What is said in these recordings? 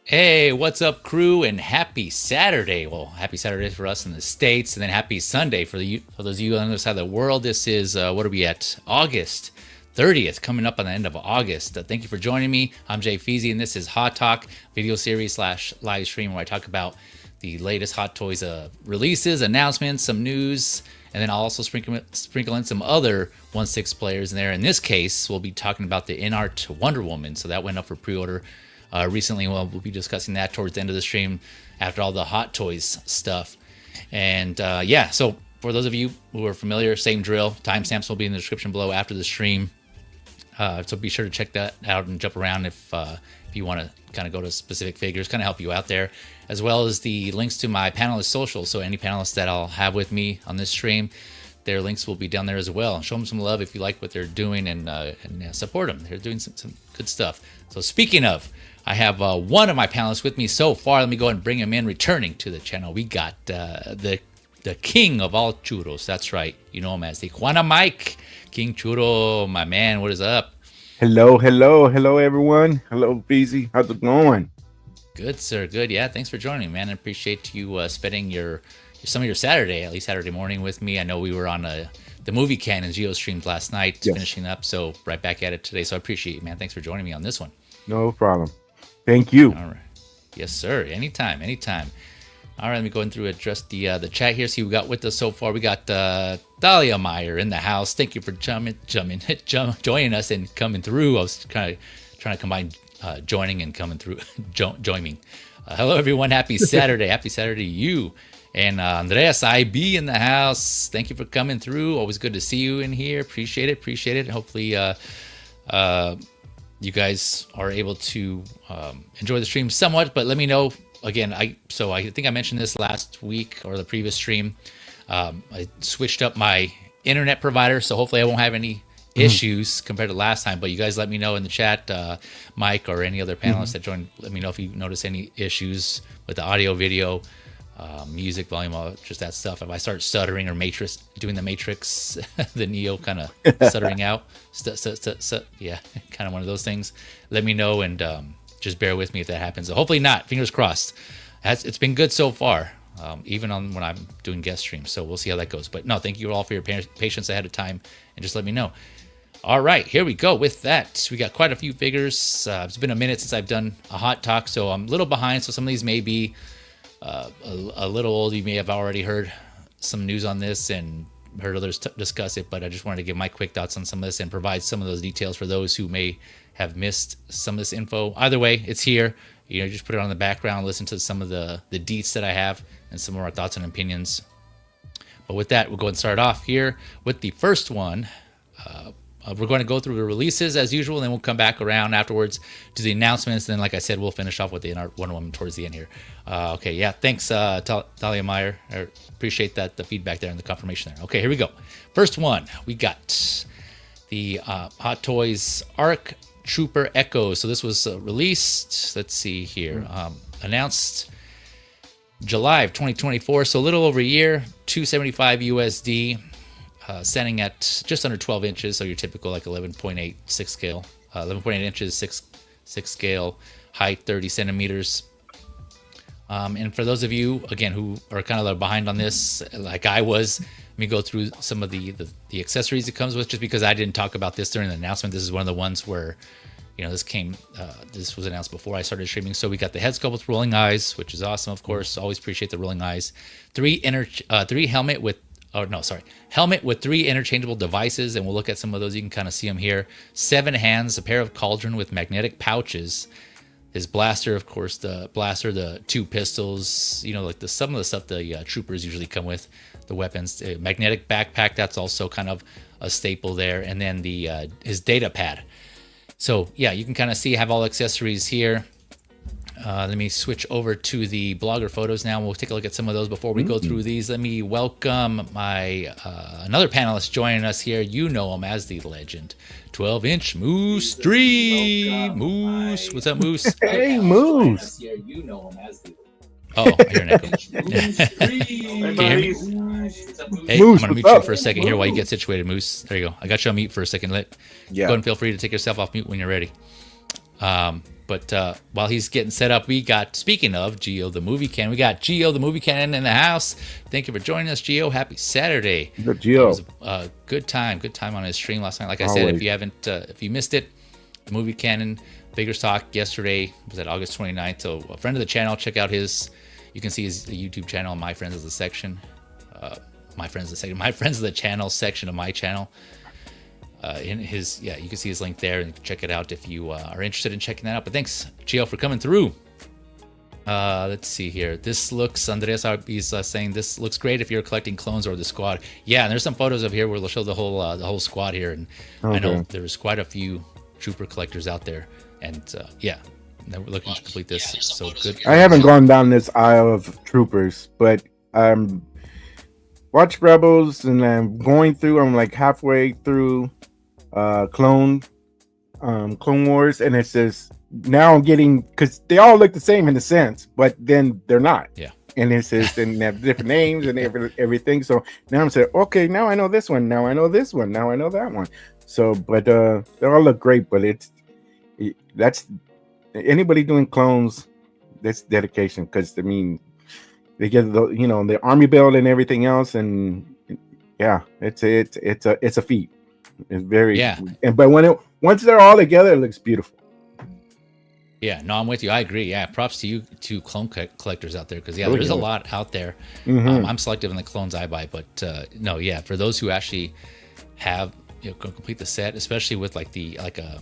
Hey, what's up, crew? And happy Saturday. Well, happy Saturday for us in the States, and then happy Sunday for those of you on the other side of the world. This is, what are we at? August 30th, coming up on the end of August. Thank you for joining me. I'm Jay Feezy, and this is Hot Talk, video series slash live stream where I talk about the latest Hot Toys releases, announcements, some news, and then I'll also sprinkle in some other 1/6 players in there. In this case, we'll be talking about the Inart Wonder Woman. So that went up for pre-order recently. We'll be discussing that towards the end of the stream after all the Hot Toys stuff. And so for those of you who are familiar, same drill. Timestamps will be in the description below after the stream. So be sure to check that out and jump around if you want to kind of go to specific figures, kind of help you out there, as well as the links to my panelist socials. So any panelists that I'll have with me on this stream, their links will be down there as well. Show them some love if you like what they're doing, and support them. They're doing some good stuff. So speaking of, I have one of my panelists with me so far. Let me go ahead and bring him in. Returning to the channel, we got the king of all churros. That's right. You know him as Tijuana Mike. King Churro, my man. What is up? Hello, everyone. Hello, Beezy. How's it going? Good, sir. Good. Yeah, thanks for joining me, man. I appreciate you spending some of your Saturday, at least Saturday morning, with me. I know we were on the movie canon Geo streamed last night, yes, finishing up. So right back at it today. So I appreciate you, man. Thanks for joining me on this one. No problem. Thank you. All right. Yes, sir. Anytime. All right, let me go through address the chat here. See who we got with us so far. We got Dahlia Meyer in the house. Thank you for joining us and coming through. I was kind of trying to combine joining and coming through, joining. Hello, everyone. Happy Saturday. Happy Saturday to you. And Andreas IB in the house. Thank you for coming through. Always good to see you in here. Appreciate it. Hopefully you guys are able to enjoy the stream somewhat, but let me know. Again, I think I mentioned this last week or the previous stream. I switched up my internet provider, so hopefully I won't have any issues compared to last time. But you guys let me know in the chat, Mike or any other panelists that joined. Let me know if you notice any issues with the audio, video, music volume, just that stuff. If I start stuttering or doing the Matrix, the Neo kind of stuttering out, yeah, kind of one of those things. Let me know, and just bear with me if that happens. So hopefully not. Fingers crossed. It's been good so far, even on when I'm doing guest streams. So we'll see how that goes. But no, thank you all for your patience ahead of time, and just let me know. All right, here we go with that. We got quite a few figures. It's been a minute since I've done a hot talk, so I'm a little behind. So some of these may be a little old. You may have already heard some news on this and heard others discuss it, but I just wanted to give my quick thoughts on some of this and provide some of those details for those who may have missed some of this info. Either way, it's here. You know, just put it on the background, listen to some of the deets that I have and some of our thoughts and opinions. But with that, we'll go and start off here with the first one. We're going to go through the releases as usual, and then we'll come back around afterwards to the announcements. And then, like I said, we'll finish off with the Wonder Woman towards the end here. Okay, yeah, thanks, Talia Meyer. I appreciate the feedback there and the confirmation there. Okay, here we go. First one, we got the Hot Toys Arc Trooper Echo. So this was released, let's see here, announced July of 2024. So a little over a year, $275 USD. Standing at just under 12 inches, so your typical like 11.8 6 scale, 11.8 inches, 6 scale, height 30 centimeters. And for those of you, again, who are kind of behind on this, like I was, let me go through some of the accessories it comes with, just because I didn't talk about this during the announcement. This is one of the ones where, you know, this was announced before I started streaming. So we got the head sculpt with rolling eyes, which is awesome, of course. Always appreciate the rolling eyes. Helmet with 3 interchangeable devices, and we'll look at some of those. You can kind of see them here. 7 hands, a pair of cauldron with magnetic pouches. His blaster, of course, the 2 pistols, you know, like some of the stuff the troopers usually come with, the weapons. Magnetic backpack, that's also kind of a staple there. And then his data pad. So, yeah, you can kind of see I have all accessories here. Let me switch over to the blogger photos now. We'll take a look at some of those before we go through these. Let me welcome my another panelist joining us here. You know him as the legend, 12-inch Moose 3. Moose, what's up, Moose? Hey, Moose. You know him as the Oh, I hear an echo. Can you hear me? Hey, Moose, I'm going to mute you for a second here while you get situated, Moose. There you go. I got you on mute for a second. Go ahead and feel free to take yourself off mute when you're ready. But while he's getting set up, we got, speaking of Geo the Movie Cannon, we got Geo the Movie Cannon in the house. Thank you for joining us, Geo. Happy Saturday. Good Geo. It was a good time on his stream last night. Like I said, if you missed it, the Movie Cannon, Bigger's Talk yesterday was at August 29th. So a friend of the channel, check out you can see his YouTube channel, My Friends of the Section. My Friends of the Channel section of my channel. You can see his link there and check it out if you are interested in checking that out. But thanks, Gio, for coming through. Let's see here. This looks, Andreas is saying this looks great if you're collecting clones or the squad. Yeah, and there's some photos of here where they'll show the whole squad here, and I know there's quite a few trooper collectors out there, and we're looking to complete this. So good. I haven't gone down this aisle of troopers, but watch Rebels, and I'm going through. I'm like halfway through Clone Wars, and it says now I'm getting, because they all look the same in a sense, but then they're not. Yeah. And it says then they have different names and everything. So now I'm saying, okay, now I know this one. Now I know this one. Now I know that one. So, but they all look great. But that's anybody doing clones. That's dedication, because I mean, they get the army build and everything else, and yeah, it's a feat. It's very but once they're all together, it looks beautiful. Yeah, no, I'm with you. I agree. Yeah, props to you, to clone collectors out there, because there's a lot out there. I'm selective in the clones I buy, but for those who actually have complete the set, especially with like a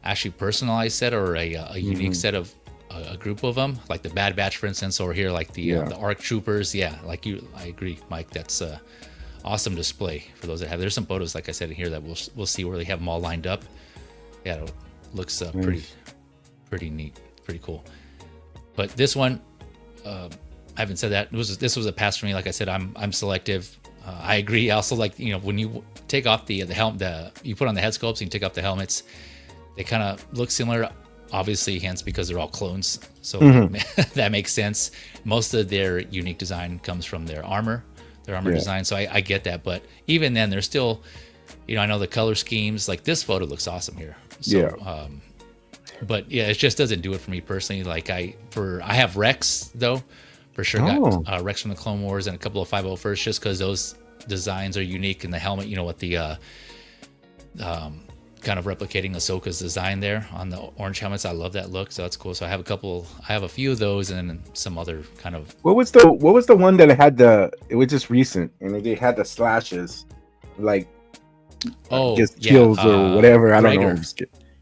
actually personalized set or a unique set of a group of them, like the Bad Batch, for instance, or here like the ARC Troopers. Yeah, like I agree, Mike. That's awesome display for those that have. There's some photos, like I said, in here that we'll see where they have them all lined up. Yeah, it looks pretty neat, pretty cool. But this one, I haven't said that. This was a pass for me. Like I said, I'm selective. I agree. I also like when you take off the helmet, you put on the head sculpts and you take off the helmets, they kind of look similar. Obviously, hence because they're all clones, so that makes sense. Most of their unique design comes from their armor design, so I get that. But even then, they're still, I know the color schemes. Like this photo looks awesome here. So, but yeah, it just doesn't do it for me personally. Like I have Rex though, for sure. Got Rex from the Clone Wars and a couple of 501st, just because those designs are unique, and the helmet, with the kind of replicating Ahsoka's design there on the orange helmets. I love that look, so that's cool. So I have a few of those, and then some other kind of. What was the one that had it was just recent, and they had the slashes, like kills or whatever. I don't know.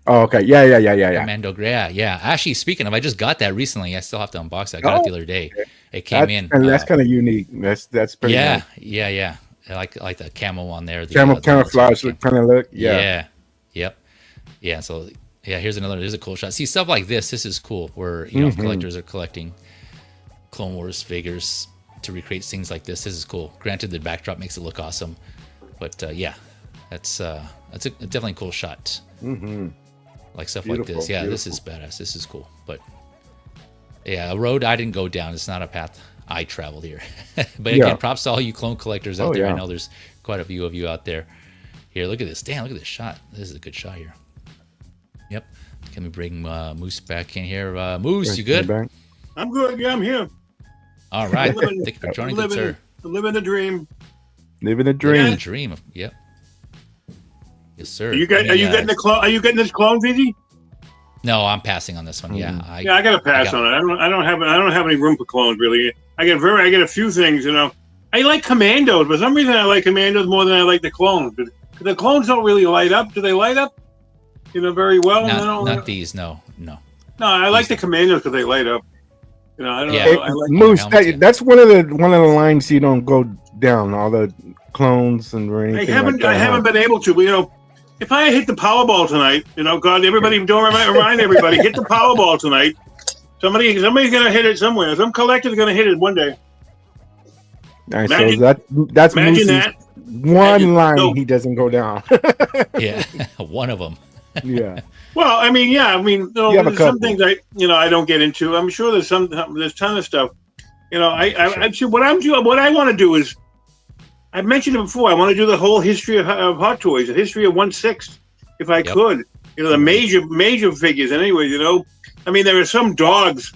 Oh, okay. Yeah. Commando Gray. Yeah. Actually, speaking of, I just got that recently. I still have to unbox it. I got it the other day. Okay. It came in. And that's kind of unique. That's pretty nice. Yeah. I like the camo on there. Camouflage kind of look. Yeah. Yep. Yeah. So here's a cool shot. See, stuff like this is cool, where if collectors are collecting Clone Wars figures to recreate things like this. This is cool. Granted, the backdrop makes it look awesome, but that's a definitely cool shot. Like stuff beautiful, like this. Yeah, beautiful. This is badass. This is cool. But yeah, a road I didn't go down. It's not a path I traveled here. But again, props to all you clone collectors out there. I know there's quite a few of you out there. Here, look at this. Damn, look at this shot. This is a good shot here. Yep. Can we bring Moose back in here? Moose, you good? I'm good. Yeah, I'm here. All right. Thank you for joining us, sir. Living the dream. Living the dream. Living the dream. Yep. Yes, sir. Are you getting this clone, VZ? No, I'm passing on this one. Yeah, I got to pass on it. I don't have any room for clones really. I get a few things. I like commandos. For some reason, I like commandos more than I like the clones. But the clones don't really light up. Do they light up? Very well. Not these. No. No, I like the commandos because they light up. I don't know. I like Moose. That's one of the lines you don't go down. All the clones and anything. I haven't been able to. But, if I hit the Powerball tonight, God, everybody, don't remind everybody, hit the Powerball tonight. Somebody's gonna hit it somewhere. Some collector's gonna hit it one day. All right, so that's Moose's one line he doesn't go down. Yeah, one of them. Yeah. Well, there's some things I don't get into. I'm sure there's a ton of stuff. What I want to do is, I've mentioned it before. I want to do the whole history of Hot Toys, the history of 1/6, if I could. the major figures. And anyway, I mean, there are some dogs,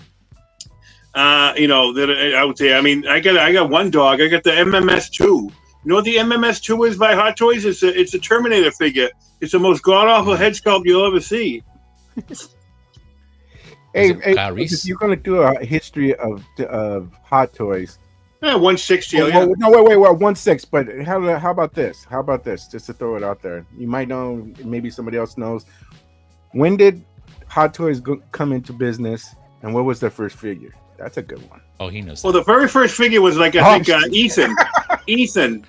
that out there. I mean, I got one dog. I got the MMS2. You know what the MMS2 is by Hot Toys? It's a Terminator figure. It's the most god awful head sculpt you'll ever see. Hey, if you're gonna do a history of Hot Toys, 160. Well, no, wait, 1/6. But how about this? How about this? Just to throw it out there, you might know, maybe somebody else knows. When did Hot Toys come into business, and what was their first figure? That's a good one. Oh, he knows. Well, the very first figure was like I think Ethan. Ethan.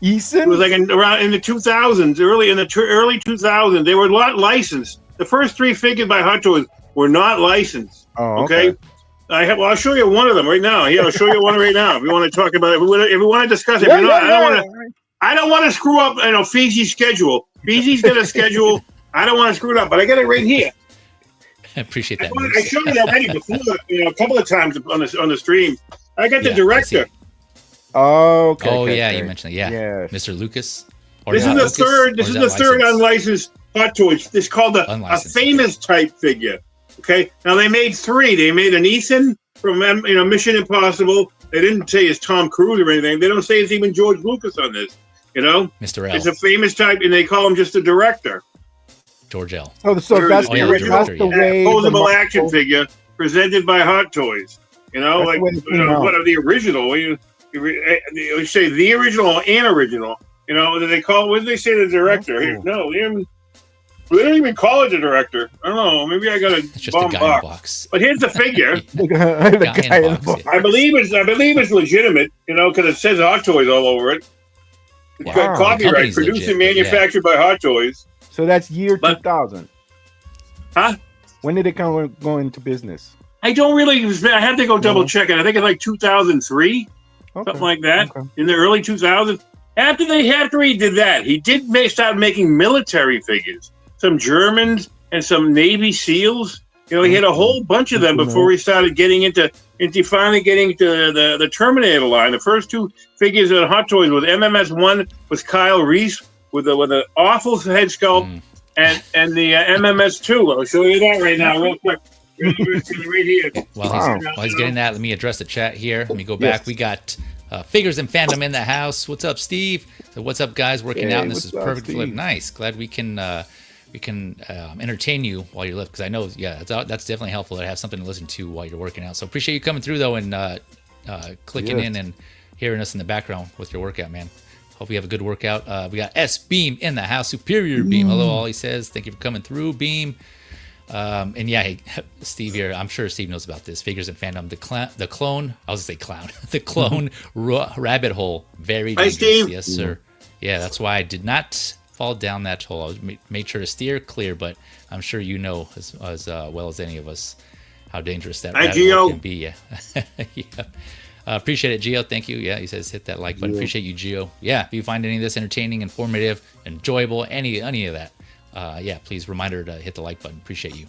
It was like around in the 2000s, early 2000s. They were not licensed. The first 3 figures by Hot Toys were not licensed. Oh, okay. I'll show you one of them right now. Here, I'll show you one right now. If you want to talk about it, if we want to discuss it, I don't want to screw up. Fiji's schedule. Fiji's got a schedule. I don't want to screw it up, but I got it right here. I appreciate that. I showed it already before, a couple of times on the stream. I got the director. Oh, okay. Oh, okay, yeah, okay. you mentioned it. Yeah, yes. Mr. Lucas. This is the third unlicensed Hot Toys. It's called a famous type figure. Okay, now they made 3. They made an Ethan from Mission Impossible. They didn't say it's Tom Cruise or anything. They don't say it's even George Lucas on this. Mr. L. It's a famous type, and they call him just a director. George L. So that's the original, way posable action figure presented by Hot Toys. What are the original? You say the original and original. They call. What did they say the director? Here, no, we don't even call it the director. I don't know. Maybe I got a bomb box. But here's the figure. the guy in the box. I believe it's legitimate. Because it says Hot Toys all over it. It's got copyright, produced and manufactured by Hot Toys. So that's year 2000. Huh? When did it go into business? I don't really. I have to go double check it. I think it's like 2003, something like that. Okay. In the early 2000s. After he did that, he did start making military figures. Some Germans and some Navy SEALs. He had a whole bunch of them before he started getting into the Terminator line. The first 2 figures of Hot Toys was MMS1 was Kyle Reese with an awful head sculpt, and the MMS2. I'll show you that right now, real quick. Right here. While he's getting that, let me address the chat here. Let me go back. We got Figures and Fandom in the house. What's up, Steve? So what's up, guys? Working out, and this is perfect flip. Nice. Glad we can entertain you while you're lifting, because I know, that's definitely helpful to have something to listen to while you're working out. So appreciate you coming through though, and clicking in and hearing us in the background with your workout, man. Hope you have a good workout. We got S Beam in the house, Superior Beam. Hello, all, he says. Thank you for coming through, Beam. And hey, Steve here. I'm sure Steve knows about this. Figures and Fandom. The clone. I was gonna say clown. The clone rabbit hole. Very dangerous. Hi, Steve. Yes, sir. Yeah, that's why I did not fall down that hole. I made sure to steer clear, but I'm sure you know as well as any of us how dangerous that rabbit hole can be. Yeah. Appreciate it, Gio. Thank you. Yeah, he says hit that like button. Appreciate you, Gio. Yeah, if you find any of this entertaining, informative, enjoyable, any of that, please reminder to hit the like button. Appreciate you.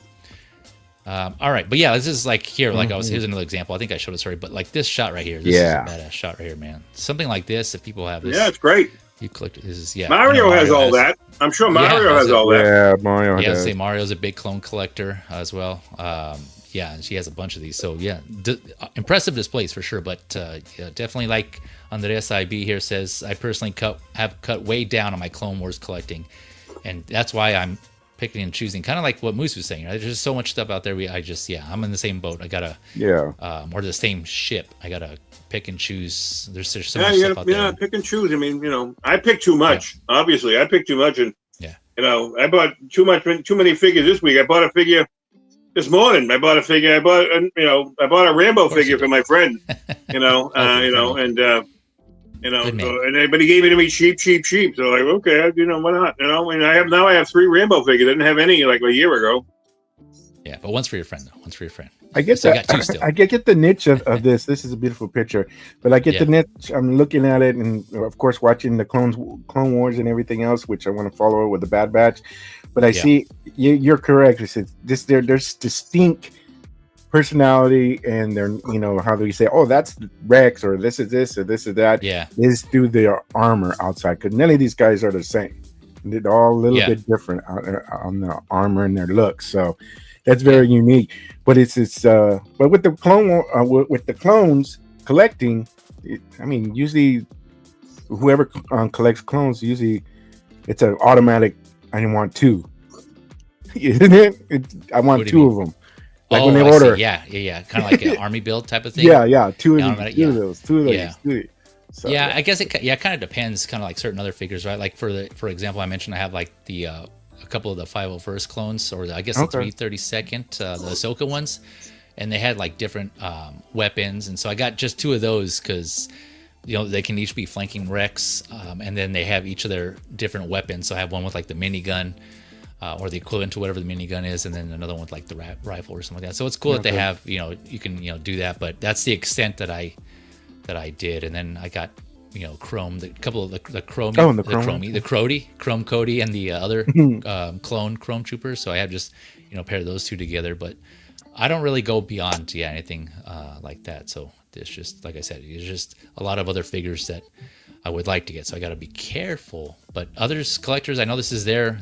All right, but this is like here, here's another example. I think I showed this already, but like this shot right here. This is a badass shot right here, man. Something like this, if people have this. Yeah, it's great. You clicked. This is Mario has all that. I'm sure Mario has all that. Yeah, Mario. Yeah, say Mario's a big clone collector as well. And she has a bunch of these. So impressive displays for sure. But definitely, like Andreas IB here says, I personally have cut way down on my Clone Wars collecting, and that's why I'm picking and choosing. Kind of like what Moose was saying. Right? There's just so much stuff out there. I'm in the same boat. I gotta or the same ship. I gotta pick and choose. There's so much stuff out there. Yeah, pick and choose. I mean, I pick too much. Yeah. Obviously, I pick too much, and I bought too many figures this week. I bought a figure this morning. I bought a figure. I bought a Rambo figure for my friend. But he gave it to me cheap. So like, okay, why not? I have 3 Rambo figures. I didn't have any like a year ago. Yeah, but one's for your friend though. One's for your friend. I get that. I get the niche of this. This is a beautiful picture, but I get the niche. I'm looking at it, and of course, watching the Clone Wars and everything else, which I want to follow with the Bad Batch. But I see you're correct. There's distinct personality, and they're how do you say? Oh, that's Rex, or this is this, or this is that. Yeah, is through their armor outside, because none of these guys are the same. They're all a little bit different on the armor and their looks. So that's very unique. But but with the with the clones collecting, usually whoever collects clones, usually it's an automatic. I didn't want two. Isn't it? I want two of them. Like when they order, kind of like an army build type of thing. Two of those. So, I guess it kind of depends, kind of like certain other figures, right? Like for example, I mentioned I have like the a couple of the 501st clones, or I guess the 332nd, the Ahsoka ones, and they had like different weapons, and so I got just two of those because they can each be flanking Rex, and then they have each of their different weapons. So I have one with like the minigun. Or the equivalent to whatever the minigun is, and then another one with like the rifle or something like that. So it's cool that they have, you can do that, but that's the extent that I did. And then I got Chrome, the couple of the Chrome Cody, and the other clone Chrome Troopers. So I have just paired those two together, but I don't really go beyond anything like that. So it's just like I said, there's just a lot of other figures that I would like to get, so I got to be careful. But others collectors, I know this is their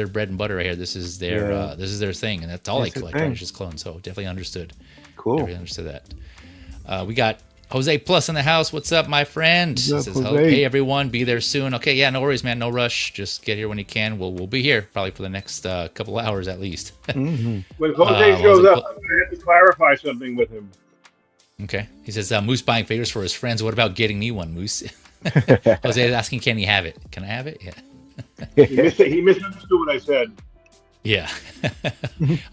bread and butter right here. This is their thing, and that's all they collect. Right? It's just clones. So definitely understood. Cool. Definitely understood that. We got Jose Plus in the house. What's up, my friend? What's up, says, Jose? hey everyone, be there soon. Okay, yeah, no worries, man. No rush. Just get here when you can. We'll be here probably for the next couple of hours at least. When Jose shows up, I have to clarify something with him. Okay. He says Moose buying figures for his friends. What about getting me one, Moose? Jose is asking, can he have it? Can I have it? Yeah. He misunderstood what I said. Yeah.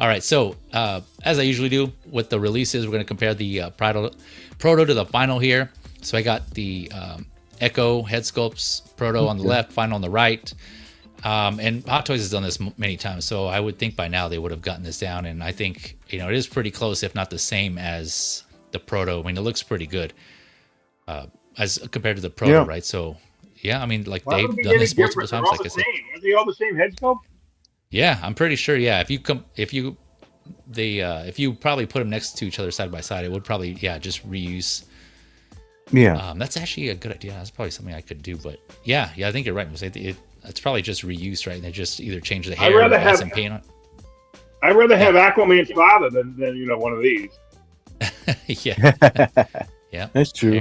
All right. So, as I usually do with the releases, we're going to compare the proto to the final here. So I got the Echo head sculpts proto on the left, final on the right. And Hot Toys has done this many times, so I would think by now they would have gotten this down. And I think it is pretty close, if not the same as the proto. I mean, it looks pretty good. As compared to the proto, right? So, yeah, I mean, like they've done this multiple times. Like I said, are they all the same head sculpt? Yeah, I'm pretty sure. Yeah, if you probably put them next to each other side by side, it would probably just reuse. Yeah, that's actually a good idea. That's probably something I could do. But yeah, I think you're right. It's probably just reuse, right? And they just either change the hair or add some paint on. I'd rather have Aquaman's father than one of these. Yeah, that's true.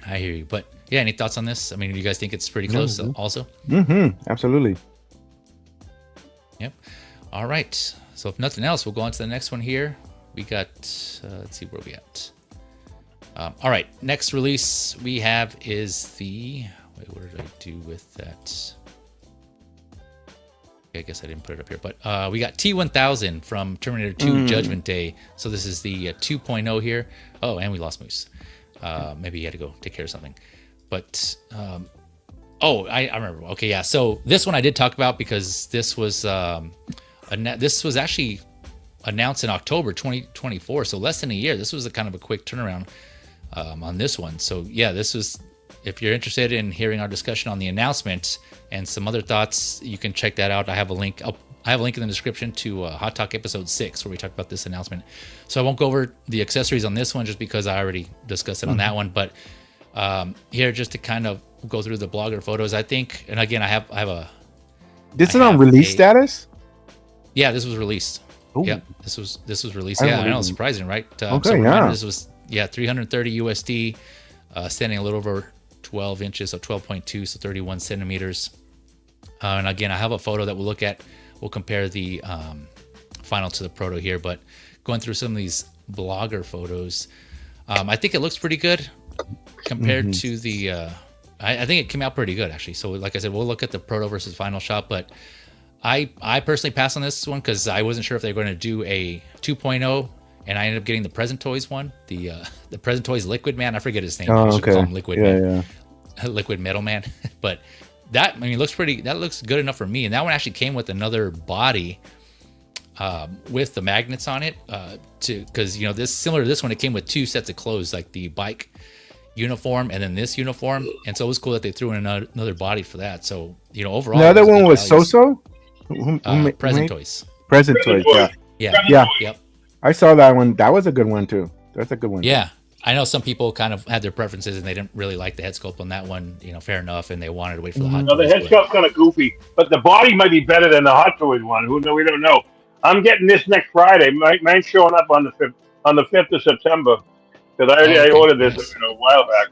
I hear you. But yeah, any thoughts on this? I mean, do you guys think it's pretty close also? Absolutely. Yep. All right. So if nothing else, we'll go on to the next one here. We got, let's see where we at. All right. Next release we have is what did I do with that? I guess I didn't put it up here, but we got T-1000 from Terminator 2 Judgment Day. So this is the 2.0 here. Oh, and we lost Moose. Maybe he had to go take care of something. But I remember. Okay, yeah. So this one I did talk about because this was actually announced in October 2024, so less than a year. This was a kind of a quick turnaround on this one. So yeah, this was. If you're interested in hearing our discussion on the announcement and some other thoughts, you can check that out. I have a link. I have a link in the description to Hot Talk episode 6 where we talked about this announcement. So I won't go over the accessories on this one just because I already discussed it on that one. But here, just to kind of go through the blogger photos, I think, and again, I have a. This is on release status. Yeah, this was released. Ooh. Yeah, this was released. Yeah, I know, surprising, right? Okay, yeah. This was 330 USD, standing a little over 12 inches, so 12.2, so 31 centimeters. And again, I have a photo that we'll look at. We'll compare the final to the proto here, but going through some of these blogger photos, I think it looks pretty good compared to the. I think it came out pretty good actually. So like I said, we'll look at the proto versus final shot, but I personally passed on this one because I wasn't sure if they were going to do a 2.0. And I ended up getting the Present Toys one, the Present Toys Liquid Man. I forget his name. Oh, I should call him Liquid Man. Yeah. Liquid Metal Man. But that, looks pretty. That looks good enough for me. And that one actually came with another body with the magnets on it. Because this similar to this one, it came with two sets of clothes, like the bike uniform and then this uniform. And so it was cool that they threw in another body for that. So overall, the other one was So-So. Present Toys. Present Toys. Yeah. Yeah. Yep. I saw that one. That was a good one too. That's a good one. Yeah. I know some people kind of had their preferences and they didn't really like the head sculpt on that one. Fair enough, and they wanted to wait for the Hot No, the Toys. head sculpt's kind of goofy, but the body might be better than the Hot Toys one. Who know? We don't know. I'm getting this next Friday. Mine's showing up on the 5th of September because I ordered this a while back,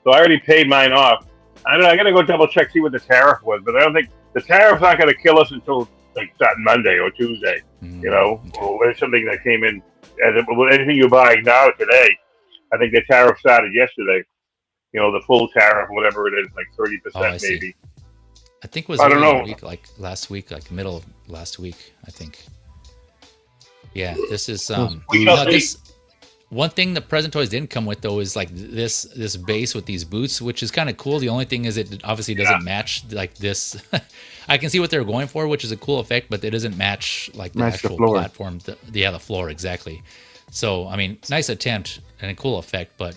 so I already paid mine off. I got to go double check see what the tariff was, but I don't think the tariff's not going to kill us until like starting Monday or Tuesday. Or something that came in. Anything you buy now today, I think the tariff started yesterday. The full tariff, whatever it is, like 30% maybe. I think it was last week, like middle of last week, I think. Yeah, this is this one thing the present toys didn't come with though is like this base with these boots, which is kind of cool. The only thing is it obviously doesn't match like this. I can see what they're going for, which is a cool effect, but it doesn't match like the actual platform. The floor exactly. So I mean, nice attempt and a cool effect, but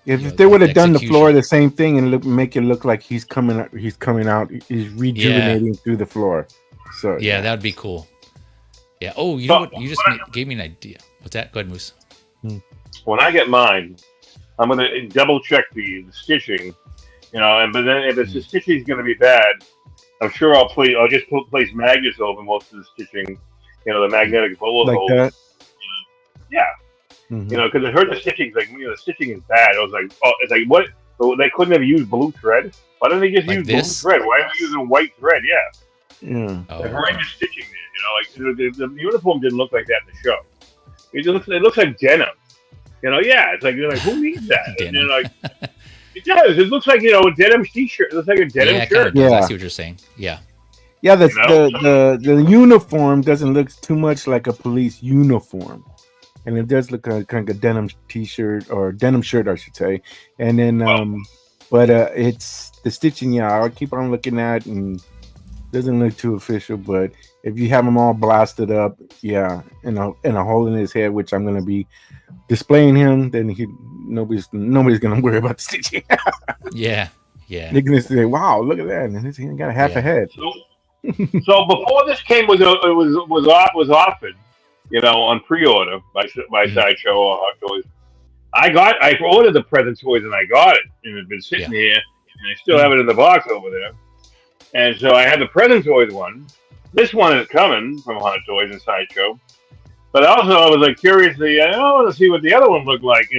if they would have done the floor the same thing and make it look like he's coming out, he's rejuvenating through the floor. So yeah, that would be cool. Yeah. Oh, you know what? You just gave me an idea. What's that? Go ahead, Moose. When I get mine, I'm gonna double check the stitching, but then if the stitching is gonna be bad, I'm sure I'll just place magnets over most of the stitching, the magnetic bullet like holes. That? Yeah. Because I heard the stitching's like, the stitching is bad. I was like, it's like what? They couldn't have used blue thread. Why don't they just use blue thread? Why are they using white thread? Yeah. The horrendous stitching there. The uniform didn't look like that in the show. It looks like denim. It's like you're like, who needs that? And you're like, it does. It looks like a denim t-shirt. It looks like a denim shirt. Yeah, I see what you're saying. Yeah. Yeah, the uniform doesn't look too much like a police uniform, and it does look like a denim t-shirt or denim shirt, I should say. And then, but it's the stitching. Yeah, I'll keep on looking at, and doesn't look too official. But if you have them all blasted up, yeah, in a hole in his head, which I'm gonna be displaying him, then nobody's gonna worry about the stitching. Yeah. They're gonna say, "Wow, look at that!" And he got half a head. So before this came was offered, on pre-order by Sideshow or Hot Toys. I ordered the present toys and I got it, and it's been sitting here, and I still have it in the box over there. And so I had the present toys one. This one is coming from Hot Toys and Sideshow. But also I was like curiously, I want to see what the other one looked like,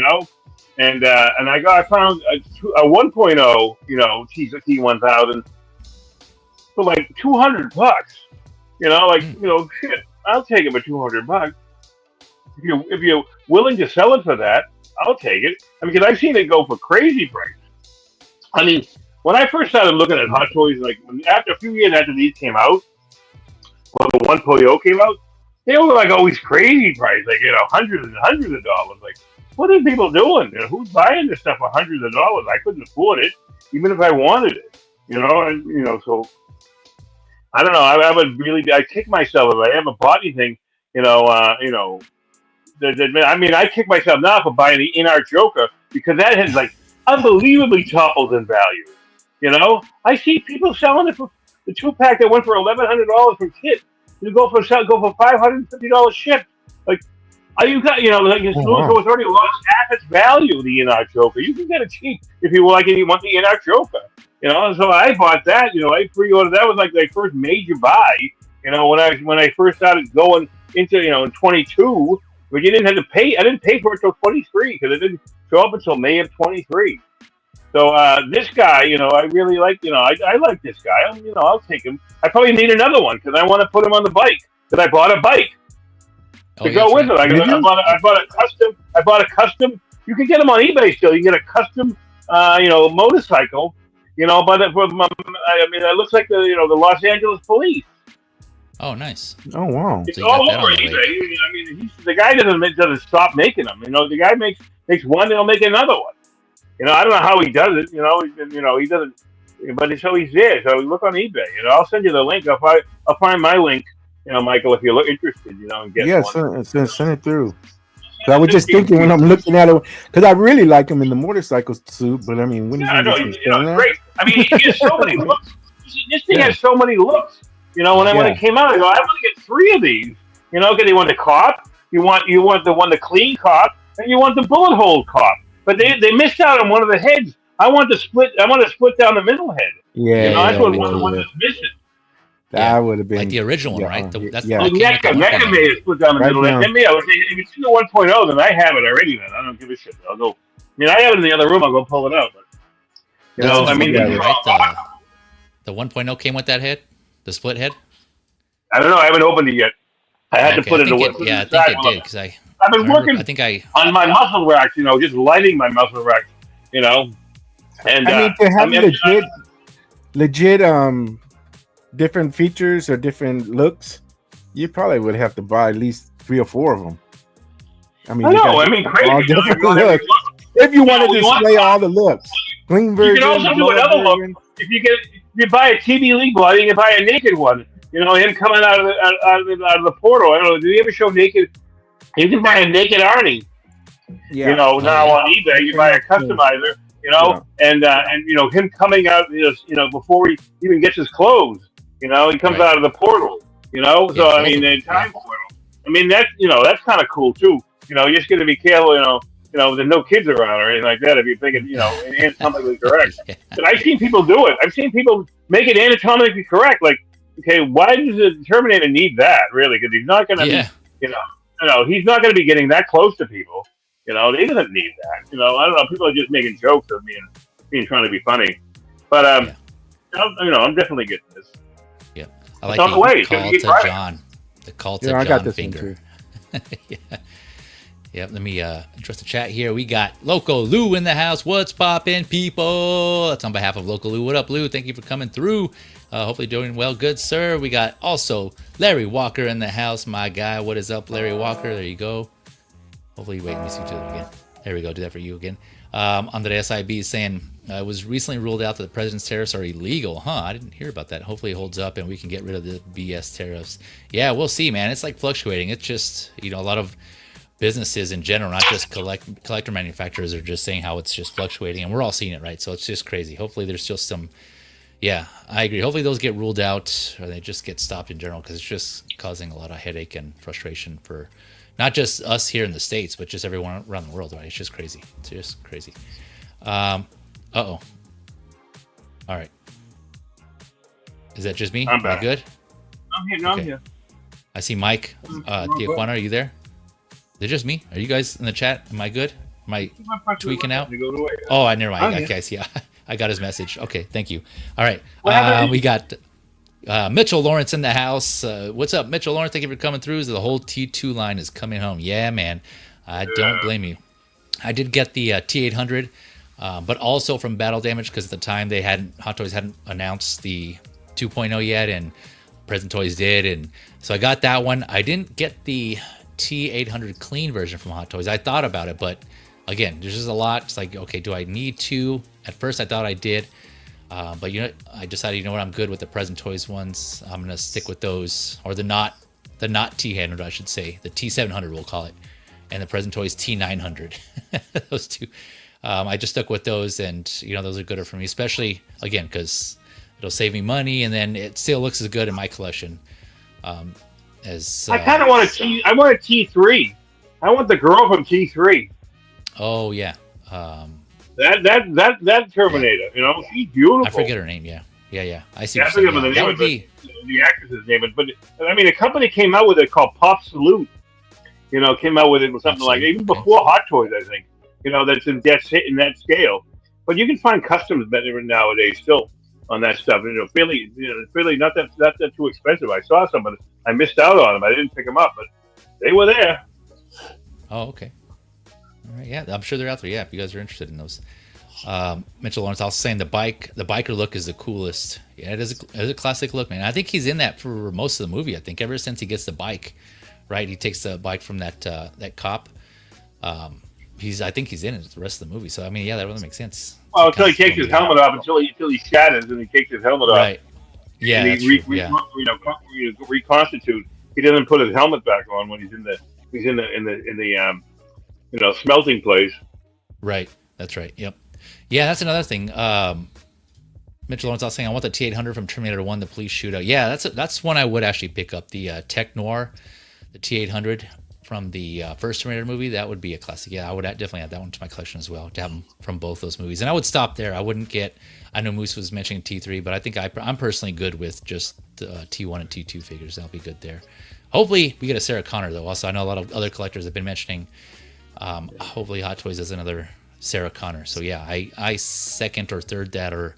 And I found a 1.0, T1000 for like $200. Shit, I'll take it for $200. If you're willing to sell it for that, I'll take it. I mean, because I've seen it go for crazy prices. I mean, when I first started looking at Hot Toys, like after a few years after these came out, well, the 1.0 came out, they were like always crazy price, like hundreds and hundreds of dollars. Like, what are people doing? Who's buying this stuff for hundreds of dollars? I couldn't afford it, even if I wanted it. So I don't know. I kick myself if I ever bought anything. I kick myself now for buying the Inart Joker because that has like unbelievably toppled in value. I see people selling it for the 2-pack that went for $1,100 from Kit. You go for $550 shipped. Like, you got so it's already lost half its value. The Inart Joker, you can get it cheap if you like and you want the Inart Joker. So I bought that. I pre-ordered. That was like my first major buy. When I first started going into in 22, but you didn't have to pay. I didn't pay for it until 23 because it didn't show up until May of 23. So this guy, I really like. I like this guy. I'll take him. I probably need another one because I want to put him on the bike. Because I bought a bike to go with it. I bought a custom. You can get them on eBay still. You can get a custom, motorcycle. But it looks like the Los Angeles Police. Oh, nice. Oh, wow. It's all over eBay. The guy doesn't stop making them. The guy makes one, he'll make another one. I don't know how he does it. He doesn't. But so he's there. So look on eBay. I'll send you the link. I'll find my link. Michael, if you're interested, and get one. Send it through. I was just thinking when I'm looking at it, because I really like him in the motorcycle suit. But I mean, when it's great. I mean, he has so many looks. This thing has so many looks. When it came out, I go, I want to get 3 of these. Because you want the cop, you want the clean cop, and you want the bullet hole cop. But they missed out on one of the heads. I want to split down the middle head. Yeah, You know, that's what yeah, one of the ones yeah. that's missing. That would have been like the original one, yeah, right? That's yeah. Well, that came with the NECA 1.0. made it split down the Right middle. now. If it's in the 1.0, then I have it already. Then I don't give a shit. I'll go. I mean, I have it in the other room. I'll go pull it out. But, you know, I mean, yeah, right? The 1.0 came with that head, the split head. I don't know. I haven't opened it yet. I had to put it away. Yeah, I think it did because I've been working. I think on my muscle racks. You know, just lighting my muscle racks. You know, and I mean to have legit different features or different looks, you probably would have to buy at least 3 or 4 of them. I mean, crazy. All different looks. If you want to display all the looks, clean version. You can also do another look. If you buy a TV League one, you can buy a naked one. You know, him coming out of the portal. I don't know. Did he ever show naked? You can buy a naked Arnie. Yeah. You know, now on eBay, you buy a customizer. You know, and you know him coming out. You know, before he even gets his clothes. You know, he comes out of the portal. You know, so I mean, the time portal. I mean, that's kind of cool too. You know, you just got to be careful. You know, there's no kids around or anything like that. If you're thinking, you know, anatomically correct. But I've seen people do it. I've seen people make it anatomically correct. Like, okay, why does the Terminator need that really? Because he's not going to be, you know, he's not going to be getting that close to people. You know, he doesn't need that. You know, I don't know. People are just making jokes of being trying to be funny. But you know, I'm definitely getting this. Yeah, I like on the way. Call to John. The call to John I got this finger. Yeah. Yep, let me address the chat here. We got Loco Lou in the house. What's poppin', people? That's on behalf of Loco Lou. What up, Lou? Thank you for coming through. Hopefully doing well. Good, sir. We got also Larry Walker in the house. My guy, what is up, Larry Walker? There you go. Hopefully, wait, let me see you again. There we go. Do that for you again. Andres IB is saying, it was recently ruled out that the president's tariffs are illegal. I didn't hear about that. Hopefully it holds up and we can get rid of the BS tariffs. Yeah, we'll see, man. It's like fluctuating. It's just, you know, a lot of businesses in general, not just collector manufacturers, are just saying how it's just fluctuating, and we're all seeing it, right? So it's just crazy. Hopefully there's still some, yeah, I agree. Hopefully those get ruled out or they just get stopped in general, because it's just causing a lot of headache and frustration for not just us here in the States, but just everyone around the world, right? It's just crazy. It's just crazy. All right. Is that just me? I'm back. Am I good? I'm here. I'm here. I see Mike. Tijuana, are you there? Is it just me? Are you guys in the chat? Am I good? Am I tweaking out? Oh, I never mind. Okay, I see. I got his message. Okay, thank you. All right. We got Mitchell Lawrence in the house. What's up, Mitchell Lawrence? Thank you for coming through. The whole T2 line is coming home. Yeah, man. I don't blame you. I did get the T800, but also from Battle Damage, because at the time Hot Toys hadn't announced the 2.0 yet, and Present Toys did, and so I got that one. I didn't get the T800 clean version from Hot Toys. I thought about it, but again, there's just a lot. It's like, okay, do I need to? At first, I thought I did, but you know, I decided, you know what, I'm good with the Present Toys ones. I'm gonna stick with those, or the not T800, I should say, the T700 we'll call it, and the Present Toys T900. Those two, I just stuck with those, and you know, those are gooder for me, especially again because it'll save me money, and then it still looks as good in my collection. I kind of want I want a T3. I want the girl from T3. Oh yeah. That Terminator. Yeah. You know, she's beautiful. I forget her name. Yeah. I see. I forget the name of the actress's name, but I mean, a company came out with it called Pop Salute. You know, came out with it with something like even before Hot Toys, I think. You know, that's in that scale. But you can find customs better nowadays still on that stuff. You know, really not that too expensive. I saw some, but I missed out on them. I didn't pick them up, but they were there. Oh, okay. All right, yeah, I'm sure they're out there. Yeah, if you guys are interested in those. Mitchell Lawrence, I was saying the biker look is the coolest. Yeah, it is a classic look, man. I think he's in that for most of the movie. I think ever since he gets the bike, right? He takes the bike from that cop. I think he's in it the rest of the movie. So I mean, yeah, that really makes sense. Well, until he takes his helmet off, until he shatters and he takes his helmet off. Right. Yeah. And he reconstitute. He doesn't put his helmet back on when he's in the smelting place. Right. That's right. Yep. Yeah, that's another thing. Mitchell Lawrence, I was saying I want the T800 from Terminator 1, the police shootout. Yeah, that's one I would actually pick up. The Tech Noir, the T800. from the first Terminator movie, that would be a classic. Yeah, I would definitely add that one to my collection as well, to have them from both those movies. And I would stop there. I wouldn't get. I know Moose was mentioning T3, but I think I'm personally good with just T1 and T2 figures. That'll be good there. Hopefully, we get a Sarah Connor though. Also, I know a lot of other collectors have been mentioning. Hopefully, Hot Toys does another Sarah Connor. So yeah, I second or third that, or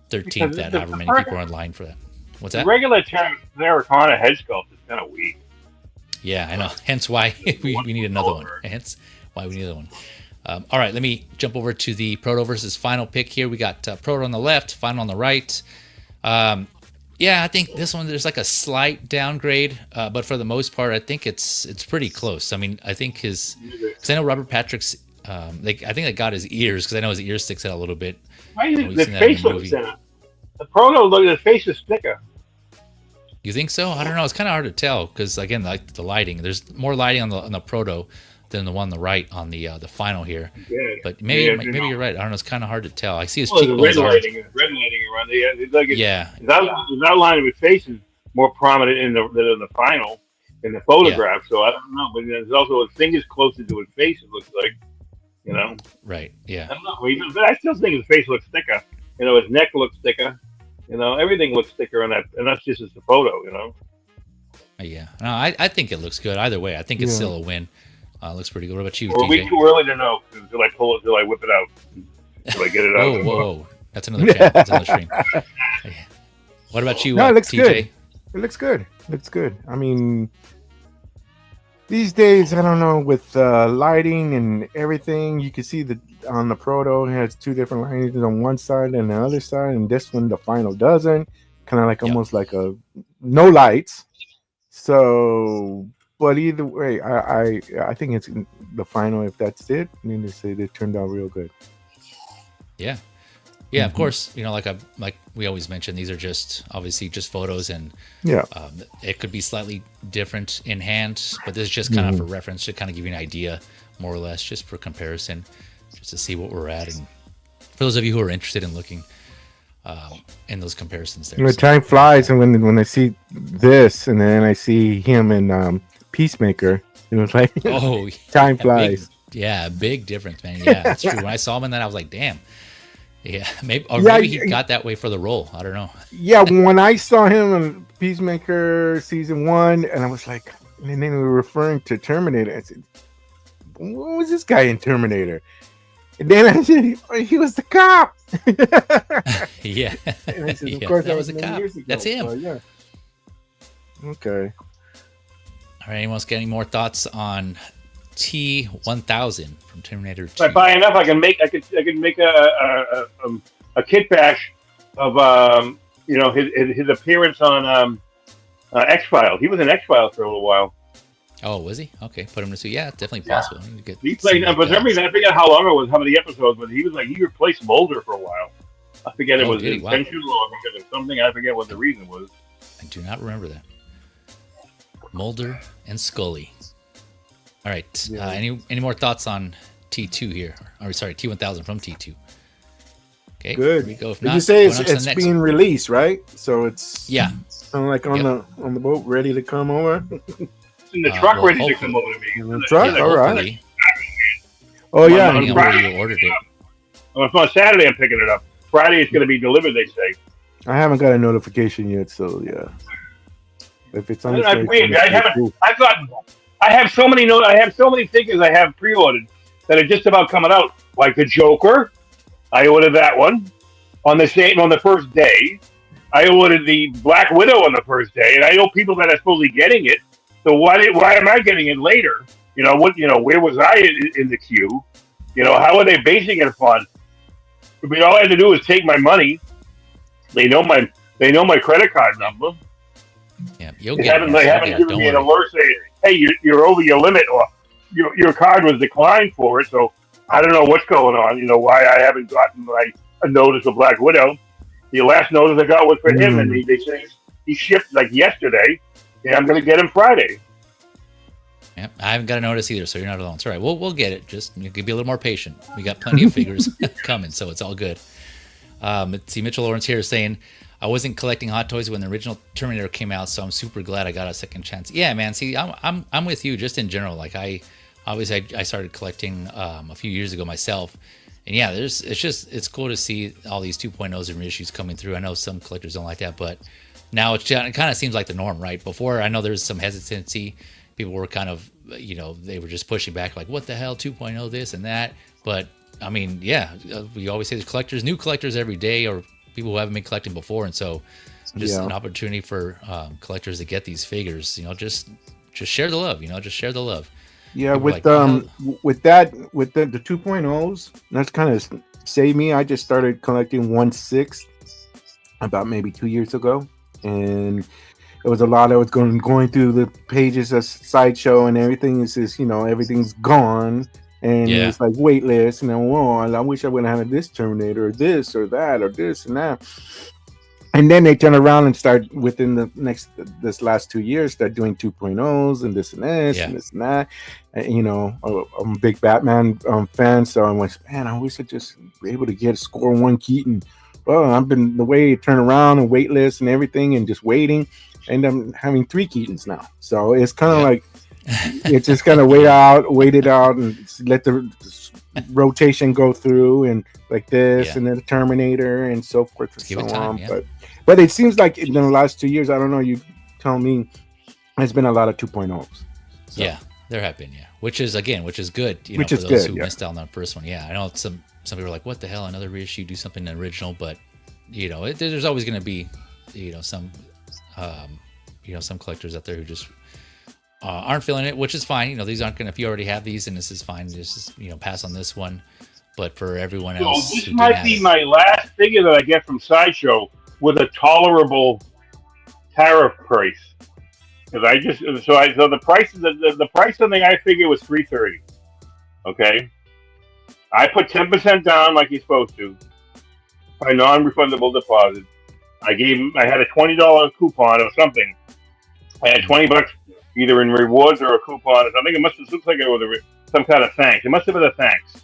13th that. However many people are in line for that. What's that? The regular Sarah Connor head sculpt is kind of weak. Yeah, I know. Hence why we need another one. Hence why we need another one. All right, let me jump over to the Proto versus Final pick here. We got Proto on the left, Final on the right. Yeah, I think this one, there's like a slight downgrade, but for the most part, I think it's pretty close. I mean, I think because I know Robert Patrick's, I think they got his ears, because I know his ear sticks out a little bit. Why do you think the face looks thinner? The Proto, the face is thicker. You think so? I don't know. It's kind of hard to tell because, again, like the lighting, there's more lighting on the Proto than the one on the right on the Final here. Yeah. But maybe you're right. I don't know. It's kind of hard to tell. I see his cheekbones. Red lighting around his outline of his face is more prominent than in the Final, in the photograph. Yeah. So I don't know. But there's also his fingers closer to his face. It looks like, Right. Yeah. I don't know. But I still think his face looks thicker. His neck looks thicker. Everything looks thicker on that, and that's just as the photo. Yeah. No, I think it looks good either way. I think it's still a win. Looks pretty good. What about you, Or TJ? we too early to know until I whip it out. Until I get it out. Whoa. That's another chat. That's another stream. What about you, it looks TJ? good. It looks good. I mean, these days, I don't know, with lighting and everything, you can see that on the Proto, it has two different lightings on one side and the other side, and this one, the Final doesn't. Kind of like almost like a no lights. So, but either way, I think it's the Final. If that's it, I mean, they say they turned out real good. Yeah. Yeah, of course, like we always mention, these are just obviously just photos, and it could be slightly different in hand, but this is just kind of for reference to kind of give you an idea, more or less, just for comparison, just to see what we're at, and for those of you who are interested in looking in those comparisons there. Time flies, and when I see this, and then I see him in Peacemaker, it's like time flies. Big difference, man. Yeah, that's true. When I saw him in that, I was like, damn. Yeah, maybe he got that way for the role. I don't know. Yeah, when I saw him in Peacemaker season 1, and I was like, and then they were referring to Terminator. I said, "What was this guy in Terminator?" And then I said, he was the cop. Yeah, and I said, of course, that was a cop. That's him. So, yeah. Okay. All right. Anyone else got any more thoughts on T1000 from Terminator 2? If I buy enough, I can make a kit bash of his appearance on X-Files. He was in X-Files for a little while. Oh, was he? Okay, put him to see. Yeah, definitely possible. He played. For some reason, I forget how long it was, how many episodes, but he replaced Mulder for a while. I forget it was intentional or because of something. I forget what the reason was. I do not remember that. Mulder and Scully. All right. Yeah. Any more thoughts on T2 here? Or sorry, T1000 from T2. Okay. Good. Here we go. If Did not, you say it's being one. released, right? So it's kind of like on the boat, ready to come over. It's in the truck, ready to come over to me. In the truck, all right. Oh I yeah. don't know where you ordered it. On Saturday, I'm picking it up. Friday, it's going to be delivered. They say. I haven't got a notification yet, so yeah. If it's on the I have so many figures I have pre-ordered that are just about coming out. Like the Joker, I ordered that one on the first day. I ordered the Black Widow on the first day, and I know people that are supposedly getting it. So why am I getting it later? Where was I in the queue? How are they basing it upon? I mean, all I had to do was take my money. They know my credit card number. Yeah, they haven't given me an alert saying, "Hey, you're over your limit," or your card was declined for it. So I don't know what's going on. Why I haven't gotten a notice of Black Widow. The last notice I got was for him, and they say he shipped like yesterday, and I'm going to get him Friday. Yeah, I haven't got a notice either, so you're not alone. It's all right. We'll get it. Just you can be a little more patient. We got plenty of figures coming, so it's all good. Let's see, Mitchell Lawrence here is saying, I wasn't collecting Hot Toys when the original Terminator came out, so I'm super glad I got a second chance. Yeah, man. See, I'm with you just in general. Like I started collecting a few years ago myself, and yeah, it's cool to see all these 2.0s and reissues coming through. I know some collectors don't like that, but now it kind of seems like the norm, right? Before, I know there's some hesitancy. People were kind of, they were just pushing back, like, what the hell, 2.0 this and that. But I mean, yeah, we always say there's new collectors every day, or people who haven't been collecting before, and so just an opportunity for collectors to get these figures. Just share the love. Just share the love. Yeah, People with like, the 2.0s, that's kind of saved me. I just started collecting 1/6 about maybe 2 years ago, and it was a lot. I was going through the pages of Sideshow, and everything is just, everything's gone, and it's like waitlist, and then, I wish I would have had this Terminator, or this or that, or this and that. And then they turn around and start within this last 2 years, start doing 2.0s and this and this and this and that. And, I'm a big Batman fan, so I'm like, man, I wish I just be able to score one Keaton. Well, I've been the way you turn around and wait lists and everything, and just waiting, and I'm having 3 Keatons now. So it's kind of like it's just kind of wait it out, and let the rotation go through, and like this, and then the Terminator, and so forth and so on. But it seems like in the last 2 years, I don't know, you tell me, there's been a lot of 2.0s. So. Yeah, there have been, which is good. Which for is those good, who missed out on the first one. Yeah, I know some people are like, what the hell, another reissue, do something original, but there's always going to be some collectors out there who just aren't feeling it, which is fine. These aren't gonna, if you already have these, and this is fine, just pass on this one. But for everyone else, this might be my last figure that I get from Sideshow with a tolerable tariff price. Because the price the price on the I figure was $330. Okay, I put 10% down like you're supposed to, by non-refundable deposit. I had a $20 coupon or something. I had $20 either in rewards or a coupon or something. It looks like it was some kind of thanks. It must have been a thanks,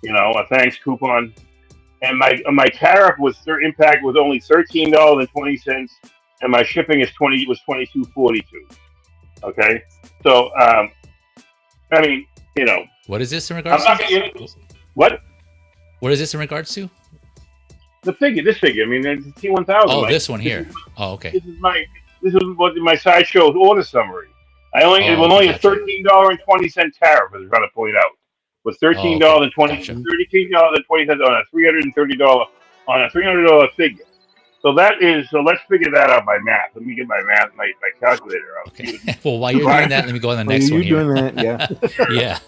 a thanks coupon. And my tariff impact was only $13.20, and my shipping was $22.42. Okay, so I mean, what is this in regards to? What is this in regards to? This figure. I mean, it's T1000. Oh, this one here. Okay. This is my Sideshow order summary. It was only a $13.20 tariff, as I was trying to point out. It was $13.20 on a $330 figure. So let's figure that out by math. Let me get my calculator out. Okay. Well, while you're doing that, let me go on the next one here. Doing that, yeah.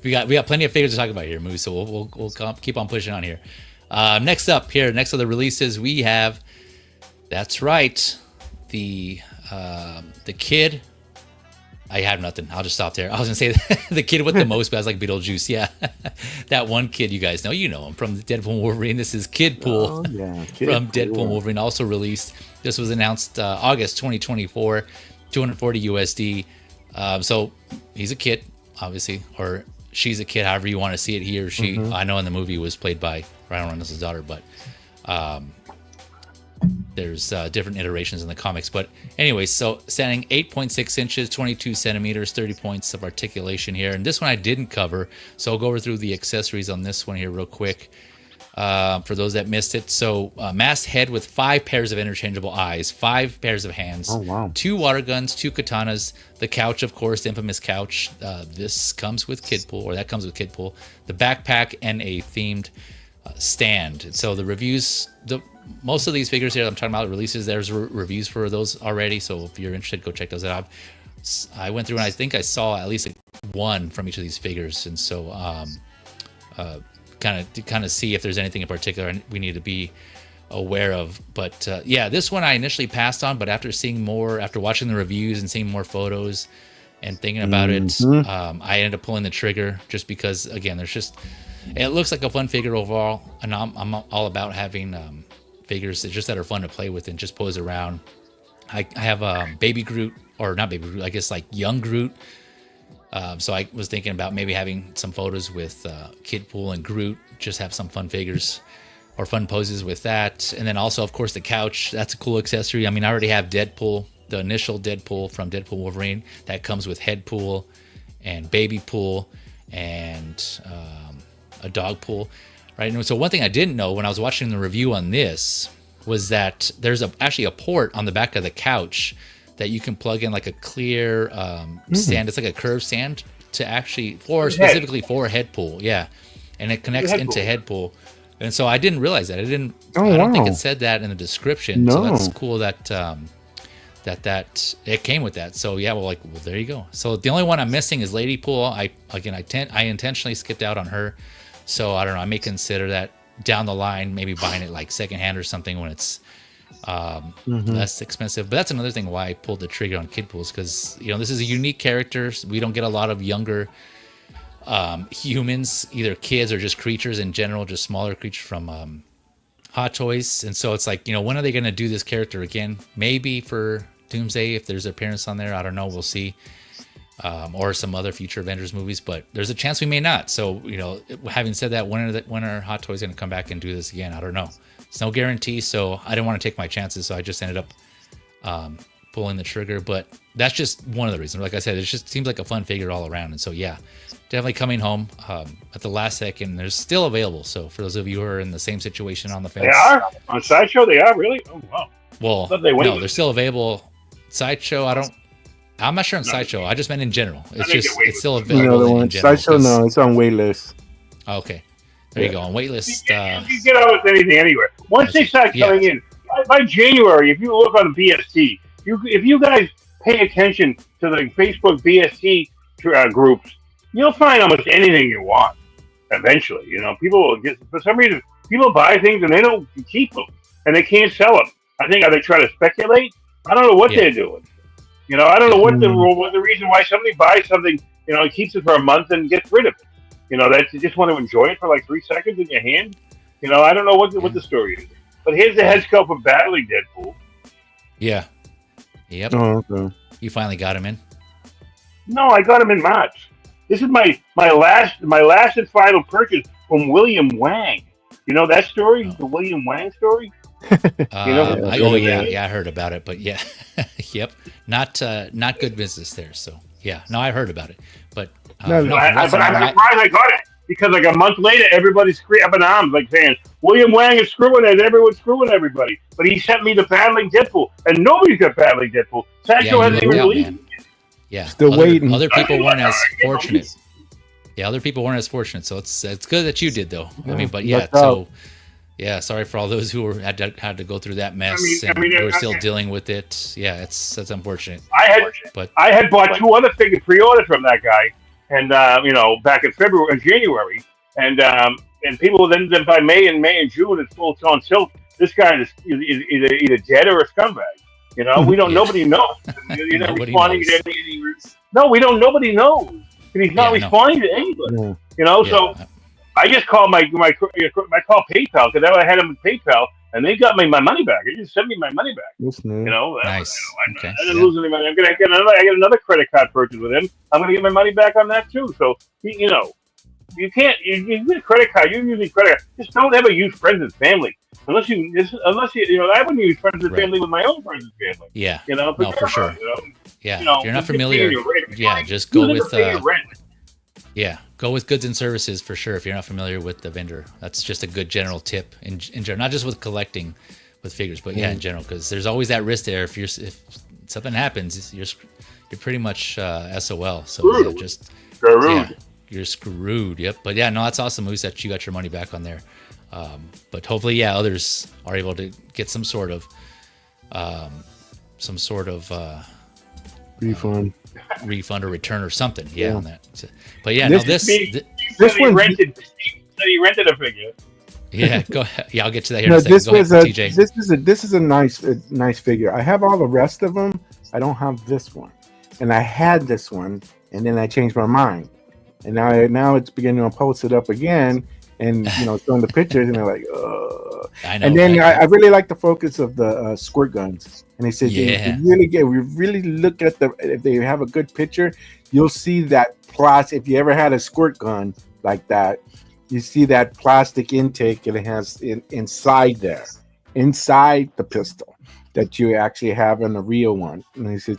we got plenty of figures to talk about here, Moose. So we'll keep on pushing on here. Next up here, next of the releases, we have, that's right, the kid. I have nothing. I'll just stop there. I was gonna say the kid with the most, but I was like Beetlejuice. Yeah, that one kid you guys know. Him from Deadpool and Wolverine. This is Kidpool from Deadpool and Wolverine. Also released. This was announced August 2024, 240 USD. So he's a kid, obviously, or she's a kid, however you want to see it. He or she. I know in the movie was played by Ryan Reynolds' daughter, but there's different iterations in the comics. But anyway, so standing 8.6 inches, 22 centimeters, 30 points of articulation here. And this one I didn't cover, so I'll go over through the accessories on this one here real quick for those that missed it. So masked head with 5 pairs of interchangeable eyes, 5 pairs of hands, 2 water guns, 2 katanas, the couch, of course, the infamous couch. This comes with Kidpool, or that comes with Kidpool, the backpack, and a themed stand. So the reviews, most of these figures here I'm talking about releases, there's reviews for those already, so if you're interested, go check those out. I went through and I think I saw at least one from each of these figures, and so kind of see if there's anything in particular we need to be aware of. But yeah, this one I initially passed on, but after watching the reviews and seeing more photos and thinking about it, I ended up pulling the trigger, just because, again, it looks like a fun figure overall, and I'm all about having figures that are fun to play with and just pose around. I have baby Groot, or not baby Groot, I guess like young Groot. So I was thinking about maybe having some photos with Kidpool and Groot, just have some fun figures. or fun poses with that. And then also, of course, the couch. That's a cool accessory. I mean, I already have Deadpool, the initial Deadpool from Deadpool Wolverine that comes with head pool and baby pool and a dog pool, right? And so one thing I didn't know when I was watching the review on this was that there's actually a port on the back of the couch that you can plug in like a clear stand. It's like a curved stand to actually specifically for head pool. Yeah. And it connects into head pool. And so I didn't realize that. I don't think it said that in the description. No. So that's cool that that it came with that. So yeah, well, there you go. So the only one I'm missing is Lady Pool. I intentionally skipped out on her. So I don't know. I may consider that down the line, maybe buying it like secondhand or something when it's less expensive. But that's another thing why I pulled the trigger on Kidpools, because this is a unique character. We don't get a lot of younger humans, either kids or just creatures in general, just smaller creatures from Hot Toys. And so it's like, when are they going to do this character again? Maybe for Doomsday, if there's an appearance on there. I don't know. We'll see. Or some other future Avengers movies, but there's a chance we may not. So, having said that, when are Hot Toys going to come back and do this again? I don't know. It's no guarantee, so I didn't want to take my chances, so I just ended up pulling the trigger. But that's just one of the reasons. Like I said, it just seems like a fun figure all around. And so, yeah, definitely coming home at the last second. There's still available. So for those of you who are in the same situation on the fence. They are? On Sideshow, they are? Really? Oh, wow. Well, no, they're still available. Sideshow, I'm not sure on Sideshow. I just meant in general. It's still available in general. Sideshow, no, it's on waitlist. Okay. There you go. On waitlist. You get almost anything anywhere. Once they start coming in, by January, if you look on BST, if you guys pay attention to the Facebook BST groups, you'll find almost anything you want eventually. People will for some reason, people buy things and they don't keep them and they can't sell them. I think they try to speculate. I don't know what they're doing. I don't know what the reason why somebody buys something, keeps it for a month and gets rid of it. That you just want to enjoy it for like 3 seconds in your hand. I don't know what the story is. But here's the head sculpt of battling Deadpool. Yeah. Yep. Oh, okay. You finally got him in? No, I got him in March. This is my last and final purchase from William Wang. You know that story? The William Wang story? I heard about it, but yeah, yep, not good business there. So yeah, no, I heard about it, but I'm surprised I got it because like a month later, everybody's up in arms, like saying William Wang is screwing it, everyone's screwing everybody. But he sent me the battling Deadpool, and nobody's got battling Deadpool. Sideshow hasn't even released it. Yeah, still waiting. Other people weren't as fortunate. Yeah, other people weren't as fortunate. So it's good that you did, though. I mean, but yeah, so. Yeah, sorry for all those who had to go through that mess and who are still dealing with it. Yeah, that's unfortunate. I had bought 2 other figure pre-orders from that guy, and back in January, and people then by May and June it's on tilt. This guy is either dead or a scumbag. We don't. Nobody knows. Responding to anything. No, we don't. Nobody knows. And he's not responding to anybody. So. I just called I called PayPal because I had him with PayPal, and they got me my money back. They just sent me my money back. Nice. Nice. I didn't lose any money. I get another credit card purchase with him. I'm going to get my money back on that too. So you can't. You get a credit card. You're using credit card. Just don't ever use friends and family unless you. I wouldn't use friends and family with my own friends and family. Yeah. No, for sure. Yeah. If you're not familiar, just go with. Yeah, go with goods and services for sure if you're not familiar with the vendor. That's just a good general tip in general, not just with collecting with figures, but in general, because there's always that risk there. If something happens, you're pretty much SOL. So you're screwed. Yep. But yeah, no, that's awesome news that you got your money back on there. But hopefully, others are able to get some sort of refund or return or something. Yeah. On that. But yeah, this one he rented a figure. Yeah, go ahead. Yeah, I'll get to that here in a second. TJ. This is a nice figure. I have all the rest of them. I don't have this one, and I had this one, and then I changed my mind, and now it's beginning to post it up again, and showing the pictures, and they're like, I know. And then I really like the focus of the squirt guns, and they said we really look at if they have a good picture, you'll see that plot. If you ever had a squirt gun like that, you see that plastic intake, and it has inside the pistol that you actually have in the real one. And he says,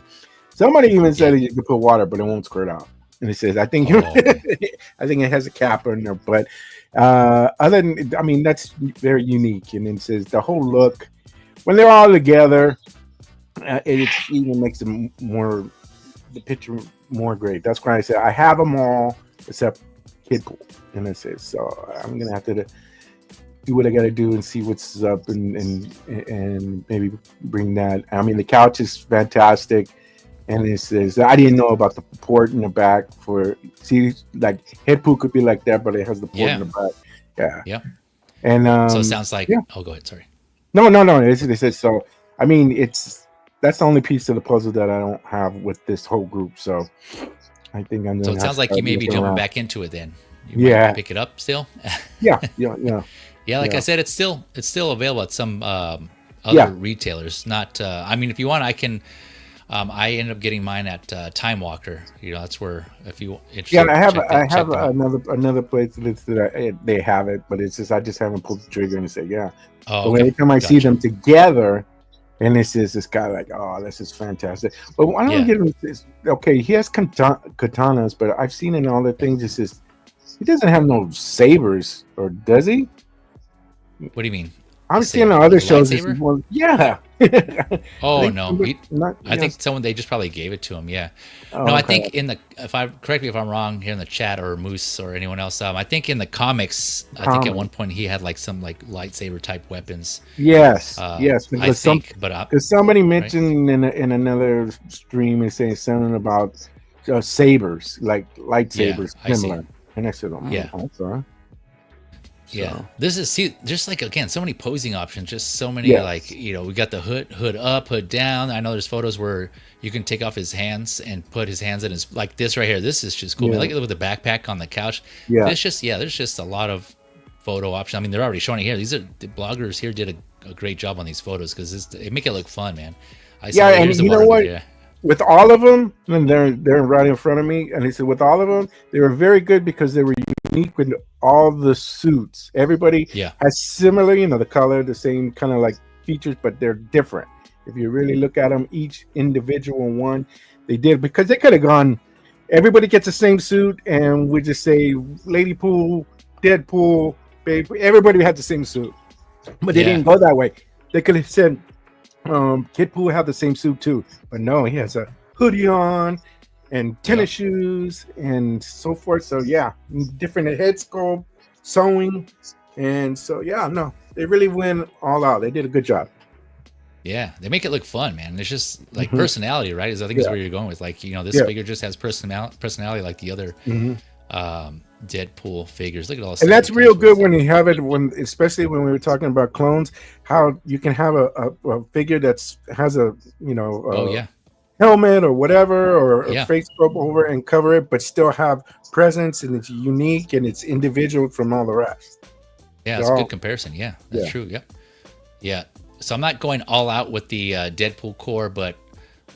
somebody even said that you can put water, but it won't squirt out. And he says, I think I think it has a cap in there, but other than, I mean, that's very unique. And then it says the whole look when they're all together, it even makes them the picture more great. That's why I said I have them all except Kidpool, and it says so. I'm gonna have to do what I got to do and see what's up, and maybe bring that. I mean, the couch is fantastic. And it says, I didn't know about the port in the back for, see, like Deadpool could be like that, but it has the port in the back. Yeah. Yeah. And so it sounds like, oh, go ahead. Sorry. No. It says, so, I mean, that's the only piece of the puzzle that I don't have with this whole group. So I think I'm going to. So it sounds like you may be jumping back into it then. You might pick it up still. Yeah. Yeah. Like I said, it's still available at some other retailers. Not, I mean, if you want, I can. I ended up getting mine at Time Walker. You know, that's where if you I have another place that they have it, but it's just I just haven't pulled the trigger and say Oh, every time I see them together, and this guy like, oh, this is fantastic. But why don't I get him this? Okay, he has katanas, but I've seen in all the things. It says he doesn't have no sabers, or does he? What do you mean? I'm seeing on other shows. Yeah. Oh no! I think they just probably gave it to him. Yeah. Oh, no, I think correct me if I'm wrong here in the chat or Moose or anyone else. I think in the comics, I think at one point he had like some like lightsaber type weapons. Yes. Because somebody mentioned in another stream is saying something about sabers, like lightsabers, similar. And I said, that's all right. Yeah, this is just like again so many posing options, just so many like we got the hood up, hood down. I know there's photos where you can take off his hands and put his hands in his like this right here. This is just cool. I like it with the backpack on the couch. Yeah, there's just a lot of photo options. I mean, they're already showing it here. The bloggers here did a great job on these photos because they make it look fun, man. And you know what? With all of them, and they're right in front of me, and he said with all of them, they were very good because they were unique with all the suits. Everybody has similar, the color, the same kind of like features, but they're different. If you really look at them, each individual one, they did because they could have gone. Everybody gets the same suit, and we just say Lady Pool, Deadpool, babe. Everybody had the same suit, but they didn't go that way. They could have said. Kidpool had the same suit too, but no, he has a hoodie on and tennis shoes and so forth. So different head sculpt, sewing, and so they really went all out. They did a good job. Yeah, they make it look fun, man. There's just like personality, right? I think is where you're going with. Like this figure just has personality like the other Deadpool figures. Look at all this. And that's real good when you have it especially when we were talking about clones, how you can have a figure that's has a helmet or whatever or a face sculpt over and cover it, but still have presence and it's unique and it's individual from all the rest. Yeah, it's a good comparison. Yeah, that's true. Yep. Yeah. So I'm not going all out with the Deadpool core, but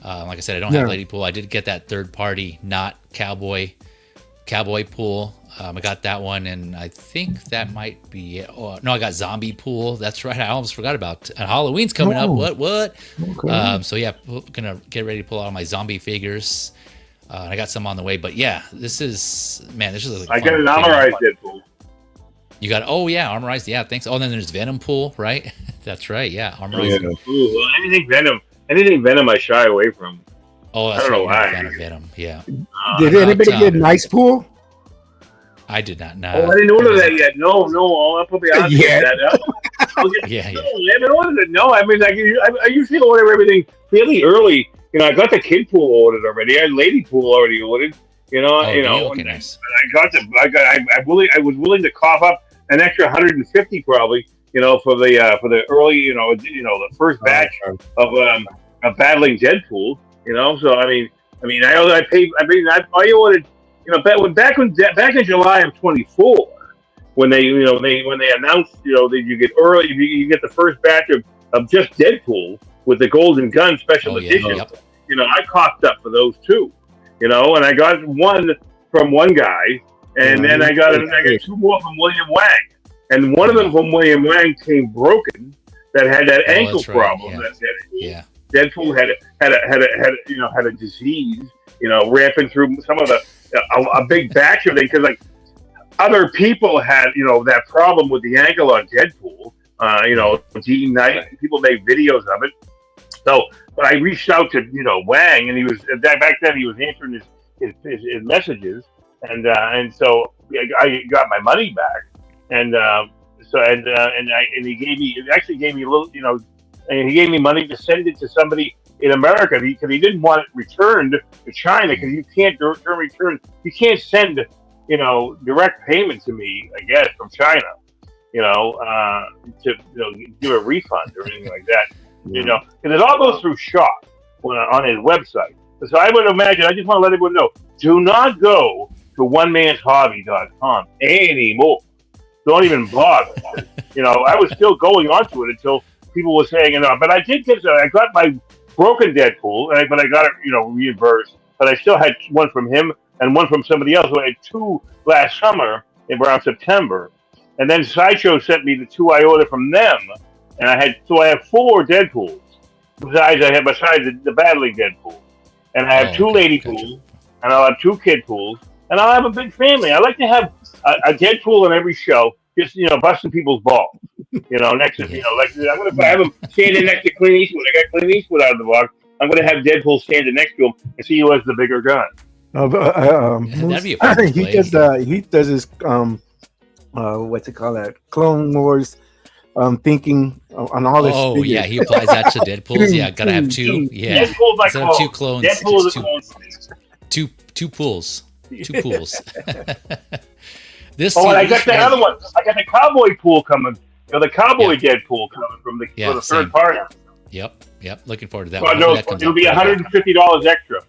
like I said, I don't have Lady Pool. I did get that third party, not cowboy pool. I got that one, and I think that might be it. Oh, no, I got zombie pool. That's right. I almost forgot about Halloween's coming up. What? Okay. So gonna get ready to pull out my zombie figures. I got some on the way, but this is like I got an armorized Deadpool. You got armorized. Yeah, thanks. Oh, and then there's Venom pool, right? That's right. Yeah, armorized. Yeah. Ooh, anything Venom, I shy away from. Oh, that's right. I'm a fan of Venom. Yeah. Did anybody get Nice Pool? I did not know. Oh, I didn't order that yet. No. I'll probably that. I'll get, I haven't ordered it. No, I mean, I usually order everything fairly early. I got the Kidpool ordered already. I had Lady Pool already ordered. Okay, nice. I was willing to cough up an extra 150 probably. For the early. The first batch of battling Deadpool. So I ordered. Back in July of 24, when they announced that you get early, you get the first batch of just Deadpool with the Golden Gun special edition. I coughed up for those too, and I got one from one guy, And then I got 2 more from William Wang, and one of them from William Wang came broken. That had that ankle problem. Yeah. Deadpool had a disease. Ramping through some of a big batch of it because like other people had that problem with the ankle on Deadpool. Dean Knight, people made videos of it. So, but I reached out to Wang, and he was back then he was answering his messages, and so I got my money back, and he gave me a little and he gave me money to send it to somebody in America because he didn't want it returned to China because you can't return, you can't send direct payment to me, I guess, from China, to give a refund or anything like that, because it all goes through Shop on his website. So I would imagine, I just want to let everyone know, do not go to onemansHobby.com anymore. Don't even bother. I was still going onto it until people were saying, but I did I got my broken Deadpool, but I got it, reimbursed. But I still had one from him and one from somebody else. So I had 2 last summer, around September. And then Sideshow sent me the 2 I ordered from them. And I have 4 Deadpools. Besides the battling Deadpool. And I have 2 Lady Pools, and I'll have 2 Kidpools, and I'll have a big family. I like to have a Deadpool on every show, just busting people's balls. Next to I'm going to have him standing next to Clint Eastwood. I got Clint Eastwood out of the box. I'm going to have Deadpool standing next to him and see who has the bigger gun. That'd be a fun play. He does his what's it called, that Clone Wars thinking on all this. Oh yeah, he applies that to Deadpool's. Yeah, gotta have 2. Yeah, Deadpool's like instead of 2 clones, Deadpool is two pools. 2 pools. And I got the other one. I got the cowboy pool coming. The cowboy Deadpool coming from the third party. Yep. Looking forward to that. Well, no, it'll be $150 extra.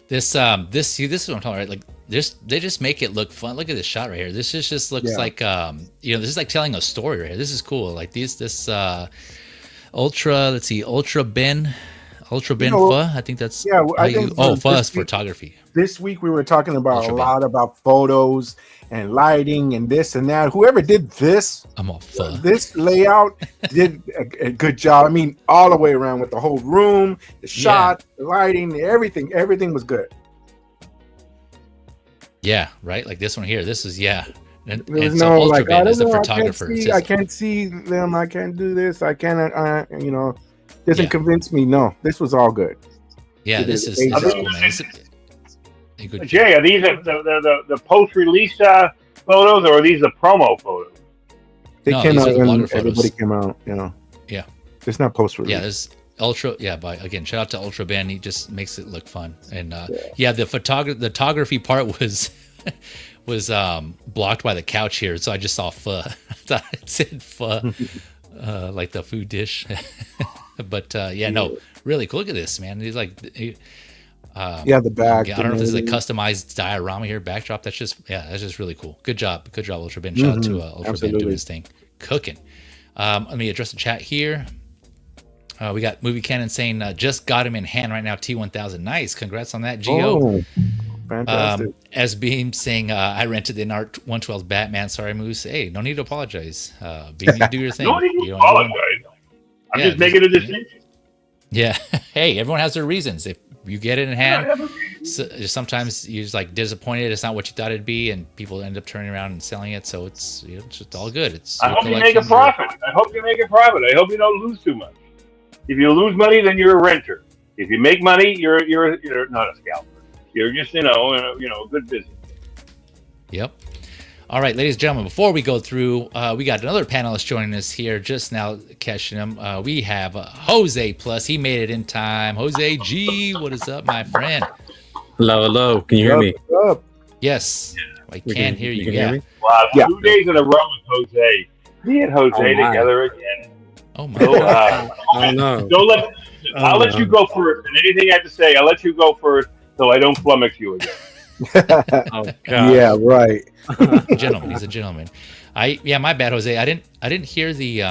This is what I'm talking about. Right? Like they just make it look fun. Look at this shot right here. This just looks like this is like telling a story right here. This is cool. Like this Ultra Ben Pho. I think that's Pho's photography. This week we were talking about Ultra a lot about photos and lighting and this and that. Whoever did this, this layout did a good job. I mean, all the way around with the whole room, the shot, the lighting, everything was good. Yeah, right. Like this one here. This is And There's so no Ultra like, Ben I is don't the know, photographer. I can't see them. I can't do this. I cannot. Doesn't convince me. No, this was all good. Yeah, this is cool, man. Jay, are these the post-release photos, or are these the promo photos? They came out when everybody came out. Yeah, it's not post-release. Yeah, there's Ultra. Yeah, but again, shout out to Ultra Ben. He just makes it look fun. And the photography part was blocked by the couch here, so I just saw pho. I thought it said pho, like the food dish. But no, really cool. Look at this, man. He's like, the back. I don't know if this is a customized diorama here, backdrop. That's just really cool. Good job, Ultra Ben. Shout out to Ultra Ben doing his thing, cooking. Let me address the chat here. We got Movie Cannon saying just got him in hand right now. T1000, nice. Congrats on that, Gio. Fantastic. As Beam saying, I rented the Inart 112 Batman. Sorry, Moose. Hey, no need to apologize. Beam, you do your thing. No need to apologize. I'm just making a decision. Yeah. Hey, everyone has their reasons. If you get it in hand, sometimes you're just like disappointed. It's not what you thought it'd be, and people end up turning around and selling it. So it's just all good. I hope you make a profit. I hope you don't lose too much. If you lose money, then you're a renter. If you make money, you're not a scalper. You're just a good business. Yep. All right, ladies and gentlemen, before we go through, we got another panelist joining us here just now, catching him. We have Jose Plus. He made it in time. Jose G, what is up, my friend? Hello. Can you hear me? Up. Yes, I can hear you. Hear me? Wow, 2 days in a row with Jose. Me and Jose together again. Oh my God. Oh no. I'll let you go first. And anything I have to say, I'll let you go first so I don't flummox you again. Oh God. Yeah, right. Gentleman, he's a gentleman. My bad, Jose. I didn't hear the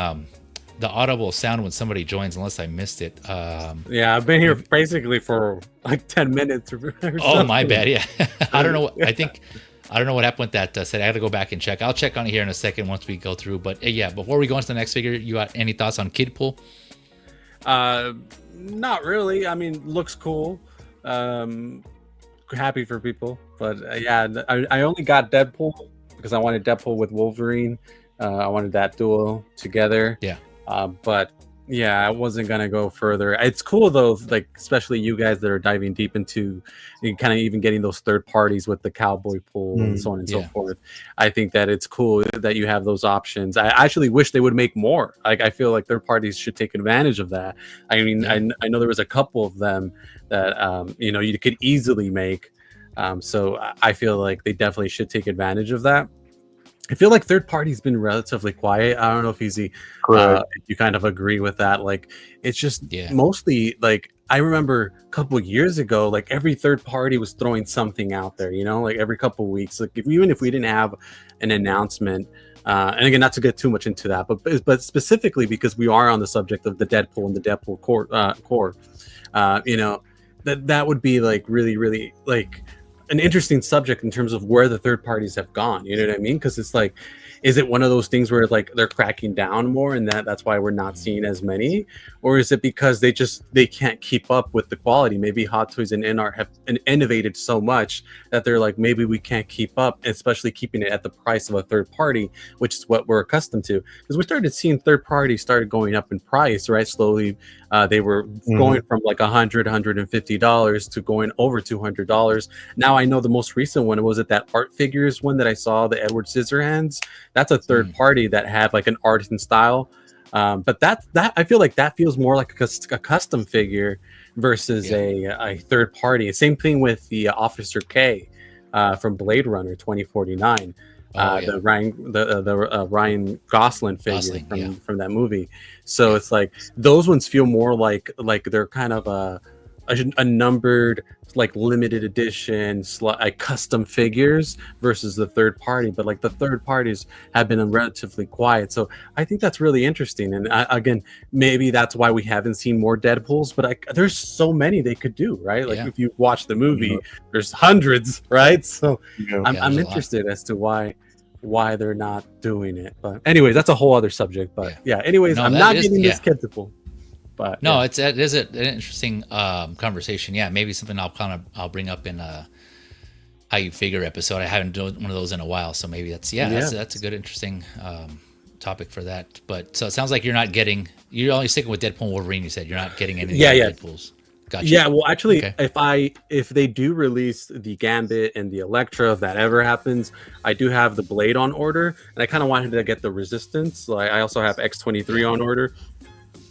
audible sound when somebody joins, unless I missed it. Yeah, I've been here basically for like 10 minutes. Or oh, my bad. Yeah, I don't know. I think I don't know what happened with that set. I had to go back and check. I'll check on it here in a second once we go through. But yeah, before we go into the next figure, you got any thoughts on Kidpool? Not really. I mean, looks cool. Happy for people, but yeah, I only got Deadpool because I wanted Deadpool with Wolverine. I wanted that duo together. Yeah. But yeah, I wasn't gonna go further. It's cool though, like especially you guys that are diving deep into kind of even getting those third parties with the cowboy pool and so on and so forth. I think that it's cool that you have those options. I actually wish they would make more. Like I feel like third parties should take advantage of that. I mean, I know there was a couple of them that you could easily make. So I feel like they definitely should take advantage of that. I feel like third party's been relatively quiet. I don't know if if you kind of agree with that. Like it's just mostly like I remember a couple of years ago, like every third party was throwing something out there, like every couple of weeks. Like even if we didn't have an announcement, and again, not to get too much into that, but specifically because we are on the subject of the Deadpool and the Deadpool core, that would be like really, really like an interesting subject in terms of where the third parties have gone. You know what I mean? Because it's like, is it one of those things where like they're cracking down more and that's why we're not seeing as many? Or is it because they can't keep up with the quality? Maybe Hot Toys and Inart have innovated so much that they're like, maybe we can't keep up, especially keeping it at the price of a third party, which is what we're accustomed to. Because we started seeing third parties started going up in price, right? Slowly, they were going from like $150 to going over $200. Now I know the most recent one, was it that Art Figures one that I saw, the Edward Scissorhands? That's a third party that had like an art and style. But that I feel like that feels more like a custom figure versus a third party. Same thing with the Officer K from Blade Runner 2049. The Ryan Gosling figure from that movie. So it's like those ones feel more like they're kind of a numbered, like limited edition, like custom figures versus the third party. But like the third parties have been relatively quiet. So I think that's really interesting. And again, maybe that's why we haven't seen more Deadpools. But there's so many they could do, right? Like if you watch the movie, there's hundreds, right? So I'm interested as to why they're not doing it. But anyways, that's a whole other subject. But anyways, I'm not getting this Kidpool. But no, it is an interesting conversation. Yeah, maybe something I'll bring up in how you figure episode. I haven't done one of those in a while, so maybe that's a good interesting topic for that. But so it sounds like you're only sticking with Deadpool and Wolverine. You said you're not getting any Deadpools. Gotcha. Yeah, well, actually, if they do release the Gambit and the Elektra, if that ever happens, I do have the Blade on order, and I kind of wanted to get the Resistance. So I also have X-23 on order.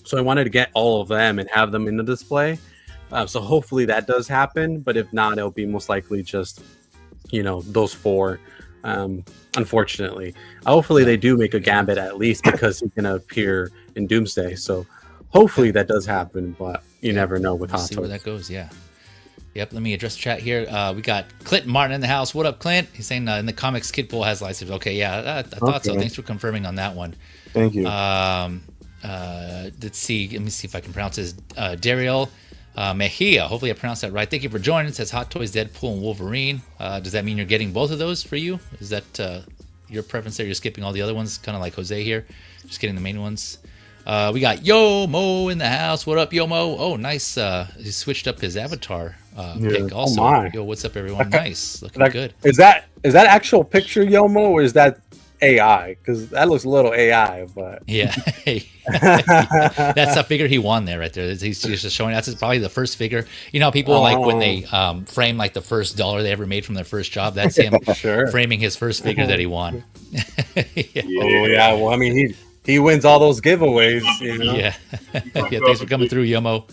So I wanted to get all of them and have them in the display. So hopefully that does happen. But if not, it'll be most likely just, those four. Unfortunately, hopefully they do make a Gambit at least because he can appear in Doomsday. So hopefully that does happen. But you never know with Hot Toys. See where that goes. Yeah. Yep. Let me address the chat here. We got Clint Martin in the house. What up, Clint? He's saying in the comics, Kidpool has lightsabers. Okay. Yeah. I thought so. Thanks for confirming on that one. Thank you. Let's see. Let me see if I can pronounce this. Dariel Mejia. Hopefully I pronounced that right. Thank you for joining. It says Hot Toys, Deadpool, and Wolverine. Does that mean you're getting both of those for you? Is that your preference there? You're skipping all the other ones, kind of like Jose here. Just getting the main ones. We got Yomo in the house. What up, Yomo? Oh, nice. He switched up his avatar pick also. Oh my. Yo, what's up, everyone? Nice. Looking good. Is that actual picture, Yomo, or is that AI? Because that looks a little AI, but yeah. That's a figure he won there right there. He's just showing that's probably the first figure. People like when they frame like the first dollar they ever made from their first job, that's him framing his first figure that he won. Oh yeah, well I mean he wins all those giveaways, Yeah. Thanks for coming through, Yomo.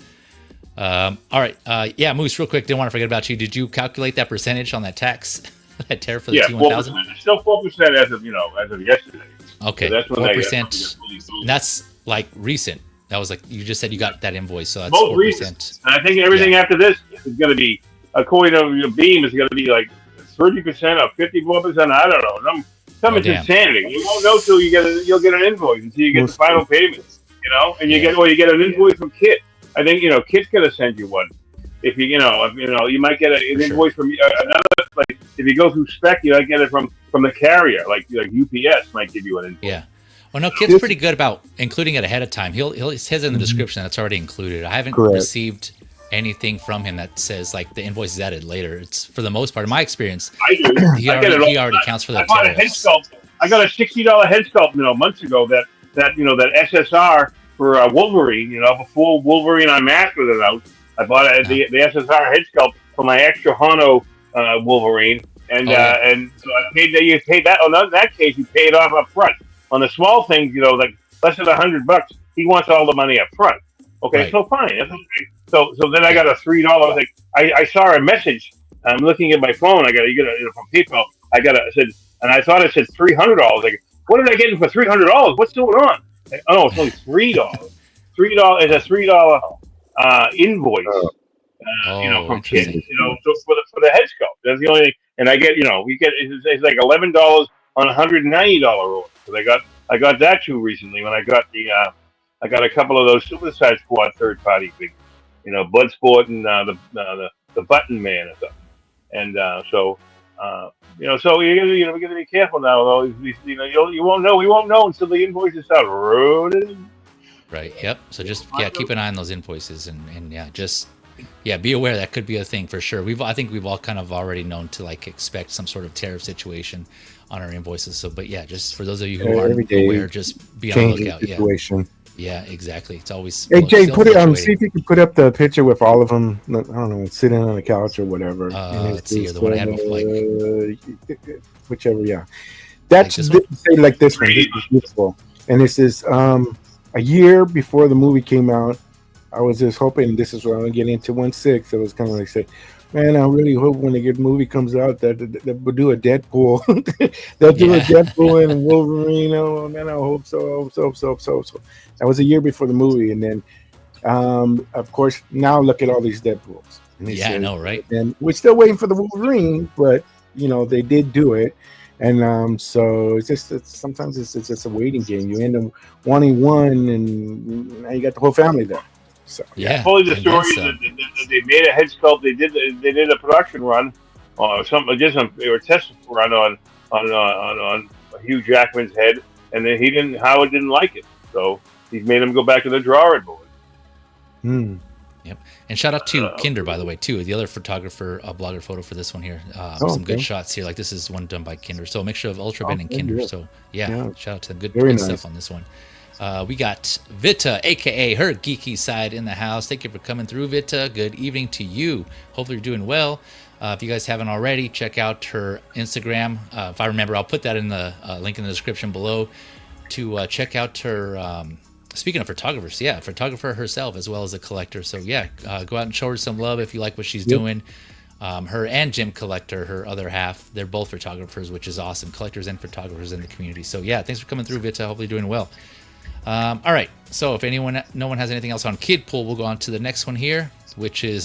All right, Moose, real quick, didn't want to forget about you. Did you calculate that percentage on that tax? That tariff for the T1000? 4%. It's still 4% as of yesterday. Okay, so that's 4%. And that's like recent. That was like you just said you got that invoice, so that's most 4%. Recent. And I think everything after this is going to be, according to your Beam, is going to be like 30% or 54%. I don't know. Some insanity. You won't know till you'll get an invoice until you get the final payment. And you get an invoice from Kit. I think Kit's going to send you one. If you might get an invoice from another. Like If you go through spec, you gotta get it from the carrier, like UPS might give you an invoice. Yeah. Well, no, Kid's pretty good about including it ahead of time. He says in the description that's already included. I haven't received anything from him that says like the invoice is added later. It's for the most part, in my experience, I do. he already counts for the I bought a head sculpt. I got a $60 head sculpt, months ago. That SSR for Wolverine. Before Wolverine Unmasked was out, I bought the SSR head sculpt for my extra Hano Wolverine, and so I paid. You paid that. On that case, you paid off up front. On the small things, like less than $100, he wants all the money up front. Okay, so fine. That's okay. So then I got a $3. Like I saw a message. I'm looking at my phone. You get it from PayPal. And I thought it said $300. Like, what did I get for $300? What's going on? Like, oh, it's only $3. $3 is a $3 invoice. From kids. So for the head sculpt. That's the only thing. And I get, we get it's like $11 on $190 order. So I got that too recently when I got I got a couple of those Suicide Squad third party things, Bloodsport and the Button Man and stuff. And so we got to be careful now. Though you won't know. We won't know until the invoices start rolling. Right. Yep. So just keep an eye on those invoices and be aware that could be a thing for sure. I think we've all kind of already known to like expect some sort of tariff situation on our invoices. So, but just for those of you who aren't aware, just be on the lookout. Situation. Yeah, exactly. It's always. Hey Jay, put it. See if you can put up the picture with all of them. I don't know, sitting on the couch or whatever. Let's see here. The one I had before, whichever. Yeah, that's like this one. This is beautiful, and this is a year before the movie came out. I was just hoping this is what I'm gonna get into 1/6. I was kind of like say, man, I really hope when a good movie comes out that we'll do a Deadpool. They'll do a Deadpool and Wolverine. Oh man, I hope so. That was a year before the movie, and then of course now look at all these Deadpools. I know, right? And we're still waiting for the Wolverine, but they did do it. And so sometimes it's just a waiting game. You end up wanting one, and now you got the whole family there. So fully the story that they made a head sculpt. They did a production run or something. They were testing run on Hugh Jackman's head, and then Howard didn't like it, so he made him go back to the drawing board. Yep. And shout out to Kinder, by the way, too, the other photographer, blogger photo for this one here. Some good shots here. Like this is one done by Kinder. So make sure of Ultra Ben and Kinder. Yeah. So shout out to them. Good stuff on this one. We got Vita, aka her geeky side, in the house. Thank you for coming through, Vita. Good evening to you. Hopefully you're doing well. If you guys haven't already, check out her Instagram. If I remember, I'll put that in the link in the description below to check out her. Speaking of photographers, photographer herself as well as a collector. So go out and show her some love if you like what she's doing. Her and Jim Collector, her other half, they're both photographers, which is awesome. Collectors and photographers in the community. So thanks for coming through, Vita. Hopefully you're doing well. All right, so if no one has anything else on Kidpool, we'll go on to the next one here, which is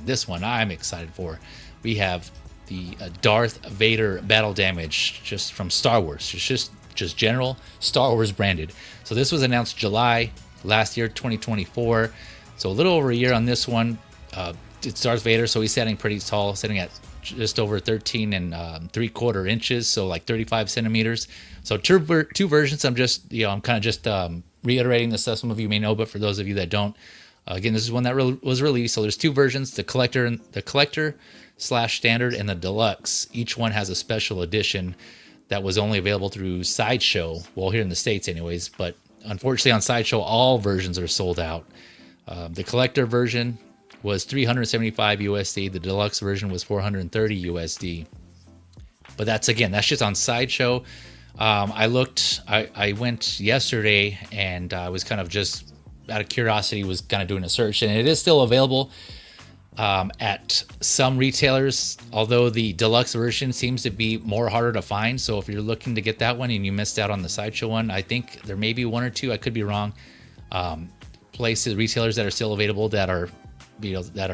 this one I'm excited for. We have the Darth Vader battle damage just from Star Wars, just general Star Wars branded. So this was announced July last year, 2024. So a little over a year on this one. It's Darth Vader, so he's standing pretty tall, sitting at just over 13 and 3/4 inches, so like 35 centimeters. So two versions. I'm kind of just reiterating the stuff some of you may know, but for those of you that don't, again, this is one that was released. So there's two versions: the collector / standard, and the deluxe. Each one has a special edition that was only available through Sideshow. Well, here in the States, anyways. But unfortunately, on Sideshow, all versions are sold out. The collector version was $375 USD. The deluxe version was $430 USD. But that's just on Sideshow. I went yesterday, and I was kind of just out of curiosity, was kind of doing a search, and it is still available at some retailers, although the deluxe version seems to be harder to find. So if you're looking to get that one and you missed out on the Sideshow one, I think there may be one or two, I could be wrong, retailers that are still available that are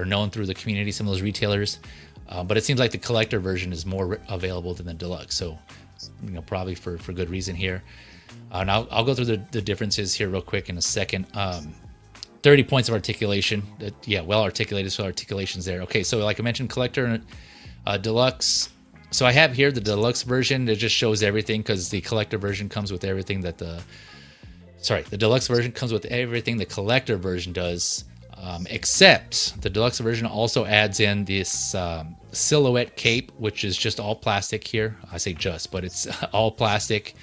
known through the community, some of those retailers. But it seems like the collector version is more available than the deluxe. So, probably for good reason here. And I'll go through the differences here real quick in a second. 30 points of articulation. Well articulated, so articulation's there. Okay, so like I mentioned, collector and deluxe, So I have here the deluxe version that just shows everything, because the collector version comes with everything that the deluxe version comes with everything the collector version does, except the deluxe version also adds in this silhouette cape, which is just all plastic here. I say just, but it's all plastic.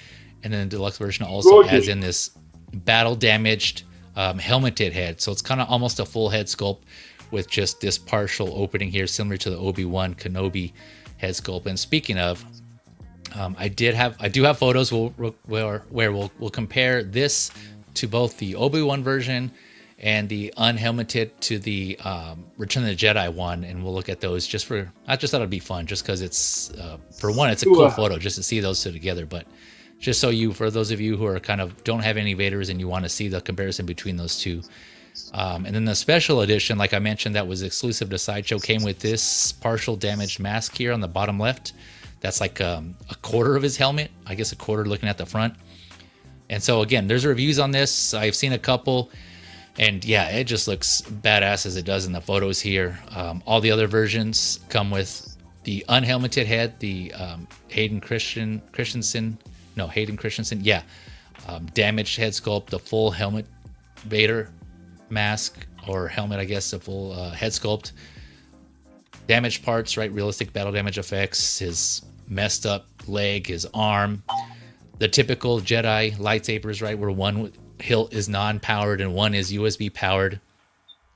And then the deluxe version also adds in this battle damaged helmeted head. So it's kind of almost a full head sculpt with just this partial opening here, similar to the Obi-Wan Kenobi head sculpt. And speaking of, I do have photos where we'll compare this to both the Obi-Wan version and the unhelmeted to the Return of the Jedi one, and we'll look at those just for, I just thought it'd be fun, just because it's for one, it's a cool photo just to see those two together, but just so for those of you who are kind of don't have any Vaders and you want to see the comparison between those two. And then the special edition, like I mentioned, that was exclusive to Sideshow, came with this partial damaged mask here on the bottom left. That's like a quarter of his helmet, I guess a quarter looking at the front. And so again, there's reviews on this. I've seen a couple, and yeah, it just looks badass as it does in the photos here. All the other versions come with the unhelmeted head, the Hayden Christensen, yeah, damaged head sculpt, the full helmet Vader mask, or helmet, I guess, a full head sculpt, damaged parts, right, realistic battle damage effects, his messed up leg, his arm, the typical Jedi lightsabers, right, where one hilt is non-powered and one is USB powered.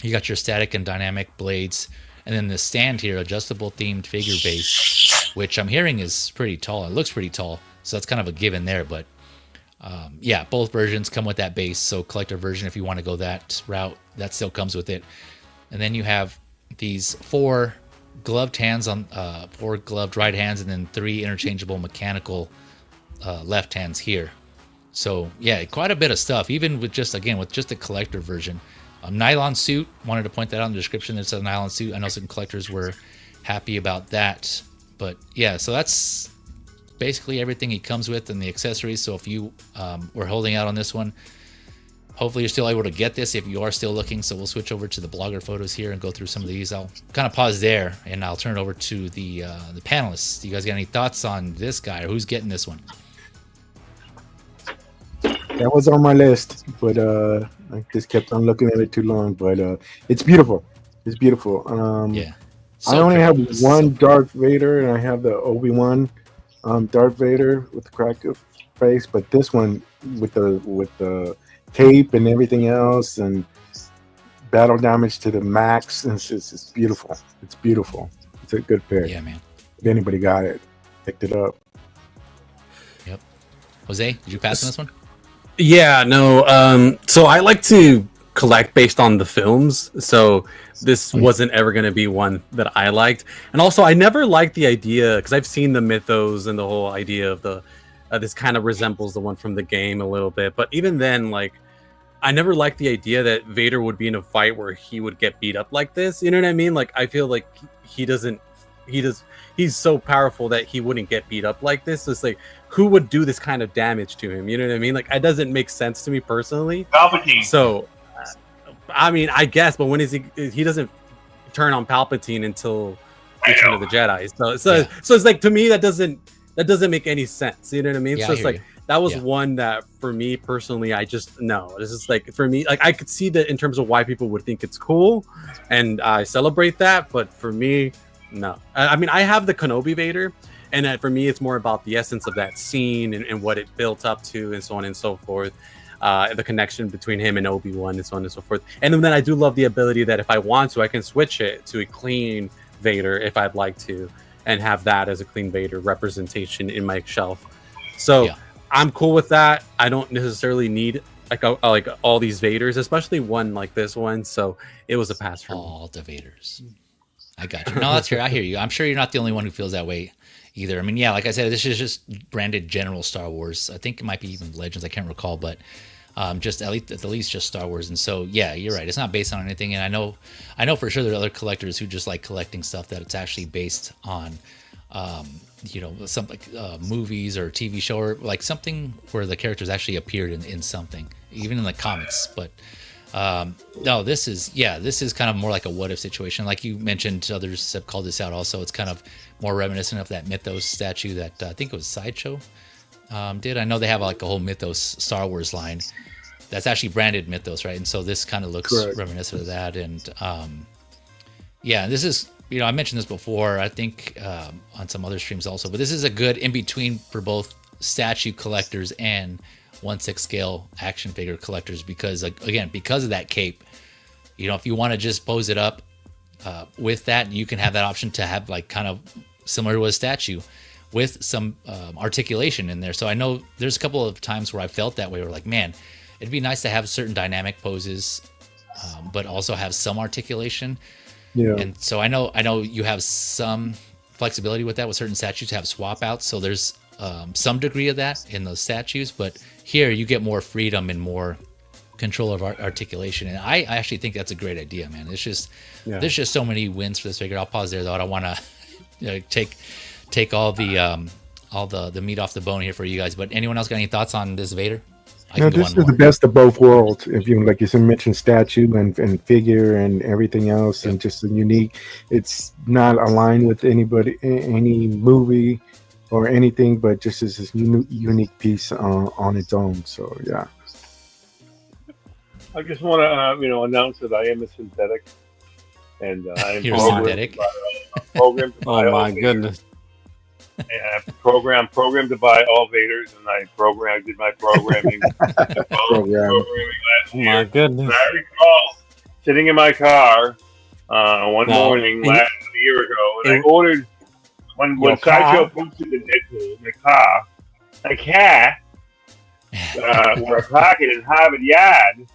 You got your static and dynamic blades, and then the stand here, adjustable themed figure base, which I'm hearing is pretty tall. It looks pretty tall, so that's kind of a given there. But yeah, both versions come with that base. So collector version, if you want to go that route, that still comes with it. And then you have these 4 gloved hands on 4 gloved right hands, and then 3 interchangeable mechanical left hands here. So yeah, quite a bit of stuff, even with just a collector version. Nylon suit, wanted to point that out in the description. It's a nylon suit. I know some collectors were happy about that, but yeah, so that's basically everything he comes with and the accessories. So if you were holding out on this one, hopefully you're still able to get this if you are still looking. So we'll switch over to the blogger photos here and go through some of these. I'll kind of pause there and I'll turn it over to the panelists. Do you guys got any thoughts on this guy, or who's getting this one? That was on my list, but I just kept on looking at it too long. But it's beautiful. It's beautiful. Yeah. So I only have one Darth Vader, and I have the Obi-Wan Darth Vader with the crack of face. But this one with the cape and everything else, and battle damage to the max, it's beautiful. It's beautiful. It's a good pair. Yeah, man. If anybody got it, picked it up. Yep. Jose, did you pass on this one? Yeah, no. So I like to collect based on the films. So this wasn't ever going to be one that I liked. And also, I never liked the idea, because I've seen the mythos and the whole idea of the this kind of resembles the one from the game a little bit. But even then, like, I never liked the idea that Vader would be in a fight where he would get beat up like this. You know what I mean? Like, I feel like he's so powerful that he wouldn't get beat up like this. So it's like, who would do this kind of damage to him? You know what I mean? Like, it doesn't make sense to me personally. Palpatine. So, I mean, I guess, but when is he doesn't turn on Palpatine until Return of the Jedi. So it's like, to me, that doesn't make any sense. You know what I mean? Yeah, so it's like, that was one that for me personally, this is like, for me, like, I could see that in terms of why people would think it's cool and I celebrate that, but for me, no. I mean, I have the Kenobi Vader, and for me, it's more about the essence of that scene and what it built up to, and so on and so forth. The connection between him and Obi-Wan, and so on and so forth. And then I do love the ability that if I want to, I can switch it to a clean Vader if I'd like to, and have that as a clean Vader representation in my shelf. So I'm cool with that. I don't necessarily need like all these Vaders, especially one like this one. So it was a pass for me. All the Vaders. I got you. No, that's fair. I hear you. I'm sure you're not the only one who feels that way either. I mean, yeah, like I said, this is just branded general Star Wars. I think it might be even Legends. I can't recall, but just at least just Star Wars. And so, yeah, you're right. It's not based on anything. And I know for sure there are other collectors who just like collecting stuff that it's actually based on, something like movies or TV show, or like something where the characters actually appeared in something, even in the comics. But No, this is kind of more like a what if situation. Like you mentioned, others have called this out also. It's kind of more reminiscent of that Mythos statue that I think it was Sideshow did. I know they have like a whole Mythos Star Wars line that's actually branded Mythos, right? And so this kind of looks reminiscent of that. And this is, I mentioned this before, I think on some other streams also, but this is a good in between for both statue collectors and 1/6 scale action figure collectors, because again, because of that cape, if you want to just pose it up with that, you can have that option to have like kind of similar to a statue with some articulation in there. So I know there's a couple of times where I felt that way, where like, man, it'd be nice to have certain dynamic poses, but also have some articulation. Yeah. And so I know you have some flexibility with that with certain statues to have swap outs. So there's some degree of that in those statues, but here you get more freedom and more control of articulation. And I actually think that's a great idea, man. It's just, there's just so many wins for this figure. I'll pause there though. I don't want to take all the meat off the bone here for you guys, but anyone else got any thoughts on this Vader? This is the best of both worlds. If you, like you mentioned, statue and figure and everything else, and just unique. It's not aligned with any movie or anything, but just as this unique piece on its own. So yeah. I just want to announce that I am a synthetic, and I'm You're synthetic. Programmed to buy oh my goodness. And programmed to buy all Vaders, and I did my programming. programming last year. My goodness! And I recall sitting in my car one morning a year ago, and I ordered when Sideshow posted the Deadpool in the car, a cat were a pocket in Harvard Yard.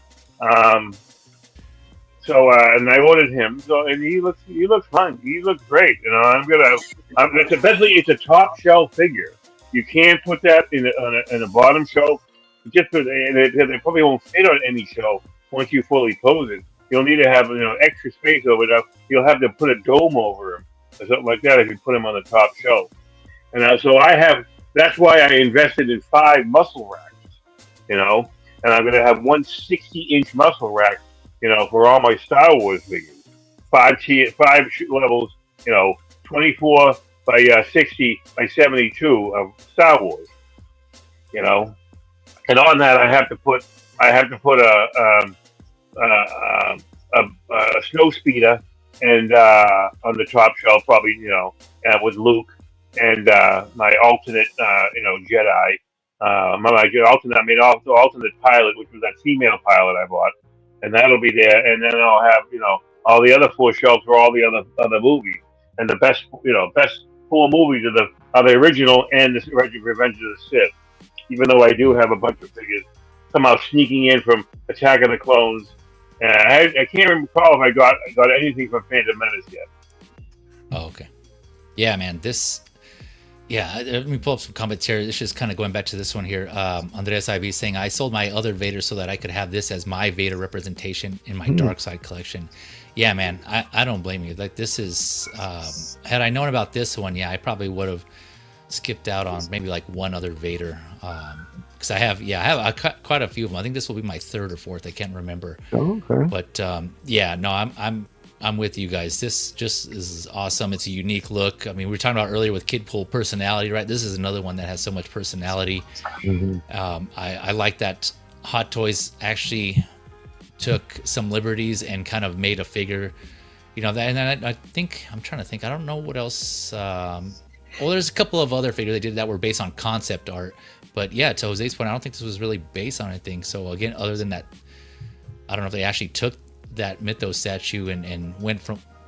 And I ordered him. So, and he looks fun. He looks great. It's a top shelf figure. You can't put that in a bottom shelf. They probably won't fit on any shelf once you fully pose it. You'll need to have extra space over it. You'll have to put a dome over him or something like that if you put him on the top shelf. And so that's why I invested in 5 muscle racks, and I'm going to have one 60-inch muscle rack, for all my Star Wars figures. 5 levels, 24 by 60 by 72 of Star Wars, And on that, I have to put a snow speeder and on the top shelf, probably, with Luke and my alternate, Jedi. My alternate pilot, which was that female pilot I bought, and that'll be there. And then I'll have all the other 4 shelves for all the other movies, and the best 4 movies are the original and the Revenge of the Sith. Even though I do have a bunch of figures somehow sneaking in from Attack of the Clones, I can't recall if I got anything from Phantom Menace yet. Oh, okay. Yeah, man. Let me pull up some comments here. This is kind of going back to this one here. Andreas IV saying, I sold my other Vader so that I could have this as my Vader representation in my Dark Side collection. Yeah, man, I don't blame you. Like, this is, had I known about this one, I probably would have skipped out on maybe like one other Vader. Because I have quite a few of them. I think this will be my 3rd or 4th. I can't remember. Oh, okay. But I'm with you guys. This just is awesome. It's a unique look. I mean, we were talking about earlier with Kidpool personality, right? This is another one that has so much personality. Mm-hmm. I like that Hot Toys actually took some liberties and kind of made a figure, and I think, I'm trying to think, I don't know what else. There's a couple of other figures they did that were based on concept art. But yeah, to Jose's point, I don't think this was really based on anything. So again, other than that, I don't know if they actually took that Mythos statue and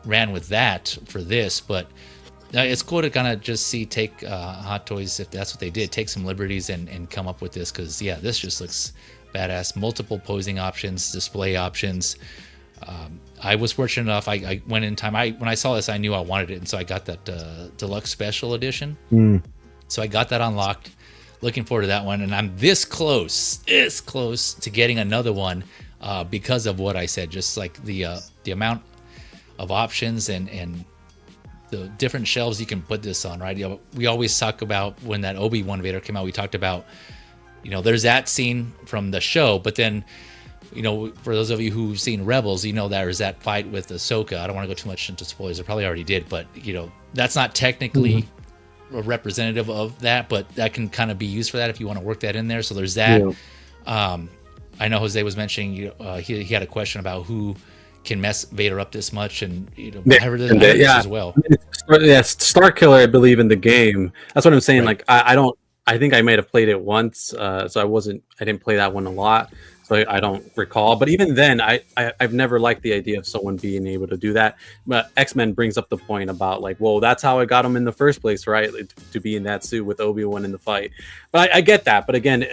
ran with that for this, but it's cool to kind of just take Hot Toys, if that's what they did, take some liberties and come up with this, because this just looks badass. Multiple posing options, display options. I was fortunate enough, I went in time. When I saw this, I knew I wanted it, and so I got that deluxe special edition. So I got that unlocked. Looking forward to that one, and I'm this close to getting another one because of what I said. Just like the amount of options and the different shelves you can put this on, right? We always talk about when that Obi-Wan Vader came out. We talked about, there's that scene from the show, but then for those of you who've seen Rebels, there's that fight with Ahsoka. I don't want to go too much into spoilers. I probably already did, but that's not technically a representative of that, but that can kind of be used for that if you want to work that in there. So there's that. Yeah. I know Jose was mentioning he had a question about who can mess Vader up this much, and I heard this as well. Yeah, Star Killer, I believe, in the game. That's what I'm saying. Right. Like I think I might have played it once, so I didn't play that one a lot, so I don't recall. But even then, I've never liked the idea of someone being able to do that. But X-Men brings up the point about like, well, that's how I got him in the first place, right? To be in that suit with Obi-Wan in the fight. But I get that. But again,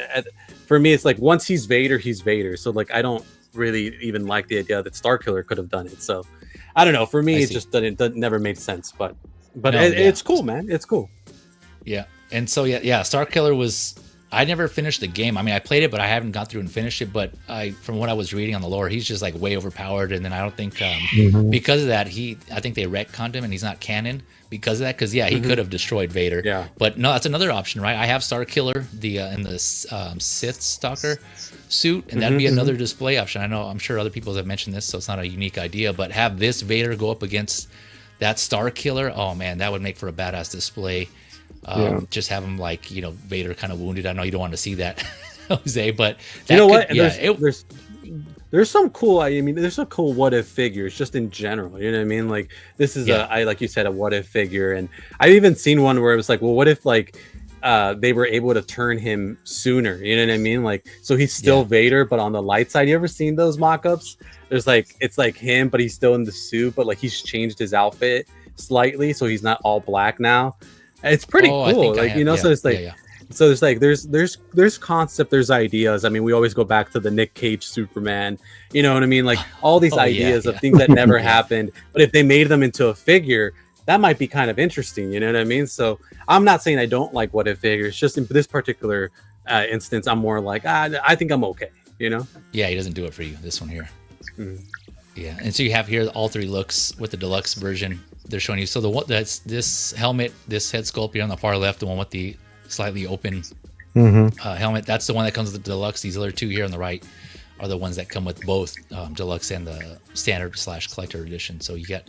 for me, it's like once he's Vader, he's Vader. So like I don't really even like the idea that Starkiller could have done it. So I don't know. For me, it just never made sense. But it's cool, man. It's cool. Yeah. And so Starkiller was. I never finished the game. I mean, I played it, but I haven't gone through and finished it. But from what I was reading on the lore, he's just like way overpowered. And then I don't think because of that, I think they retconned him and he's not canon because of that. Because he could have destroyed Vader. Yeah. But no, that's another option, right? I have Starkiller in the Sith Stalker suit, and that'd be another display option. I'm sure other people have mentioned this, so it's not a unique idea. But have this Vader go up against that Starkiller. Oh man, that would make for a badass display. Just have him like Vader kind of wounded. I know you don't want to see that, Jose, but what? There's some cool. I mean, there's some cool what if figures just in general. You know what I mean? Like this is like you said, a what if figure, and I've even seen one where it was like, well, what if like they were able to turn him sooner? You know what I mean? Like so he's still Vader, but on the light side. You ever seen those mock-ups? There's like it's like him, but he's still in the suit, but like he's changed his outfit slightly, so he's not all black now. It's pretty cool, like so it's like, so there's like there's concept, there's ideas. I mean, we always go back to the Nick Cage Superman, you know what I mean? Like all these ideas of things that never happened, but if they made them into a figure, that might be kind of interesting. You know what I mean? So I'm not saying I don't like what if figures. Just in this particular instance, I'm more like I think I'm okay. Yeah, he doesn't do it for you. This one here. Yeah, and so you have here all three looks with the deluxe version. They're showing you. So that's this helmet, this head sculpt here on the far left, the one with the slightly open helmet. That's the one that comes with the deluxe. These other two here on the right are the ones that come with both deluxe and the standard / collector edition. So you get,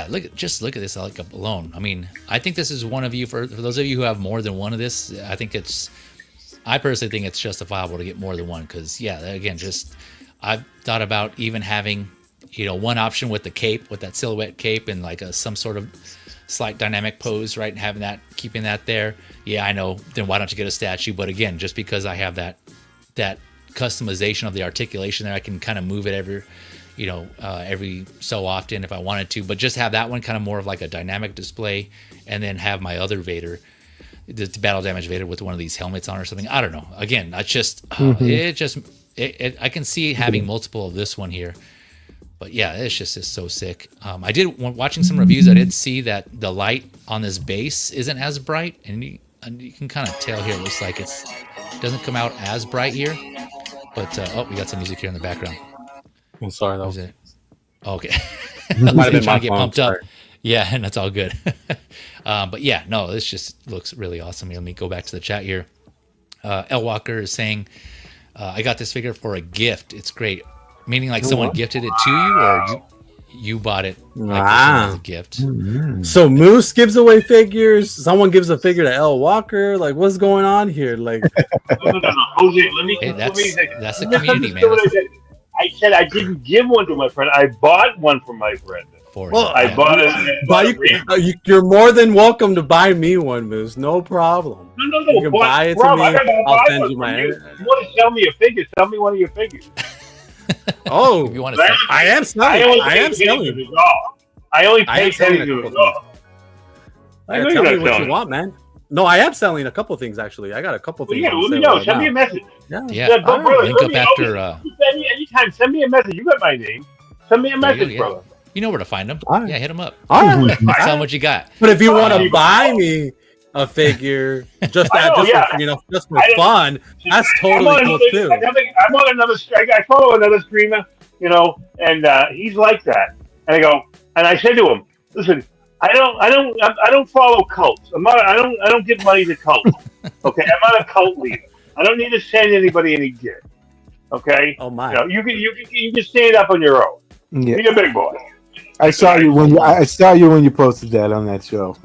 look at this like alone. I mean, I think this is one of you for those of you who have more than one of this. I personally think it's justifiable to get more than one because again, I've thought about even having. One option with the cape, with that silhouette cape and like some sort of slight dynamic pose, right? And having that, keeping that there. Yeah, I know. Then why don't you get a statue? But again, just because I have that customization of the articulation there, I can kind of move it every so often if I wanted to. But just have that one kind of more of like a dynamic display, and then have my other Vader, the battle damage Vader with one of these helmets on or something. I don't know. Again, I can see having multiple of this one here. But it's so sick. I did watching some reviews. I did see that the light on this base isn't as bright, and you can kind of tell here. It looks like it doesn't come out as bright here. But we got some music here in the background. I'm sorry, that was it. Okay, might have been trying to get pumped sorry. up. Yeah, and that's all good. But this just looks really awesome. Let me go back to the chat here. L Walker is saying, "I got this figure for a gift. It's great." Meaning like someone gifted it to you, or you bought it as a gift. Mm-hmm. So Moose gives away figures. Someone gives a figure to L Walker. Like, what's going on here? Like, Jose, that's the community, man. I said I didn't give one to my friend. I bought one for my friend. I bought it. You're more than welcome to buy me one, Moose. No problem. No. You can buy it to me. I'll send you my. You want to sell me a figure? Sell me one of your figures. Oh, if you want to I am selling. I am selling. I only pay pennies to it. Tell me what you want, man. No, I am selling a couple things actually. I got a couple things. Yeah, let me know. Send me a message. Yeah. Brother, link up after. Anytime, send me a message. You got my name. Send me a message, brother. You know where to find them. Right. Yeah, hit them up. All right. Tell them what you got. But if you want to buy me a figure just for fun, that's totally cool too. I'm on another. I follow another streamer, and he's like that. And I said to him, "Listen, I don't follow cults. I don't give money to cults. Okay, I'm not a cult leader. I don't need to send anybody any gift. Okay. Oh my. You can stand up on your own. Yeah. Be a big boy. I saw you when you posted that on that show.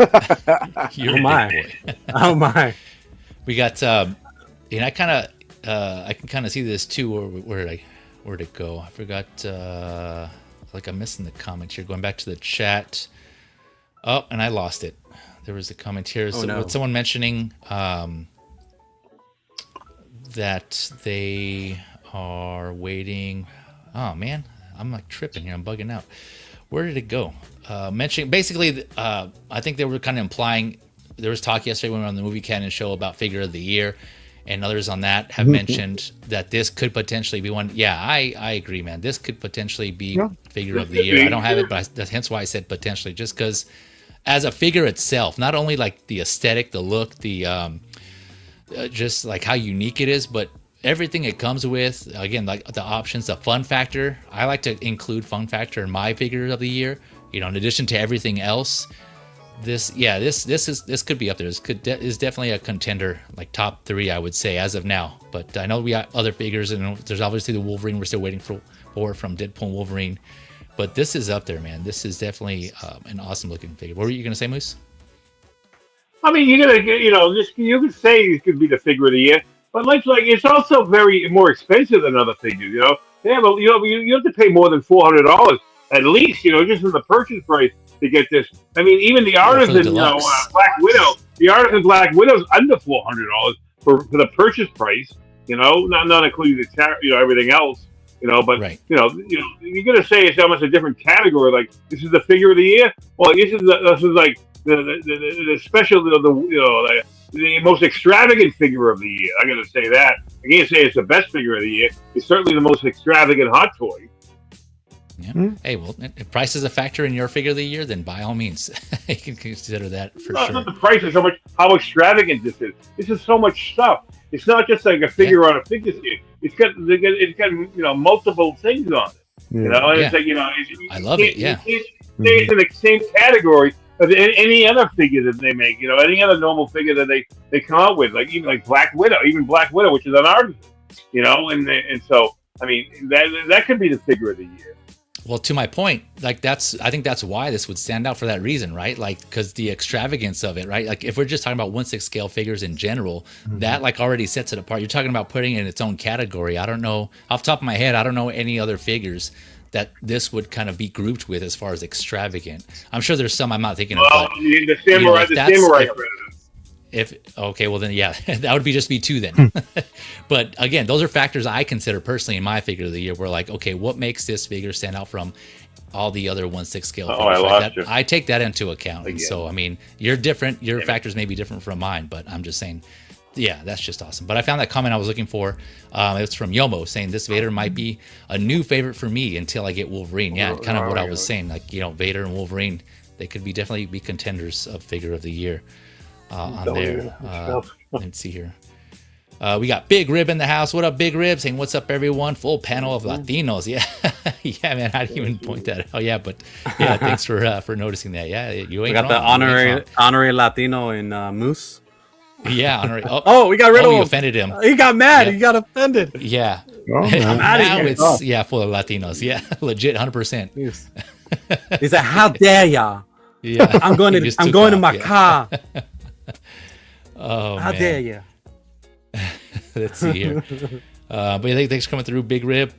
You're Oh a my. big boy. Oh my. We got, and I kind of, I can kind of see this too. Where'd it go? I forgot. Like I'm missing the comment here. Going back to the chat. Oh, and I lost it. There was a comment here. Oh, no. With someone mentioning that they are waiting. Oh man, I'm like tripping here. I'm bugging out. Where did it go? Mentioning basically, I think they were kind of implying. There was talk yesterday when we were on the Movie Canon show about Figure of the Year, and others on that have mentioned that this could potentially be one. Yeah, I agree, man. This could potentially be Figure of the Year. I don't have it, but that's hence why I said potentially, just because as a figure itself, not only like the aesthetic, the look, the just like how unique it is, but everything it comes with, again, like the options, the fun factor. I like to include fun factor in my Figure of the Year. You know, in addition to everything else, this could be up there. This is definitely a contender, like top 3, I would say, as of now. But I know we got other figures, and there's obviously the Wolverine we're still waiting for from Deadpool and Wolverine. But this is up there, man. This is definitely an awesome looking figure. What were you gonna say, Moose? I mean, you're gonna get, you could say it could be the Figure of the Year, but like it's also very more expensive than other figures. They have you have to pay more than $400 at least. Just for the purchase price to get this. I mean, even the artisan, Black Widow, the artisan Black Widow's under $400 for the purchase price. Not including the everything else. But right. You're gonna say it's almost a different category. Like this is the Figure of the Year. Well, this is like the special, the most extravagant Figure of the Year. I'm gonna say that. I can't say it's the best Figure of the Year. It's certainly the most extravagant hot toy. Yeah. Hey, well, if price is a factor in your Figure of the Year, then by all means, you can consider that for sure. Not the price, is how extravagant this is. This is so much stuff. It's not just like a figure on a figure. It's got multiple things on it. And it's like I love it. Yeah, it's in the same category of any other figure that they make. Any other normal figure that they come out with, like even like Black Widow, which is an artisan. And so I mean that could be the Figure of the Year. Well, to my point, like I think that's why this would stand out for that reason, right? Like, because the extravagance of it, right? Like, if we're just talking about 1/6 scale figures in general, that like already sets it apart. You're talking about putting it in its own category. I don't know, off the top of my head, I don't know any other figures that this would kind of be grouped with as far as extravagant. I'm sure there's some I'm not thinking of. Well, the samurai. Okay, well then, yeah, that would just be 2 then. But again, those are factors I consider personally in my Figure of the Year. Where like, okay, what makes this figure stand out from all the other 1/6 scale figures? I take that into account. And so, I mean, you're different. Your factors may be different from mine, but I'm just saying, yeah, that's just awesome. But I found that comment I was looking for. It's from Yomo saying this Vader might be a new favorite for me until I get Wolverine. Yeah, kind of what I was saying. Like, Vader and Wolverine, they could definitely be contenders of Figure of the Year. On there. Let's see here. We got Big Rib in the house. What up, Big Rib? Saying, what's up, everyone? Full panel of Latinos. Yeah. Yeah, man. I didn't even point that out. Oh, yeah. But yeah, thanks for noticing that. Yeah. You ain't got wrong. The honorary Latino in Moose. Yeah. Honorary. Oh, we got rid of him. You offended him. He got mad. He got offended. Yeah. Oh, now it's, full of Latinos. Yeah. Legit 100%. He said, how dare ya? Yeah. I'm going to my car. Oh, how man. dare you? Let's see here. But yeah, thanks for coming through, Big Rib.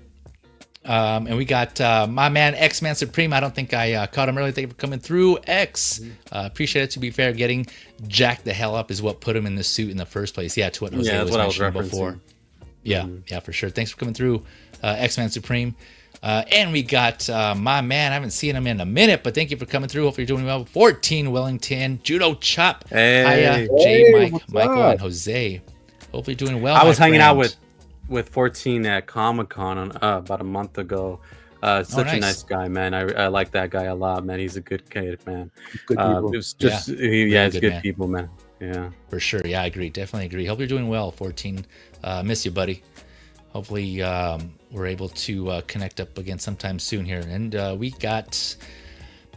And we got my man X-Man Supreme. I don't think I caught him earlier. Thank you for coming through, X. Appreciate it. To be fair, getting jacked the hell up is what put him in the suit in the first place. Yeah, to what Jose was mentioning before. Yeah, yeah, for sure. Thanks for coming through, X-Man Supreme. And we got my man. I haven't seen him in a minute, but thank you for coming through. Hope you're doing well. 14 Wellington, Judo Chop. Hey. Hiya, Jay, Michael, and Jose. Hope you're doing well. I was hanging out with 14 at Comic-Con about a month ago. Such a nice guy, man. I like that guy a lot, man. He's a good kid, man. Good people. It was just it's good people, man. Yeah, for sure. Yeah, I agree. Definitely agree. Hope you're doing well, 14. Miss you, buddy. Hopefully we're able to connect up again sometime soon here. And we got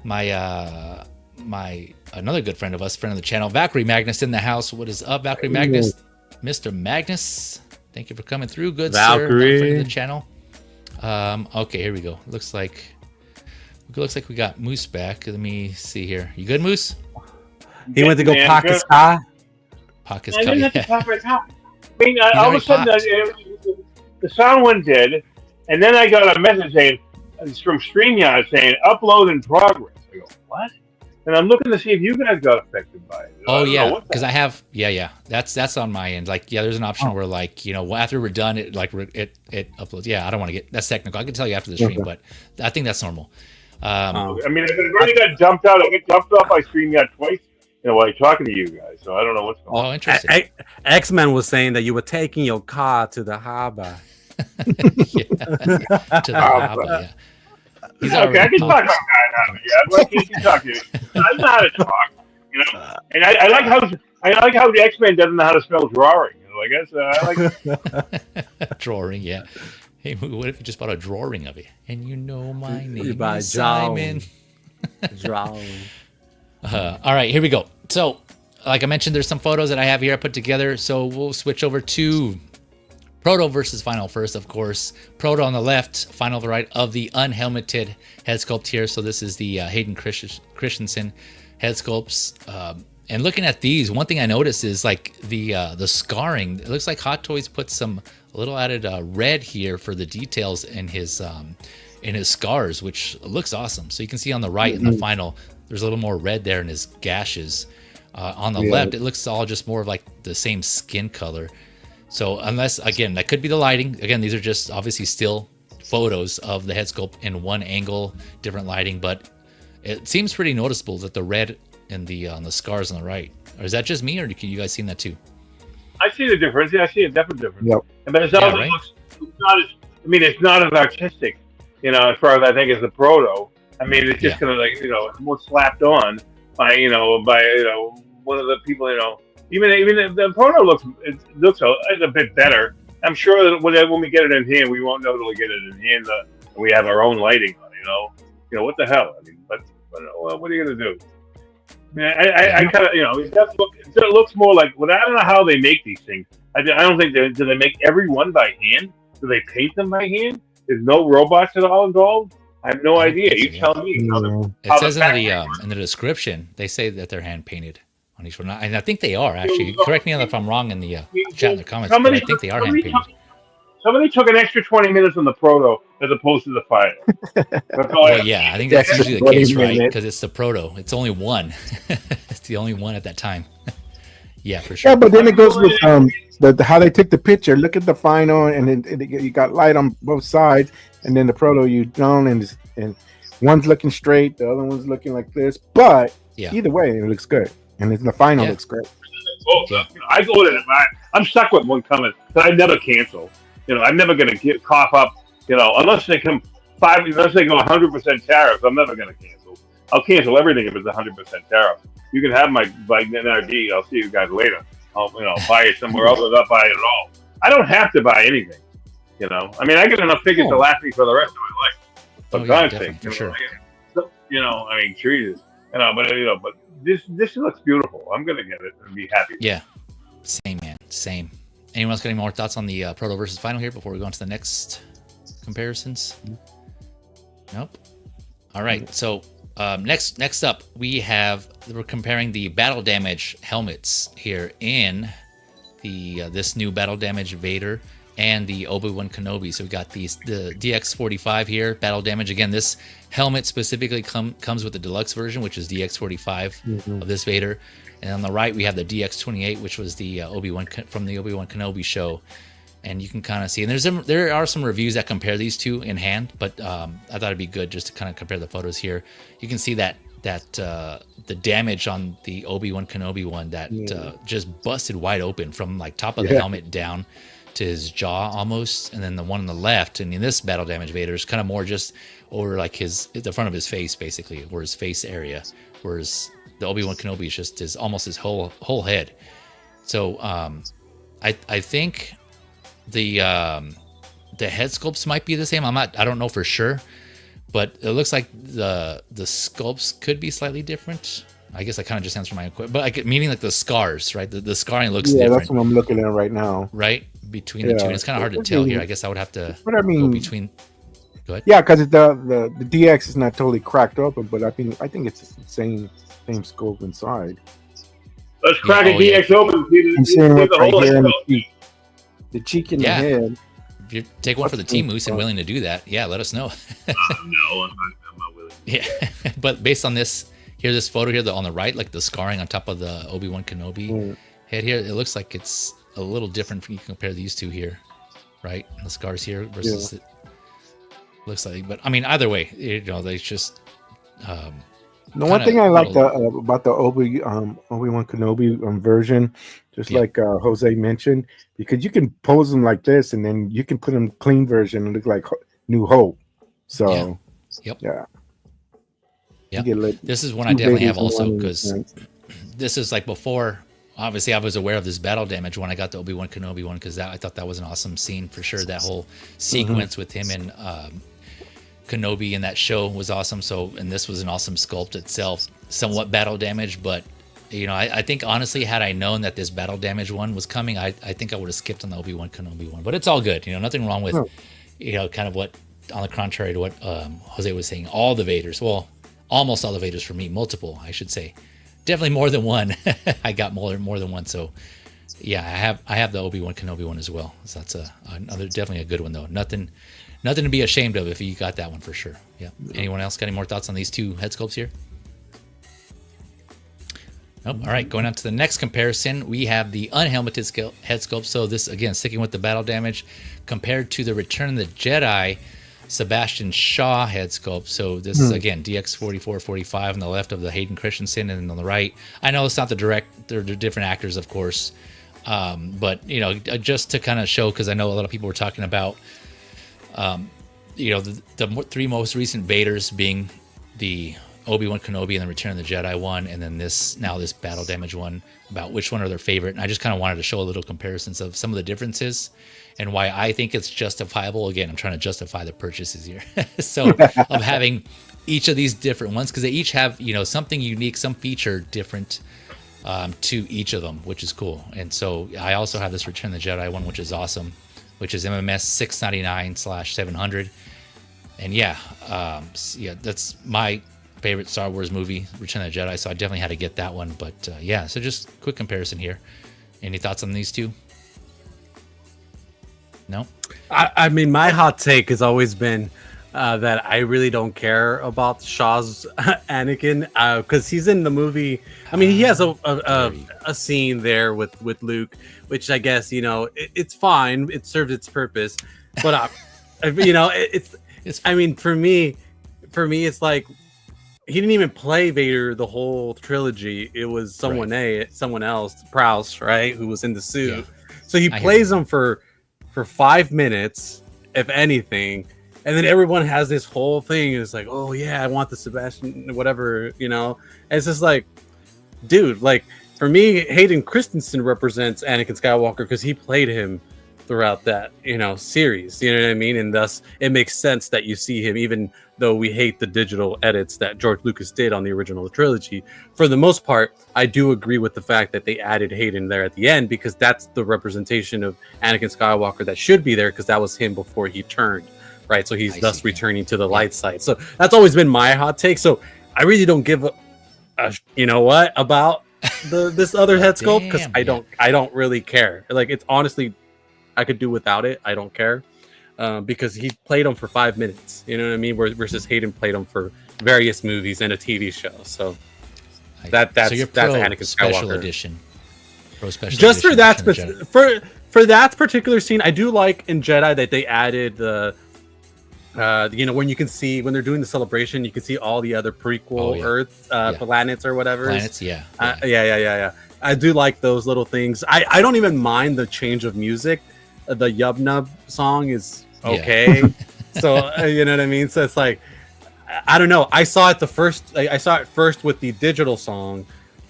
my another good friend of us, friend of the channel, Valkyrie Magnus in the house. What is up, Valkyrie Magnus? Mr. Magnus? Thank you for coming through, good Valkyrie. sir. Friend of the channel. Okay, here we go. Looks like we got Moose back. Let me see here. You good, Moose? He went to go Man, pocket car. Pockets I didn't have to coming. talk right now. I mean, all of a sudden, already the sound went dead, and then I got a message saying, it's from StreamYard saying, upload in progress. I go, what? And I'm looking to see if you guys got affected by it. Oh yeah, because I have. Yeah. That's on my end. Like, yeah, there's an option where, like, you know, after we're done, it uploads. Yeah, I don't want to get that's technical. I can tell you after the stream, but I think that's normal. I mean, I already got jumped out. I got jumped off by StreamYard twice, while talking to you guys. So I don't know what's going on. Oh, interesting. X-Men was saying that you were taking your car to the harbor. To the harbor, yeah. He's Okay, I can talk about that now. Yeah, well, you can talk to you. I know how to talk, And I like how the X-Men doesn't know how to spell drawing. I guess I like drawing. Yeah. Hey, what if you just bought a drawing of it? And you know my name buy is Simon. Drawing. All right, here we go. So, like I mentioned, there's some photos that I have here I put together. So we'll switch over to Proto versus Final first, of course. Proto on the left, Final on the right of the unhelmeted head sculpt here. So this is the Hayden Christensen head sculpts. And looking at these, one thing I noticed is like the scarring. It looks like Hot Toys put a little added red here for the details in his scars, which looks awesome. So you can see on the right in the Final, there's a little more red there in his gashes. On the left, it looks all just more of like the same skin color. So unless, again, that could be the lighting. Again, these are just obviously still photos of the head sculpt in one angle, different lighting, but it seems pretty noticeable that the red in on the scars on the right. Or is that just me, or you guys seen that too? I see the difference. Yeah, I see a definite difference. Yep. But it's not, it's not as artistic, as far as I think as the Proto. I mean, it's just kind of more slapped on by one of the people, Even the Proto looks a bit better. I'm sure that when we get it in hand, we won't know till we get it in hand. We have our own lighting on. What the hell? I mean, but what are you gonna do? I mean, I kind of it looks more like. Well, I don't know how they make these things. I don't think do they make every one by hand? Do they paint them by hand? There's no robots at all involved. I have no idea. You tell me. It says in the description they say that they're hand painted on each one, and I think they are actually. Correct me if I'm wrong in the chat in the comments. But I think they are hand painted. Somebody took an extra 20 minutes on the Proto as opposed to the Final. Well, yeah, I think that's usually the case, right? Because it's the Proto. It's only one. It's the only one at that time. Yeah, for sure. Yeah, but then it goes with how they took the picture. Look at the Final, and then you got light on both sides, and then the Proto you don't, and one's looking straight, the other one's looking like this. But either way, it looks good, and the Final looks great. I go with it. I'm stuck with one coming that I never cancel. I'm never going to cough up, unless they come unless they go 100% tariffs, I'm never going to cancel. I'll cancel everything if it's 100% tariff. You can have my NRD. I'll see you guys later. I'll, buy it somewhere else or not buy it at all. I don't have to buy anything, I mean, I get enough figures to last me for the rest of my life. For God's sake, for sure. I mean, Jesus, but this looks beautiful. I'm going to get it and be happy. Yeah. Same, man. Same. Anyone else got any more thoughts on the Proto versus Final here before we go on to the next comparisons? Nope. All right. So next up, we're comparing the battle damage helmets here in this new battle damage Vader and the Obi-Wan Kenobi. So we got the DX45 here, battle damage. Again, this helmet specifically comes with the deluxe version, which is DX45 of this Vader. And on the right, we have the DX28, which was the Obi-Wan from the Obi-Wan Kenobi show. And you can kind of see, and there are some reviews that compare these two in hand, but I thought it'd be good just to kind of compare the photos here. You can see that the damage on the Obi-Wan Kenobi one that just busted wide open from like top of the helmet down to his jaw almost, and then the one on the left, and in this battle damage Vader is kind of more just over like the front of his face basically, or his face area, whereas the Obi-Wan Kenobi is just almost his whole head. So I think the head sculpts might be the same. I don't know for sure, but it looks like the sculpts could be slightly different. I guess I kind of just answered my question, but meaning like the scars, right? The scarring looks different. Yeah, that's what I'm looking at right now. Right, between the two. And it's kind of hard to tell here. I guess I would have to But I mean, go between. Go ahead. Yeah, because the DX is not totally cracked open, but I think it's the same scope inside. Let's crack a DX open. I'm seeing what's right here in the cheek in the head. If you take one for the team, Moose, and willing to do that, let us know. No, I'm not willing. Yeah, but based on this photo here, on the right, like the scarring on top of the Obi-Wan Kenobi head here, it looks like it's a little different if you compare these two here, right? The scars here versus it looks like. But I mean, either way, they just. The one thing I like about the Obi-Wan Kenobi version, just like Jose mentioned, because you can pose them like this, and then you can put them clean version and look like New Hope. So, yeah. This is one I definitely have also, because this is like before. Obviously, I was aware of this battle damage when I got the Obi-Wan Kenobi one, because I thought that was an awesome scene for sure. That whole sequence with him and Kenobi in that show was awesome. So, and this was an awesome sculpt itself, somewhat battle damage, but I think honestly, had I known that this battle damage one was coming, I think I would have skipped on the Obi-Wan Kenobi one. But it's all good, nothing wrong with, kind of what, on the contrary to what Jose was saying, all the Vaders, well, almost all the Vaders for me, multiple, I should say, definitely more than one. I got more than one, so yeah, I have the Obi-Wan Kenobi one as well. So that's another definitely a good one though. Nothing to be ashamed of if you got that one for sure. Yeah. Anyone else got any more thoughts on these two head sculpts here? Nope. All right. Going on to the next comparison, we have the unhelmeted head sculpt. So this, again, sticking with the battle damage, compared to the Return of the Jedi Sebastian Shaw head sculpt. So this is, again, DX4445 on the left of the Hayden Christensen, and on the right, I know it's not they're different actors, of course. But, just to kind of show, because I know a lot of people were talking about, the three most recent Vaders being the Obi-Wan Kenobi and the Return of the Jedi one, and then this battle damage one, about which one are their favorite. And I just kind of wanted to show a little comparisons of some of the differences and why I think it's justifiable. Again, I'm trying to justify the purchases here. So of having each of these different ones, because they each have, something unique, some feature different to each of them, which is cool. And so I also have this Return of the Jedi one, which is awesome, which is MMS 699/700. And that's my favorite Star Wars movie, Return of the Jedi. So I definitely had to get that one. But so just quick comparison here. Any thoughts on these two? No? I mean, my hot take has always been that I really don't care about Shaw's Anakin, because he's in the movie. I mean, he has a scene there with Luke, which I guess, it's fine. It serves its purpose. But, I mean, for me, it's like, he didn't even play Vader the whole trilogy. It was someone else, Prowse, right, who was in the suit. Yeah. So he plays him for 5 minutes, if anything, and then everyone has this whole thing. It's like, oh yeah, I want the Sebastian, whatever, And it's just like, dude, like for me, Hayden Christensen represents Anakin Skywalker because he played him throughout that, series. You know what I mean? And thus, it makes sense that you see him, even though we hate the digital edits that George Lucas did on the original trilogy. For the most part, I do agree with the fact that they added Hayden there at the end, because that's the representation of Anakin Skywalker that should be there, because that was him before he turned, right? So he's thus returning to the light side. So that's always been my hot take. So I really don't give a about this other head sculpt, because I don't really care. Like, it's honestly, I could do without it. I don't care. Because he played him for 5 minutes, you know what I mean? Versus Hayden played him for various movies and a TV show. So that's Anakin special Skywalker edition. Pro special just edition for that particular scene, I do like in Jedi that they added the when you can see, when they're doing the celebration, you can see all the other prequel Earth planets or whatever. Planets, yeah. I do like those little things. I don't even mind the change of music. The Yub Nub song is okay. So you know what I mean? So it's like, I don't know. I saw it first with the digital song,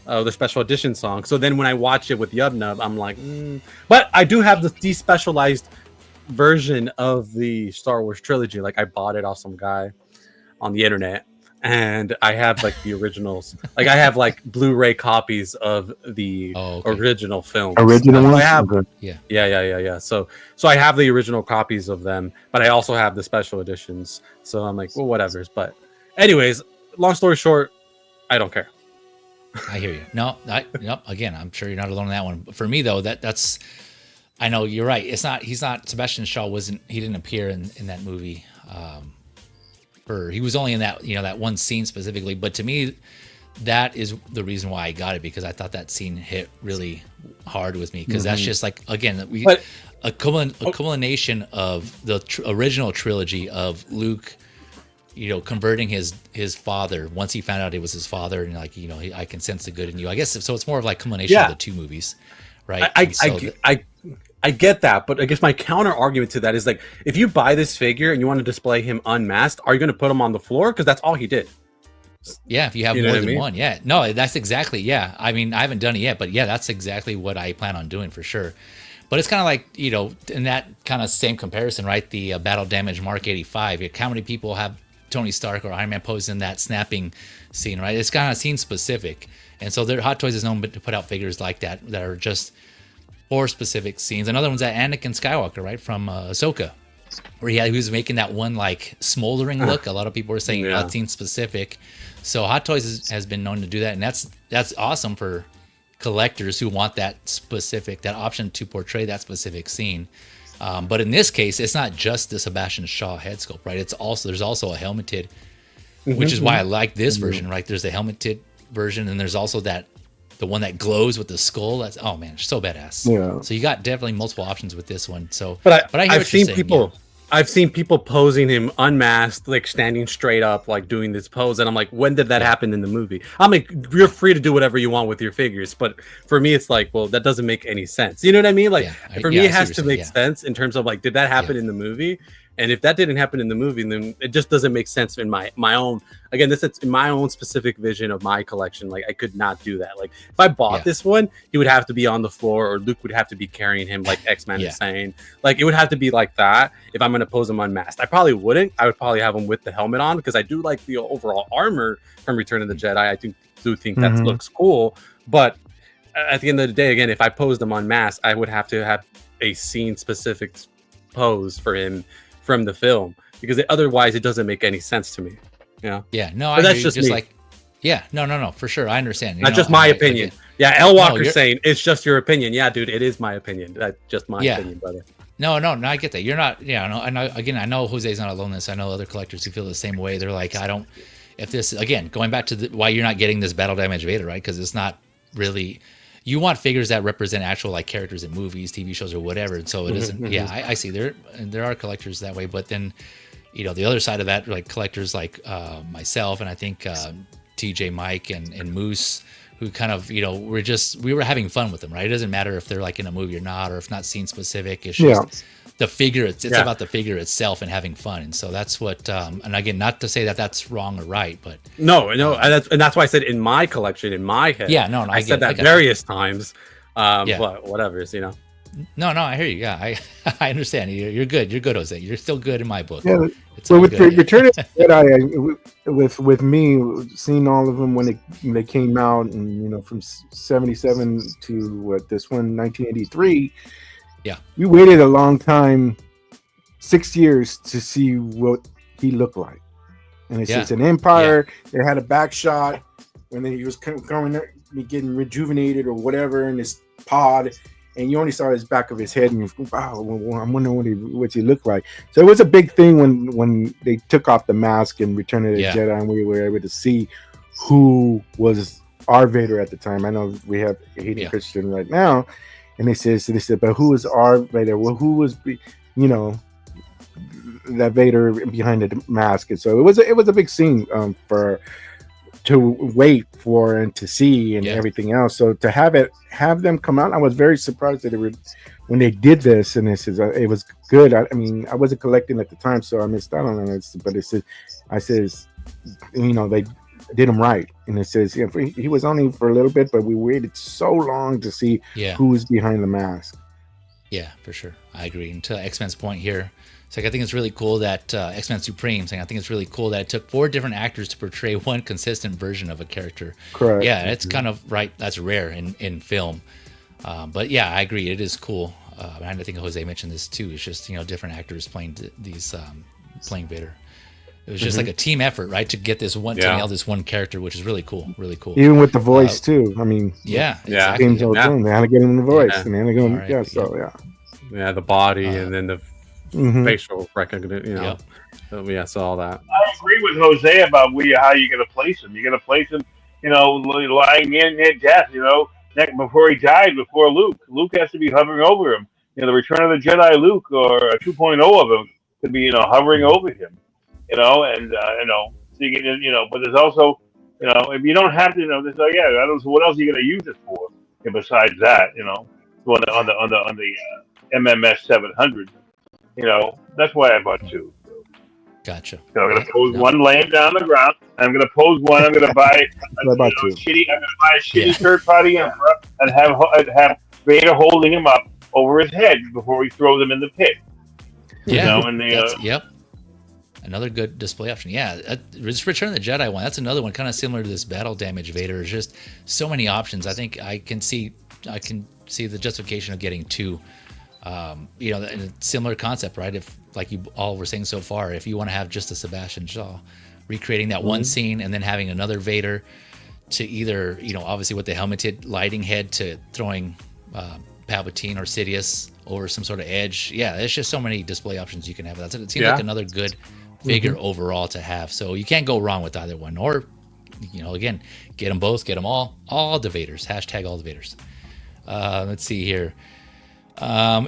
the special edition song. So then when I watch it with Yub Nub, I'm like, But I do have the despecialized version of the Star Wars trilogy. Like, I bought it off some guy on the internet. and I have like the originals. Like I have like Blu-ray copies of the original films. Original ones? I have, Okay. yeah. So I have the original copies of them, but I also have the special editions. So I'm like, well, whatever. But anyways, long story short, I don't care. I hear you. No, again, I'm sure you're not alone in that one. For me though, that's I know you're right. He's not Sebastian Shaw he didn't appear in that movie. He was only in that, that one scene specifically, but to me that is the reason why I got it, because I thought that scene hit really hard with me, because that's just like, again, a culmination of the original trilogy of Luke, converting his father once he found out it was his father, and like, I can sense the good in you, I guess. So it's more of like culmination of the two movies, right? I get that, but I guess my counter argument to that is like, if you buy this figure and you want to display him unmasked, are you going to put him on the floor? Because that's all he did. Yeah, if you have more than one, yeah. No, that's exactly, yeah. I mean, I haven't done it yet, but yeah, that's exactly what I plan on doing for sure. But it's kind of like, in that kind of same comparison, right? The Battle Damage Mark 85. How many people have Tony Stark or Iron Man posed in that snapping scene, right? It's kind of scene specific. And so Hot Toys is known to put out figures like that are just for specific scenes. Another one's that Anakin Skywalker, right, from Ahsoka, where he was making that one like smoldering look. A lot of people were saying that's scene specific. So Hot Toys has been known to do that, and that's awesome for collectors who want that option to portray that specific scene. But in this case, it's not just the Sebastian Shaw head sculpt, right? There's also a helmeted, which is why I like this version, right? There's the helmeted version, and there's also the one that glows with the skull. That's so badass. Yeah. So you got definitely multiple options with this one. So, but I hear I've seen people. Yeah. I've seen people posing him unmasked, like standing straight up, like doing this pose, and I'm like, when did that happen in the movie? I'm like, you're free to do whatever you want with your figures, but for me, it's like, well, that doesn't make any sense. You know what I mean? Like, for me, it has to make sense in terms of like, did that happen in the movie? And if that didn't happen in the movie, then it just doesn't make sense in my own. Again, this is in my own specific vision of my collection. Like, I could not do that. Like, if I bought this one, he would have to be on the floor, or Luke would have to be carrying him, like X-Men is saying. Like, it would have to be like that if I'm going to pose him unmasked. I probably wouldn't. I would probably have him with the helmet on, because I do like the overall armor from Return of the Jedi. I do think that looks cool. But at the end of the day, again, if I posed him unmasked, I would have to have a scene-specific pose for him from the film, because otherwise it doesn't make any sense to me. Yeah, no, that's just me. Like, no, for sure, I understand. That's just my opinion. L. Walker's saying it's just your opinion. Yeah, dude, it is my opinion. That's just my opinion, brother. No, I get that. You're not. I know Jose's not alone in this. I know other collectors who feel the same way. They're like, if this, again, going back to why you're not getting this Battle Damage Vader, right? Because it's not really. You want figures that represent actual like characters in movies, TV shows, or whatever. And so it isn't. Yeah, I see. There are collectors that way, but then, the other side of that, like collectors like myself, and I think TJ, Mike, and Moose, who kind of, we were having fun with them, right? It doesn't matter if they're like in a movie or not, or if not scene specific. It's just the figure. It's about the figure itself and having fun. And so that's what. And again, not to say that that's wrong or right, but no, and that's why I said in my collection, in my head. Yeah, no, I said that various times. But whatever, No, I hear you. Yeah, I understand. You're good. You're good, Jose. You're still good in my book. Yeah. So with Return of the Jedi, with me seeing all of them when they came out, and from 77 to this one, 1983. Yeah, we waited a long time, 6 years, to see what he looked like, and it's just an Empire. They had a back shot when he was coming, getting rejuvenated or whatever in his pod, and you only saw his back of his head, and you wow, I'm wondering what he looked like. So it was a big thing when they took off the mask in Return of the Jedi, and we were able to see who was our Vader at the time. I know we have Hayden Christensen right now. And they said, but who was our Vader? Well, who was, that Vader behind the mask? And so it was a big scene to wait for and to see and everything else. So to have them come out, I was very surprised that when they did this, and it was good. I mean, I wasn't collecting at the time, so I missed out on it. But they did him right, and it says he was only for a little bit, but we waited so long to see who was behind the mask. Yeah, for sure, I agree. And to X-Men's point here, So I think it's really cool that X-Men Supreme. I think it's really cool that it took 4 different actors to portray one consistent version of a character. Correct. Yeah, it's kind of right. That's rare in film. But yeah, I agree. It is cool. And I think Jose mentioned this too. It's just different actors playing these playing Vader. It was just like a team effort, right, to get this one to nail this one character, which is really cool. Really cool. Even with the voice too. I mean, exactly. James Earl Jones, they had to get him in the voice, and they had to go. Yeah, the body and then the facial recognition. So all that. I agree with Jose about how you're going to place him. You're going to place him, lying in death. Before he died, before Luke. Luke has to be hovering over him. The Return of the Jedi Luke or a 2.0 of him could be, hovering over him. So you get, but there's also, if you don't have to, there's I don't know, so what else are you going to use it for? Besides that, on the MMS 700, that's why I bought 2. Gotcha. So I'm going to pose one laying down on the ground. I'm going to pose one. I'm going to buy a shitty third party Emperor and have Vader holding him up over his head before he throws him in the pit. Yeah. Yep. Another good display option. Yeah. Just Return of the Jedi one. That's another one kind of similar to this battle damage Vader. There's just so many options. I think I can see the justification of getting 2. In a similar concept, right? If, like you all were saying so far, if you want to have just a Sebastian Shaw recreating that one scene and then having another Vader to either, obviously with the helmeted lighting head to throwing Palpatine or Sidious over some sort of edge. Yeah, there's just so many display options you can have. It seems like another good figure overall to have. So you can't go wrong with either one. Or, again, get them both, get them all the Vaders. # all the Vaders. Let's see here. I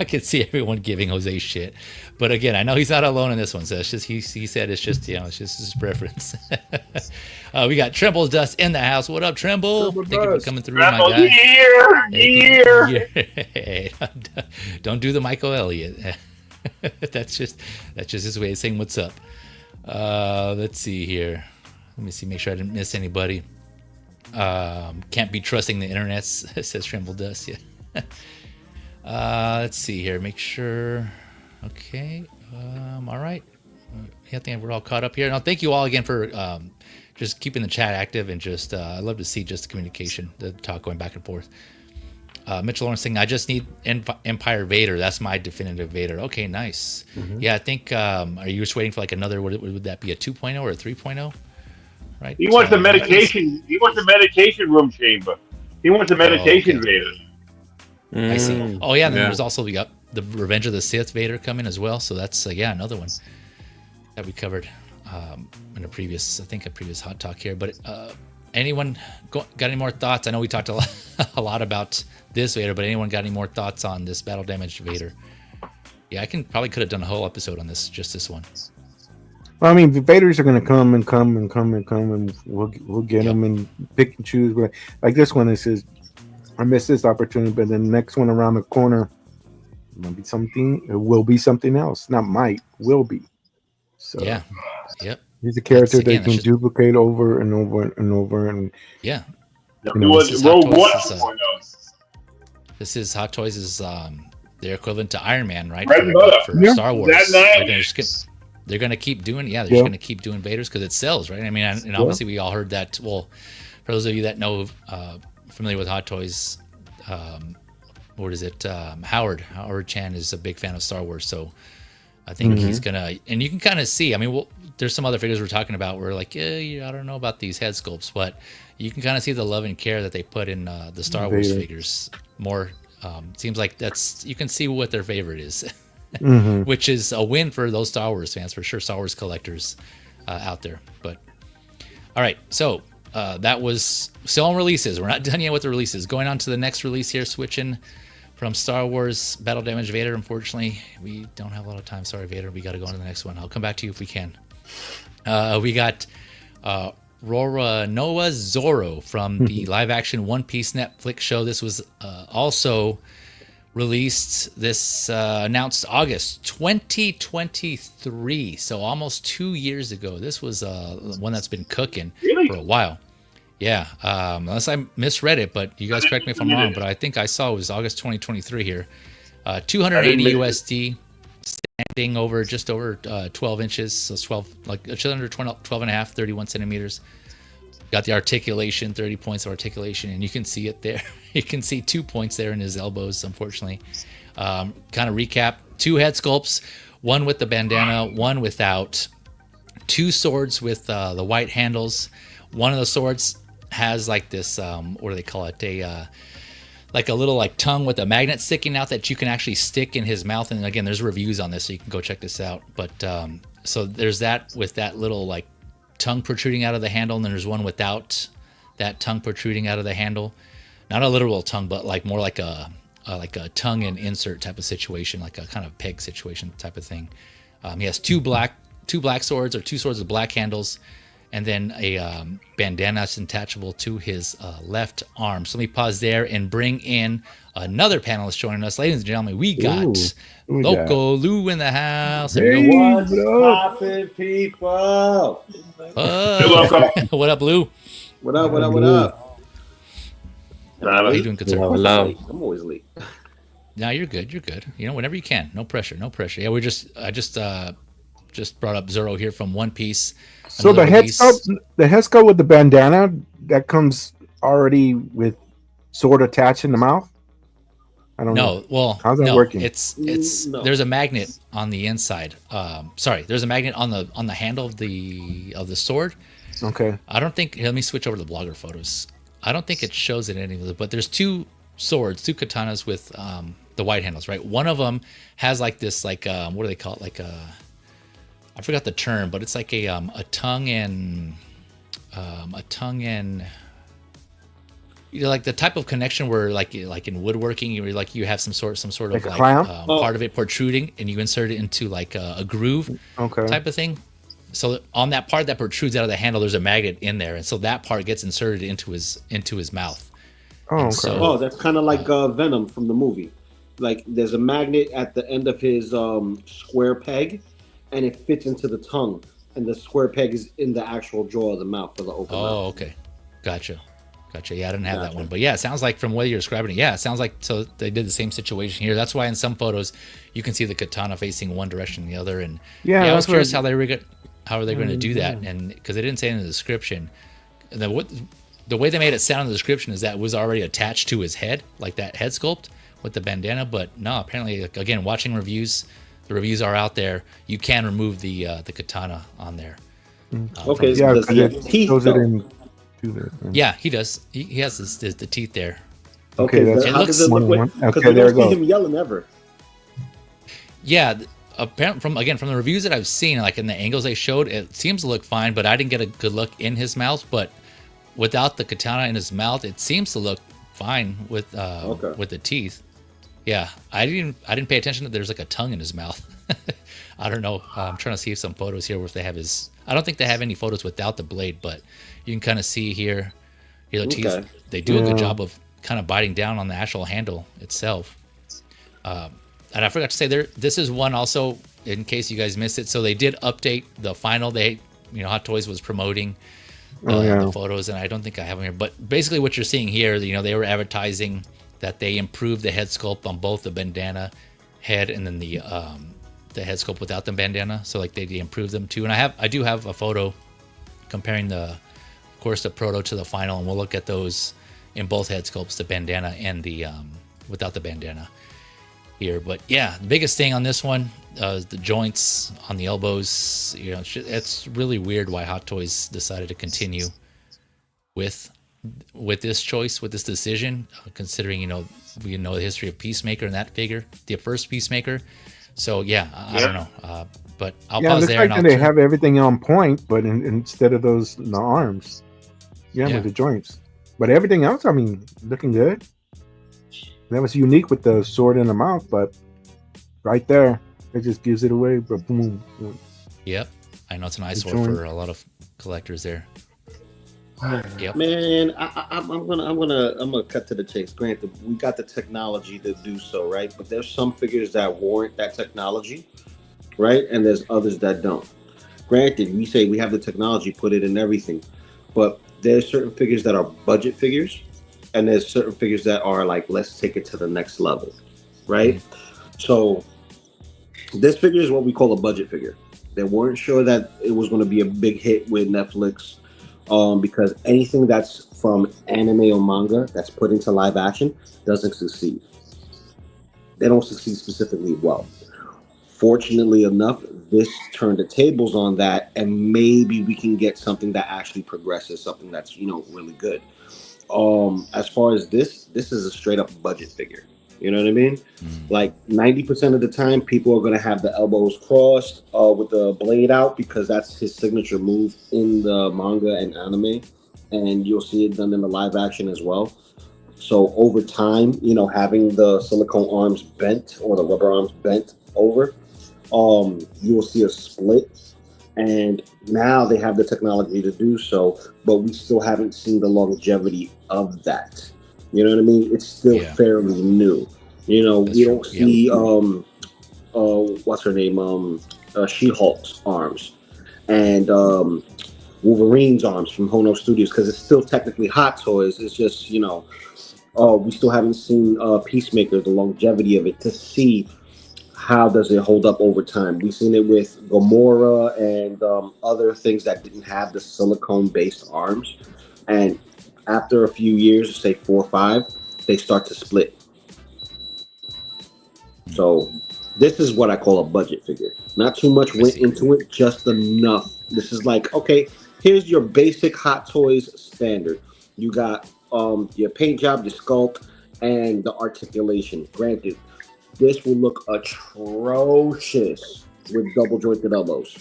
can see everyone giving Jose shit, but again, I know he's not alone in this one. So it's just he said it's just it's just his preference. We got Tremble Dust in the house. What up, Tremble? Thank you for coming through, my guy. Hey, don't do the Michael Elliott. that's just his way of saying what's up. Let's see here. Let me see. Make sure I didn't miss anybody. Can't be trusting the internet, says Tremble Dust. Yeah. Let's see here. Make sure. Okay. All right. I think we're all caught up here. Now, thank you all again for just keeping the chat active and just I love to see just the communication, the talk going back and forth. Mitchell Lawrence saying, I just need Empire Vader. That's my definitive Vader. Okay, nice. Yeah, I think. Are you just waiting for like another? Would that be a 2.0 or a 3.0? Right. He wants the medication. He wants the medication room chamber. He wants the medication Vader. I see. Oh yeah, and then there's also we got the Revenge of the Sith Vader coming as well. So that's another one that we covered in a previous hot talk here. But anyone got any more thoughts? I know we talked a lot about this Vader, but anyone got any more thoughts on this battle damaged Vader? Yeah, I could have done a whole episode on this one. Well, I mean, the Vaders are going to come, and we'll get them and pick and choose. Like this one, it says, I missed this opportunity, but the next one around the corner might be something. It will be something else. Not might, will be. So yeah, yep. He's a character that you can duplicate over and over and over. And yeah, this is Hot Toys is their equivalent to Iron Man, right? For Star Wars. They're going to keep doing. Yeah, they're just going to keep doing Vaders because it sells, right? I mean, and obviously we all heard that. Well, for those of you that know. Familiar with Hot Toys, what is it? Howard Chan is a big fan of Star Wars, so I think he's gonna. And you can kind of see. I mean, there's some other figures we're talking about where like, I don't know about these head sculpts, but you can kind of see the love and care that they put in the Star Wars figures. More seems like you can see what their favorite is, which is a win for those Star Wars fans for sure. Star Wars collectors out there, but all right, so. That was still on releases. We're not done yet with the releases. Going on to the next release here, switching from Star Wars Battle Damage Vader. Unfortunately, we don't have a lot of time. Sorry, Vader. We got to go on to the next one. I'll come back to you if we can. We got Roronoa Zoro from the live-action One Piece Netflix show. This was also released announced August 2023, so almost 2 years ago. This was one that's been cooking for a while. Yeah, unless I misread it, but you guys correct me if I'm wrong, but I think I saw it was August 2023 here. 280 USD. standing over just over 12 inches, so it's 12, like just under 12 and a half, 31 centimeters. Got the articulation, 30 points of articulation, and you can see it there. You can see 2 points there in his elbows, unfortunately. Kind of recap, 2 head sculpts, one with the bandana, one without. 2 swords with the white handles. One of the swords has like this, what do they call it? Like a little like tongue with a magnet sticking out that you can actually stick in his mouth. And again, there's reviews on this, so you can go check this out. But so there's that with that little like tongue protruding out of the handle, and then there's one without that tongue protruding out of the handle. Not a literal tongue, but like more like a tongue and insert type of situation, like a kind of peg situation type of thing. He has two black swords, or 2 swords with black handles, and then a bandana that's attachable to his left arm. So let me pause there and bring in another panelist joining us. Ladies and gentlemen, we got Loco Lou in the house. Hey, what's poppin', people? What up, Lou? What up? How you doing, good sir? I'm always late. No, you're good. You know, whenever you can. No pressure. Yeah, I just brought up Zoro here from One Piece. So the head sculpt with the bandana, that comes already with sword attached in the mouth? I don't know. Well, how's that working? It's there's a magnet on the inside. There's a magnet on the handle of the sword. Okay. I don't think. Let me switch over to the blogger photos. I don't think it shows it anywhere, but there's 2 swords, 2 katanas with the white handles, right? One of them has like this, like what do they call it? Like I forgot the term, but it's like a tongue and you know, like the type of connection where like in woodworking, you have some sort of like part of it protruding, and you insert it into like a groove type of thing. So on that part that protrudes out of the handle, there's a magnet in there, and so that part gets inserted into his mouth. Oh, okay. So, that's kind of like Venom from the movie. Like there's a magnet at the end of his square peg, and it fits into the tongue, and the square peg is in the actual jaw of the mouth for the open mouth. Oh, okay. Gotcha. Yeah, I didn't have that one. But yeah, it sounds like from the way you're describing it, it sounds like so they did the same situation here. That's why in some photos you can see the katana facing one direction and the other. And I was curious how are they going to do that? And because they didn't say in the description. And the way they made it sound in the description is that it was already attached to his head, like that head sculpt with the bandana. But no, apparently, again, watching reviews, the reviews are out there. You can remove the katana on there. Okay, does he have teeth, yeah, he does. He has the teeth there. Okay, how does it look? Because we don't see him yelling ever. Yeah, apparently from the reviews that I've seen, like in the angles they showed, it seems to look fine. But I didn't get a good look in his mouth. But without the katana in his mouth, it seems to look fine with the teeth. Yeah, I didn't pay attention that there's like a tongue in his mouth. I don't know. I'm trying to see some photos here where if they have his. I don't think they have any photos without the blade, but you can kind of see here the teeth. They do a good job of kind of biting down on the actual handle itself. And I forgot to say this is one also in case you guys missed it. So they did update the final. Hot Toys was promoting the photos, and I don't think I have them here. But basically, what you're seeing here, they were advertising that they improved the head sculpt on both the bandana head and then the head sculpt without the bandana. So like they improved them too. And I do have a photo comparing the proto to the final, and we'll look at those in both head sculpts, the bandana and the without the bandana here. But yeah, the biggest thing on this one is the joints on the elbows. It's really weird why Hot Toys decided to continue with this choice, with this decision, considering we know the history of Peacemaker and that figure, the first Peacemaker. So yeah, I don't know, but I'll pause there. Like they have everything on point, but instead of those in the arms, with the joints, but everything else, I mean, looking good. That was unique with the sword in the mouth, but right there, it just gives it away. But boom. Yep, I know it's an eyesore for a lot of collectors there. Yep. Man, I'm gonna cut to the chase. Granted, we got the technology to do so, right? But there's some figures that warrant that technology, right? And there's others that don't. Granted, we say we have the technology, put it in everything, but there's certain figures that are budget figures, and there's certain figures that are like, let's take it to the next level, right? Mm-hmm. So This figure is what we call a budget figure. They weren't sure that it was going to be a big hit with Netflix, because anything that's from anime or manga that's put into live action doesn't succeed. They don't succeed specifically well. Fortunately enough, this turned the tables on that, and maybe we can get something that actually progresses, something that's really good. As far as this is a straight up budget figure. You know what I mean? Like 90% of the time, people are going to have the elbows crossed with the blade out, because that's his signature move in the manga and anime, and you'll see it done in the live action as well. So over time, having the silicone arms bent or the rubber arms bent over, you will see a split. And now they have the technology to do so, but we still haven't seen the longevity of that. You know what I mean? It's still fairly new. We don't see what's her name? She-Hulk's arms and Wolverine's arms from Hono Studios, because it's still technically Hot Toys. It's just we still haven't seen Peacemaker, the longevity of it, to see how does it hold up over time. We've seen it with Gamora and other things that didn't have the silicone-based arms, and after a few years, say 4 or 5, they start to split. So this is what I call a budget figure. Not too much went into it, just enough. This is like, okay, here's your basic Hot Toys standard. You got your paint job, your sculpt, and the articulation. Granted, this will look atrocious with double jointed elbows.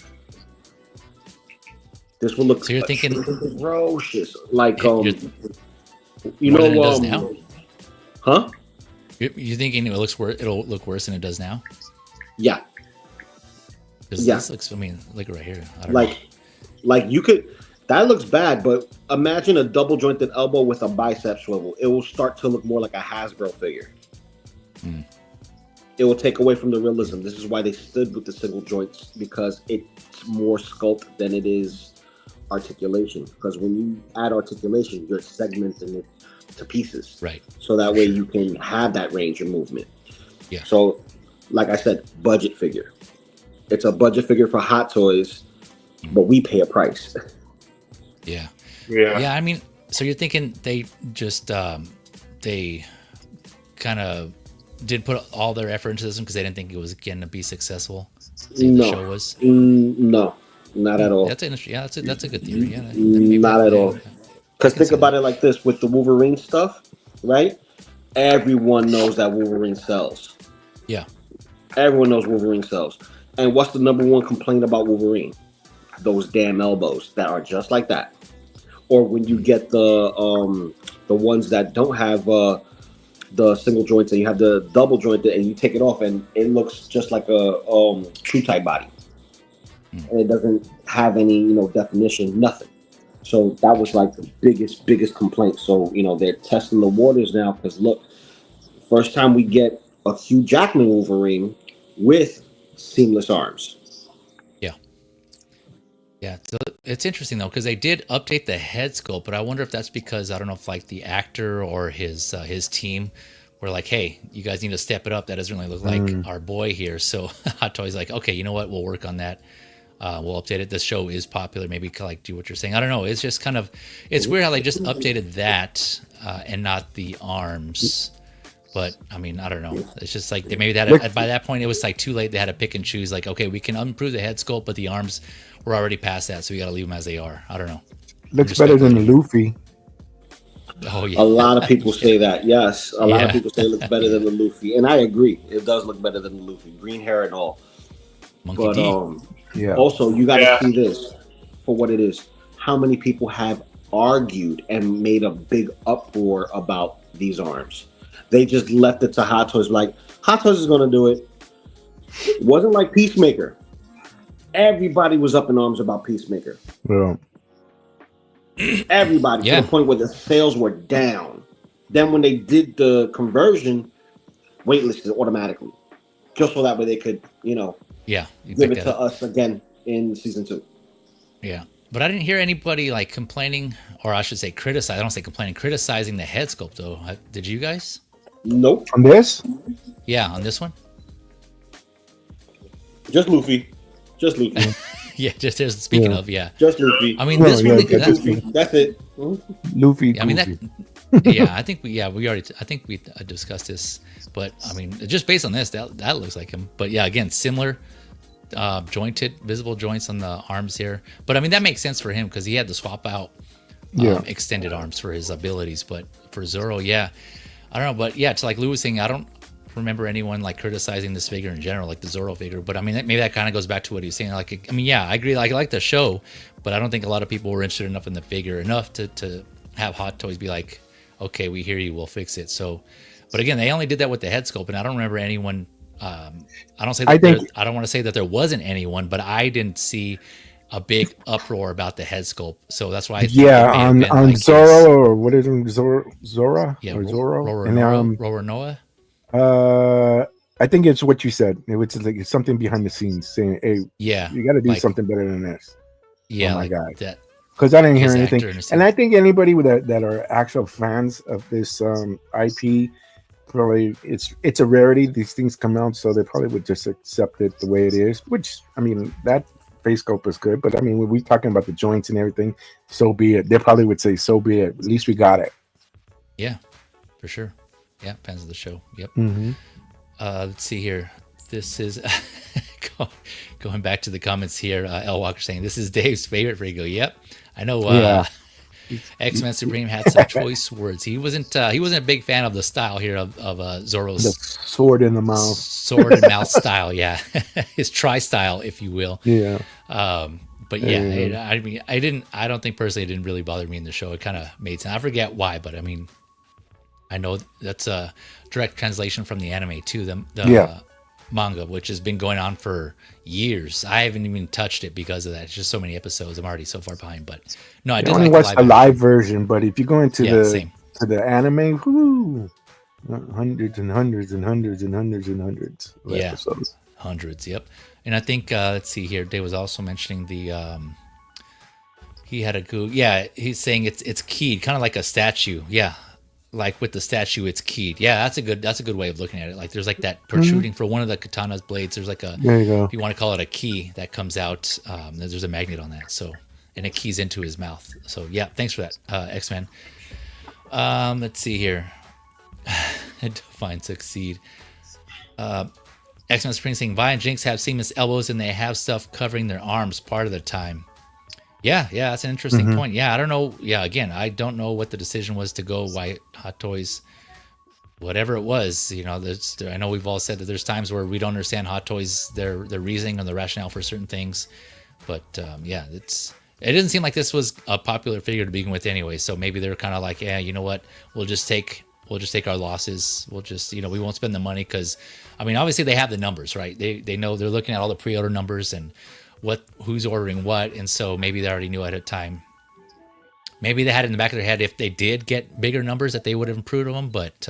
This will look so you're thinking atrocious. Like it does now? Huh? You're thinking it'll look worse than it does now? Yeah. This looks, look right here. I don't know. Like you could, that looks bad, but imagine a double jointed elbow with a bicep swivel. It will start to look more like a Hasbro figure. It will take away from the realism. This is why they stood with the single joints, because it's more sculpt than it is articulation. Because when you add articulation, you're segmenting it to pieces. Right. So that way you can have that range of movement. Yeah. So, like I said, budget figure. It's a budget figure for Hot Toys, but we pay a price. Yeah. Yeah. So you're thinking they just they kind of did put all their effort into this because they didn't think it was going to be successful. No. The show was. No, not at all. That's a good theory. Yeah. Not at all. Because think about it like this: with the Wolverine stuff, right? Everyone knows that Wolverine sells. Yeah. Everyone knows Wolverine sells. And what's the number one complaint about Wolverine? Those damn elbows that are just like that. Or when you get the ones that don't have the single joints and you have the double jointed and you take it off and it looks just like a true type body. And it doesn't have any definition, nothing. So that was like the biggest complaint. So they're testing the waters now, because look, first time we get a Hugh Jackman Wolverine with seamless arms. Yeah, so it's interesting though, because they did update the head sculpt, but I wonder if that's because, I don't know if like the actor or his team were like, hey, you guys need to step it up. That doesn't really look like our boy here. So Hot Toys like, okay, you know what? We'll work on that. We'll update it. This show is popular. Maybe like do what you're saying. I don't know. It's just kind of, it's weird how they just updated that and not the arms. But I don't know. It's just like maybe that by that point it was like too late. They had to pick and choose. Like, okay, we can improve the head sculpt, but the arms were already past that, so we got to leave them as they are. I don't know. Looks better than Luffy. Oh yeah. A lot of people say that. Yes, a lot of people say it looks better than the Luffy, and I agree. It does look better than the Luffy, green hair and all. Monkey D. Also, you got to see this for what it is. How many people have argued and made a big uproar about these arms? They just left it to Hot Toys. Like, Hot Toys is going to do it. It wasn't like Peacemaker. Everybody was up in arms about Peacemaker. Well, everybody, to the point where the sales were down. Then when they did the conversion, waitlisted automatically, just so that way they could, give it to us again in season 2. Yeah. But I didn't hear anybody like complaining, or I should say criticize. I don't say complaining, criticizing the head sculpt though. Did you guys? Nope. On this? Yeah, on this one. Just Luffy. Just Luffy. Yeah, just speaking of, yeah. Just Luffy. I mean, this really. That's it. Luffy. I mean that. Yeah, I think we already. I think we discussed this, but I mean, just based on this, that looks like him. But yeah, again, similar, jointed, visible joints on the arms here. But I mean, that makes sense for him because he had to swap out extended arms for his abilities. But for Zoro, yeah, I don't know. But yeah, it's like Lou was saying, I don't remember anyone like criticizing this figure in general, like the Zoro figure. But I mean, maybe that kind of goes back to what he was saying. Like, I mean, yeah, I agree. Like, I like the show, but I don't think a lot of people were interested enough in the figure enough to have Hot Toys be like, okay, we hear you, we'll fix it. So, but again, they only did that with the head sculpt, and I don't remember anyone. I don't want to say that there wasn't anyone, but I didn't see a big uproar about the head sculpt. So that's why I think on like Zoro or what is it, Zora? Yeah, or Zoro. Roronoa. I think it's what you said. It's like it's something behind the scenes saying, "Hey, yeah, you got to do something better than this." Yeah, oh my like God. That. Because I didn't hear anything, and I think anybody that are actual fans of this IP, probably it's a rarity. These things come out, so they probably would just accept it the way it is. Which I mean, that face sculpt is good, but I mean, when we're talking about the joints and everything, so be it. They probably would say, "So be it." At least we got it. Yeah, for sure. Yeah, depends on the show. Yep. Mm-hmm. Let's see here. This is going back to the comments here. L Walker saying this is Dave's favorite figure. Yep, I know. X-Men Supreme had some choice words. He wasn't a big fan of the style here of Zoro's the sword in the mouth, sword and mouth style. Yeah, his tri-style, if you will. Yeah. But yeah, I mean, I don't think personally it didn't really bother me in the show. It kind of made sense. I forget why, but I mean, I know that's a direct translation from the anime too. The manga, which has been going on for years. I haven't even touched it because of that. It's just so many episodes. I'm already so far behind. But no, I did only watch the live version. But if you go into the anime, whoo, hundreds and hundreds and hundreds and hundreds and hundreds of episodes. Hundreds. Yep. And I think let's see here. Dave was also mentioning the he had a Google. Yeah, he's saying it's keyed, kind of like a statue. Yeah. Like with the statue, it's keyed. Yeah, that's a good way of looking at it. Like there's like that protruding for one of the katana's blades. There's like a, there you go. If you want to call it a key that comes out, there's a magnet on that. So, and it keys into his mouth. So yeah, thanks for that, X-Men. Let's see here. Define succeed. X-Men Spring saying Vi and Jinx have seamless elbows and they have stuff covering their arms part of the time. Yeah, that's an interesting point. Yeah, I don't know. Yeah, again, I don't know what the decision was to go why Hot Toys, whatever it was. You know, I know we've all said that there's times where we don't understand Hot Toys, their reasoning and the rationale for certain things. But yeah, it doesn't seem like this was a popular figure to begin with anyway. So maybe they're kind of like, yeah, you know what? We'll just take our losses. We'll just, we won't spend the money because, I mean, obviously they have the numbers, right? They know they're looking at all the pre-order numbers and who's ordering what, and so maybe they already knew ahead of time. Maybe they had it in the back of their head if they did get bigger numbers that they would have improved them, but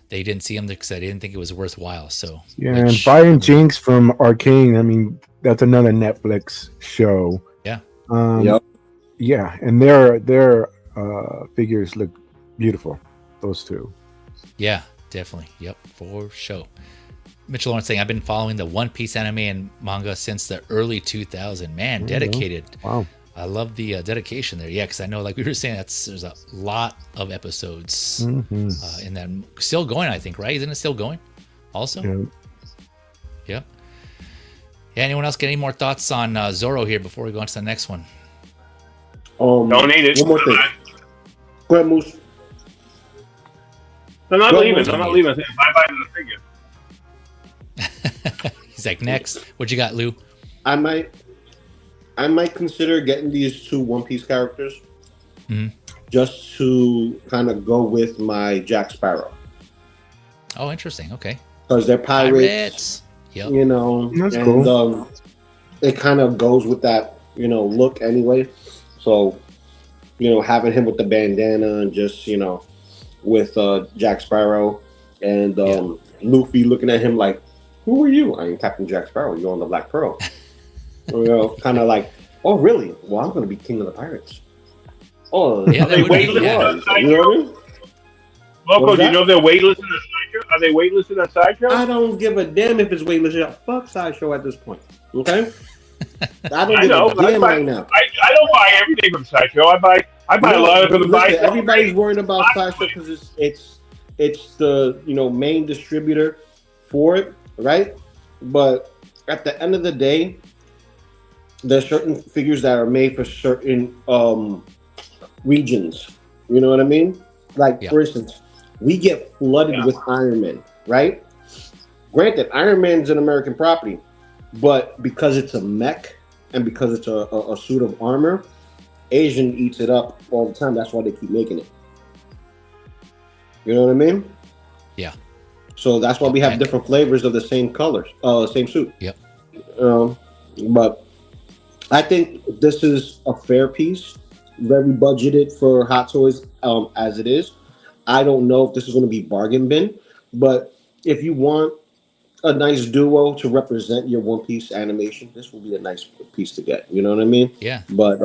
they didn't see them because they didn't think it was worthwhile. So yeah, and Vi and Jinx from Arcane, I mean, that's another Netflix show. Yeah. Yep. Yeah, and their figures look beautiful. Those two. Yeah, definitely. Yep, for sure. Mitchell Lawrence saying, I've been following the One Piece anime and manga since the early 2000s. Man, dedicated. Wow. I love the dedication there. Yeah, because I know, like we were saying, there's a lot of episodes in that. Still going, I think, right? Isn't it still going also? Yeah. Yep. Yeah, anyone else get any more thoughts on Zoro here before we go on to the next one? Don't need it. One more thing. Go ahead, Moose. I'm not leaving. Bye-bye to the figure. He's like, next. What you got, Lou? I might consider getting these two One Piece characters just to kind of go with my Jack Sparrow. Oh, interesting. Okay. Because they're pirates. Yep. You know, that's cool. It kind of goes with that, look anyway. So, having him with the bandana and just, with Jack Sparrow and Luffy looking at him like, who are you? I am Captain Jack Sparrow. You're on the Black Pearl. Kind of like, oh, really? Well, I'm going to be king of the pirates. Oh, yeah, they weightless in the you know what I mean? Loco, do you know they're weightless in the Sniper? Are they waitlisted on Sideshow? I don't give a damn if it's waitlisted. Fuck Sideshow at this point. Okay. I don't give know, a damn right now. I don't buy everything from Sideshow. I buy a lot of them. Everybody's worried about Sideshow because it's the main distributor for it, right? But at the end of the day, there's certain figures that are made for certain regions. You know what I mean? Like for instance, we get flooded with Iron Man, right? Granted, Iron Man's an American property, but because it's a mech and because it's a suit of armor, Asian eats it up all the time. That's why they keep making it. You know what I mean? Yeah. So that's why we have different flavors of the same colors, same suit. Yep. But I think this is a fair piece, very budgeted for Hot Toys as it is. I don't know if this is going to be bargain bin, but if you want a nice duo to represent your One Piece animation, this will be a nice piece to get. You know what I mean? Yeah. But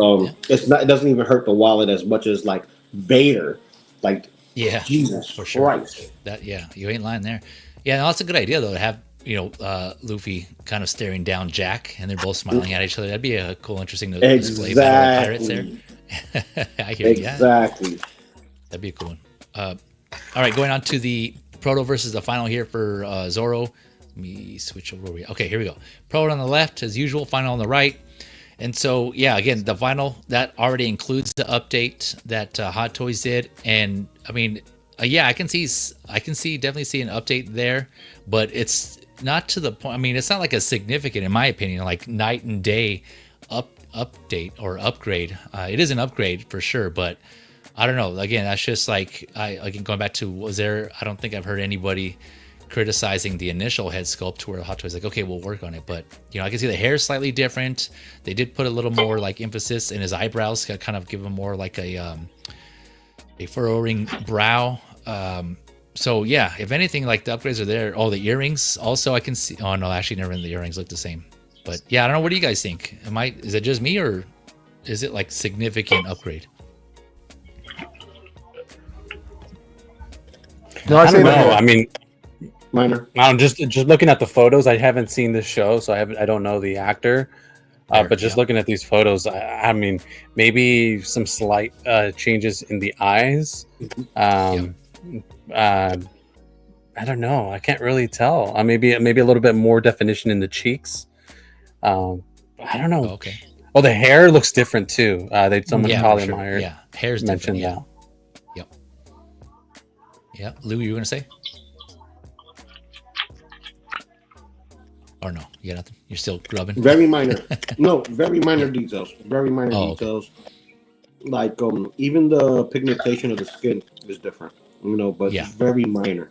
it's not. It doesn't even hurt the wallet as much as like Vader. Like Jesus for sure. Christ. You ain't lying there. Yeah, no, that's a good idea though to have Luffy kind of staring down Jack and they're both smiling at each other. That'd be a cool, interesting display battle of pirates there. I hear you. Exactly. That'd be a cool one. All right, going on to the Proto versus the final here for Zoro. Let me switch over. Okay, here we go. Proto on the left, as usual. Final on the right. And so, yeah, again, the final that already includes the update that Hot Toys did. And I mean, I can definitely see an update there, but it's not to the point. I mean, it's not like a significant, in my opinion, like night and day update or upgrade. It is an upgrade for sure, but I don't know. Again, that's just like going back to I don't think I've heard anybody criticizing the initial head sculpt where Hot Toys like, okay, we'll work on it. But I can see the hair is slightly different. They did put a little more like emphasis in his eyebrows, kind of give him more like a furrowing brow. So yeah, if anything, like the upgrades are there. Oh, the earrings also I can see. Oh no, actually never mind. The earrings look the same. But yeah, I don't know. What do you guys think? Is it just me or is it like significant upgrade? No, I don't know. I mean, minor. I'm just looking at the photos. I haven't seen the show, so I don't know the actor. But just looking at these photos, I mean, maybe some slight changes in the eyes. I don't know. I can't really tell. Maybe a little bit more definition in the cheeks. I don't know. Okay. Oh, the hair looks different too. Colin Meyer. Yeah, hair's mentioned different. that. Yeah, Lou, you were gonna say? Or no? You got nothing? You're still grubbing? Very minor. No, very minor details. Very minor details. Okay. Like even the pigmentation of the skin is different. But it's very minor.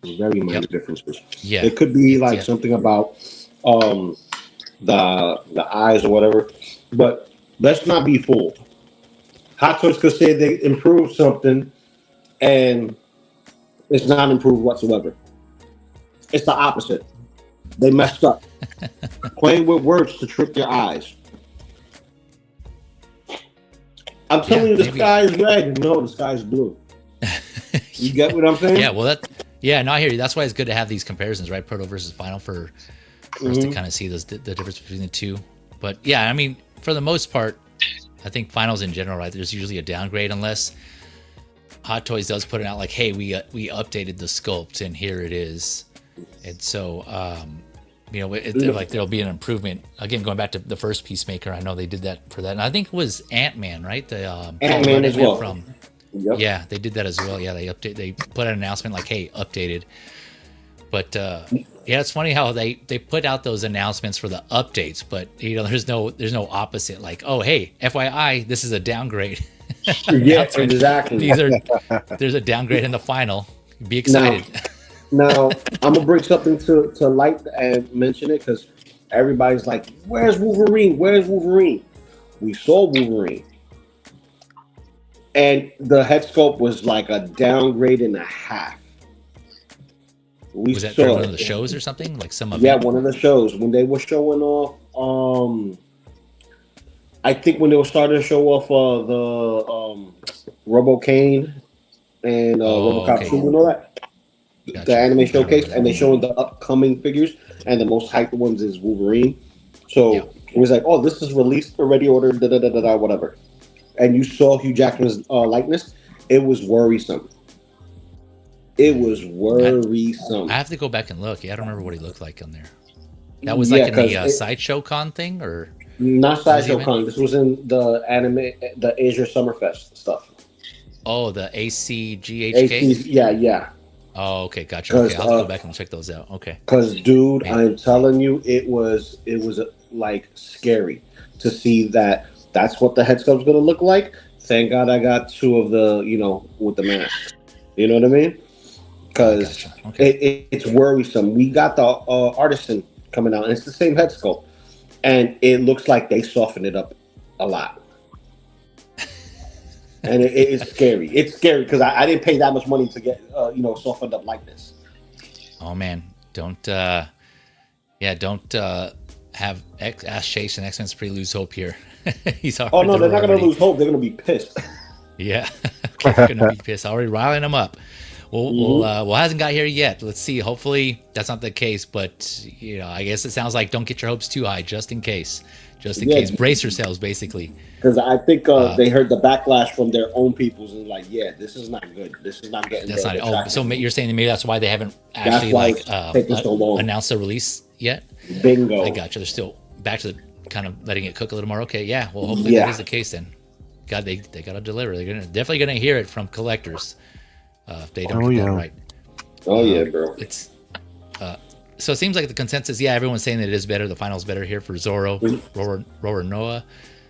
Very minor differences. Yeah. It could be like something about the eyes or whatever. But let's not be fooled. Hot Toys could say they improved something and it's not improved whatsoever. It's the opposite. They messed up. Playing with words to trick your eyes. I'm telling you, the sky is red. No, the sky is blue. You get what I'm saying? Yeah, well, no, I hear you. That's why it's good to have these comparisons, right? Proto versus Final for us to kind of see the difference between the two. But yeah, I mean, for the most part, I think Finals in general, right? There's usually a downgrade unless Hot Toys does put it out like, hey, we updated the sculpt and here it is. And so, like there'll be an improvement. Again, going back to the first Peacemaker, I know they did that for that. And I think it was Ant-Man, right? The Ant-Man as well. Yeah, they did that as well. Yeah, they put an announcement like, hey, updated. But it's funny how they put out those announcements for the updates, but there's no opposite like, oh, hey, FYI, this is a downgrade. Yeah, exactly. There's a downgrade in the final. Be excited. Now I'm gonna bring something to light and mention it because everybody's like, "Where's Wolverine? Where's Wolverine?" We saw Wolverine, and the head sculpt was like a downgrade and a half. Was that one of the shows or something? Like some of one of the shows when they were showing off. I think when they were starting to show off the Robo Kane and RoboCop 2 and all that. the anime showcase, and they showing the upcoming figures, and the most hyped ones is Wolverine. So it was like, oh, this is released already, ordered, whatever. And you saw Hugh Jackman's likeness. It was worrisome. It was worrisome. I have to go back and look. Yeah, I don't remember what he looked like on there. That was like in the Sideshow Con thing, or not Sideshow Con. This was in the anime, the Asia Summerfest stuff. Oh, the ACGHK. Yeah. Oh, okay, gotcha. Okay, I'll go back and check those out. Okay. Because, dude, I'm telling you, it was like scary to see that. That's what the head sculpt's gonna look like. Thank God I got two of the, with the mask. You know what I mean? Because it's worrisome. We got the artisan coming out, and it's the same head sculpt, and it looks like they softened it up a lot. And it's scary. It's scary because I didn't pay that much money to get softened up like this. Oh man, don't have Ash Chase and X-Men Supreme lose hope here. He's already, they're not going to lose hope. They're going to be pissed. Yeah, they're going to be pissed. Already riling them up. Well, hasn't got here yet. Let's see. Hopefully that's not the case. But I guess it sounds like don't get your hopes too high, just in case. Just in case. Brace yourselves, basically. Because I think they heard the backlash from their own peoples and like, yeah, this is not good. This is not getting. That's not. Oh, so you're saying maybe that's why they haven't actually announced the release yet? Bingo. I got you. They're still back to kind of letting it cook a little more. Okay, yeah. Well, hopefully that is the case then. God, they got to deliver. They're definitely gonna hear it from collectors if they don't get that right. Oh yeah, bro. It's so it seems like the consensus. Yeah, everyone's saying that it is better. The final's better here for Zoro, Roronoa.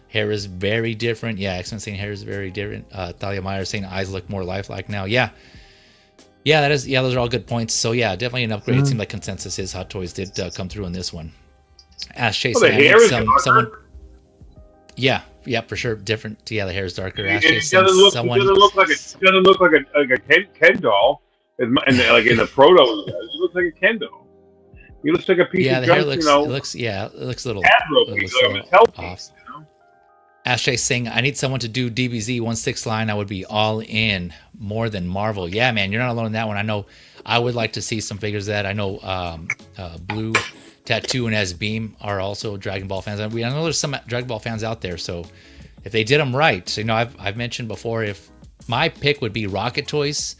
Hair is very different. Yeah, X-Men saying hair is very different. Thalia Meyer saying eyes look more lifelike now. Yeah, that is. Yeah, those are all good points. So yeah, definitely an upgrade. It seemed like consensus is Hot Toys did come through in this one. Ash Chase. The hair is someone. Yeah, for sure. Different. Yeah, the hair is darker. Ash Chase. It doesn't look like a Ken doll. And like in the proto, it looks like a Ken doll. He looks like a piece of junk. It looks a little off. Ash Chase saying, I need someone to do DBZ 1/6 line. I would be all in more than Marvel. Yeah, man, you're not alone in that one. I know I would like to see some figures of that. I know Blue Tattoo and S Beam are also Dragon Ball fans. I know there's some Dragon Ball fans out there. So if they did them right, I've mentioned before, if my pick would be Rocket Toys,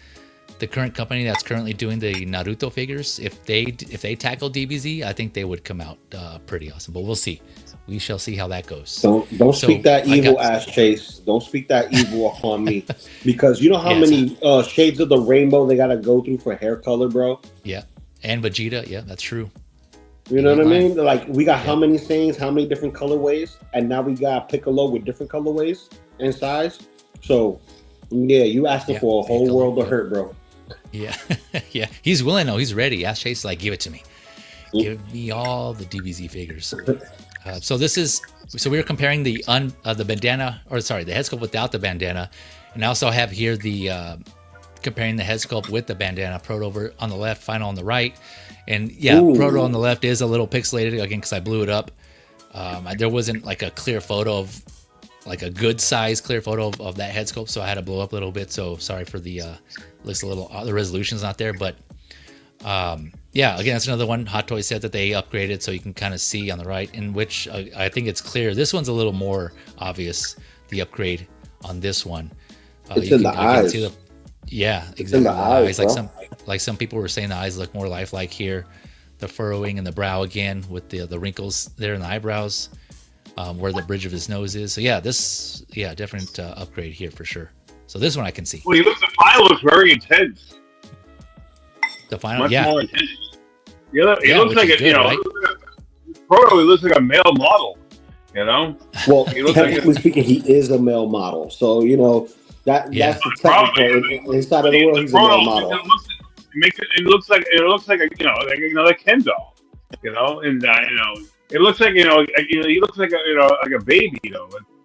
the current company that's currently doing the Naruto figures. If they tackle DBZ, I think they would come out pretty awesome. But we'll see. We shall see how that goes. Don't speak that evil, Ash Chase. Don't speak that evil upon me, because you know how many shades of the rainbow they gotta go through for hair color, bro. Yeah, and Vegeta. Yeah, that's true. You know what I mean? Like we got how many things, how many different colorways, and now we got Piccolo with different colorways and size. So yeah, you asking for a whole world of hurt, bro. Yeah, yeah. He's willing. No, he's ready. Ash Chase is like, give it to me. Give me all the DBZ figures. So we were comparing the bandana, or sorry, the head sculpt without the bandana, and I also have here the comparing the head sculpt with the bandana. Proto over on the left, final on the right, and Proto on the left is a little pixelated again because I blew it up. There wasn't like a clear photo of like a good size clear photo of that head sculpt, so I had to blow up a little bit. So sorry for the looks a little the resolution's not there, but again, that's another one. Hot Toys said that they upgraded, so you can kind of see on the right, in which I think it's clear. This one's a little more obvious, the upgrade on this one. It's in the eyes. Exactly. In the eyes, like some people were saying, the eyes look more lifelike here. The furrowing in the brow again with the wrinkles there in the eyebrows, where the bridge of his nose is. So different upgrade here for sure. So this one I can see. Well, the file looks very intense. The final, much more intense. He looks like Proto. He looks like a male model. Well, technically speaking, he is a male model. So that's the technical. Inside of the world, he's a male model. It looks like a Ken doll. It looks like he looks like a baby.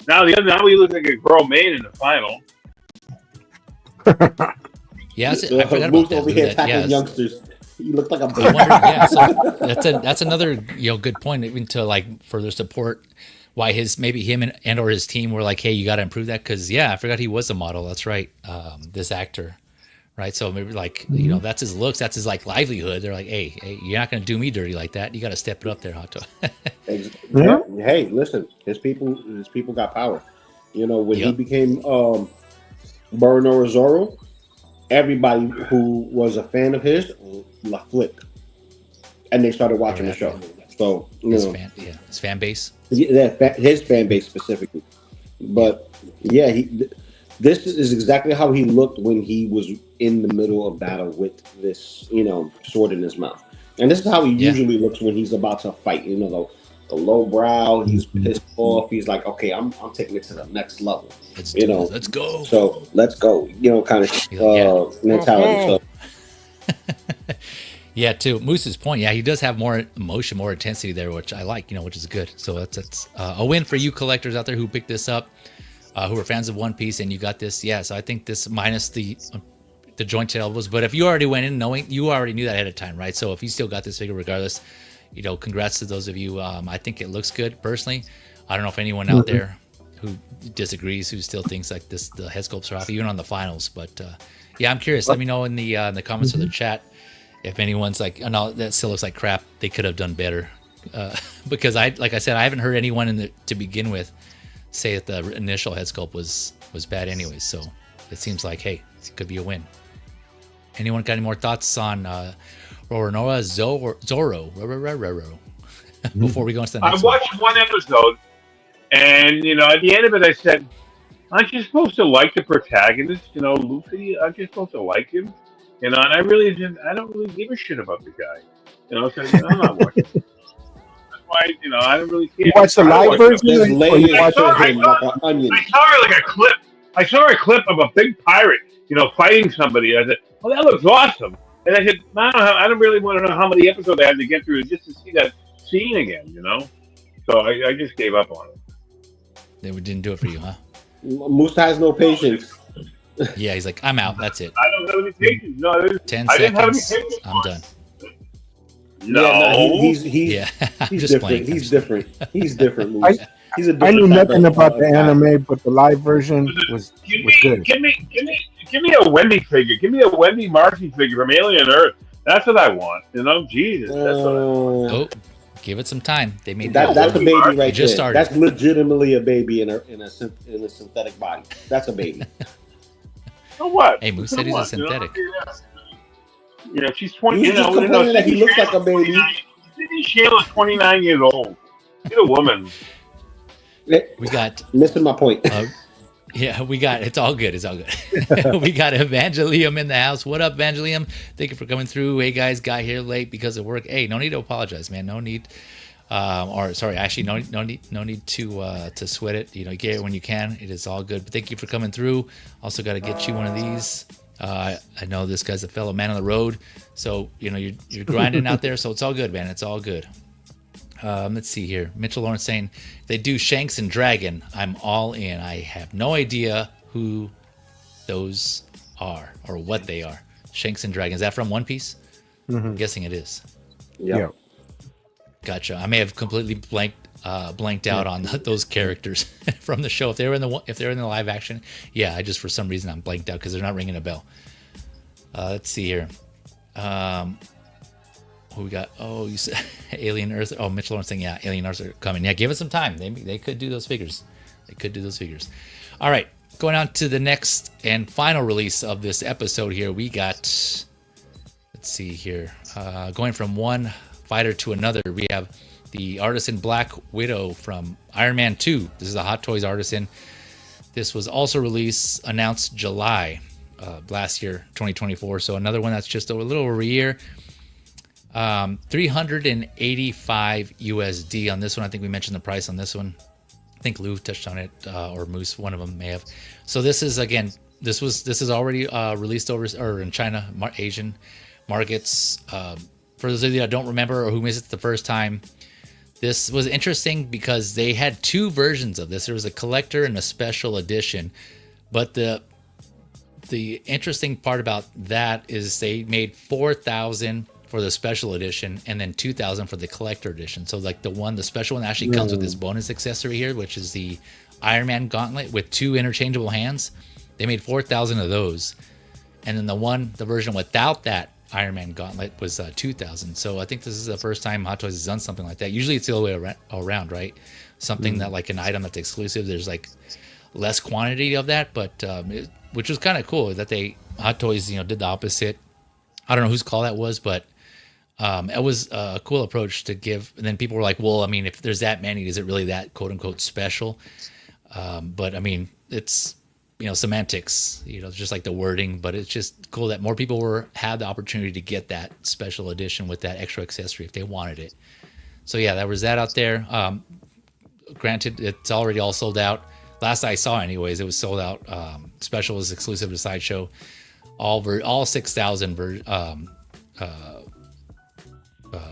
Now he looks like a grown man in the final. Yeah, I forgot about that. Over here attacking youngsters. He looked like a baby. So that's another good point, even to like further support why maybe him and or his team were like, hey, you got to improve that, because I forgot he was a model. That's right. This actor right? So maybe like, you know, that's his looks, that's his like livelihood. They're like, hey, you're not going to do me dirty like that. You got to step it up there, Hato. Yeah. Hey, listen, his people got power. You know, when he became Roronoa Zoro, everybody who was a fan of his flipped, and they started watching the show. So his fan base. Yeah, his fan base specifically. But yeah, this is exactly how he looked when he was in the middle of battle with this, you know, sword in his mouth. And this is how he usually looks when he's about to fight. You know, the low brow, he's pissed off. He's like, okay, I'm taking it to the next level. Let's go. So let's go. You know, kind of mentality. So. Yeah, to Moose's point, yeah, he does have more emotion, more intensity there, which I like, you know, which is good. So that's a win for you collectors out there who picked this up, who are fans of One Piece, and you got this. Yeah, so I think this minus the jointed elbows, but if you already went in knowing, you already knew that ahead of time, right? So if you still got this figure regardless, you know, congrats to those of you. I think it looks good personally. I don't know if anyone out there who disagrees, who still thinks like this, the head sculpts are off, even on the finals. But yeah, I'm curious. Let me know in the comments of the chat. If anyone's like, oh no, that still looks like crap, they could have done better. Because like I said, I haven't heard anyone to begin with say that the initial head sculpt was bad anyways. So it seems like, hey, it could be a win. Anyone got any more thoughts on Roronoa Zoro? Before we go into the next I watched one episode, and you know, at the end of it, I said, "Aren't you supposed to like the protagonist? You know, Luffy. Aren't you supposed to like him?" You know, and I don't really give a shit about the guy. You know, so I'm not watching. That's why, you know, I don't really care. You watch the live version? I saw like a clip. I saw a clip of a big pirate, you know, fighting somebody. I said, "Well, that looks awesome." And I said, I don't really want to know how many episodes I had to get through just to see that scene again, you know? So I just gave up on it. They didn't do it for you, huh? Moose has no patience. Yeah, he's like, I'm out. That's it. I don't have any patience. No, 10 I didn't have any seconds. patience. I'm done. No, he's just different. playing. He's different. He's different. Moose. He's a I knew different nothing about the anime, but the live version was good. Give me a Wendy figure. Give me a Wendy Marcy figure from Alien Earth. That's what I want. You know, Jesus. That's what I want. Oh, give it some time. They made that's a baby right just there. started. That's legitimately a baby in a synthetic body. That's a baby. So what? Hey, Moose said he's a synthetic. You know, she's 20. He's just complaining that he looks like a baby. Sydney Sheila's 29 years old. She's a woman. We got missing my point. Yeah, we got it's all good. It's all good. We got Evangelium in the house. What up, Evangelium? Thank you for coming through. Hey guys, got here late because of work. Hey, no need to apologize, man. No need. Or sorry, actually, no need to sweat it. You know, get it when you can. It is all good. But thank you for coming through. Also, got to get you one of these. I know this guy's a fellow man on the road, so you know you're grinding out there. So it's all good, man. It's all good. Let's see here. Mitchell Lawrence saying if they do Shanks and Dragon, I'm all in. I have no idea who those are or what they are. Shanks and Dragon. Is that from One Piece? Mm-hmm. I'm guessing it is. Yeah. Gotcha. I may have completely blanked out on those characters from the show. If they're in the live action, yeah. I just for some reason I'm blanked out because they're not ringing a bell. Let's see here. Who we got? Oh, you said Alien Earth. Oh, Mitchell Lawrence saying, yeah, Alien Earth are coming. Yeah, give it some time. They could do those figures. All right, going on to the next and final release of this episode here. We got, let's see here, going from one fighter to another. We have the Artisan Black Widow from Iron Man 2. This is a Hot Toys Artisan. This was also announced July last year, 2024. So another one that's just a little over a year. 385 USD on this one. I think we mentioned the price on this one. I think Lou touched on it, or Moose, one of them may have. So this is this is already released over or in China, Asian markets. For those of you that don't remember or who missed it the first time, this was interesting because they had two versions of this. There was a collector and a special edition, but the interesting part about that is they made 4,000 for the special edition and then 2,000 for the collector edition. So like the special one actually comes with this bonus accessory here, which is the Iron Man gauntlet with 2 interchangeable hands. They made 4,000 of those. and then the version without that Iron Man gauntlet was 2,000. So I think this is the first time Hot Toys has done something like that. Usually it's the other way around, right? Something that like an item that's exclusive, there's like less quantity of that, but which was kind of cool that Hot Toys, did the opposite. I don't know whose call that was, but it was a cool approach to give. And then people were like, well, I mean, if there's that many, is it really that quote unquote special? But I mean, it's, semantics, just like the wording, but it's just cool that more people had the opportunity to get that special edition with that extra accessory if they wanted it. So yeah, there was that out there. Granted, it's already all sold out. Last I saw anyways, it was sold out. Special was exclusive to Sideshow. All 6,000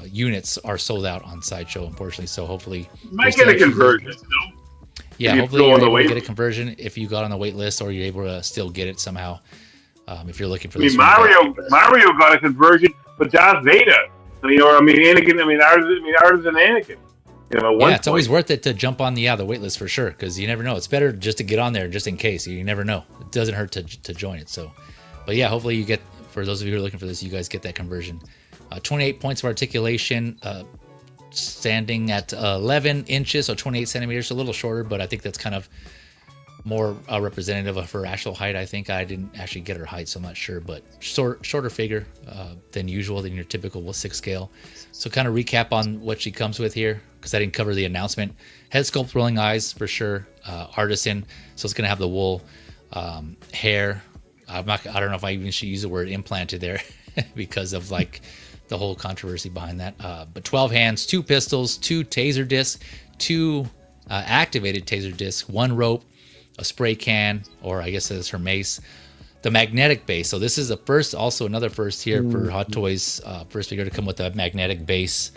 units are sold out on Sideshow, unfortunately. So hopefully, you might get a conversion. Yeah, hopefully you're able to get a conversion if you got on the wait list, or you're able to still get it somehow if you're looking for this. Mario got a conversion, but Darth Vader. Anakin. Artisan Anakin. Yeah, it's always worth it to jump on the wait list for sure, because you never know. It's better just to get on there just in case. You never know. It doesn't hurt to join it. So, but yeah, hopefully you get, for those of you who are looking for this, you guys get that conversion. 28 points of articulation. Standing at 11 inches, so 28 centimeters, a little shorter, but I think that's kind of more representative of her actual height. I think I didn't actually get her height, so I'm not sure, but shorter figure than usual, than your typical 6 scale. So kind of recap on what she comes with here, because I didn't cover the announcement. Head sculpt, rolling eyes for sure. Artisan, so it's gonna have the wool, hair. I don't know if I even should use the word implanted there because of like the whole controversy behind that. But 12 hands, 2 pistols, 2 taser discs, 2 activated taser discs, 1 rope, a spray can, or I guess that's her mace, the magnetic base. So this is the first, also another first here for Hot Toys, first figure to come with a magnetic base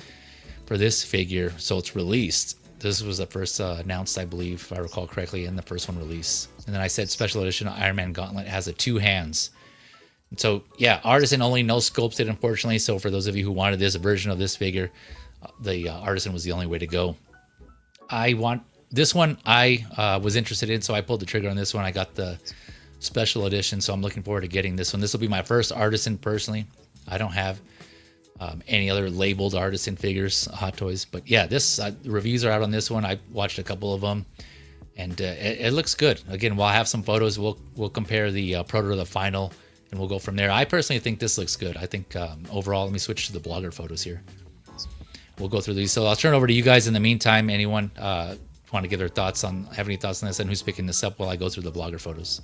for this figure. So it's released. This was the first announced, I believe, if I recall correctly, in the first one release. And then I said special edition Iron Man Gauntlet has 2 hands. So yeah, Artisan only, no sculpted, unfortunately. So for those of you who wanted this version of this figure, the Artisan was the only way to go. I want this one. I was interested in, so I pulled the trigger on this one. I got the special edition, so I'm looking forward to getting this one. This will be my first Artisan personally. I don't have any other labeled Artisan figures, Hot Toys, but yeah, this reviews are out on this one. I watched a couple of them, and it looks good. Again, we'll have some photos. We'll compare the proto to the final. And we'll go from there. I personally think this looks good. I think overall, let me switch to the blogger photos here. We'll go through these. So I'll turn over to you guys in the meantime. Anyone want to give their thoughts have any thoughts on this, and who's picking this up while I go through the blogger photos?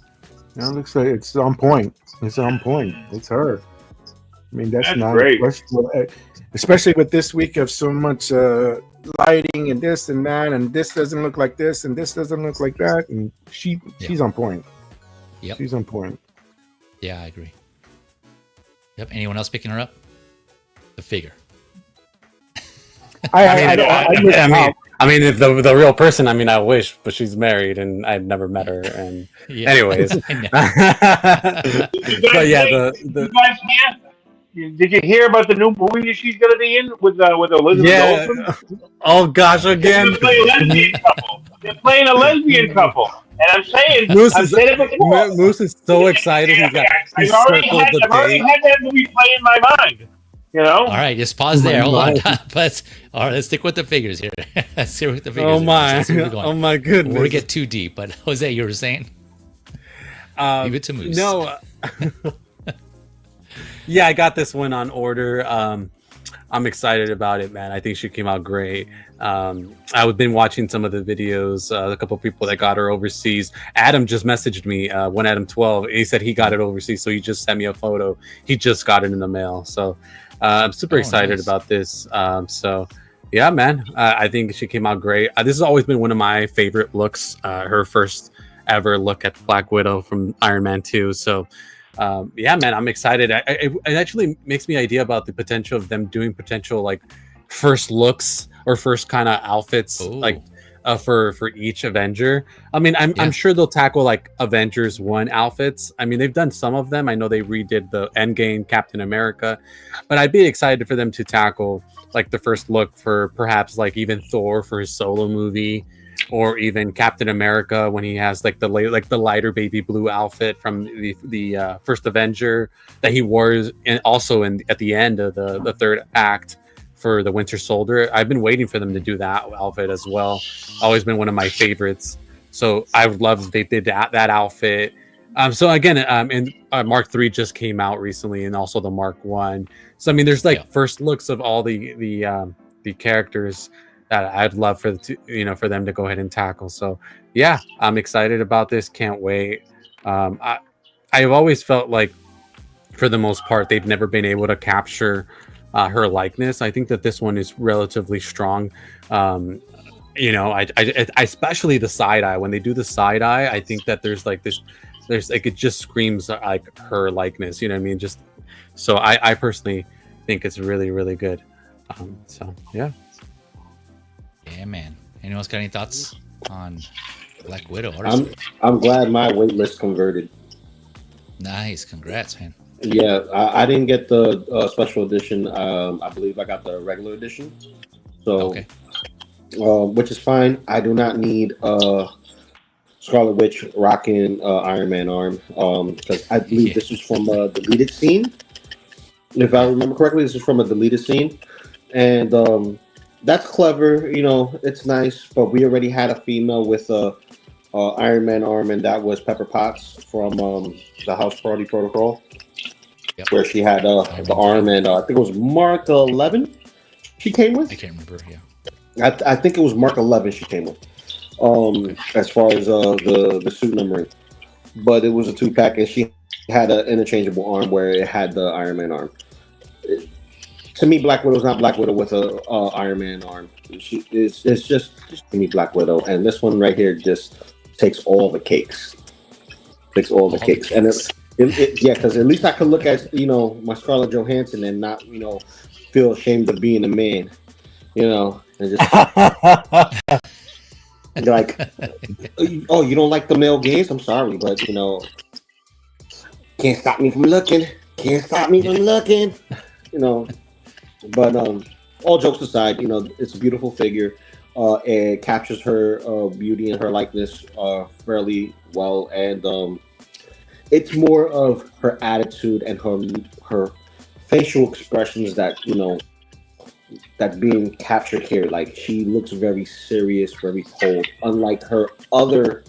It looks like it's on point. It's on point. It's her. I mean, that's not great. Especially with this week of so much lighting and this and that, and this doesn't look like this, and this doesn't look like that, and she's on point. Yep. She's on point. Yeah, I agree. Yep. Anyone else picking her up? The figure. I mean, if the real person. I mean, I wish, but she's married, and I've never met her. And anyways, but yeah, you guys did you hear about the new movie she's going to be in with Elizabeth Olsen? Oh gosh, again. They're playing a lesbian couple. And I'm saying, Moose is so Yeah, excited. yeah, He's I've already had that movie play in my mind. All right, just pause there. Hold on. Let's stick with the figures here. Let's see what the figures. Oh my goodness! Before we get too deep, but Jose, you were saying? Leave it to Moose. No. Yeah, I got this one on order. I'm excited about it, man. I think she came out great. I've been watching some of the videos. A couple of people that got her overseas. Adam just messaged me, one Adam 12. He said he got it overseas, so he just sent me a photo. He just got it in the mail. So I'm super excited about this. So yeah, man, I think she came out great. This has always been one of my favorite looks. Her first ever look at Black Widow from Iron Man 2. So yeah, man, I'm excited. It actually makes me idea about the potential of them doing potential like first looks or first kind of outfits. Ooh. Like for each Avenger. I mean, I'm sure they'll tackle like Avengers 1 outfits. I mean, they've done some of them. I know they redid the Endgame Captain America, but I'd be excited for them to tackle like the first look for perhaps like even Thor for his solo movie. or even Captain America when he has like the lighter baby blue outfit from the first Avenger that he wore, and also at the end of the third act for the Winter Soldier. I've been waiting for them to do that outfit as well. Always been one of my favorites. So I love they did that outfit. So again, and Mark III just came out recently, and also the Mark I. So I mean, there's like first looks of all the characters that I'd love for for them to go ahead and tackle. So yeah, I'm excited about this. Can't wait. I've always felt like, for the most part, they've never been able to capture her likeness. I think that this one is relatively strong. I especially the side eye. When they do the side eye, I think that there's like it just screams like her likeness. You know what I mean? Just so I personally think it's really, really good. So yeah. Yeah, man. Anyone else got any thoughts on Black Widow? I'm glad my wait list converted. Nice, congrats, man. Yeah, I didn't get the special edition. I believe I got the regular edition. So, okay. Which is fine. I do not need Scarlet Witch rocking Iron Man arm because I believe this is from a deleted scene. If I remember correctly, this is from a deleted scene, and that's clever. It's nice. But we already had a female with a Iron Man arm, and that was Pepper Potts from the House Party Protocol. Yep. Where she had the arm, and I think it was Mark 11 she came with. I can't remember. Yeah, I think it was Mark 11 she came with. As far as the suit numbering, but it was a 2-pack, and she had an interchangeable arm where it had the Iron Man arm. To me, Black Widow's not Black Widow with a Iron Man arm. It's just to me Black Widow, and this one right here just takes all the cakes. And yeah, because at least I could look at my Scarlett Johansson and not feel ashamed of being a man, and just like, oh, you don't like the male gaze? I'm sorry, but can't stop me from looking. But all jokes aside, it's a beautiful figure. It captures her beauty and her likeness fairly well, and it's more of her attitude and her facial expressions that that's being captured here. Like, she looks very serious, very cold, unlike her other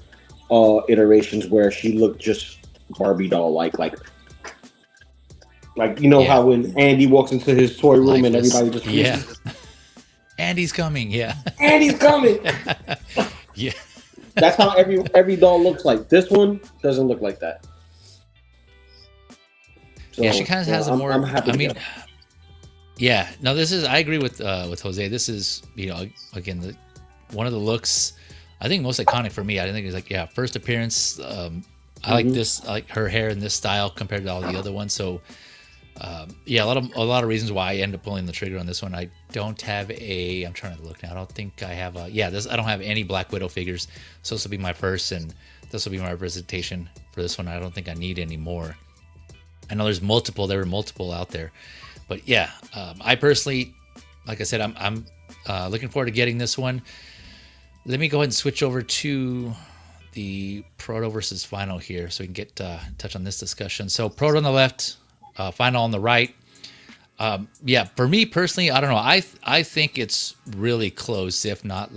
iterations where she looked just Barbie doll like how when Andy walks into his toy room and everybody just freezes. Andy's coming. Andy's coming. Yeah, that's how every doll looks like. This one doesn't look like that. So, yeah, she kind of has a more. I'm happy. This is. I agree with Jose. This is again one of the looks. I think most iconic for me. I think it's like first appearance. I like this. I like her hair in this style compared to all the other ones. So a lot of reasons why I end up pulling the trigger on this one. I don't have I'm trying to look now. I don't think I have I don't have any Black Widow figures. So this will be my first, and this will be my representation for this one. I don't think I need any more. I know there were multiple out there, but I personally, like I said, I'm looking forward to getting this one. Let me go ahead and switch over to the Proto versus Final here, so we can get touch on this discussion. So Proto on the left, Final on the right. For me personally, I don't know. I think it's really close, if not.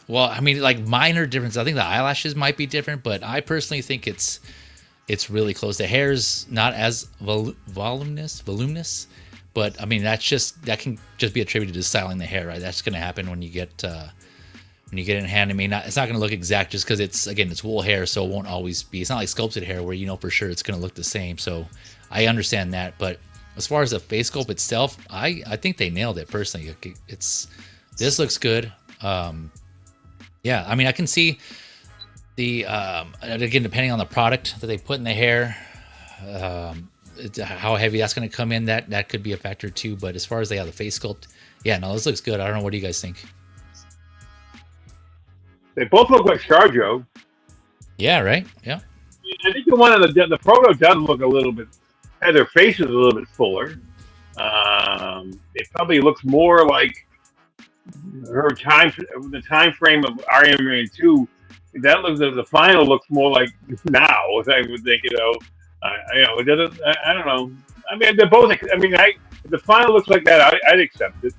Minor difference. I think the eyelashes might be different, but I personally think it's really close. The hair's not as voluminous, but I mean that can just be attributed to styling the hair, right? That's going to happen when you get in hand. I mean, it's not going to look exact just because it's wool hair, so it won't always be. It's not like sculpted hair where for sure it's going to look the same. So I understand that, but as far as the face sculpt itself, I think they nailed it personally. This looks good. I mean, I can see the again, depending on the product that they put in the hair, how heavy that's going to come in, that could be a factor too. But as far as the face sculpt, this looks good. I don't know, what do you guys think? They both look like ScarJo. Yeah, right. Yeah. I think the one on the Proto does look a little bit. Their face is a little bit fuller. It probably looks more like the time frame of Iron Man 2, that looks the final looks more like now. I would think, it doesn't. I don't know. I mean, they're both. I mean, if the final looks like that, I'd accept it.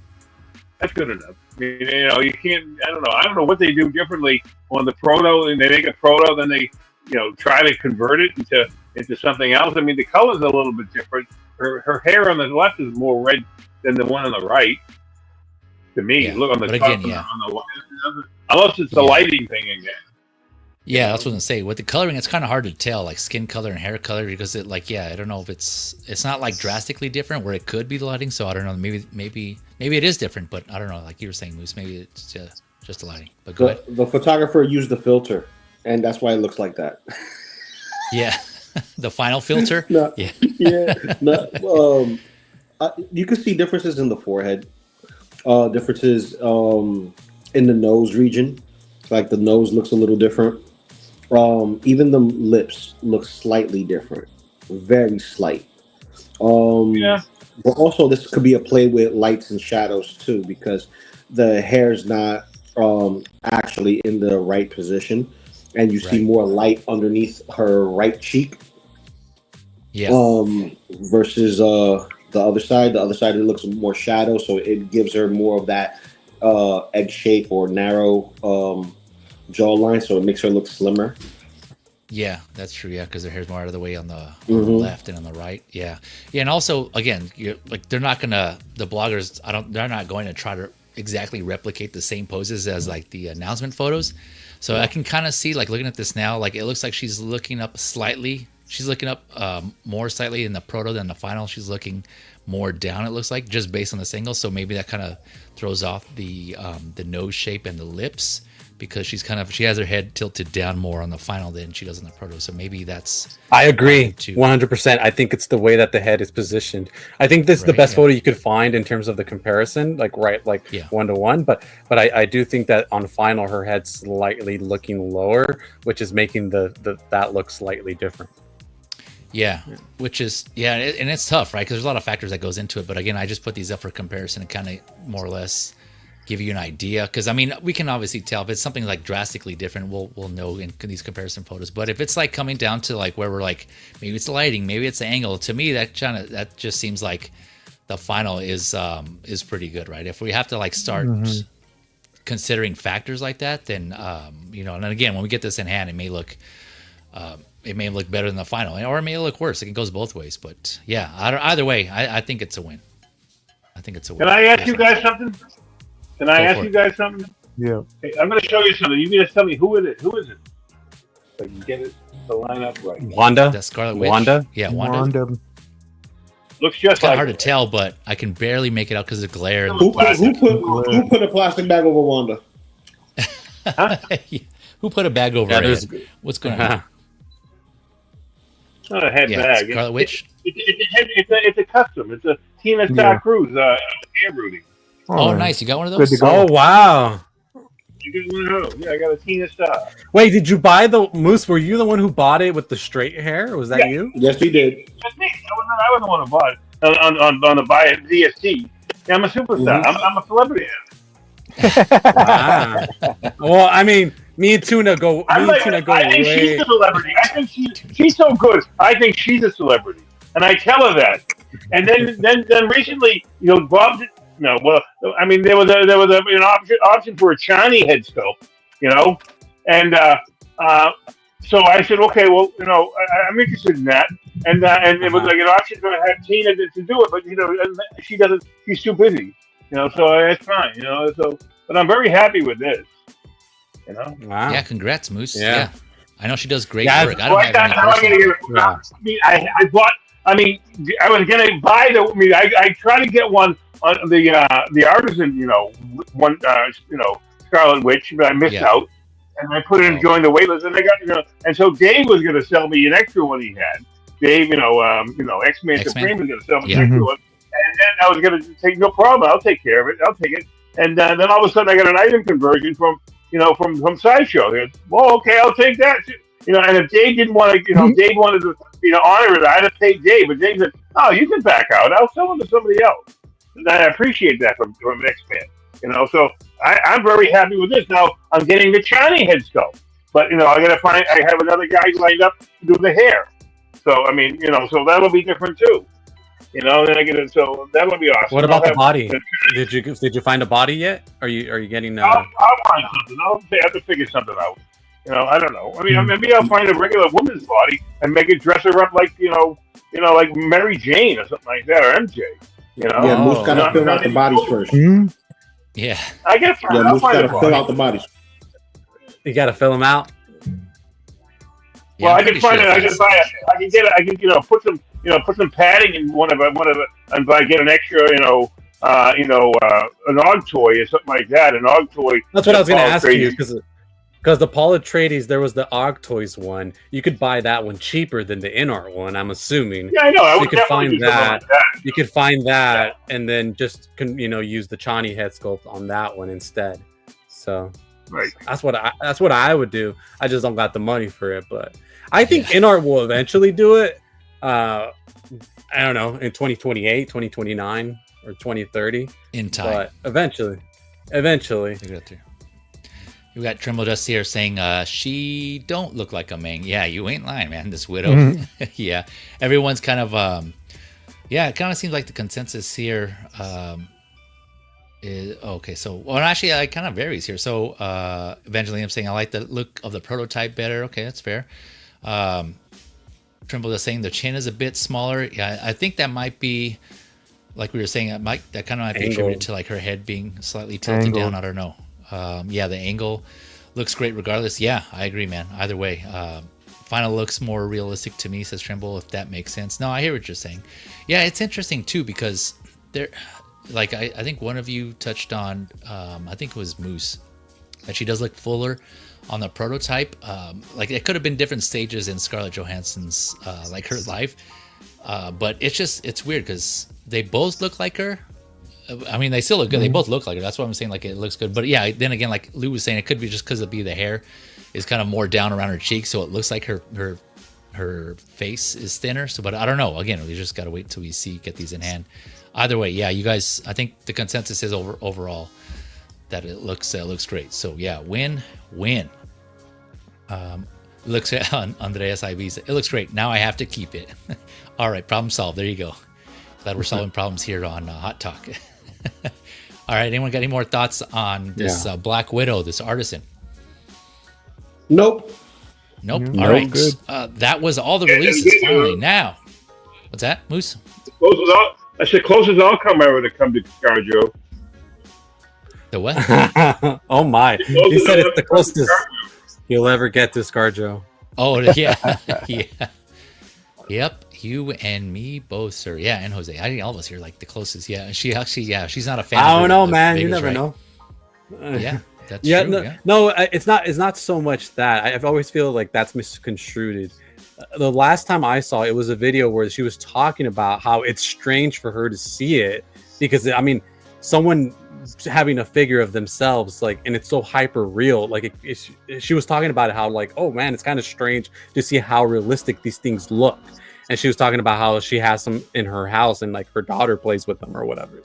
That's good enough. I mean, you can't. I don't know. I don't know what they do differently on the proto, and they make a proto, then they, try to convert it into something else. I mean, the color's a little bit different. Her hair on the left is more red than the one on the right. To me, Yeah. look on the But top, again, yeah. on the unless it's the lighting thing again. Yeah, that's what I'm gonna say. With the coloring, it's kind of hard to tell, like skin color and hair color, because I don't know if it's not like drastically different where it could be the lighting. So I don't know. Maybe it is different, but I don't know. Like you were saying, Moose, maybe it's just the lighting. But go ahead. The photographer used the filter, and that's why it looks like that. Yeah, the final filter. No, Yeah, yeah. No, you can see differences in the forehead, differences in the nose region. Like the nose looks a little different. Even the lips look slightly different, very slight. Yeah. But also, this could be a play with lights and shadows too, because the hair's not actually in the right position, and you see more light underneath her right cheek. yeah, Versus the other side. The other side, it looks more shadow, so it gives her more of that egg shape or narrow jawline, so it makes her look slimmer. yeah. That's true. Yeah, because their hair's more out of the way on the left and on the right. Yeah, yeah. And also, again, they're not gonna the bloggers. They're not going to try to exactly replicate the same poses as like the announcement photos. So I can kind of see, like looking at this now, like it looks like she's looking up slightly. She's looking up more slightly in the proto than the final. She's looking more down, it looks like, just based on the single. So maybe that kind of throws off the nose shape and the lips, because she has her head tilted down more on the final than she does on the proto. So maybe that's. I agree 100%. I think it's the way that the head is positioned. I think this is the best photo you could find in terms of the comparison, like 1-to-1. But I do think that on final her head's slightly looking lower, which is making that look slightly different. Yeah, which is and it's tough, right? Because there's a lot of factors that goes into it. But again, I just put these up for comparison and kind of more or less give you an idea. Because I mean, we can obviously tell if it's something like drastically different, we'll know in these comparison photos. But if it's like coming down to like where we're like, maybe it's the lighting, maybe it's the angle. To me, that just seems like the final is pretty good, right? If we have to like start considering factors like that, then and again, when we get this in hand, it may look. It may look better than the final, or it may look worse. It goes both ways, but yeah, either way, I think it's a win. I think it's a win. Can I ask you guys something? Yeah. Hey, I'm going to show you something. You can just tell me who it is. Who is it? So you can get it to line up right. Wanda? That's Scarlet Witch. Wanda? Yeah, Wanda. Looks just It's kind like of hard to tell, but I can barely make it out because of the glare. Who put a plastic bag over Wanda? Who put a bag over it? What's going on? It's not a head bag. Scarlet Witch. It's a custom. It's a Tina Star Cruz hair rooting. Oh, nice. You got one of those? Oh, wow. You get one of those. Yeah, I got a Tina Star. Wait, did you buy the Moose? Were you the one who bought it with the straight hair? Was that you? Yes, we did. That's me. I was the one who bought it on the buy it DST. Yeah, I'm a superstar. I'm a celebrity. Wow. Well, I mean, me and Tuna go. I think she's a celebrity. I think she's so good. I think she's a celebrity, and I tell her that. And then recently, Bob. No, well, I mean, there was an option for a Chani head sculpt, and so I said, okay, well, I'm interested in that, and it was like an option to have Tina to do it, but she doesn't. She's too busy, so it's fine, So, but I'm very happy with this, Wow. Yeah, congrats, Moose. Yeah. Yeah. I know she does great Yeah, work. I don't have any personal. I bought. I mean, I was gonna buy the. I mean, I tried to get one on the artisan, one, Scarlet Witch, but I missed out, and I put it in join the waitlist, and I got, and so Dave was gonna sell me an extra one he had. Dave, X-Man Supreme was gonna sell me an extra one, and then I was gonna take no problem. I'll take care of it. I'll take it, and then all of a sudden I got an item conversion from Sideshow. Goes, well, okay, I'll take that. And if Dave didn't want to, Dave wanted to, honor it, I'd have paid Dave. But Dave said, "Oh, you can back out. I'll sell them to somebody else." And I appreciate that from X-Man. You know, so I'm very happy with this. Now I'm getting the Chani head sculpt, but you know, I have another guy lined up to do the hair. So I mean, you know, so that'll be different too. You know, then I get it. So that'll be awesome. What about the body? Did you find a body yet? Are you getting? I'll find something. I'll have to figure something out. You know, I don't know. I mean, maybe I'll find a regular woman's body and make it dress her up like like Mary Jane or something like that, or MJ. You know, yeah, Moose gotta fill out the bodies first. Mm-hmm. Yeah, I guess. Yeah, Moose gotta fill out the bodies. You gotta fill them out. yeah, Well, I'm I can pretty find sure it. I that's- can buy it. I can get it. I can put some padding in one of it, and I get an extra an Og toy or something like that. An Og toy. That's what I was gonna ask crazy. you because the Paul Atreides, there was the Og Toys one. You could buy that one cheaper than the Inart one. I'm assuming. Yeah, I know. I So would you could definitely find do something that. like that. You could find that, and then just use the Chani head sculpt on that one instead. So Right. that's what I would do. I just don't got the money for it, but I think Inart will eventually do it. I don't know, in 2028, 2029, or 2030, in time. but eventually. We got through. We got Trimble Dust here saying she don't look like a Ming. Yeah, you ain't lying, man. This widow. Yeah, everyone's kind of it kind of seems like the consensus here is okay. So, well, actually, it kind of varies here. So, Evangeline, I'm saying I like the look of the prototype better. Okay, that's fair. Trimble is saying the chin is a bit smaller. Yeah, I think that might be, like we were saying, that kind of might be attributed to like her head being slightly tilted down. I don't know. Yeah, the angle looks great regardless. Yeah, I agree, man. Either way, final looks more realistic to me, says Trimble, if that makes sense. No, I hear what you're saying. Yeah, it's interesting too because there, like I think one of you touched on, I think it was Moose, that she does look fuller on the prototype. Like it could have been different stages in Scarlett Johansson's like her life, but it's weird because they both look like her. I mean, they still look good. They both look like her. That's why I'm saying like it looks good. But yeah, then again, like Lou was saying, it could be just because the hair is kind of more down around her cheeks, so it looks like her face is thinner. So, but I don't know. Again, we just got to wait till we get these in hand. Either way, yeah, you guys. I think the consensus is overall that it looks great. So yeah, win. Looks at Andreas Ibiza. It looks great. Now I have to keep it. All right, problem solved. There you go. Glad we're solving problems here on Hot Talk. All right, anyone got any more thoughts on this Black Widow, this artisan? Nope. All right, good. that was all the releases finally. Now, what's that, Moose? That's the closest I'll come ever to come to ScarJo. The what? Oh my! He said it's the closest you'll ever get to ScarJo. Oh yeah, yeah. Yep, you and me both, sir. Yeah, and Jose. I think all of us here like the closest. Yeah, she actually, she's not a fan. I don't know, the man. You Vegas, never right? know. Yeah, that's Yeah, true. no, it's not so much that. I've always feel like that's misconstrued. The last time I saw it was a video where she was talking about how it's strange for her to see it because I mean, someone having a figure of themselves like, and it's so hyper real. Like she was talking about how like, oh man, it's kind of strange to see how realistic these things look. And she was talking about how she has some in her house and like her daughter plays with them or whatever.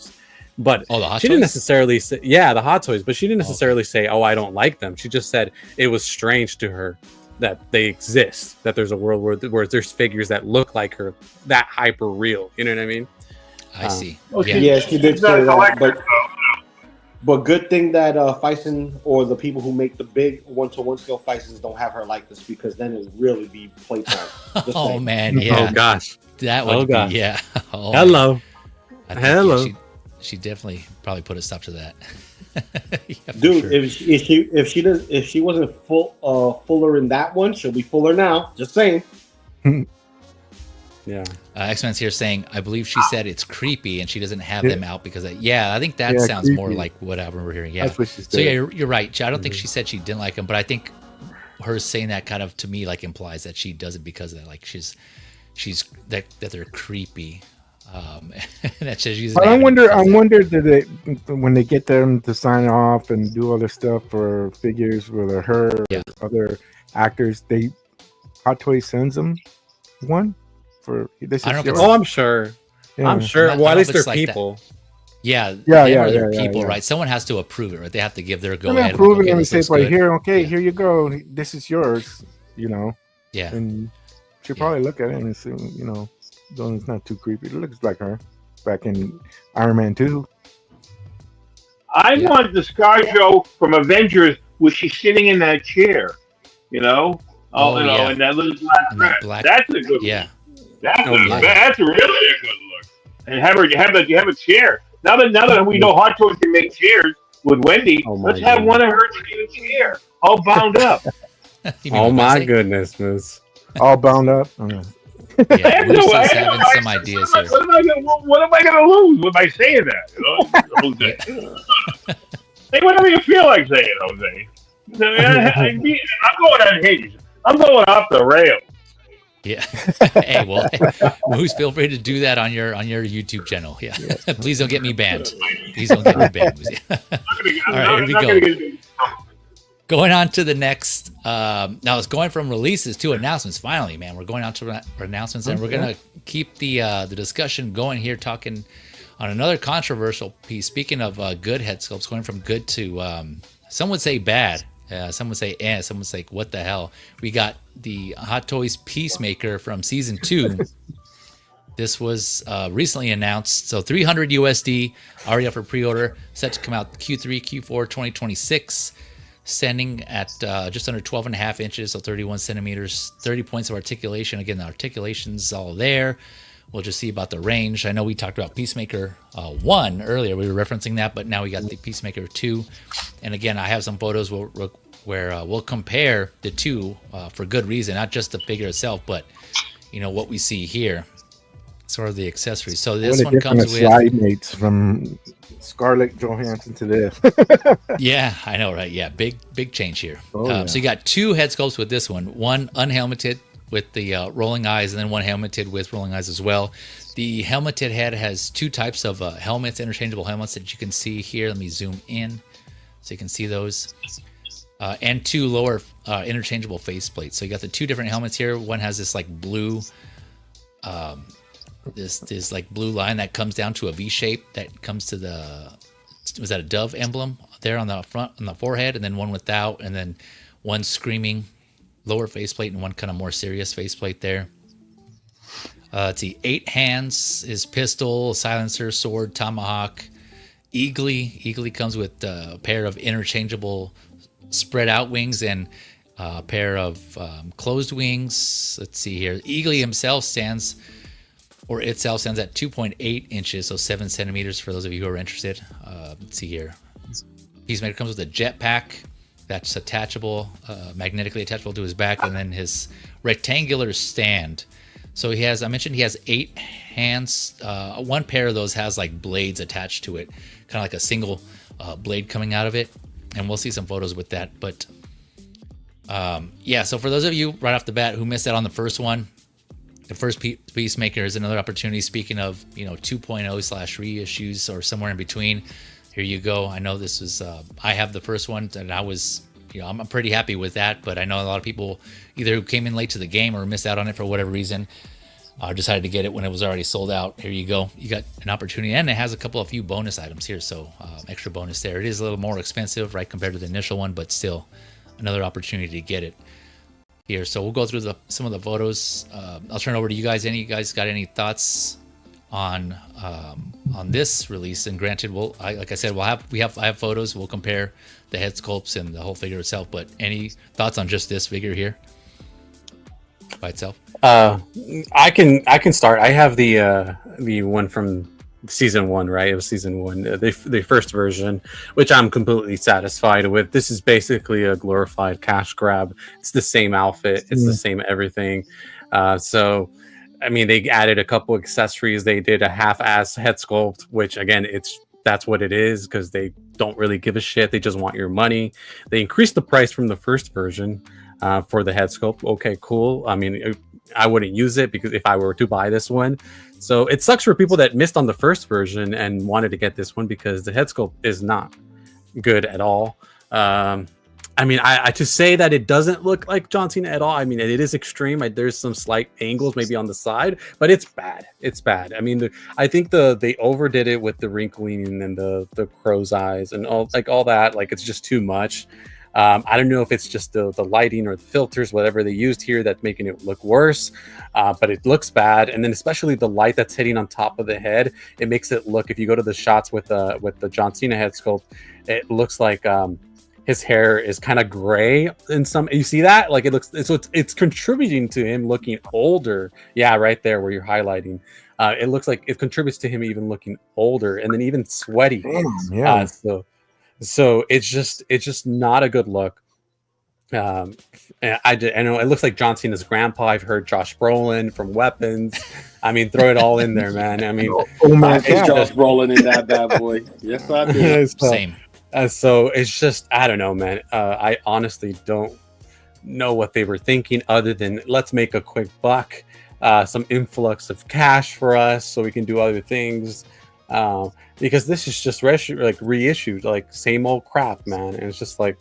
But the Hot she Toys? didn't necessarily say, the Hot Toys, but she didn't necessarily say, oh, I don't like them. She just said it was strange to her that they exist, that there's a world where there's figures that look like her, that hyper real. You know what I mean? I see. Yeah, she did say that, but good thing that Feisen or the people who make the big one-to-one scale Feisens don't have her like this because then it would really be playtime. Oh man, yeah. Oh gosh, that would be gosh. Oh, hello, I think, hello. She definitely probably put a stop to that. Yeah, dude. sure. If she wasn't fuller in that one, she'll be fuller now. Just saying. Yeah. X-Men's here saying, I believe she said it's creepy and she doesn't have them out because I think that sounds creepy. more like what I remember hearing. Yeah. That's what she said. So yeah, you're right. I don't think she said she didn't like them, but I think her saying that kind of to me like implies that she does it because of that. Like she's that they're creepy. That she's. But I wonder that when they get them to sign off and do other stuff for figures, whether her or other actors, Hot Toys sends them one for this. I don't know if Oh, I'm sure. Yeah. I'm sure. I Well, at don't least know if they're it's like people. Yeah, people, right? Someone has to approve it, right? They have to give their go ahead. Approve it and say, "Right here, okay, here you go. This is yours." You know. Yeah. And she'll probably look at it and say, you know, though it's not too creepy. It looks like her back in Iron Man 2. I want the ScarJo from Avengers where she's sitting in that chair, you know? And that little black dress. That's a good look. That's really a good look. And have a chair. Now that we know Hot Toys can make chairs with Wendy, let's have one of her in a chair, all bound up. Oh my goodness, Moose. All bound up. Moose is having some ideas here. What am I going to lose with my saying that? You know? Jose. Say whatever you feel like saying, Jose. I'm going unhinged. I'm going off the rails. Yeah. Hey, well, Moose, feel free to do that on your YouTube channel. Yeah. Please don't get me banned. Please don't get me banned. All right, here we go. Going on to the next. Now it's going from releases to announcements. Finally, man, we're going on to announcements, and we're gonna keep the discussion going here, talking on another controversial piece. Speaking of good head sculpts, going from good to some would say bad, some would say some would say what the hell. We got the Hot Toys Peacemaker from season 2. This was recently announced, so $300 USD already up for pre-order, set to come out Q3, Q4 2026. Standing at just under 12.5 inches, so 31 centimeters, 30 points of articulation. Again, the articulation's all there. We'll just see about the range. I know we talked about Peacemaker 1 earlier. We were referencing that, but now we got the Peacemaker 2. And again, I have some photos where we'll compare the two for good reason, not just the figure itself, but you know what we see here, sort of the accessories. So this one comes with slide mates from Scarlett Johansson to this. Yeah, I know, right? Yeah, big change here. So you got two head sculpts with this one unhelmeted with the rolling eyes, and then one helmeted with rolling eyes as well. The helmeted head has two types of helmets, interchangeable helmets that you can see here. Let me zoom in so you can see those. And two lower interchangeable faceplates. So you got the two different helmets here. One has this like blue this like blue line that comes down to a V shape that comes to was that a dove emblem there on the front, on the forehead, and then one without, and then one screaming lower faceplate and one kind of more serious faceplate there. Let's see, 8 hands, his pistol, silencer, sword, tomahawk. Eagly comes with a pair of interchangeable spread out wings and a pair of closed wings. Let's see here. Eagly himself stands at 2.8 inches, so 7 centimeters for those of you who are interested. Let's see here. Peacemaker comes with a jetpack that's attachable, magnetically attachable to his back, and then his rectangular stand. So he has 8 hands. One pair of those has like blades attached to it, kind of like a single blade coming out of it. And we'll see some photos with that. But so for those of you right off the bat who missed out on the first one, the first Peacemaker is another opportunity. Speaking of, 2.0 / reissues or somewhere in between, here you go. I know this was, I have the first one, and I was, I'm pretty happy with that. But I know a lot of people either who came in late to the game or missed out on it for whatever reason, decided to get it when it was already sold out. Here you go. You got an opportunity, and it has a few bonus items here, so extra bonus there. It is a little more expensive, right, compared to the initial one, but still another opportunity to get it here. So we'll go through some of the photos. I'll turn it over to you guys. You guys got any thoughts on this release? And granted, like I said, I have photos. We'll compare the head sculpts and the whole figure itself. But any thoughts on just this figure here by itself? I can start. I have the one from season 1, right? It was season 1, the first version, which I'm completely satisfied with. This is basically a glorified cash grab. It's the same outfit, it's the same everything. So I mean, they added a couple accessories. They did a half-ass head sculpt, which again, that's what it is, because they don't really give a shit. They just want your money. They increased the price from the first version for the head sculpt. Okay, cool. I mean, I wouldn't use it because if I were to buy this one. So it sucks for people that missed on the first version and wanted to get this one, because the head sculpt is not good at all. I mean, I to say that it doesn't look like John Cena at all. I mean, it is extreme. There's some slight angles maybe on the side, but it's bad. It's bad. I mean, I think they overdid it with the wrinkling and the crow's eyes and all that. Like, it's just too much. I don't know if it's just the lighting or the filters, whatever they used here, that's making it look worse. But it looks bad, and then especially the light that's hitting on top of the head, it makes it look. If you go to the shots with the John Cena head sculpt, it looks like his hair is kind of gray in some. You see that? Like, it looks. It's contributing to him looking older. Yeah, right there where you're highlighting. It looks like it contributes to him even looking older, and then even sweaty. Yeah. So it's just not a good look. I know it looks like John Cena's grandpa. I've heard Josh Brolin from Weapons. I mean, throw it all in there, man. I mean, I think Josh Brolin in that bad boy. Yes, I do. Same. So it's just, I don't know, man. I honestly don't know what they were thinking, other than let's make a quick buck, some influx of cash for us so we can do other things. Because this is just reissued, like same old crap, man. And it's just like,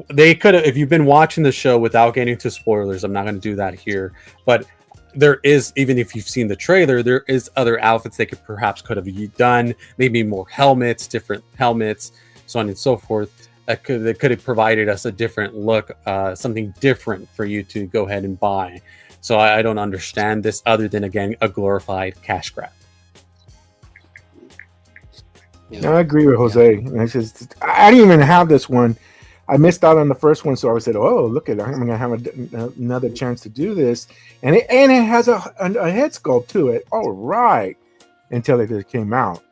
they could have, if you've been watching the show without getting to spoilers, I'm not going to do that here, but there is, even if you've seen the trailer, there is other outfits they could have done, maybe more helmets, different helmets, so on and so forth. They could have provided us a different look, something different for you to go ahead and buy. So I don't understand this, other than, again, a glorified cash grab. I agree with Jose. I didn't even have this one. I missed out on the first one, so I said, "Oh, look at it! I'm gonna have another chance to do this." And it has a head sculpt to it. All right, until it just came out.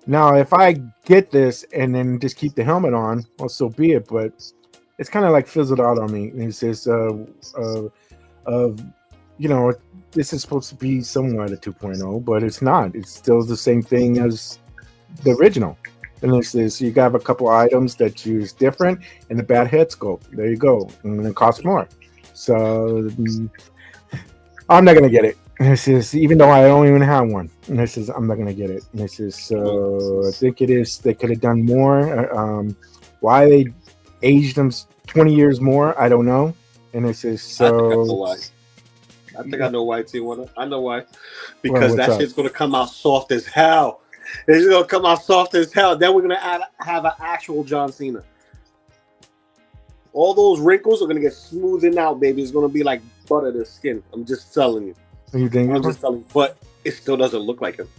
Now, if I get this and then just keep the helmet on, well, so be it. But it's kind of like fizzled out on me. It says, this is supposed to be somewhat a 2.0, but it's not. It's still the same thing as the original. And this is, you got a couple items that use different and a bad head sculpt. There you go. And it costs more. So I'm not gonna get it. This is, even though I don't even have one. This is, I'm not gonna get it. This is, so I think it is, they could have done more. Why they aged them 20 years more, I don't know. And this is, so I think I know why, Tijuana. I know why. Because that shit's gonna come out soft as hell. It's gonna come out soft as hell. Then we're gonna have an actual John Cena. All those wrinkles are gonna get smoothened out, baby. It's gonna be like butter to skin. I'm just telling you. You think? I'm just telling you. But it still doesn't look like him.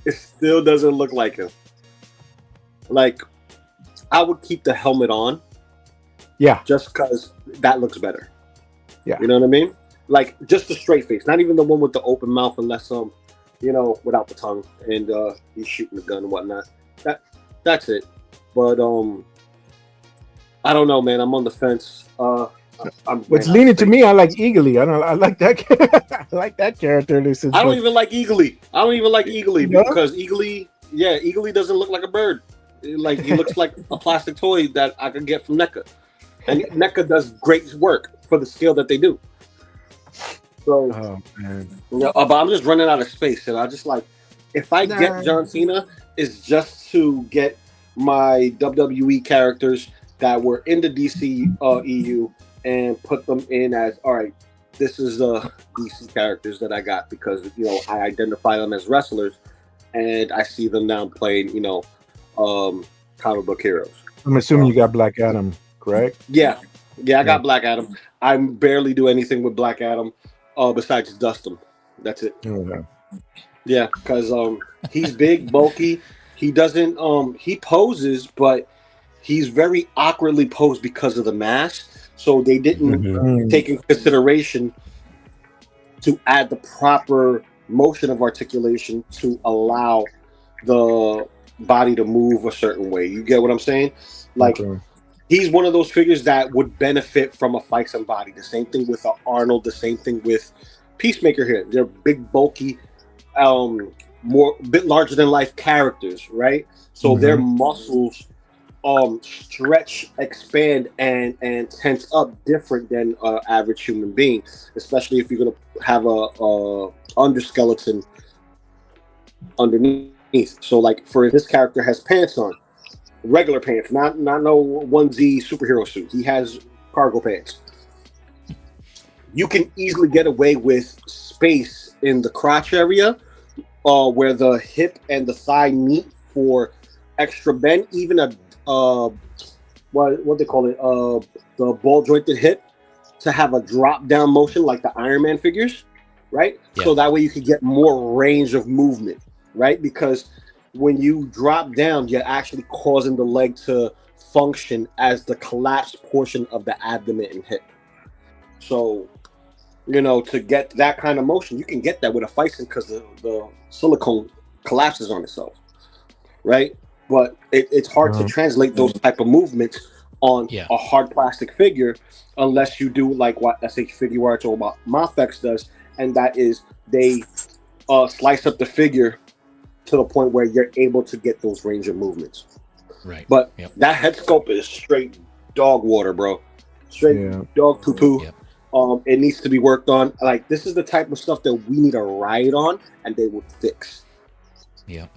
It still doesn't look like him. Like, I would keep the helmet on. Yeah. Just because that looks better. Yeah. You know what I mean? Like, just the straight face, not even the one with the open mouth, unless without the tongue, and he's shooting the gun and whatnot. That's it. But I don't know, man. I'm on the fence. What's leaning to me, I like Eagly. I like that. I like that character. I don't even like Eagly. Because Eagly doesn't look like a bird. Like, he looks like a plastic toy that I could get from NECA. And NECA does great work for the scale that they do. So, but I'm just running out of space, and I just like, if I get John Cena, it's just to get my WWE characters that were in the DC EU and put them in as, all right, this is the DC characters that I got, because I identify them as wrestlers, and I see them now playing comic book heroes. I'm assuming you got Black Adam, correct? Yeah, I got Black Adam. I barely do anything with Black Adam. Besides dust him. That's it. Yeah, because he's big, bulky. He doesn't he poses, but he's very awkwardly posed because of the mask. So they didn't take in consideration to add the proper motion of articulation to allow the body to move a certain way. You get what I'm saying? Like, he's one of those figures that would benefit from a Fison body. The same thing with Arnold. The same thing with Peacemaker here. They're big, bulky, bit larger than life characters, right? So their muscles stretch, expand, and tense up different than an average human being. Especially if you're gonna have a underskeleton underneath. So, like, for this character has pants on. regular pants, not no onesie superhero suit. He has cargo pants. You can easily get away with space in the crotch area, where the hip and the thigh meet for extra bend. Even a what they call it, the ball jointed hip, to have a drop down motion like the Iron Man figures, right? Yeah. So that way you can get more range of movement, right? Because when you drop down, you're actually causing the leg to function as the collapsed portion of the abdomen and hip. So, to get that kind of motion, you can get that with a fight scene because the silicone collapses on itself, right? But it's hard to translate those type of movements on a hard plastic figure unless you do like what SH Figure Arts or what Mafex does, and that is they slice up the figure to the point where you're able to get those range of movements. Right. But that head sculpt is straight dog water, bro. Straight dog poo-poo. Yep. It needs to be worked on. Like, this is the type of stuff that we need to ride on, and they would fix. Yep.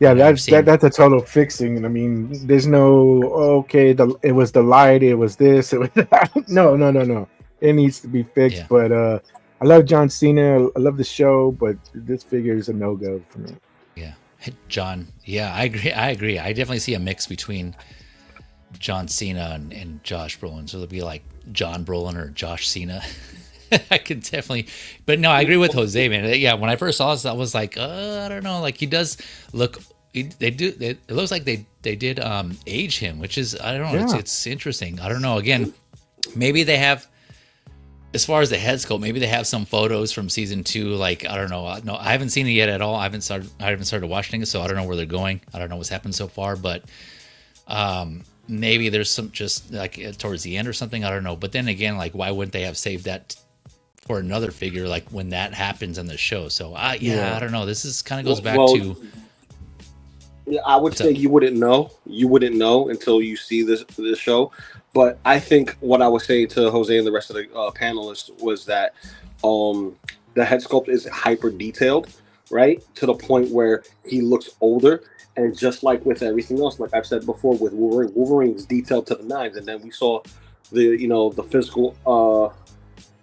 Yeah, that's a total fixing. I mean, there's no it was the light, it was this, it was that. No. It needs to be fixed. Yeah. But I love John Cena. I love the show, but this figure is a no-go for me. Yeah, John. Yeah, I agree. I definitely see a mix between John Cena and Josh Brolin. So it'll be like John Brolin or Josh Cena. I could definitely, but no, I agree with Jose, man. Yeah, when I first saw this, I was like, I don't know. Like, he does look. It looks like they did age him, which is, I don't know. It's interesting. I don't know. Again, maybe they have. As far as the head sculpt, maybe they have some photos from season 2. Like, I don't know. No, I haven't seen it yet at all. I haven't started watching it, so I don't know where they're going. I don't know what's happened so far, but maybe there's some just like towards the end or something. I don't know. But then again, like, why wouldn't they have saved that for another figure, like when that happens in the show? So I don't know. This is kind of goes back to. Yeah, I would say you wouldn't know. You wouldn't know until you see this show. But I think what I was saying to Jose and the rest of the panelists was that the head sculpt is hyper detailed, right? To the point where he looks older. And just like with everything else, like I've said before with Wolverine is detailed to the nines. And then we saw the physical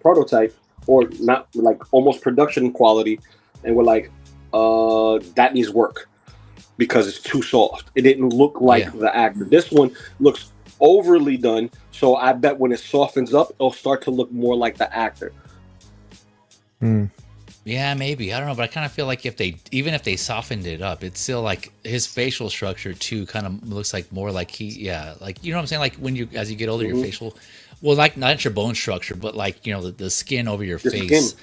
prototype, or not, like almost production quality. And we're like, that needs work because it's too soft. It didn't look like the actor. This one looks overly done, so I bet when it softens up, it'll start to look more like the actor. Yeah, maybe. I don't know, but I kind of feel like if they softened it up, it's still like his facial structure too kind of looks like more like like, you know what I'm saying? Like when as you get older, your facial, well, like not your bone structure, but like, the skin over your face. Skin.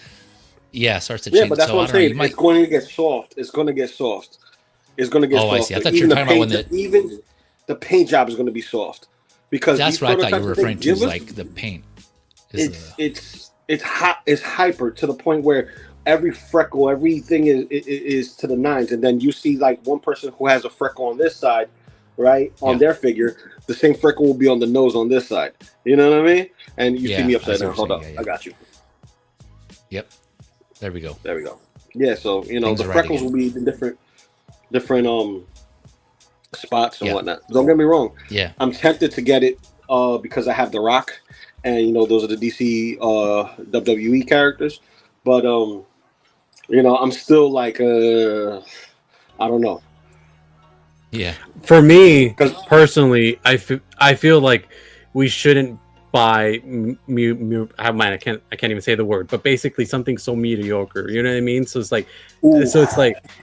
Yeah, starts to change. Yeah, but that's what I'm saying. It's going to get soft. It's going to get soft. I see. I thought you were talking about even the paint job is going to be soft. Because that's what I thought you were referring to, like the paint. It's hot. It's hyper to the point where every freckle, everything is to the nines, and then you see like one person who has a freckle on this side, right, on their figure, the same freckle will be on the nose on this side. You know what I mean? And you see me upside down. Hold up, I got you. Yep. There we go. Yeah. So the freckles will be the different spots and whatnot. Don't get me wrong. Yeah, I'm tempted to get it because I have The Rock, and those are the DC WWE characters. But I'm still like I don't know. Yeah, for me personally, I feel like we shouldn't buy I can't even say the word, but basically something so mediocre. You know what I mean? So it's like,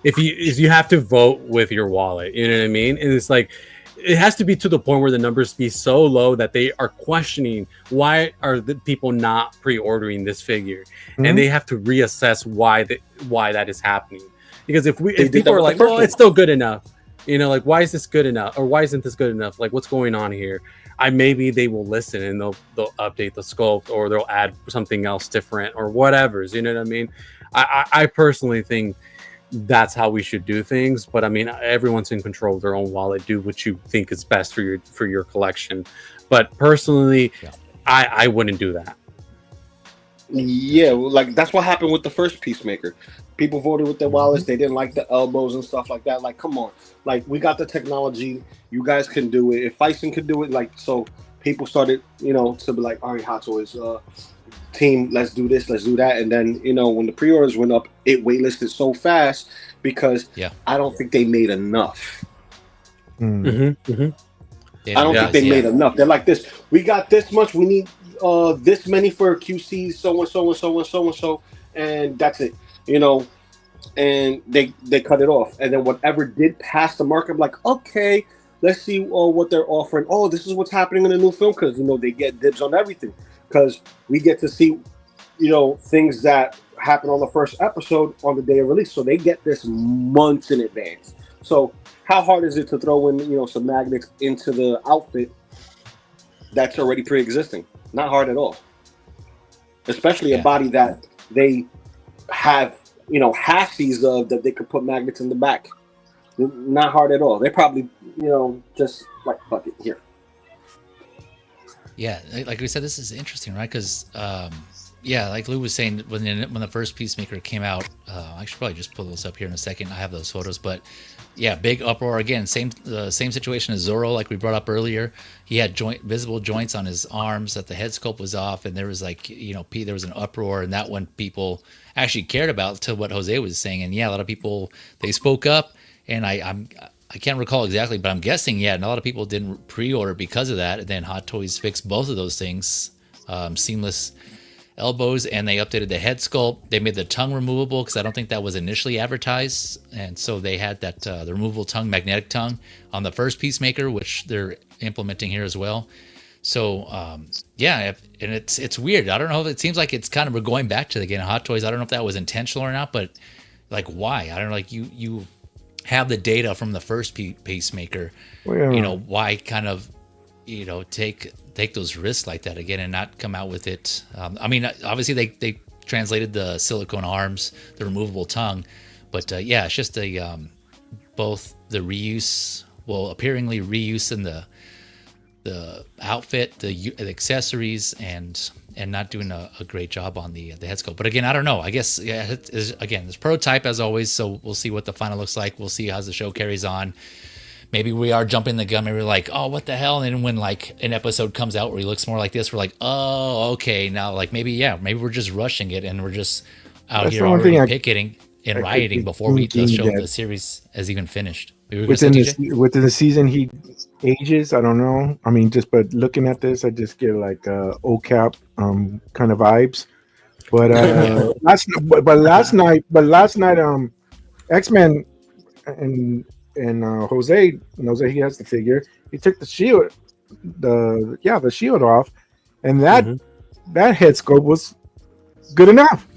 if you have to vote with your wallet, you know what I mean? And it's like, it has to be to the point where the numbers be so low that they are questioning why are the people not pre-ordering this figure, and they have to reassess why that is happening. Because if people are like, well, it's still good enough, like, why is this good enough, or why isn't this good enough? Like, what's going on here? Maybe they will listen and they'll update the sculpt, or they'll add something else different, or whatever. You know what I mean? I personally think that's how we should do things. But I mean, everyone's in control of their own wallet. Do what you think is best for your collection. But personally, I wouldn't do that. Yeah, like that's what happened with the first Peacemaker. People voted with their wallets. They didn't like the elbows and stuff like that. Like, come on. Like, we got the technology. You guys can do it. If Tyson can do it, like, so people started, to be like, all right, Hot Toys, team, let's do this, let's do that. And then, when the pre-orders went up, it waitlisted so fast because I don't think they made enough. Mm-hmm. Mm-hmm. I don't think they made enough. They're like this. We got this much. We need this many for QC, so and so and so and so and so, and that's it. And they cut it off. And then whatever did pass the mark, I'm like, okay, let's see what they're offering. Oh, this is what's happening in the new film because they get dibs on everything because we get to see things that happen on the first episode on the day of release. So they get this months in advance. So how hard is it to throw in some magnets into the outfit that's already pre-existing? Not hard at all. Especially a body that they have halfies of that they could put magnets in the back. Not hard at all. They probably just like, fuck it, here. Yeah, like we said, this is interesting, right? Because like Lou was saying, when the first Peacemaker came out, I should probably just pull those up here in a second. I have those photos, but yeah, big uproar again. Same situation as Zoro, like we brought up earlier. He had visible joints on his arms, that the head sculpt was off, and there was there was an uproar, and that one people actually cared about, to what Jose was saying. And yeah, a lot of people, they spoke up, and I can't recall exactly, but I'm guessing and a lot of people didn't pre-order because of that. And then Hot Toys fixed both of those things, seamless elbows, and they updated the head sculpt. They made the tongue removable because I don't think that was initially advertised, and so they had that the removable tongue, magnetic tongue, on the first Peacemaker, which they're implementing here as well. So and it's weird. I don't know if it seems like it's kind of, we're going back to again Hot Toys. I don't know if that was intentional or not, but like, why? I don't know. Like, you have the data from the first Peacemaker. Why kind of take those risks like that again and not come out with it? Obviously they translated the silicone arms, the removable tongue, but it's just both the reuse, appearingly reuse in the outfit, the accessories, and not doing a great job on the head sculpt. But again, I don't know. I guess it's prototype as always, so we'll see what the final looks like. We'll see how the show carries on. Maybe we are jumping the gun. Maybe we're like, oh, what the hell? And then when like an episode comes out where he looks more like this, we're like, oh, okay. Now, like maybe we're just rushing it, and we're just out here already picketing and rioting before the series has even finished. Within the season, he ages. I don't know. I mean, but looking at this, I just get like OCAP kind of vibes. But last night, X-Men and Jose, he has the figure. He took the shield, the shield off, and that head sculpt was good enough.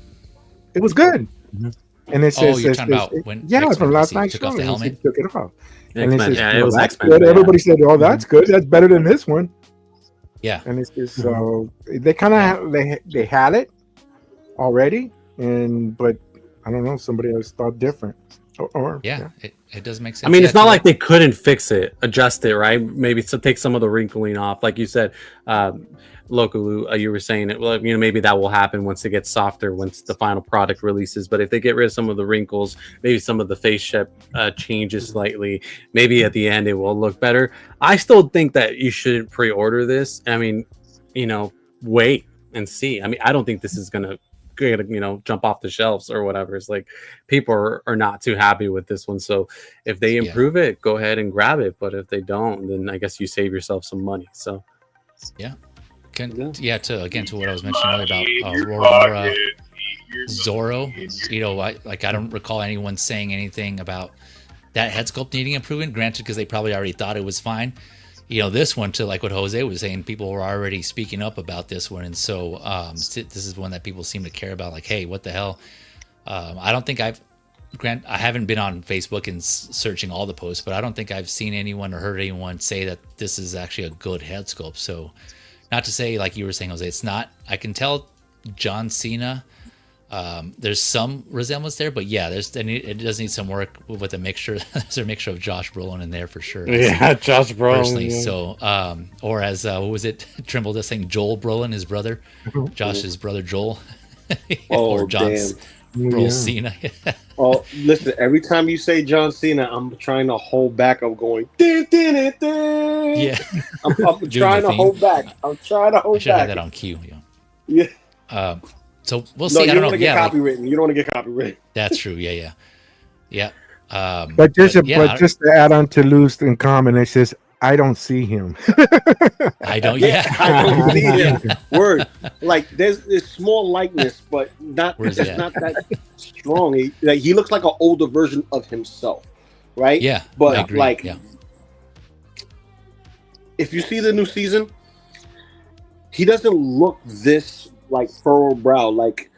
It was good. Mm-hmm. And it says, you're talking about when from last night's show, he took it off. And it was that's X-Men. good. Everybody said, "Oh, that's good. That's better than this one." Yeah, and it's just they kind of they had it already, but I don't know. Somebody else thought different. It does make sense. I mean, it's not like they couldn't fix it, adjust it, right? Maybe take some of the wrinkling off, like you said. Local, you were saying it. Well, maybe that will happen once it gets softer, once the final product releases. But if they get rid of some of the wrinkles, maybe some of the face shape changes slightly, maybe at the end it will look better. I still think that you shouldn't pre-order this. I mean, wait and see. I mean, I don't think this is gonna jump off the shelves or whatever. It's like people are not too happy with this one. So if they improve it, go ahead and grab it. But if they don't, then I guess you save yourself some money. So to what I was mentioning earlier about Roronoa, Zoro, I don't recall anyone saying anything about that head sculpt needing improvement. Granted, because they probably already thought it was fine. This one, to like what Jose was saying, people were already speaking up about this one, and so this is one that people seem to care about. Like, hey, what the hell? I don't think I haven't been on Facebook and searching all the posts, but I don't think I've seen anyone or heard anyone say that this is actually a good head sculpt. So, not to say, like you were saying, Jose, it's not. I can tell John Cena. There's some resemblance there, but it does need some work with a mixture. There's a mixture of Josh Brolin in there for sure. Yeah, Josh Brolin. Personally, so or as what was it? Trimble just saying Joel Brolin, his brother, Josh's brother Joel, or John Bro, Cena. Oh, listen! Every time you say John Cena, I'm trying to hold back. I'm going. "Dun, dun, dun, dun." Yeah. I'm Doing trying the to theme. hold back. I'm trying to I hold should have back. had that on cue. Yeah. So we'll No, see. you I don't don't want know. to get Yeah, like, copywritten. You don't want to get copywritten. that's true. Yeah. But just yeah, just to add on to Lou's in comment, it says, "I don't see him." I don't. Yeah, Yeah. I don't see him. Word. Like there's small likeness, but not Where's it's he at? not that strong. He looks like an older version of himself, right? Yeah. But I agree. like, yeah. if you see the new season, he doesn't look this like furrowed brow. Like,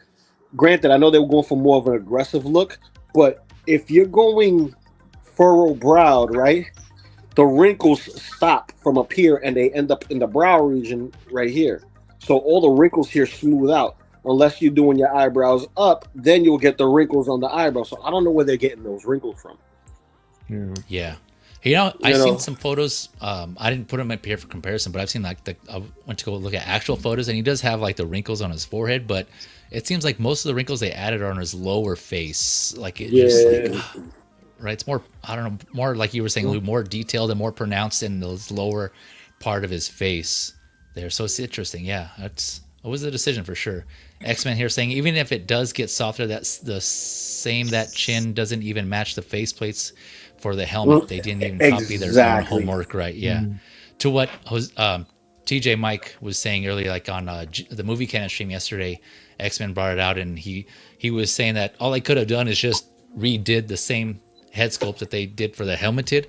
granted, I know they were going for more of an aggressive look, but if you're going furrow browed, right, the wrinkles stop from up here and they end up in the brow region right here. So all the wrinkles here smooth out. Unless you're doing your eyebrows up, then you'll get the wrinkles on the eyebrows. So I don't know where they're getting those wrinkles from. Yeah. I've seen some photos. I didn't put them up here for comparison, but I've seen I went to go look at actual photos, and he does have like the wrinkles on his forehead, but it seems like most of the wrinkles they added are on his lower face. Like it just like, right. It's more, I don't know, more like you were saying, Lou, more detailed and more pronounced in the lower part of his face there. So it's interesting. Yeah, it was a decision for sure. X-Men here saying even if it does get softer, that's the same. That chin doesn't even match the faceplates for the helmet. They didn't even copy their own homework, right? Yeah. To what TJ Mike was saying earlier, like on the movie canon stream yesterday, X-Men brought it out, and he was saying that all they could have done is just redid the same head sculpt that they did for the helmeted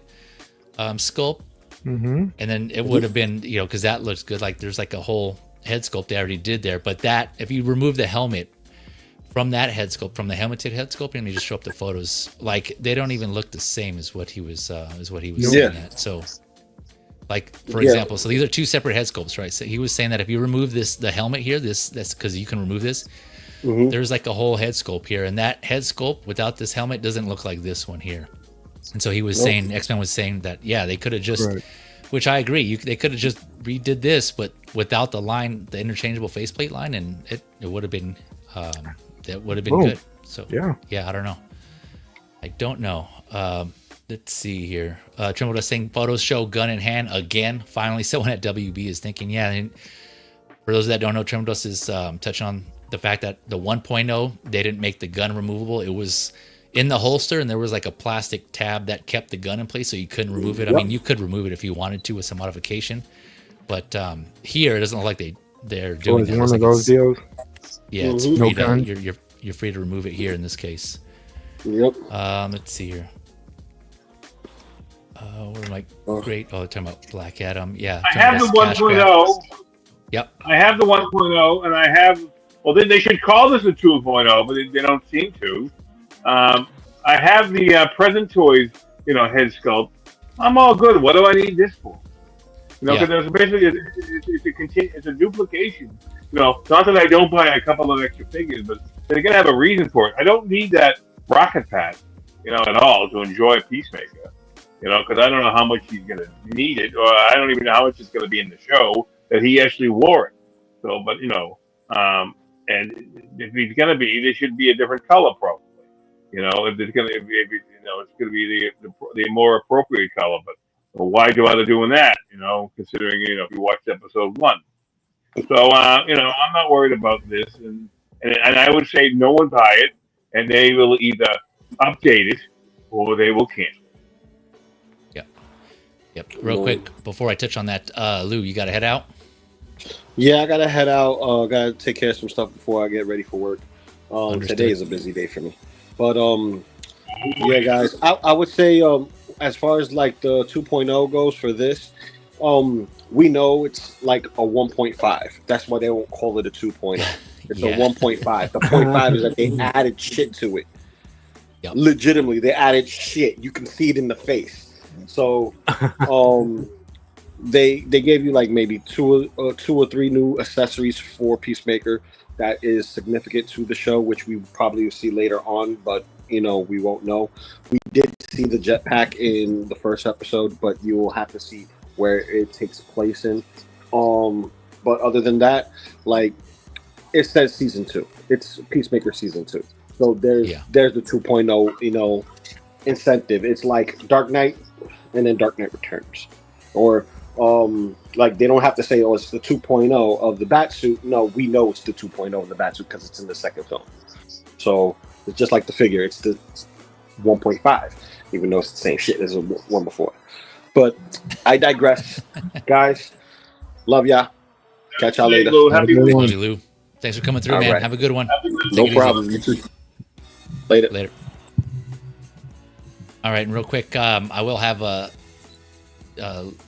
sculpt, and then it would have been, because that looks good. Like there's like a whole head sculpt they already did there, but that if you remove the helmet from that head sculpt, from the helmeted head sculpt, and you just show up the photos, like they don't even look the same as what he was saying at. So, like for example, so these are two separate head sculpts, right? So he was saying that if you remove the helmet here, that's because you can remove this. There's like a whole head sculpt here, and that head sculpt without this helmet doesn't look like this one here. And so he was saying, X-Men was saying that they could have just, which I agree, they could have just redid this, but without the line, the interchangeable faceplate line, and it would have been. That would have been good. So I don't know. I don't know. Let's see here. Trimble is saying photos show gun in hand again. Finally, someone at WB is thinking, and for those that don't know, Trimble is touching on the fact that the 1.0 they didn't make the gun removable. It was in the holster, and there was like a plastic tab that kept the gun in place, so you couldn't remove it. I mean, you could remove it if you wanted to with some modification, but here it doesn't look like they're doing that. One of those deals. Yeah, it's free to, you're free to remove it here in this case. Let's see here. Where am I? Great. Oh, talking about Black Adam. Yeah. I have the 1.0. Yep. I have the 1.0, and I have. Well, then they should call this a 2.0, but they don't seem to. I have the Present Toys, head sculpt. I'm all good. What do I need this for? Because basically it's a duplication. Not that I don't buy a couple of extra figures, but they're gonna have a reason for it. I don't need that rocket pad, at all to enjoy Peacemaker. Because I don't know how much he's gonna need it, or I don't even know how much it's gonna be in the show that he actually wore it. So, but and if he's gonna be, there should be a different color probably. If it's gonna be, it's gonna be the more appropriate color. But why bother doing that? Considering if you watched episode 1. So I'm not worried about this, and I would say no one buy it, and they will either update it or they will cancel. Yep. Real quick before I touch on that, Lou, you got to head out. Yeah, I gotta head out. Gotta take care of some stuff before I get ready for work. Today is a busy day for me, but yeah, guys, I would say as far as like the 2.0 goes for this, we know it's like a 1.5. That's why they won't call it a 2.0. It's a 1.5. The 0.5 is that they added shit to it. Legitimately, they added shit. You can see it in the face. So, they gave you like maybe two or three new accessories for Peacemaker that is significant to the show, which we probably will see later on, but we won't know. We did see the jetpack in the first episode, but you will have to see where it takes place in. But other than that, like it says season 2. It's Peacemaker season 2. So there's the 2.0, incentive. It's like Dark Knight and then Dark Knight Returns. Or like they don't have to say, oh, it's the 2.0 of the Batsuit. No, we know it's the 2.0 of the Batsuit because it's in the second film. So it's just like the figure. It's the 1.5, even though it's the same shit as the one before. But I digress. Guys, love ya. Catch y'all later. Love you, Lou. Thanks for coming through, man. Right. Have a good one. No problem. You too. Later. All right, and real quick, I will have a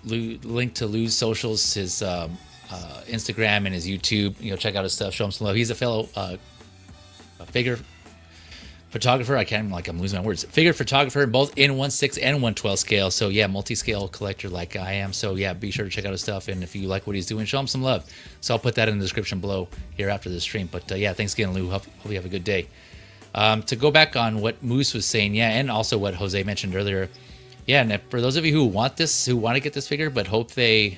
link to Lou's socials, his Instagram and his YouTube. Check out his stuff. Show him some love. He's a fellow figure photographer. I'm losing my words. Figure photographer, both in 1/6 and 1/12 scale. So yeah, multi-scale collector like I am. So yeah, be sure to check out his stuff. And if you like what he's doing, show him some love. So I'll put that in the description below here after the stream. But yeah, thanks again, Lou. Hope you have a good day. To go back on what Moose was saying, yeah, and also what Jose mentioned earlier. Yeah, and for those of you who want to get this figure, but hope they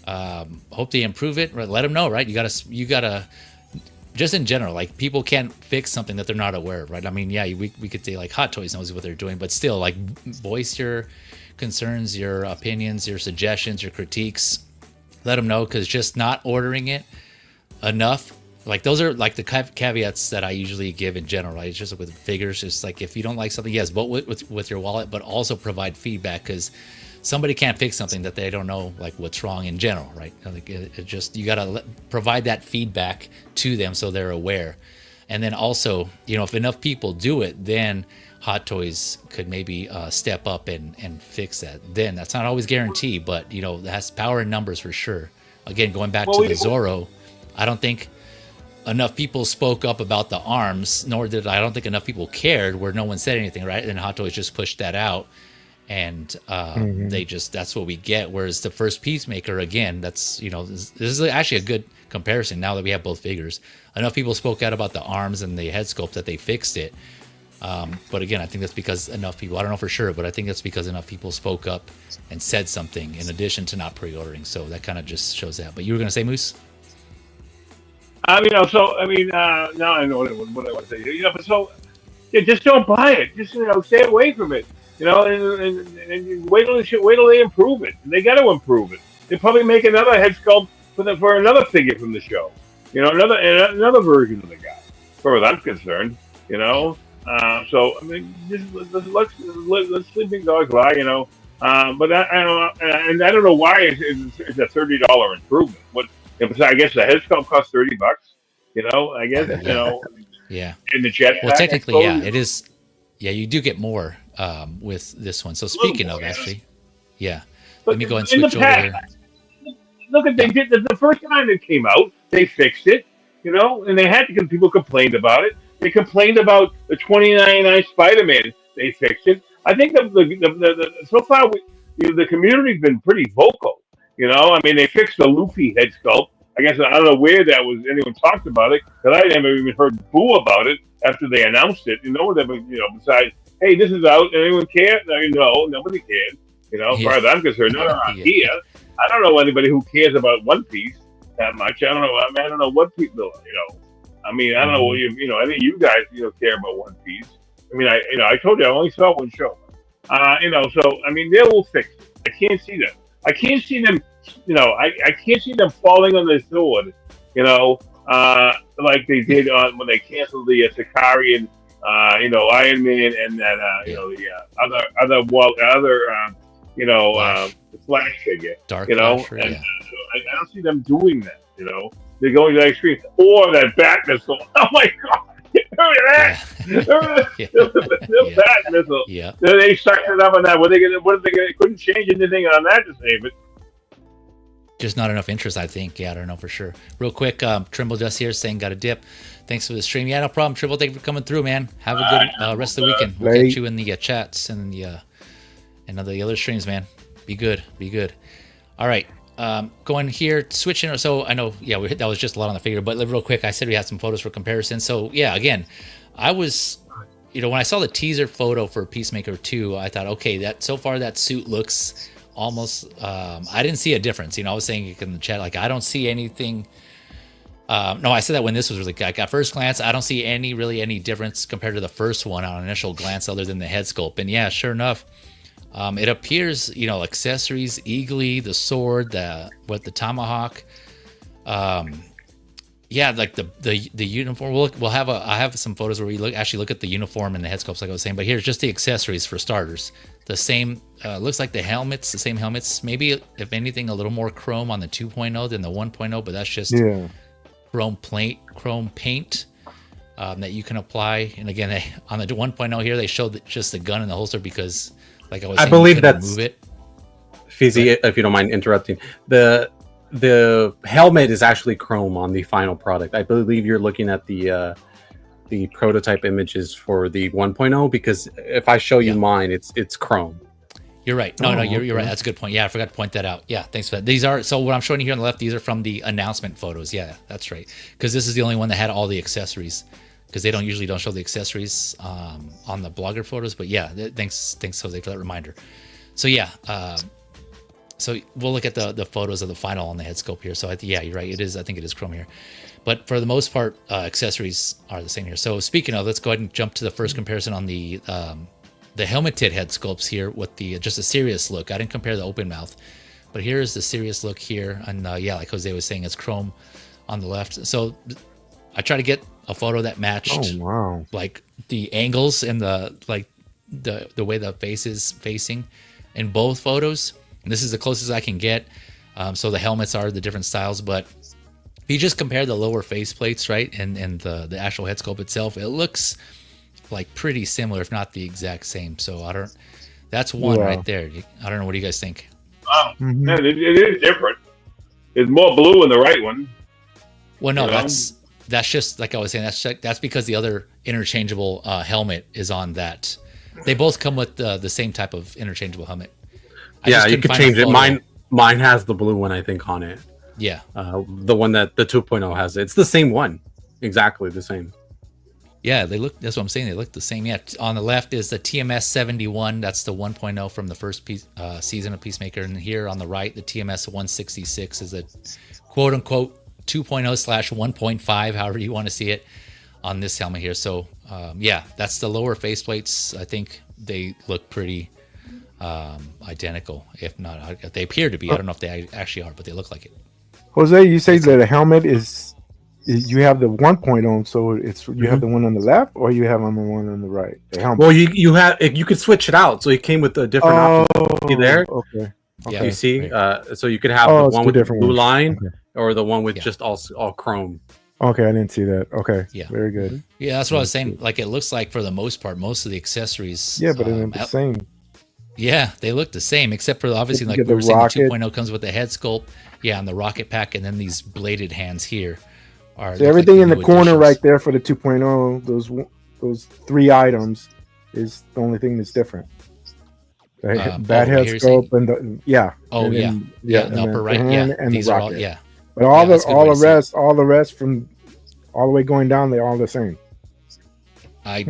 improve it, let them know, right? You gotta. Just in general, like people can't fix something that they're not aware of, right? I mean, yeah, we could say like Hot Toys knows what they're doing, but still, like voice your concerns, your opinions, your suggestions, your critiques. Let them know, because just not ordering it enough, like those are like the caveats that I usually give in general, right? It's just with figures, it's like if you don't like something, yes, vote with your wallet, but also provide feedback, because somebody can't fix something that they don't know like what's wrong in general, right? Like it just, you gotta provide that feedback to them so they're aware. And then also, if enough people do it, then Hot Toys could maybe step up and fix that. Then that's not always guaranteed, but it has power in numbers for sure. Again, going back to the Zoro, I don't think enough people spoke up about the arms, I don't think enough people cared where no one said anything, right? And Hot Toys just pushed that out. And that's what we get. Whereas the first Peacemaker, again, that's this is actually a good comparison now that we have both figures. Enough people spoke out about the arms and the head sculpt that they fixed it. But again, I think that's because enough people, I don't know for sure, but I think that's because enough people spoke up and said something in addition to not pre-ordering. So that kind of just shows that. But you were going to say, Moose? Now I know what I want to say. Just don't buy it. Just stay away from it. And wait till they improve it. And they got to improve it. They probably make another head sculpt for another figure from the show. Another version of the guy. As far as I'm concerned, So I mean, just let's Sleeping Dogs lie. But I don't know why it's a $30 improvement. I guess the head sculpt costs $30. I guess Yeah. In the jet. Well, technically, yeah, it is. Yeah, you do get more with this one. So speaking of, actually, yeah, let me go and switch over here. Look at they did the first time it came out, they fixed it, and they had to, because people complained about it. They complained about the $20.99 Spider-Man. They fixed it. I think so far the community's been pretty vocal. I mean, they fixed the Luffy head sculpt. I guess I don't know where that was. Anyone talked about it, because I never even heard boo about it after they announced it. Besides, hey, this is out. Anyone care? No, nobody cared. As far as I'm concerned, not around here. I don't know anybody who cares about One Piece that much. I don't know. I don't know what people. I mean, I don't know. I think you guys, care about One Piece. I mean, I told you I only saw one show. So I mean, they will fix it. I can't see them. I can't see them. I can't see them falling on their sword. Like they did when they canceled the Sakari and Iron Man and that the Flash figure. Dark Flash, and I don't see them doing that. They're going to that extreme, or that bat missile. Oh my god! Remember that? The bat missile. Yeah. They sucked it up on that. What are they gonna? Couldn't change anything on that to save it. Just not enough interest, I think. Yeah, I don't know for sure. Real quick, Trimble just here saying got a dip. Thanks for the stream. Yeah, no problem. Trimble, thank you for coming through, man. Have a good rest of the weekend. We'll get you in the chats and the other streams, man. Be good. All right. Going here, switching. So I know, yeah, that was just a lot on the figure, but real quick, I said we had some photos for comparison. So yeah, again, I was, when I saw the teaser photo for Peacemaker 2, I thought, okay, that so far that suit looks almost, I didn't see a difference. I was saying in the chat, like, I don't see anything No, I said that when this was really good. Like, at first glance, I don't see any difference compared to the first one on initial glance, other than the head sculpt. And yeah, sure enough, it appears, accessories, eagly, the sword, the tomahawk. Yeah, like the uniform. I have some photos where we look at the uniform and the head sculpts, like I was saying. But here's just the accessories for starters. The same, looks like the same helmets. Maybe if anything, a little more chrome on the 2.0 than the 1.0, but that's just chrome paint that you can apply. And again, on the 1.0 here, they showed just the gun and the holster because, like I was saying, believe that's move it. Fizzy, if you don't mind interrupting, the helmet is actually chrome on the final product. I believe you're looking at the prototype images for the 1.0, because if I show you mine, it's chrome. You're right. No, you're right. That's a good point. Yeah, I forgot to point that out. Yeah, thanks for that. These are, so what I'm showing you here on the left, these are from the announcement photos. Yeah, that's right. Because this is the only one that had all the accessories. Because they usually don't show the accessories on the blogger photos. But yeah, thanks Jose for that reminder. So yeah, so we'll look at the photos of the final on the head scope here. So yeah, you're right. I think it is chrome here. But for the most part, accessories are the same here. So speaking of, let's go ahead and jump to the first comparison on the helmeted head sculpts here with just a serious look. I didn't compare the open mouth, but here is the serious look here. And yeah, like Jose was saying, it's chrome on the left. So I try to get a photo that matched like the angles and the way the face is facing in both photos. And this is the closest I can get. So the helmets are the different styles, but if you just compare the lower face plates, right, and the actual head sculpt itself, it looks like pretty similar, if not the exact same. So that's one right there. I don't know. What do you guys think? Yeah, it is different. It's more blue in the right one. Well, no, that's just like I was saying. That's because the other interchangeable helmet is on that. They both come with the same type of interchangeable helmet. You could change it. Mine has the blue one, I think, on it. Yeah. The one that the 2.0 has. It's the same one. Exactly the same. Yeah, that's what I'm saying. They look the same. Yeah. On the left is the TMS 71. That's the 1.0 from the first season of Peacemaker. And here on the right, the TMS 166 is a quote unquote 2.0/1.5, however you want to see it, on this helmet here. So yeah, that's the lower faceplates. I think they look pretty identical, if not, they appear to be. I don't know if they actually are, but they look like it. Jose, you say that a helmet is, you have the 1.0, so it's you have the one on the left, or you have on the one on the right. The helmet. Well, you could switch it out, so it came with a different option. See there? Okay. Yeah, you see, right. So you could have the one with the blue line, or the one with just all chrome. Okay, I didn't see that. Okay, yeah, very good. Yeah, that's what I was saying. Like, it looks like for the most part, most of the accessories. Yeah, but they're the same. Yeah, they look the same, except for obviously, like we were saying, the 2.0 comes with the head sculpt. Yeah, and the rocket pack, and then these bladed hands here are. So everything in the corner right there for the 2.0, those three items, is the only thing that's different. That head sculpt and the the upper right, and these the are rocket. all, but all the rest from all the way going down, they're all the same. They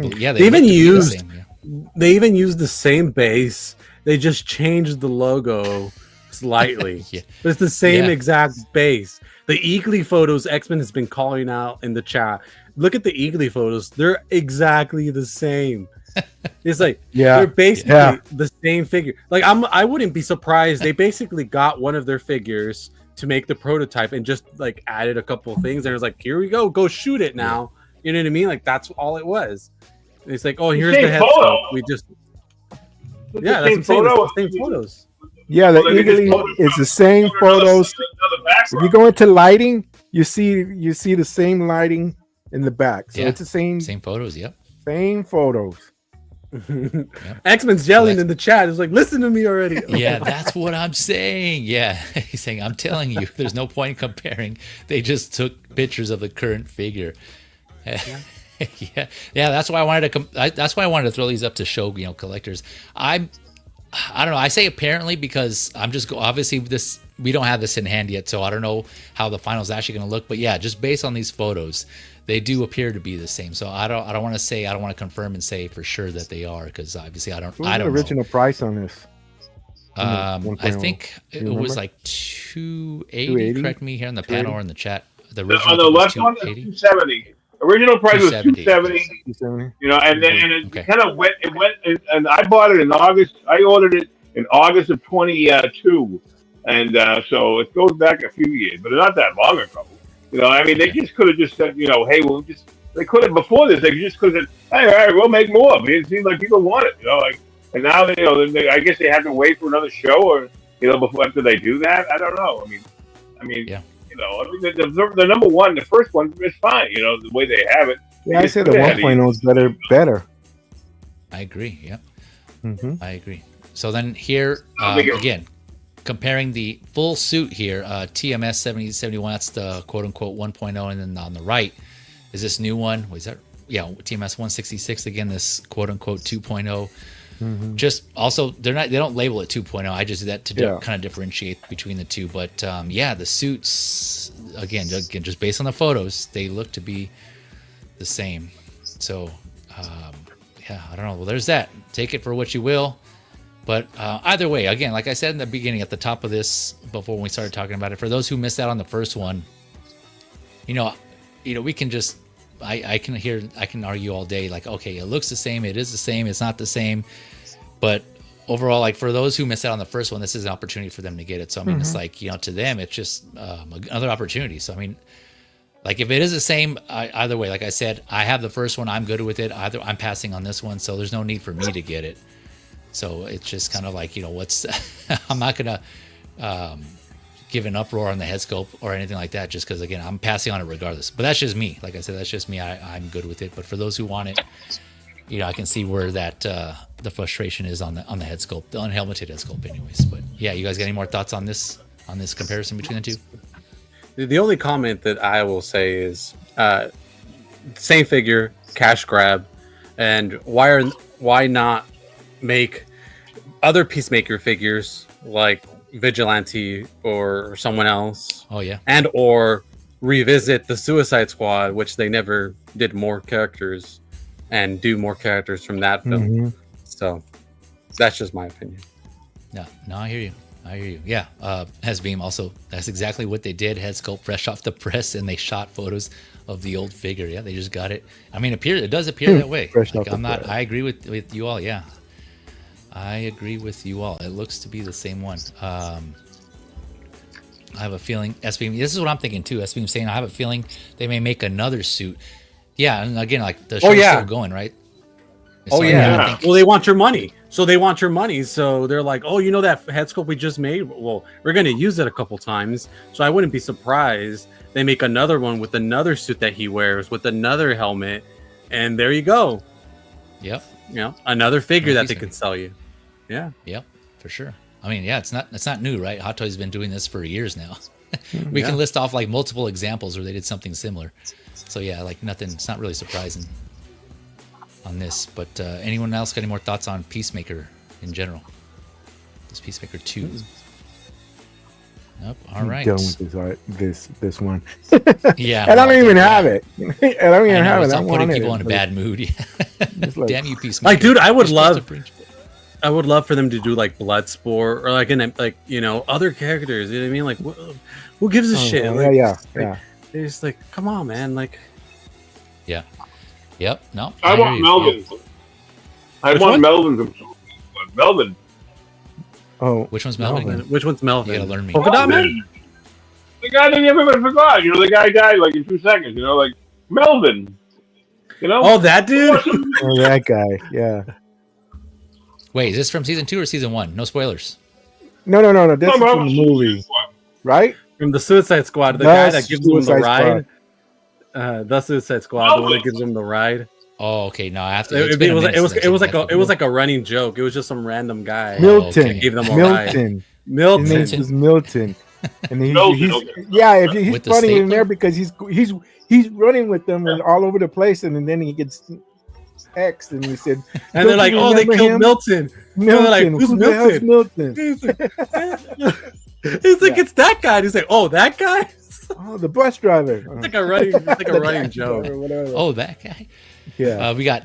even used the same base. They just changed the logo slightly. But it's the same exact base. The Eagly photos, X-Men has been calling out in the chat. Look at the Eagly photos. They're exactly the same. It's like they're basically the same figure. Like I wouldn't be surprised. They basically got one of their figures to make the prototype and just like added a couple of things. And it's like, here we go shoot it now. You know what I mean? Like that's all it was. And it's like, oh, here's the head sculpt. We just that's the same photos. Yeah, the Eagly is the same photos. If you go into lighting, you see the same lighting in the back. So it's the same photos. Yep. Same photos. X-Men's yelling in the chat. It's like, listen to me already. Yeah, that's what I'm saying. Yeah, he's saying, I'm telling you, there's no point in comparing. They just took pictures of the current figure. Yeah. That's why I wanted to throw these up to show collectors. I don't know. I say apparently because I'm just obviously we don't have this in hand yet, so I don't know how the final is actually going to look. But yeah, just based on these photos, they do appear to be the same. So I don't want to confirm and say for sure that they are, because obviously I don't. What's the original price on this? I think it was like $280. Correct me here in the panel or in the chat. The original on the was left one, 280. 270. Original price was 270. 270. You know, and then it Okay. kind of went. It went, and I bought it in August. I ordered it in August of 22, and so it goes back a few years, but not that long ago. You know, I mean, they just could have just said, you know, hey, we'll just. They could have before this. They just could have said, hey, all right, we'll make more. I mean, it seems like people want it. You know, like, and now you know, I guess they have to wait for another show, or you know, before after they do that. I don't know. I mean, Yeah. you know, I mean, the number one, the first one is fine. You know, the way they have it. Yeah, I say the 1.0 is better. I agree. Yep. Mm-hmm. I agree. So then here again, comparing the full suit here, TMS 7071. That's the quote unquote 1.0, and then on the right is this new one. What is that? Yeah, TMS 166 again. This quote unquote 2.0. Mm-hmm. Just also they don't label it 2.0. I just did that to kind of differentiate between the two. But the suits again just based on the photos, they look to be the same. So I don't know. Well, there's that. Take it for what you will. But either way, again, like I said in the beginning, at the top of this, before we started talking about it, for those who missed out on the first one, you know, we can just. I can argue all day, like, okay, it looks the same, it is the same, it's not the same, but overall, like for those who missed out on the first one, this is an opportunity for them to get it. So I mean, it's like, you know, to them, it's just another opportunity. So I mean, like if it is the same, either way, like I said, I have the first one, I'm good with it. Either I'm passing on this one, so there's no need for me to get it. So it's just kind of like, you know, I'm not gonna give an uproar on the head sculpt or anything like that, just because again I'm passing on it regardless. But that's just me. Like I said, that's just me. I'm good with it. But for those who want it, you know, I can see where that the frustration is on the head sculpt, the unhelmeted head sculpt, anyways. But yeah, you guys got any more thoughts on this comparison between the two? The only comment that I will say is same figure, cash grab, and why not make other Peacemaker figures like Vigilante or someone else? Oh yeah. And or revisit the Suicide Squad, which they never did more characters, and do more characters from that film. Mm-hmm. So that's just my opinion. No, I hear you. Yeah. Hasbeam also, that's exactly what they did. Head sculpt fresh off the press, and they shot photos of the old figure. Yeah, they just got it. I mean, it does appear that way. Like, I agree with you all. Yeah. I agree with you all. It looks to be the same one. I have a feeling SBM. This is what I'm thinking too. SBM saying I have a feeling they may make another suit. Yeah, and again, like the show's still going, right? So well, they want your money. So they're like, oh, you know that head sculpt we just made? Well, we're going to use it a couple times. So I wouldn't be surprised they make another one with another suit that he wears with another helmet, and there you go. Yep. You know, another figure that they can sell you. Yeah. Yep, for sure. I mean, yeah, it's not new, right? Hot Toys has been doing this for years now. We can list off like multiple examples where they did something similar. So yeah, like nothing. It's not really surprising on this. But anyone else got any more thoughts on Peacemaker in general? This Peacemaker 2. Nope. All right. Done with this one. Yeah. And I don't even have it. I don't even have it. I'm putting people in a bad mood. Like, damn you, Peacemaker. Like, dude, I would love for them to do like Bloodsport or like other characters. You know what I mean? Like, who gives a shit? Like, yeah. They're just like, come on, man. Like, yeah. Yep. No. I want Melvin. I want Melvin. Melvin. Oh, which one's Melvin? Which one's Melvin? You gotta learn me. Polka Dot Man? The guy that everybody forgot. You know, the guy died like in 2 seconds. You know, like Melvin. You know? Oh, that dude? Oh, that guy. Yeah. Wait, is this from season 2 or season 1? No spoilers. No. This is from the movie, right? From the Suicide Squad, the guy that gives them the ride. The Suicide Squad, the one that gives them the ride. Oh, okay. No, I have to. It was like a running joke. It was just some random guy. Milton gave them a Milton. ride. Milton. His name was Milton. And he's running in there because he's running with them and all over the place, and then he gets X, and he said, and they're like, oh, they killed Milton. Milton, like, who's Milton? Milton? He's like, it's that guy. And he's like, oh, that guy. Oh, the bus driver. It's like a running joke. Oh, that guy. Yeah. We got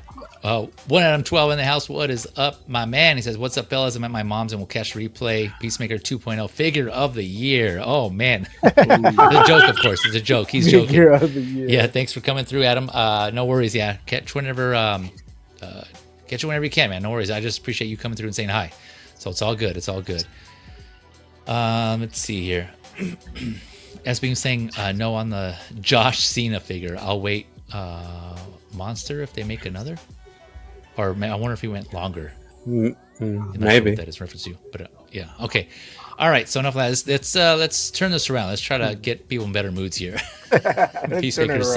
one Adam 12 in the house. What is up, my man? He says, "What's up, fellas? I'm at my mom's and we'll catch replay. Peacemaker 2.0 figure of the year." Oh man, it's a joke, of course. It's a joke. He's joking. Figure of the year. Yeah, thanks for coming through, Adam. No worries. Yeah, catch whenever you can, man. No worries. I just appreciate you coming through and saying hi. So it's all good. It's all good. Let's see here. As being saying no on the Josh Cena figure. I'll wait. Monster if they make another, or I wonder if he went longer. Maybe Sure that is reference to, but yeah. Okay. All right. So enough of that. Let's turn this around. Let's try to get people in better moods here. Peacemaker's,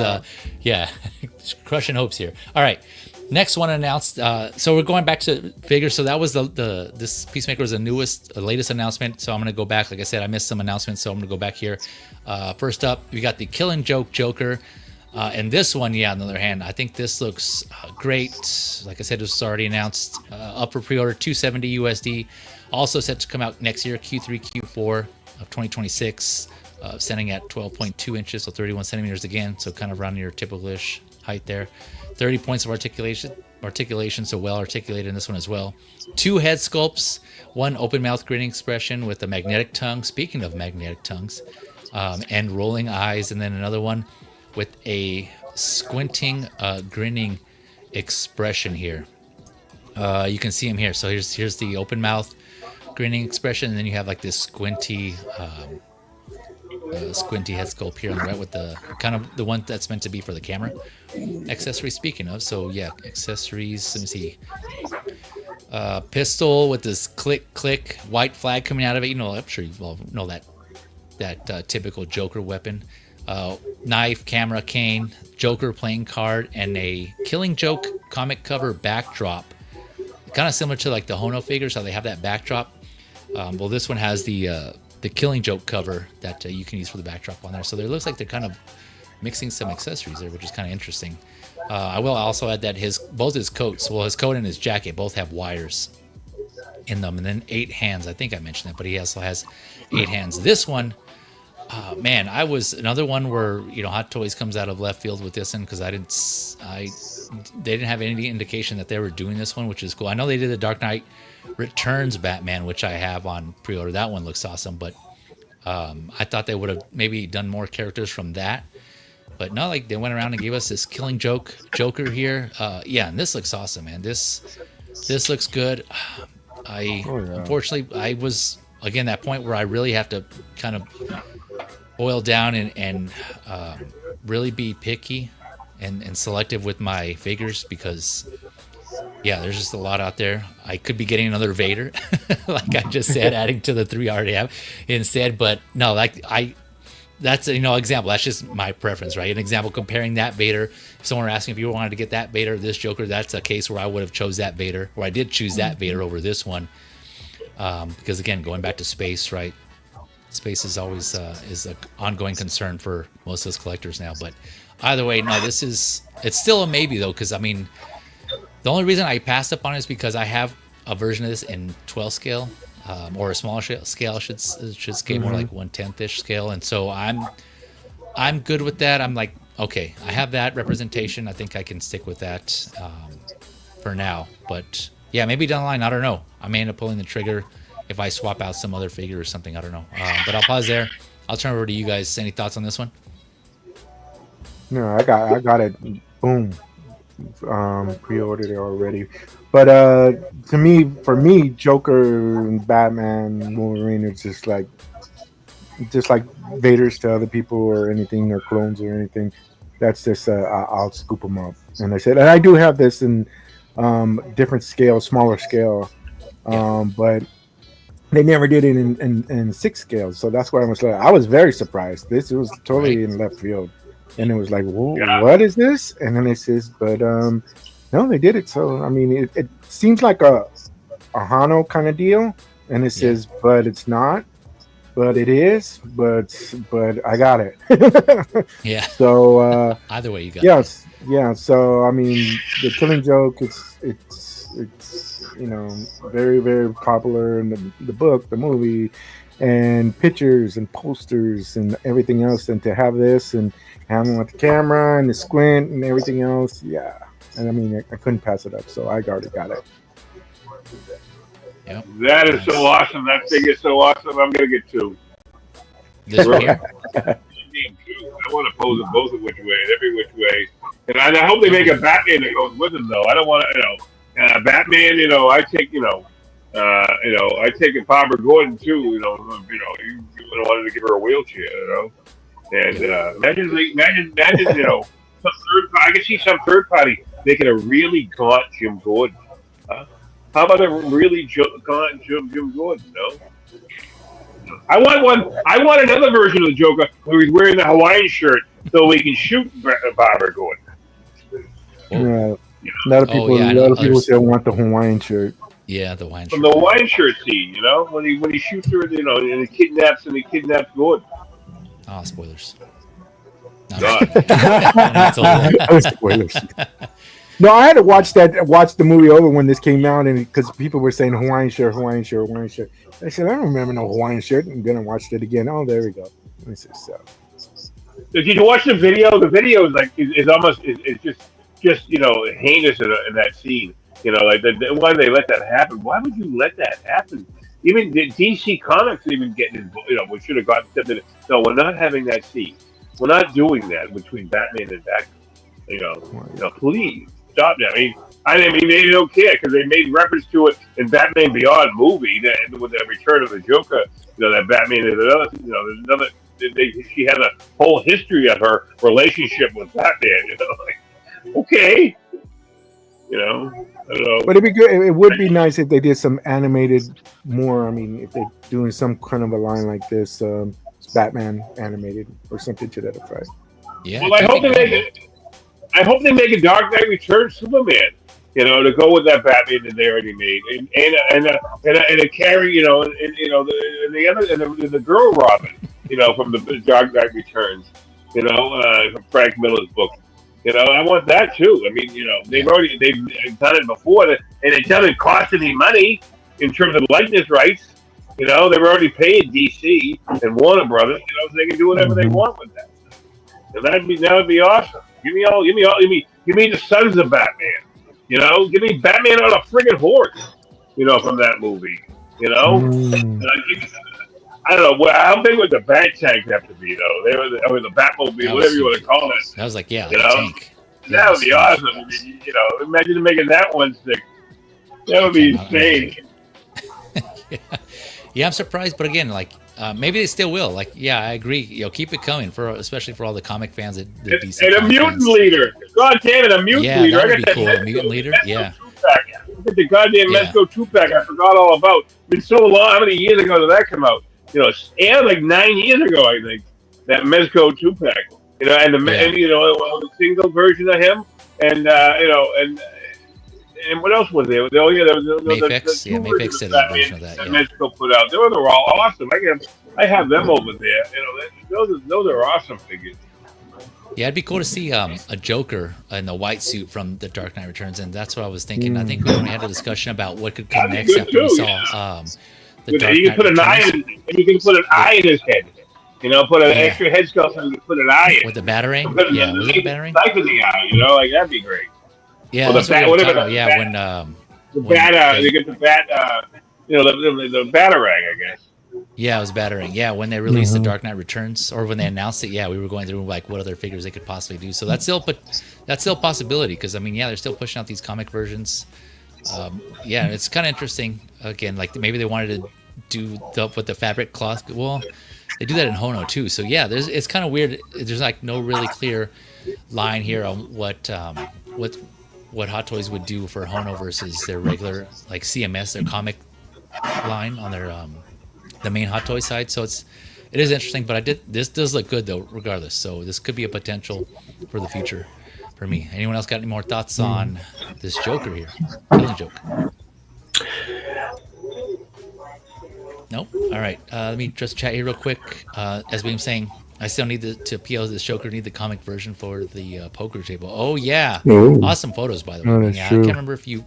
yeah, crushing hopes here. All right. Next one announced. So we're going back to figures. So that was this Peacemaker was the latest announcement. So I'm going to go back. Like I said, I missed some announcements, so I'm going to go back here. First up, we got the Killing Joke Joker. And this one, yeah, on the other hand, I think this looks great. Like I said, it was already announced. Up for pre-order, $270 USD. Also set to come out next year, Q3, Q4 of 2026. Standing at 12.2 inches, so 31 centimeters again. So kind of around your typical-ish height there. 30 points of articulation, so well articulated in this one as well. 2 head sculpts, 1 open mouth grinning expression with a magnetic tongue. Speaking of magnetic tongues, and rolling eyes, and then another one with a squinting, grinning expression here. You can see him here. So here's the open mouth grinning expression, and then you have like this squinty head sculpt here on the right with the kind of the one that's meant to be for the camera accessory. Speaking of, so yeah, accessories. Let me see. Pistol with this click white flag coming out of it. You know, I'm sure you all know that typical Joker weapon. Knife, camera, cane, Joker playing card, and a Killing Joke comic cover backdrop. Kind of similar to like the Hono figures, how they have that backdrop. Well, this one has the Killing Joke cover that you can use for the backdrop on there. So it looks like they're kind of mixing some accessories there, which is kind of interesting. I will also add that both his coats, well, his coat and his jacket both have wires in them, and then 8 hands. I think I mentioned that, but he also has 8 hands. This one. Man, I was another one where Hot Toys comes out of left field with this one because they didn't have any indication that they were doing this one, which is cool. I know they did the Dark Knight Returns Batman, which I have on pre-order. That one looks awesome, but I thought they would have maybe done more characters from that. But no, like they went around and gave us this Killing Joker here. Yeah, and this looks awesome, man. This looks good. Unfortunately, I was again that point where I really have to kind of boil down and really be picky and selective with my figures because yeah, there's just a lot out there. I could be getting another Vader, like I just said, adding to the 3 I already have instead. But no, that's example. That's just my preference, right? An example comparing that Vader. If someone were asking if you wanted to get that Vader, this Joker, that's a case where I would have chose that Vader, or I did choose that Vader over this one. Because again, going back to space, right? Space is always is an ongoing concern for most of us collectors now. But either way, no, it's still a maybe though, because I mean, the only reason I passed up on it is because I have a version of this in 12 scale, or a smaller scale, should scale more like 1/10ish scale, and so I'm good with that. I'm like, okay, I have that representation. I think I can stick with that for now. But yeah, maybe down the line, I don't know. I may end up pulling the trigger if I swap out some other figure or something. I don't know. But I'll pause there. I'll turn over to you guys. Any thoughts on this one? No, I got it. Boom. Pre-ordered it already. But for me, Joker and Batman, Wolverine is just like Vader's to other people or anything, or clones or anything. That's just I'll scoop them up. And I said, and I do have this in different scale, smaller scale, but they never did it in 6 scales. So that's why I was very surprised. This was totally in left field, and it was like, whoa, what is this? And then it says, but no, they did it. So I mean, it seems like a Hano kind of deal, and it says, but it's not. But it is, but I got it. Yeah. So either way, you got it. Yeah. So I mean, the Killing Joke, it's very, very popular in the book, the movie, and pictures and posters and everything else. And to have this and have them with the camera and the squint and everything else, yeah. and I mean I couldn't pass it up, so I already got it. Yep. That is so awesome. That thing is so awesome. I'm gonna get two. This one here. I want to pose them both of which way, every which way, and I hope they make a Batman that goes with them. Though I don't want to, Batman. I take I take a Barbara Gordon too. You wanted to give her a wheelchair. And imagine, some I can see some third party making a really gaunt Jim Gordon. How about a really gaunt Jim Gordon? I want one. I want another version of the Joker where he's wearing the Hawaiian shirt so we can shoot Barbara Gordon. Yeah. A lot of people still want the Hawaiian shirt. Yeah, the Hawaiian From shirt. the Hawaiian shirt scene, when he shoots her, and he kidnaps Gordon. Oh, spoilers. Spoilers. No, I had to watch the movie over when this came out, and because people were saying Hawaiian shirt. I said I don't remember no Hawaiian shirt, and then I watched it again. Oh, there we go. So. Did you watch the video? The video is almost just heinous in that scene. Why they let that happen? Why would you let that happen? Even DC Comics even getting we should have gotten something. No, we're not having that scene. We're not doing that between Batman and Batman. Please stop that. I mean, they don't care because they made reference to it in Batman Beyond movie with the Return of the Joker. That Batman is another. There's another. She has a whole history of her relationship with Batman. Okay. I don't know. But it'd be good. It would be nice if they did some animated more. I mean, if they're doing some kind of a line like this, Batman animated or something to that effect. Yeah. Well, I hope they make a Dark Knight Returns Superman. To go with that Batman that they already made, and a carry, the girl Robin, from the Dark Knight Returns, from Frank Miller's book. I want that too. I mean, they've done it before, and it doesn't cost any money in terms of likeness rights. They've already paid DC and Warner Brothers, so they can do whatever they want with that. And that would be awesome. Give me the Sons of Batman. Give me Batman on a friggin' horse. From that movie. I don't know. How big would the Bat Tank have to be, though? The Batmobile, whatever you want to call it. That was like, a tank. That would be awesome. Imagine making that one stick. That would be insane. Yeah, I'm surprised, but again, maybe they still will. I agree. Keep it coming especially for all the comic fans that and a mutant leader. God damn it, a mutant leader. That would be cool. A mutant leader. Yeah. Look at the goddamn Mezco 2-pack. I forgot all about. It's been so long. How many years ago did that come out? Like 9 years ago, I think. That Mezco 2-pack. And the single version of him, and and what else was there? There was Mayfix. Mayfix did a version of that. That Mezco put out. Those are all awesome. I have them over there. Those are awesome figures. Yeah, it'd be cool to see a Joker in the white suit from The Dark Knight Returns, and that's what I was thinking. I think we only had a discussion about what could come next after we saw The Dark You Knight can put Returns. you can put an eye in his head. Put an extra head sculpt and you can put an eye in. With the batarang? Yeah, was it a batarang? Like in the eye, that'd be great. Yeah, that's what we were talking about. Yeah, when you get the bat, the batarang, I guess. Yeah, it was battering. Yeah, when they released The Dark Knight Returns, or when they announced it, we were going through what other figures they could possibly do. So that's still a possibility because they're still pushing out these comic versions. It's kind of interesting. Again, maybe they wanted to do with the fabric cloth. Well, they do that in Hono too. So it's kind of weird. There's no really clear line here on what Hot Toys would do for Hono versus their regular CMS, their comic line on their the main Hot Toy side. So it is interesting, but this does look good though, regardless. So this could be a potential for the future for me. Anyone else got any more thoughts on this Joker here? Killing Joker. Nope. All right. Let me just chat here real quick. As we were saying, I still need to PO this Joker. Need the comic version for the poker table. Oh yeah, awesome photos by the way. I can't remember if you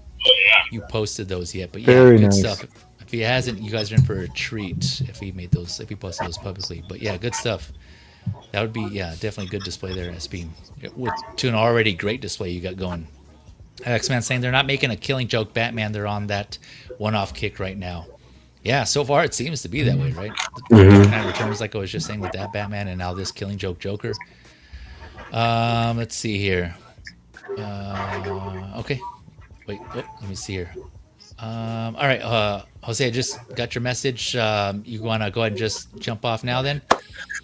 posted those yet, but Very good nice stuff. If he hasn't, you guys are in for a treat if he posted those publicly. But good stuff. That would be definitely a good display there, as being to an already great display you got going. X-Man saying they're not making a Killing Joke Batman. They're on that one-off kick right now. Yeah, so far it seems to be that way, right? Kind of returns like I was just saying with that Batman, and now this Killing Joke Joker. Let's see here. Okay. Wait, let me see here. All right, Jose, I just got your message. You want to go ahead and just jump off now then?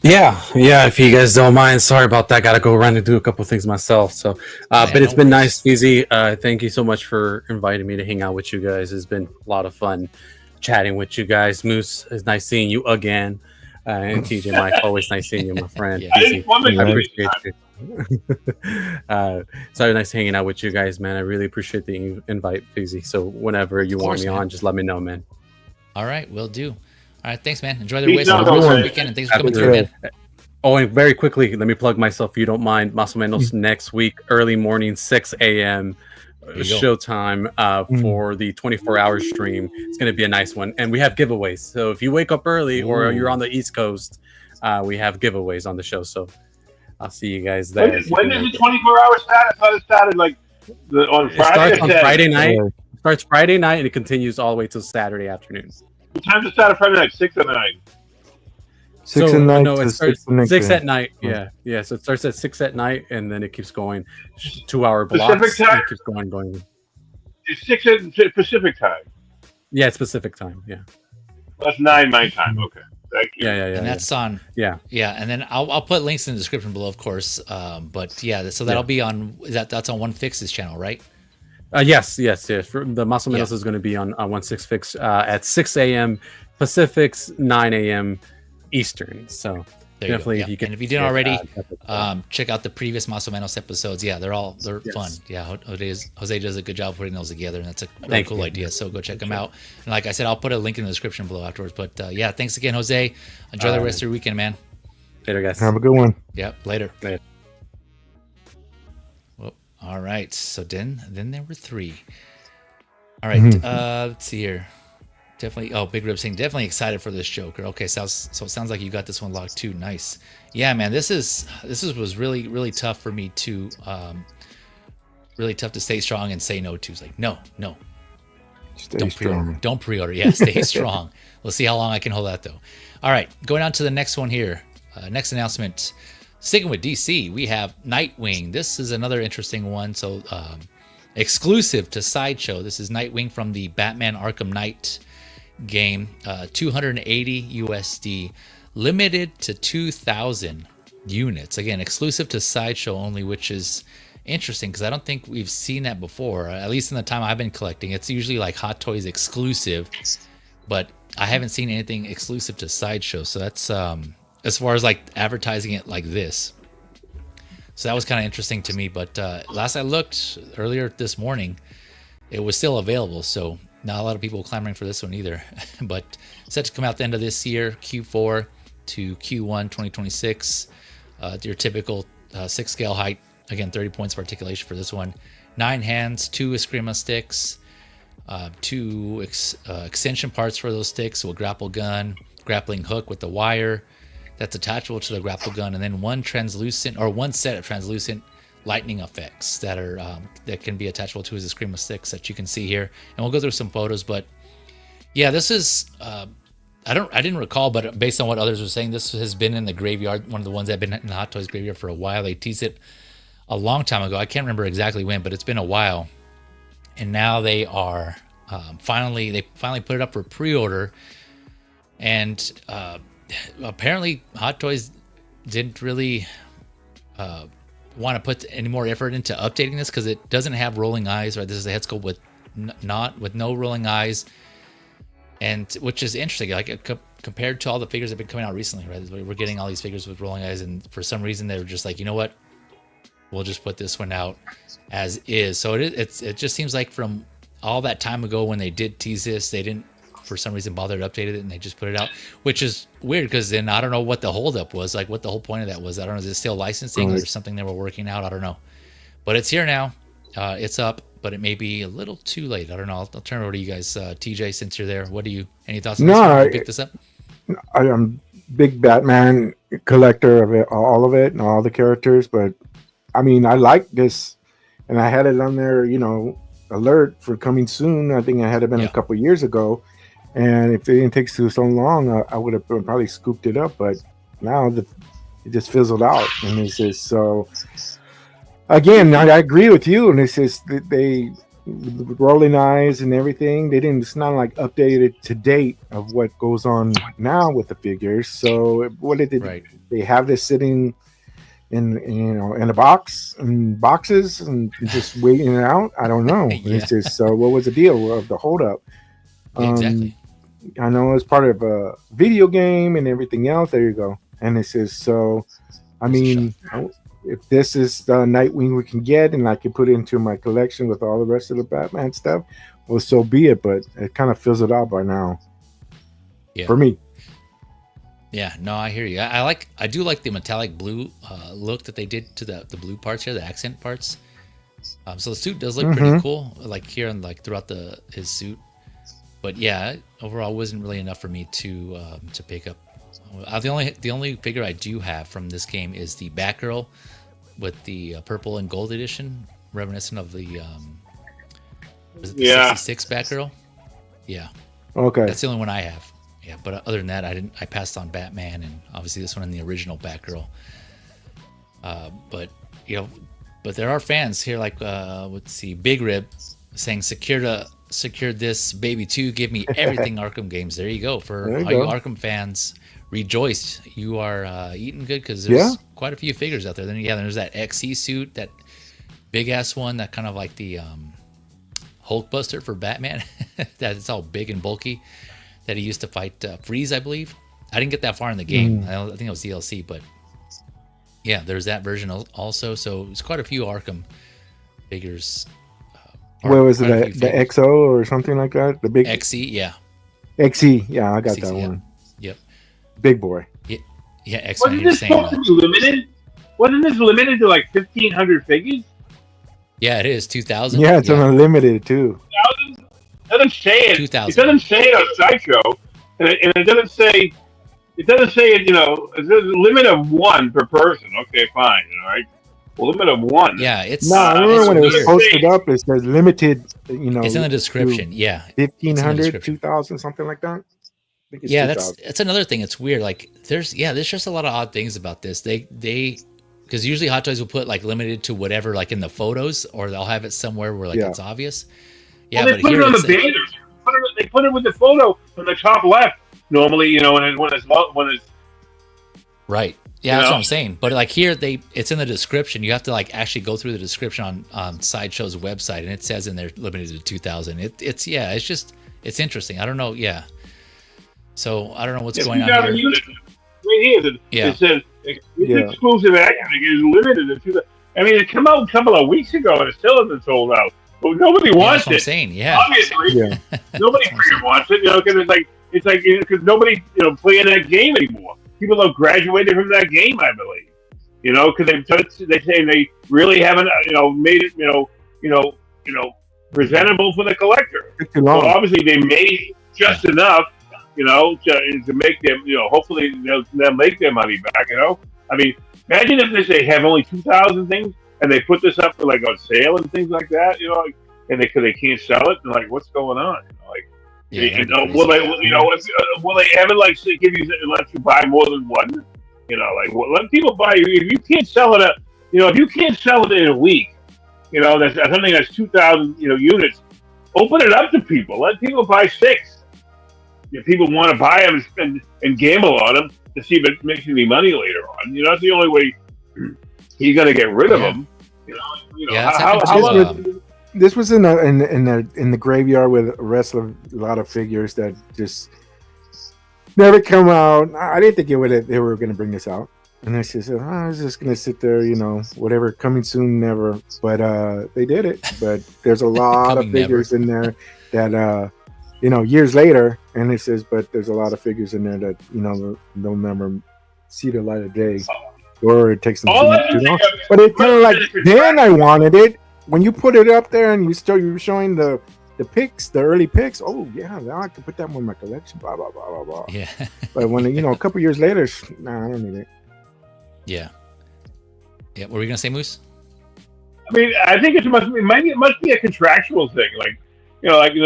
Yeah, if you guys don't mind. Sorry about that. Got to go around and do a couple things myself. So, but it's been nice, Easy. Thank you so much for inviting me to hang out with you guys. It's been a lot of fun chatting with you guys. Moose, it's nice seeing you again. And TJ, Mike, always nice seeing you, my friend. Yeah. I appreciate you. So nice hanging out with you guys, man. I really appreciate the invite, Fizzy. So whenever you want me on, just let me know, man. All right, will do. All right, thanks, man. Enjoy the rest of the weekend, and thanks for coming through, man. Oh, and very quickly, let me plug myself, if you don't mind. Masomenos next week, early morning, 6 a.m. showtime for the 24-hour stream. It's going to be a nice one, and we have giveaways. So if you wake up early or you're on the East Coast, we have giveaways on the show. So I'll see you guys there. When does the 24-hour start? I thought it started like on Friday. It starts on Friday night. It starts Friday night and it continues all the way till Saturday afternoon. What time does it start on Friday night? 6 at night. 6 at night. No, it starts 6 at night. Yeah. So it starts at 6 at night and then it keeps going 2-hour blocks. Pacific time? It keeps going. It's 6 at Pacific time. Yeah, it's Pacific time. Yeah. That's 9 my time. Okay. Thank you. Yeah. And that's on. Yeah. And then I'll put links in the description below, of course. But yeah, so that'll be on. That's on One Fix's channel, right? Yes. For the Muscle Menos is going to be on 16 Fix at 6 a.m. Pacific's 9 a.m. Eastern. So definitely, if you can, and if you didn't already, check out the previous Muscle Menos episodes. Yeah, they're fun. Yeah, Jose does a good job putting those together, and that's a really cool idea. So go check them out. And like I said, I'll put a link in the description below afterwards. But yeah, thanks again, Jose. Enjoy the rest of your weekend, man. Later, guys. Have a good one. Yep. Later. Well, all right. So then there were 3. All right. Let's see here. Definitely. Oh, Big Rib saying definitely excited for this Joker. Okay, so it sounds like you got this one locked too. Nice. Yeah, man. This was really tough for me to really tough to stay strong and say no to. It's like no. Stay strong. Don't pre-order. Yeah, stay strong. We'll see how long I can hold that though. All right, going on to the next one here. Next announcement. Sticking with DC, we have Nightwing. This is another interesting one. So exclusive to Sideshow. This is Nightwing from the Batman Arkham Knight game. 280 USD, limited to 2,000 units. Again, exclusive to Sideshow only, which is interesting because I don't think we've seen that before. At least in the time I've been collecting, it's usually like Hot Toys exclusive, but I haven't seen anything exclusive to Sideshow. So that's as far as like advertising it like this. So that was kind of interesting to me. But last I looked earlier this morning, it was still available. So not a lot of people clamoring for this one either. But set to come out the end of this year, Q4 to Q1 2026. Your typical 6 scale height. Again, 30 points of articulation for this one. 9 hands, 2 Eskrima sticks, 2 extension parts for those sticks. So a grapple gun, grappling hook with the wire that's attachable to the grapple gun, and then one set of translucent lightning effects that are that can be attachable to his Eskrima sticks that you can see here. And we'll go through some photos, but yeah, this is I didn't recall, but based on what others were saying, this has been in the graveyard, one of the ones that have been in the Hot Toys graveyard for a while. They teased it a long time ago. I can't remember exactly when, but it's been a while. And now they are finally put it up for pre-order. And apparently Hot Toys didn't really want to put any more effort into updating this because it doesn't have rolling eyes. Right, this is a head sculpt with no rolling eyes, and which is interesting. Like compared to all the figures that have been coming out recently, right? We're getting all these figures with rolling eyes, and for some reason they were just like, you know what? We'll just put this one out as is. So it just seems like from all that time ago when they did tease this, they didn't for some reason bother to update it, and they just put it out, which is weird because then I don't know what the holdup was, like what the whole point of that was. I don't know, is it still licensing or something they were working out? I don't know, but it's here now. It's up, but it may be a little too late. I don't know. I'll turn it over to you guys. TJ, since you're there, any thoughts on this one? Pick this up? I am big Batman collector of it, all of it and all the characters, but I mean, I like this and I had it on there, alert for coming soon. I think I had it been a couple years ago, and if it didn't take so long, I would have probably scooped it up. But now it just fizzled out, and it's just so. Again, I agree with you, and it's just they rolling eyes and everything. They didn't. It's not like updated to date of what goes on now with the figures. So what did they have this sitting in a box and boxes and just waiting it out? I don't know. It's just so. What was the deal of the holdup? Exactly. I know it's part of a video game and everything else. There you go. And it's just so. I mean, if this is the Nightwing we can get, and I can put it into my collection with all the rest of the Batman stuff, well, so be it. But it kind of fizzled out by now. Yeah. For me. Yeah, no, I hear you. I do like the metallic blue look that they did to the blue parts here, the accent parts. So the suit does look pretty cool, like here and like throughout his suit. But yeah, overall wasn't really enough for me to pick up. The only figure I do have from this game is the Batgirl with the purple and gold edition, reminiscent of the 66 Batgirl. Yeah. Okay. That's the only one I have. Yeah, but other than that, I passed on Batman and obviously this one in the original Batgirl. But there are fans here like let's see, Big Rib saying secure this baby too. Give me everything Arkham games. There you go. For all you Arkham fans, rejoice. You are eating good because there's quite a few figures out there. Then there's that XC suit, that big ass one, that kind of like the Hulkbuster for Batman. That it's all big and bulky. That he used to fight Freeze, I believe. I didn't get that far in the game. I think it was DLC, but yeah, there's that version also. So there's quite a few Arkham figures. Where was it? The XO or something like that? The big XE, yeah. XE, yeah, I got that one. Yep. Big boy. Yeah, X. Wasn't this supposed to be limited? Wasn't this limited to like 1,500 figures? Yeah, it is 2,000. Yeah, it's unlimited too. 2,000? It doesn't say it. 2,000. It doesn't say it on Sideshow, and it doesn't say. It doesn't say it. It's a limit of one per person. Okay, fine. All right. Well, limit of one. Yeah, it's. No, I remember when it was posted up. It says limited. It's in the description. Yeah, 1,500, 2,000, something like that. Yeah, that's another thing. It's weird. Like there's just a lot of odd things about this. They because usually Hot Toys will put like limited to whatever, like in the photos, or they'll have it somewhere where like it's obvious. Yeah, well, they put it on the banners. They put it with the photo on the top left. Normally, when it's right. Yeah, that's what I'm saying. But like here, it's in the description. You have to like actually go through the description on Sideshow's website, and it says in there limited to 2,000. It's it's interesting. I don't know. Yeah. So I don't know what's going on here. Units. Right here, it says exclusive action is limited to 2,000. I mean, it came out a couple of weeks ago, and it still hasn't sold out. But nobody wants it. That's what I'm saying. Yeah. Obviously, nobody freaking wants it. Because it's like because nobody playing that game anymore. People have graduated from that game, I believe. Because they say they really haven't made it presentable for the collector. Well, obviously they made just enough to make them hopefully they'll make their money back. I mean, imagine if they have only 2,000 things and they put this up for like on sale and things like that. And they can't sell it. And like, what's going on? Will they ever give you let you buy more than one? Let people buy. If you can't sell it, if you can't sell it in a week, that's something that's 2,000 units. Open it up to people. Let people buy 6. If people want to buy them and gamble on them to see if it makes any money later on, that's the only way you're going to get rid of them. This was in the graveyard with a rest of a lot of figures that just never come out. I didn't think they were going to bring this out, and it's just I was just going to sit there, whatever, coming soon, never. But they did it. But there's a lot of figures in there that years later, and it says, but there's a lot of figures in there that they'll never see the light of day, or it takes them too long. But it's kind of like then I wanted it. When you put it up there and you were showing the pics, the early pics, oh yeah, now I can put that one in my collection, blah blah blah blah blah. Yeah. But when a couple years later, nah, I don't need it. Yeah. Yeah. What were you gonna say, Moose? I mean, I think it must be a contractual thing. Like, we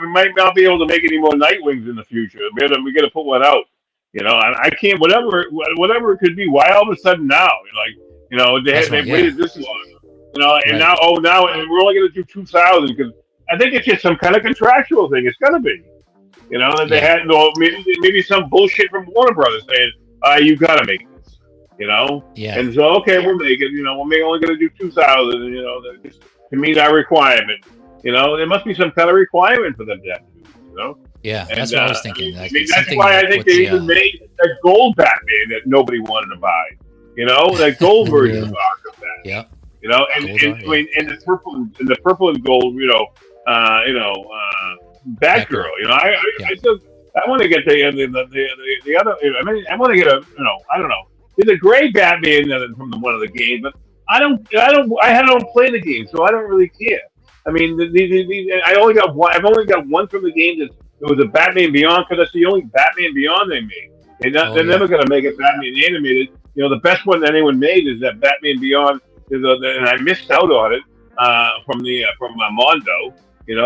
might not be able to make any more Nightwings in the future. We got to put one out. I can't. Whatever it could be. Why all of a sudden now? They waited this long. And now and we're only going to do 2,000 because I think it's just some kind of contractual thing. It's got to be. That they had maybe some bullshit from Warner Brothers saying, you got to make this. Yeah. And so okay, we'll make it. We're only going to do 2,000. To meet our requirement. There must be some kind of requirement for them to have to do. Yeah, that's what I was thinking. Like, that's why I think they even made a gold Batman that nobody wanted to buy. That gold version of Arkham Batman. Yeah. And the purple and gold. Batgirl. I want to get the other. I want to get a. I don't know. There's a gray Batman from one of the games, but I don't play the game, so I don't really care. I mean, I've only got one from the game. It was a Batman Beyond because that's the only Batman Beyond they made. They're never going to make a Batman animated. The best one that anyone made is that Batman Beyond. And I missed out on it from Mondo.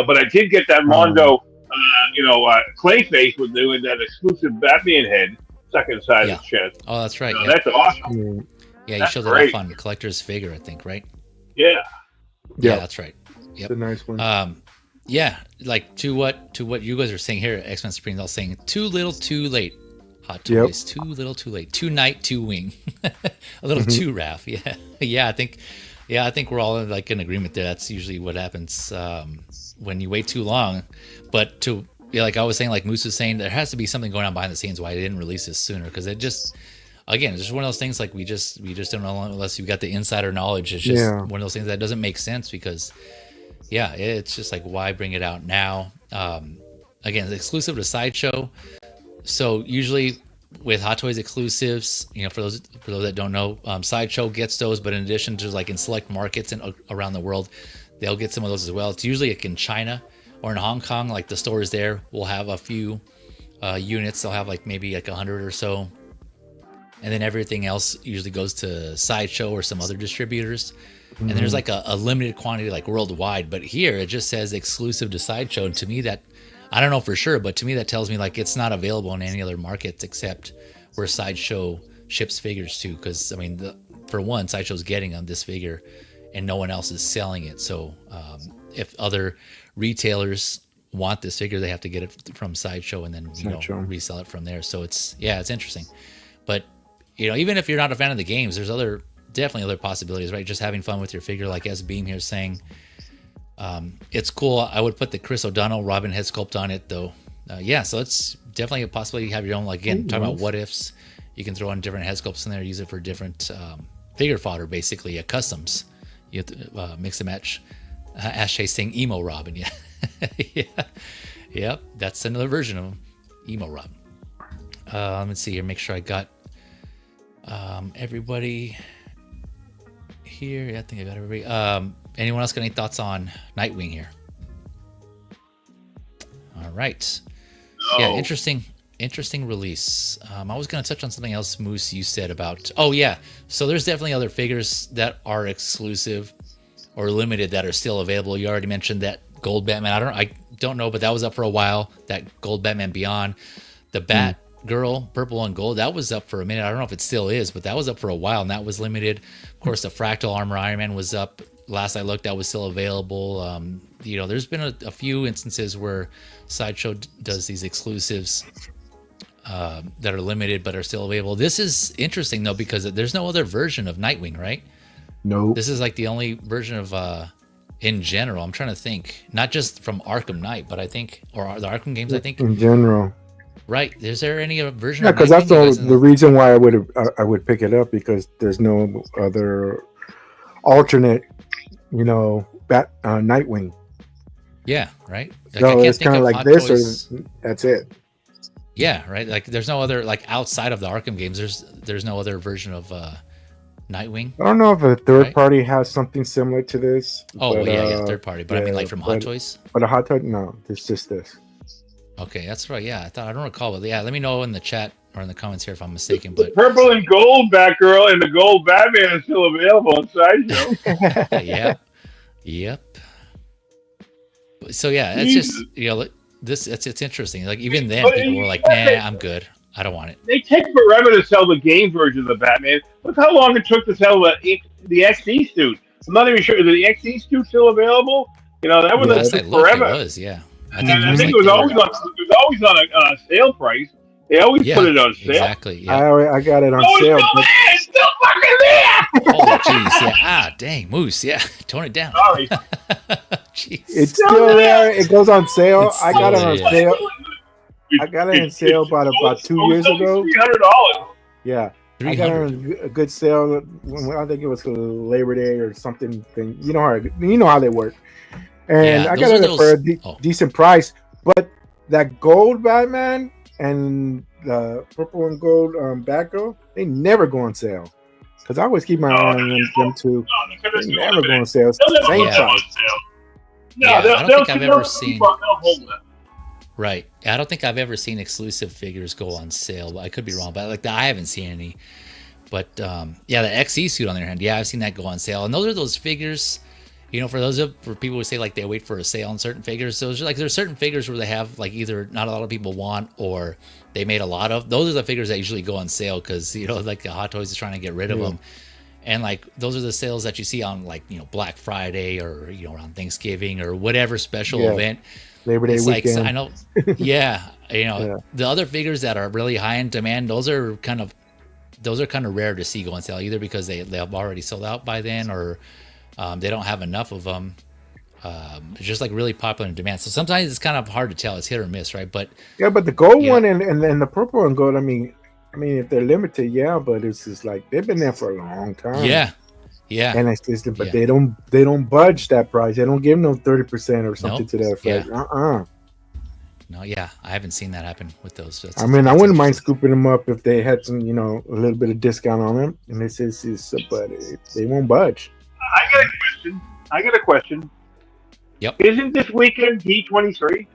But I did get that Mondo. Clayface with doing that exclusive Batman head stuck inside his chest. Oh, that's right. That's awesome. Yeah, you showed that off on Collector's Figure, I think, right? Yeah. Yeah, that's right. Yep. It's a nice one. Yeah, like to what you guys are saying here, X-Men Supreme, all saying too little, too late. Hot Toys, too little, too late. Too night, too wing. A little too Raph. Yeah. I think we're all in agreement there. That's usually what happens when you wait too long. But like I was saying, like Moose was saying, there has to be something going on behind the scenes why they didn't release this sooner. Because it just, again, it's just one of those things. Like we just don't know unless you got the insider knowledge. It's just one of those things that doesn't make sense because. Yeah, it's just like why bring it out now? Again, it's exclusive to Sideshow. So usually with Hot Toys exclusives, for those that don't know, Sideshow gets those, but in addition to in select markets and around the world, they'll get some of those as well. It's usually in China or in Hong Kong, like the stores there will have a few units. They'll have maybe 100 or so, and then everything else usually goes to Sideshow or some other distributors. And there's a limited quantity worldwide, but here it just says exclusive to Sideshow. And to me that, I don't know for sure, but to me that tells me it's not available in any other markets except where Sideshow ships figures to. Because I mean, for one, Sideshow's getting on this figure, and no one else is selling it. So if other retailers want this figure, they have to get it from Sideshow and then resell it from there. So it's interesting. But even if you're not a fan of the games, there's definitely other possibilities, right? Just having fun with your figure, like S Beam here saying, it's cool. I would put the Chris O'Donnell Robin head sculpt on it, though. So it's definitely a possibility. You have your own, talking about what ifs. You can throw on different head sculpts in there, use it for different figure fodder, basically, customs. You have to mix and match. Ashay saying emo Robin, Yep, that's another version of emo Robin. Let's see here, make sure I got everybody here. I think I got everybody. Anyone else got any thoughts on Nightwing here? All right. No. Yeah, interesting release. I was going to touch on something else, Moose, you said about. Oh yeah, so there's definitely other figures that are exclusive or limited that are still available. You already mentioned that Gold Batman. I don't know, but that was up for a while. That Gold Batman Beyond, the Bat. Girl, purple and gold, that was up for a minute. I don't know if it still is, but that was up for a while, and that was limited. Of course, the Fractal Armor Iron Man was up. Last I looked, that was still available. There's been a few instances where Sideshow does these exclusives that are limited but are still available. This is interesting, though, because there's no other version of Nightwing, right? No. This is the only version of, in general. I'm trying to think, not just from Arkham Knight, but I think, or the Arkham games, I think. In general. Right. Is there any version? Yeah, because that's the reason why I would pick it up, because there's no other alternate, Nightwing. Yeah. Right. So it's kind of like this, or that's it. Yeah. Right. There's no other outside of the Arkham games. There's no other version of Nightwing. I don't know if a third party has something similar to this. Oh, but, yeah, third party. But I mean, from Hot Toys. But a Hot Toy, no. It's just this. Okay, that's right. Yeah, I don't recall, but yeah, let me know in the chat or in the comments here if I'm mistaken. The But purple and gold Batgirl and the gold Batman is still available on Sideshow. yep. So yeah, it's just this. It's interesting. Like even then, people were like, "Nah, I'm good. I don't want it." They take forever to sell the game version of the Batman. Look how long it took to sell the XE suit. I'm not even sure. Is the XE suit still available? That was Last I looked, forever. it was. Yeah, I think it was always on a sale price. They always put it on sale. Exactly. Yeah. I got it on sale. It's still fucking there. Oh jeez. Yeah. Dang, Moose. Yeah. Tone it down. Sorry. Jeez. It's still there. It goes on sale. It's I got it still on there, sale. I got it on sale about 2 years ago. $300. Yeah. I got it on a good sale. I think it was Labor Day or something. You know how they work. And I got it for a decent price. But that gold Batman and the purple and gold Batgirl, they never go on sale. Because I always keep my eye on them too. They never go on sale. Same price. I don't think I've ever seen. Right. I don't think I've ever seen exclusive figures go on sale. I could be wrong, but I haven't seen any. But the XE suit on the other hand, I've seen that go on sale. And those are those figures, for people who say like they wait for a sale on certain figures. So there's certain figures where they have like either not a lot of people want or they made a lot of. Those are the figures that usually go on sale because like the Hot Toys is trying to get rid of them. And like those are the sales that you see on like Black Friday or around Thanksgiving or whatever special event. Labor Day weekend. Like, I know, the other figures that are really high in demand, those are kind of rare to see go on sale, either because they have already sold out by then or they don't have enough of them. It's just like really popular in demand. So sometimes it's kind of hard to tell. It's hit or miss, right? But but the gold one and then the purple and gold. I mean, if they're limited, but it's just like they've been there for a long time. Yeah. And it's just, but they don't budge that price. They don't give no 30% or something to that effect. No, I haven't seen that happen with those. I wouldn't mind scooping them up if they had some, a little bit of discount on them. And but they won't budge. I got a question. Yep. Isn't this weekend D23?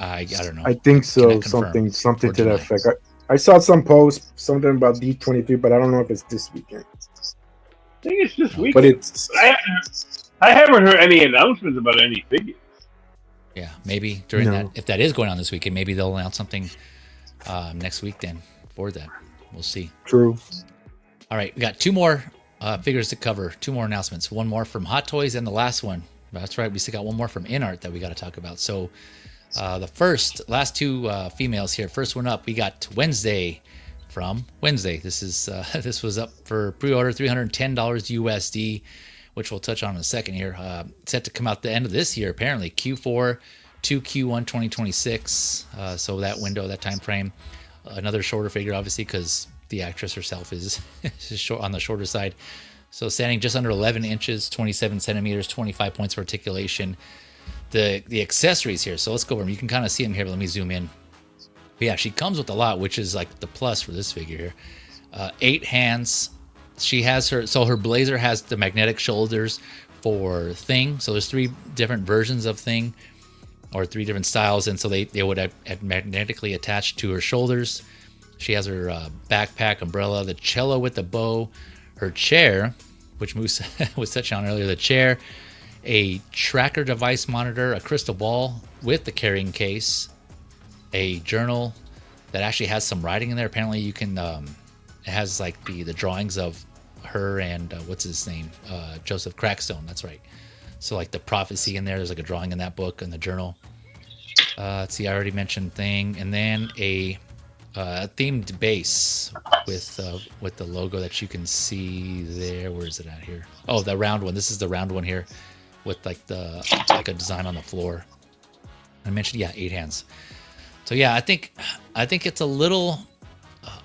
I don't know. I think so. Something to that effect. I saw some post, something about D23, but I don't know if it's this weekend. I think it's this weekend. But it's. I haven't heard any announcements about any figures. Yeah, maybe during that, if that is going on this weekend, maybe they'll announce something next week then for that. We'll see. True. All right, we got two more figures to cover, two more announcements. One more from Hot Toys and the last one. That's right, we still got one more from Inart that we got to talk about. So the last two females here. First one up, we got Wednesday from Wednesday. This was up for pre-order, $310 USD, which we'll touch on in a second here. Set to come out the end of this year, apparently Q4 to Q1 2026. So that window, that time frame. Another shorter figure, obviously, because the actress herself is short, on the shorter side. So standing just under 11 inches, 27 centimeters, 25 points of articulation. The accessories here. So let's go over them. You can kind of see them here, but let me zoom in. But yeah, she comes with a lot, which is like the plus for this figure here. 8 hands. She has her blazer has the magnetic shoulders for Thing. So there's 3 different versions of Thing, or 3 different styles, and so they would have magnetically attached to her shoulders. She has her backpack, umbrella, the cello with the bow, her chair, which Moose was touching on earlier, the chair, a tracker device monitor, a crystal ball with the carrying case, a journal that actually has some writing in there. Apparently you can, it has like the drawings of her and what's his name? Joseph Crackstone, that's right. So like the prophecy in there's like a drawing in that book and the journal. Let's see, I already mentioned Thing. And then a themed base with the logo that you can see there. Where is it at here? Oh, the round one. This is the round one here with like a design on the floor. I mentioned 8 hands. So yeah, I think it's a little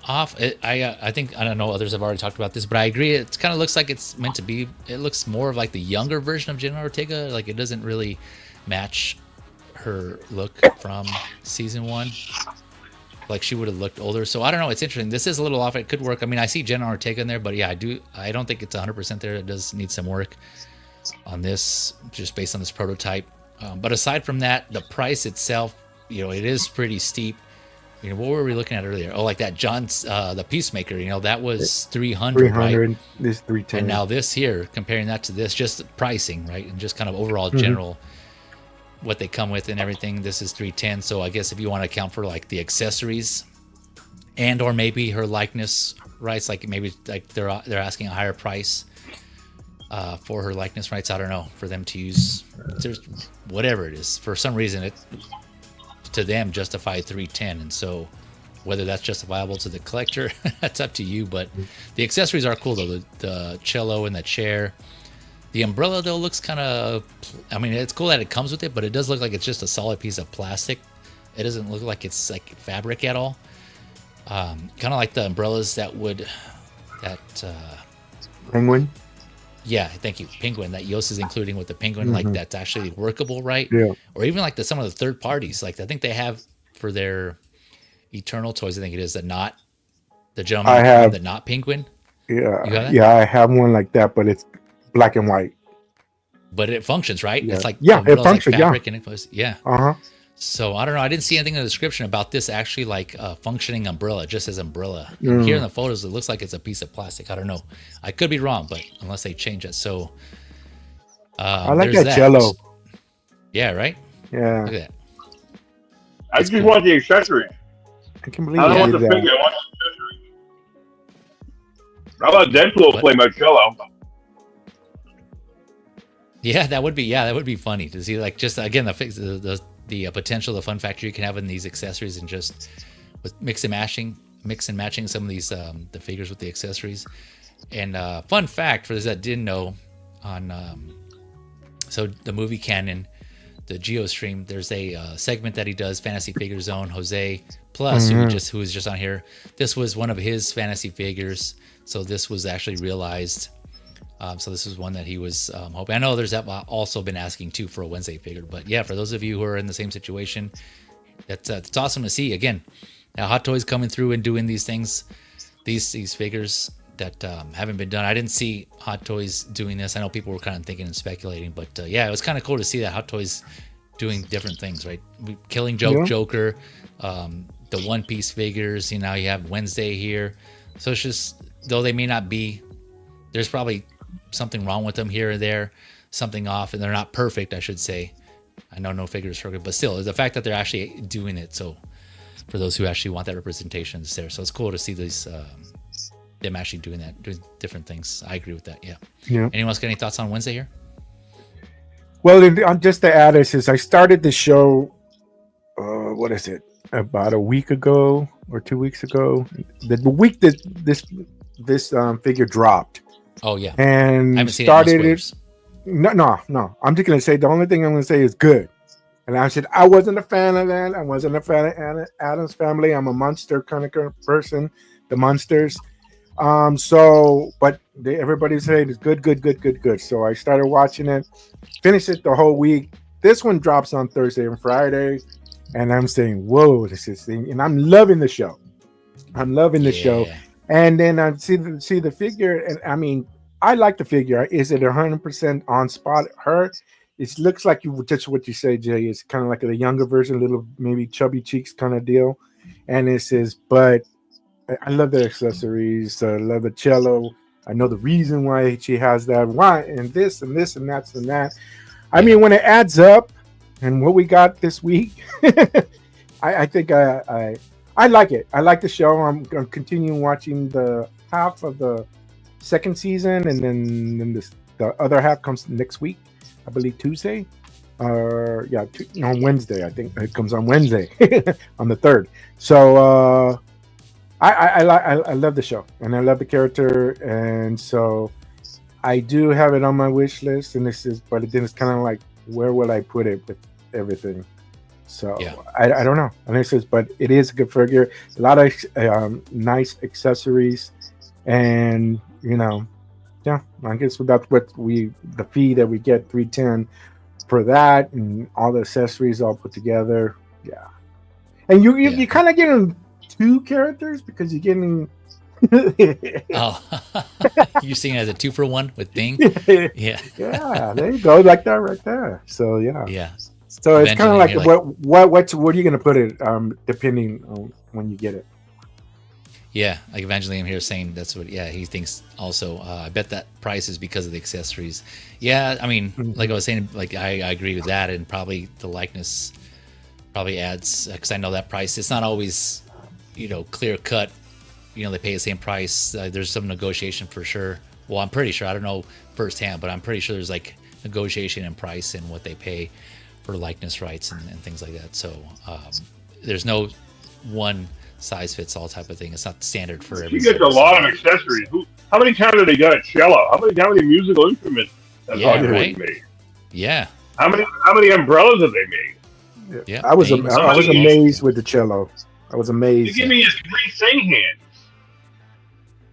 off. I think, I don't know, others have already talked about this, but I agree. It kind of looks like it's meant to be. It looks more of like the younger version of Jenna Ortega. Like it doesn't really match her look from season 1. Like she would have looked older. So I don't know. It's interesting. This is a little off. It could work. I mean, I see Jenna Ortega in there, but yeah, I don't think it's 100% there. It does need some work on this, just based on this prototype. But aside from that, the price itself, it is pretty steep. What were we looking at earlier? Oh, like that John's the Peacemaker. That was 300, right? 300. This 310. And now this here, comparing that to this, just pricing, right, and just kind of overall general what they come with and everything. This is 310. So I guess if you want to account for like the accessories, and or maybe her likeness rights, like maybe like they're asking a higher price for her likeness rights. I don't know, for them to use, there's whatever it is. For some reason, it to them justify 310, and so whether that's justifiable to the collector, that's up to you. But the accessories are cool though. The cello and the chair. The umbrella though looks kind of, I mean, it's cool that it comes with it, but it does look like it's just a solid piece of plastic. It doesn't look like it's like fabric at all. Kind of like the umbrellas that Penguin. Yeah, thank you. Penguin that Yost is including with the penguin, like that's actually workable, right? Yeah. Or even like some of the third parties, like I think they have for their Eternal toys. I think it is the gentleman. I have the not penguin. Yeah, You have that? yeah, I have one like that, but it's black and white. But it functions, right? Yeah. It's like Yeah, it umbrellas, functions, yeah. fabric and it goes, yeah. Uh-huh. So I don't know. I didn't see anything in the description about this actually like a functioning umbrella, just as umbrella. Here in the photos, it looks like it's a piece of plastic. I don't know. I could be wrong, but unless they change it. So I like there's that cello. Yeah, right? Yeah. Look at that. I just want the accessories. I can believe I don't want you the did figure. that. I want the accessories. How about Deadpool play my cello? Yeah, that would be funny to see, like, just again the potential, the fun factor you can have in these accessories, and just with mix and matching some of these the figures with the accessories. And fun fact for those that didn't know, on so the movie canon, the Geo stream, there's a segment that he does, Fantasy Figure Zone. Jose Plus, who was just on here, this was one of his fantasy figures, so this was actually realized. So this is one that he was hoping. I know there's also been asking too for a Wednesday figure, but yeah, for those of you who are in the same situation, it's awesome to see. Again, now Hot Toys coming through and doing these things, these figures that haven't been done. I didn't see Hot Toys doing this. I know people were kind of thinking and speculating, but yeah, it was kind of cool to see that Hot Toys doing different things, right? Killing Joke, Joker, the One Piece figures. You have Wednesday here, so it's just, though they may not be, there's probably something wrong with them here or there, something off, and they're not perfect, I should say. I know no figures are good, but still, the fact that they're actually doing it, so for those who actually want that representation, is there. So it's cool to see these them actually doing that, doing different things. I agree with that. Yeah. Anyone else got any thoughts on Wednesday here? Well, just to add is I started the show. What is it? About a week ago or 2 weeks ago. The week that this figure dropped. Oh yeah, and I haven't seen started it. No. I'm just gonna say the only thing I'm gonna say is good. And I said I wasn't a fan of that. I wasn't a fan of Addams Family. I'm a monster kind of person. The monsters. But everybody said it's good. So I started watching it, finished it the whole week. This one drops on Thursday and Friday, and I'm saying, whoa, this is thing, and I'm loving the show. Show. And then I see the figure, and I mean, I like the figure. Is it 100% on spot? It looks like just what you say, Jay. It's kind of like a younger version, little maybe chubby cheeks kind of deal. And it says, but I love the accessories. I love the cello. I know the reason why she has that. Why and this and this and that and that. I mean, when it adds up, and what we got this week, I think I like it. I like the show. I'm going to continue watching the half of the second season, and then the other half comes next week, I believe Tuesday. On Wednesday. I think it comes on Wednesday, on the 3rd. So I love the show, and I love the character, and so I do have it on my wish list. And but then it's kind of like, where will I put it with everything? So I don't know. And it says, but it is a good figure. A lot of nice accessories, and I guess that's what the fee that we get, $310 for that, and all the accessories all put together. Yeah, and you kind of getting two characters because you're getting. Oh, you're seeing it as a 2-for-1 with Thing. Yeah. Yeah, there you go, like that right there. So yeah. So it's kind of like Eventually, you're what are you gonna put it? Depending on when you get it. Yeah, like Evangelium here saying that's what. Yeah, he thinks also. I bet that price is because of the accessories. Yeah, I mean, like I was saying, like I agree with that, and probably the likeness probably adds because I know that price. It's not always, clear cut. They pay the same price. There's some negotiation for sure. Well, I'm pretty sure. I don't know firsthand, but I'm pretty sure there's like negotiation in price and what they pay for likeness rights and things like that. So there's no one size fits all type of thing. It's not standard for every. She gets a lot of accessories. How many times have they got a cello? How many musical instruments has Hollywood made? Yeah. How many umbrellas have they made? Yeah. I was amazed with the cello. I was amazed. You give me his 3 sing hands.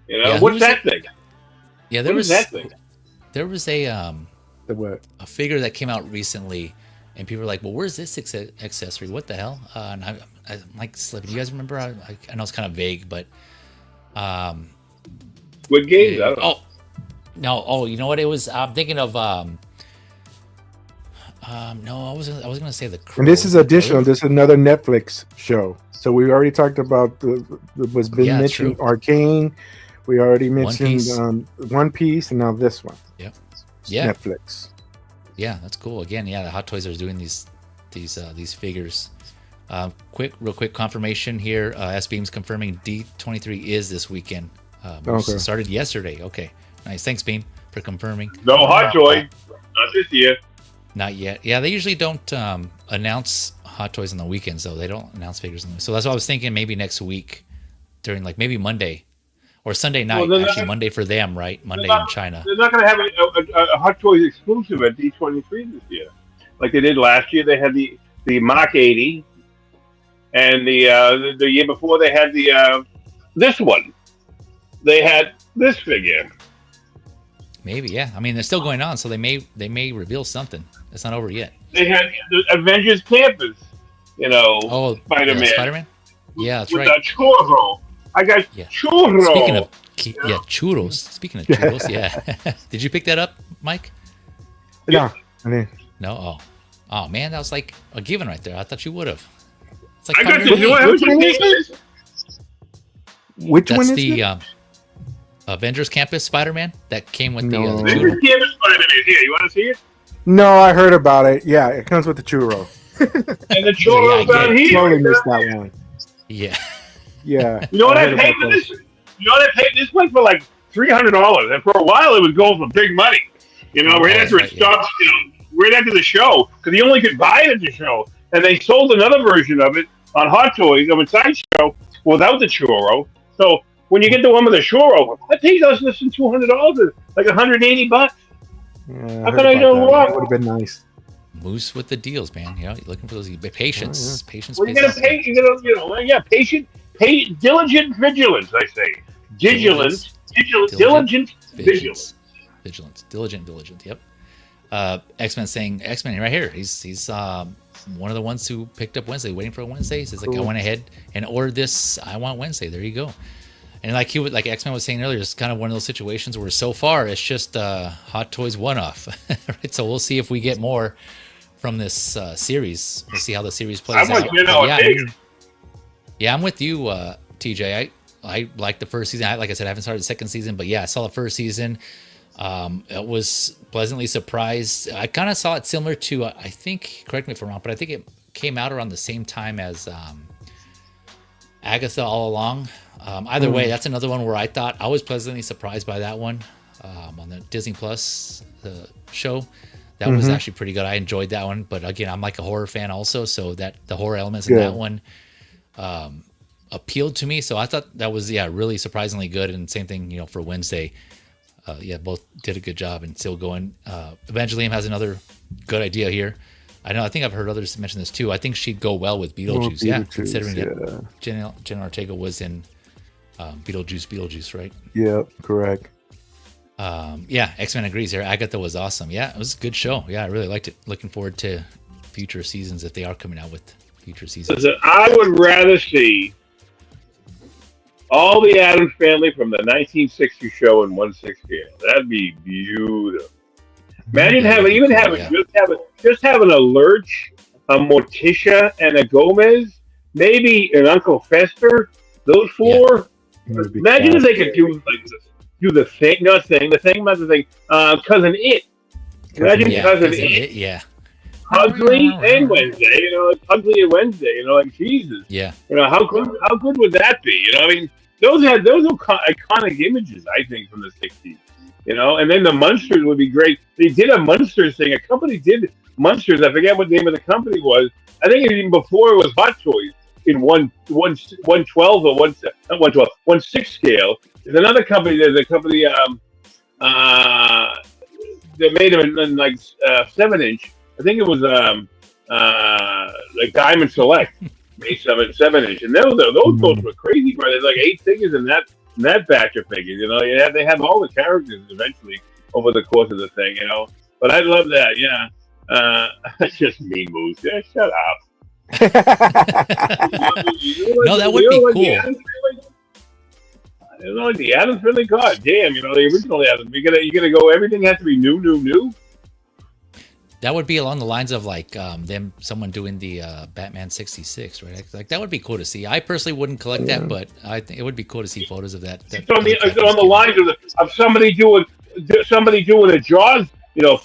Yeah, what's that thing? Yeah, there was that thing. There was a the what? A figure that came out recently, and people were like, "Well, where's this accessory? What the hell?" And I'm like slipping. You guys remember? I know it's kind of vague, but what game? I don't know. Oh no! Oh, you know what? It was. I'm thinking of. No, I was gonna say the. Crow. And this is additional. This is another Netflix show. So we already talked about was been mentioned. True. Arcane. We already mentioned One Piece, and now this one. Yep. Yeah. Netflix. Yeah, that's cool. Again, yeah, the Hot Toys are doing these figures. Real quick confirmation here. S-Beam's confirming D23 is this weekend. Started yesterday. Okay, nice. Thanks, Beam, for confirming. No Hot Toy, not this year. Not yet. Yeah, they usually don't announce Hot Toys on the weekends, though. They don't announce figures on the. So that's what I was thinking. Maybe next week, during maybe Monday. Or Sunday night, Monday for them, right? Monday in China. They're not going to have a Hot Toys exclusive at D23 this year, like they did last year. They had the Mach 80, and the year before they had this one. They had this figure. Maybe, yeah. I mean, they're still going on, so they may reveal something. It's not over yet. They had the Avengers Campus, Spider-Man. Spider-Man. Yeah, that's right. With that Churro. I got Churro. Speaking of churros. Speaking of churros, yeah. Did you pick that up, Mike? No. No. Oh man, that was like a given right there. I thought you would have. It's like I got the Which one is the Avengers Campus Spider-Man that came with the Avengers Campus Spider-Man. Here, you want to see it? No, I heard about it. Yeah, it comes with the churro. And the churro's down here. Totally missed that one. Yeah. Yeah. You know what I paid for this? This went for like $300, and for a while it was going for big money. Right after it stopped. Right after the show, because you only could buy it at the show, and they sold another version of it on Hot Toys on a sideshow without the churro. So when you get the one with the churro, I paid us less than $200, like $180. Yeah, how can I go wrong? That would have been nice. Moose with the deals, man. You're looking for those patience. Patience. Well, you gotta pay. Diligent vigilance. I say, diligent vigilance. Diligent. Yep. X-Men saying X-Men right here. He's one of the ones who picked up Wednesday, waiting for a Wednesday. He says I went ahead and ordered this. I want Wednesday. There you go. And like X-Men was saying earlier, it's kind of one of those situations where so far it's just Hot Toys one-off. Right? So we'll see if we get more from this series. We'll see how the series plays out. I'm with you, TJ. I like the first season. Like I said, I haven't started the second season, but yeah, I saw the first season. It was pleasantly surprised. I kind of saw it similar to, I think, correct me if I'm wrong, but I think it came out around the same time as Agatha All Along. Either way, that's another one where I thought I was pleasantly surprised by that one on the Disney Plus show. That was actually pretty good. I enjoyed that one, but again, I'm like a horror fan also, so that the horror elements in that one appealed to me. So I thought that was really surprisingly good. And same thing, for Wednesday. Both did a good job and still going. Evangelium has another good idea here. I think I've heard others mention this too. I think she'd go well with Beetlejuice. Considering that Jenna Ortega was in Beetlejuice, right? Yeah, correct. X-Men agrees here. Agatha was awesome. Yeah, it was a good show. Yeah, I really liked it. Looking forward to future seasons if they are coming out with future seasons. I would rather see all the Addams Family from the 1960 show in one 6 year. That'd be beautiful. Imagine just having a lurch a Morticia, and a Gomez, maybe an Uncle Fester. Those four. Imagine if they could do the thing, not thing, the thing, not the thing. Cousin It. Imagine Cousin It. Yeah. Ugly and Wednesday, Ugly and Wednesday, like Jesus. Yeah. How good would that be? I mean, those are iconic images, I think, from the '60s. And then the Munsters would be great. They did a Munsters thing. A company did Munsters. I forget what the name of the company was. I think even before it was Hot Toys in 1/12 or 1/6 scale. There's another company. There's a company that made them in like 7-inch. I think it was like Diamond Select made some at 7-inch, and those were crazy. Right, there's like 8 figures in that batch of figures. They have all the characters eventually over the course of the thing. But I love that. Yeah, that's just me, Moose. Yeah, shut up. No, that would be cool. The Adams really, god damn, the original Adams. You gotta go. Everything has to be new. That would be along the lines of like someone doing the Batman 66, right? Like that would be cool to see. I personally wouldn't collect that, but I think it would be cool to see photos of that. It's on the lines of somebody doing a Jaws,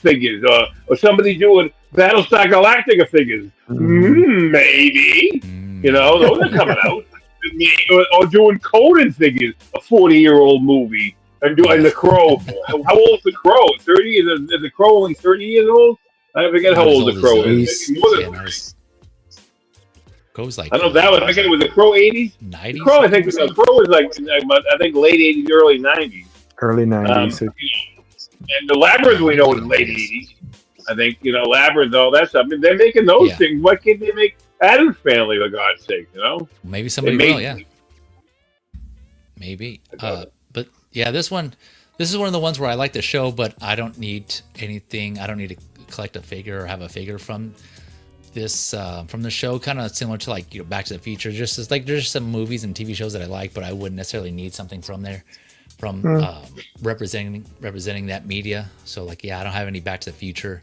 figures, or somebody doing Battlestar Galactica figures. Maybe, those are coming out. Or doing Conan figures, a 40-year-old movie, and doing The Crow. How old is The Crow? 30? Is The Crow only 30 years old? I forget how old The Crow is. More than 30. Crow's like I don't know that one. I forget, was The Crow 80s? 90s? The Crow, I think The Crow was like I think late 80s, early 90s. Early 90s. And the Labyrinth we know is late 80s. I think Labyrinth, all that stuff. I mean, they're making those things. Why can't they make Addams Family, for God's sake? Maybe somebody will. Yeah. Maybe. But yeah, this is one of the ones where I like the show, but I don't need anything. I don't need to collect a figure or have a figure from this from the show. Kind of similar to like Back to the Future. Just as like there's some movies and TV shows that I like, but I wouldn't necessarily need something from there. From representing that media. So like, I don't have any Back to the Future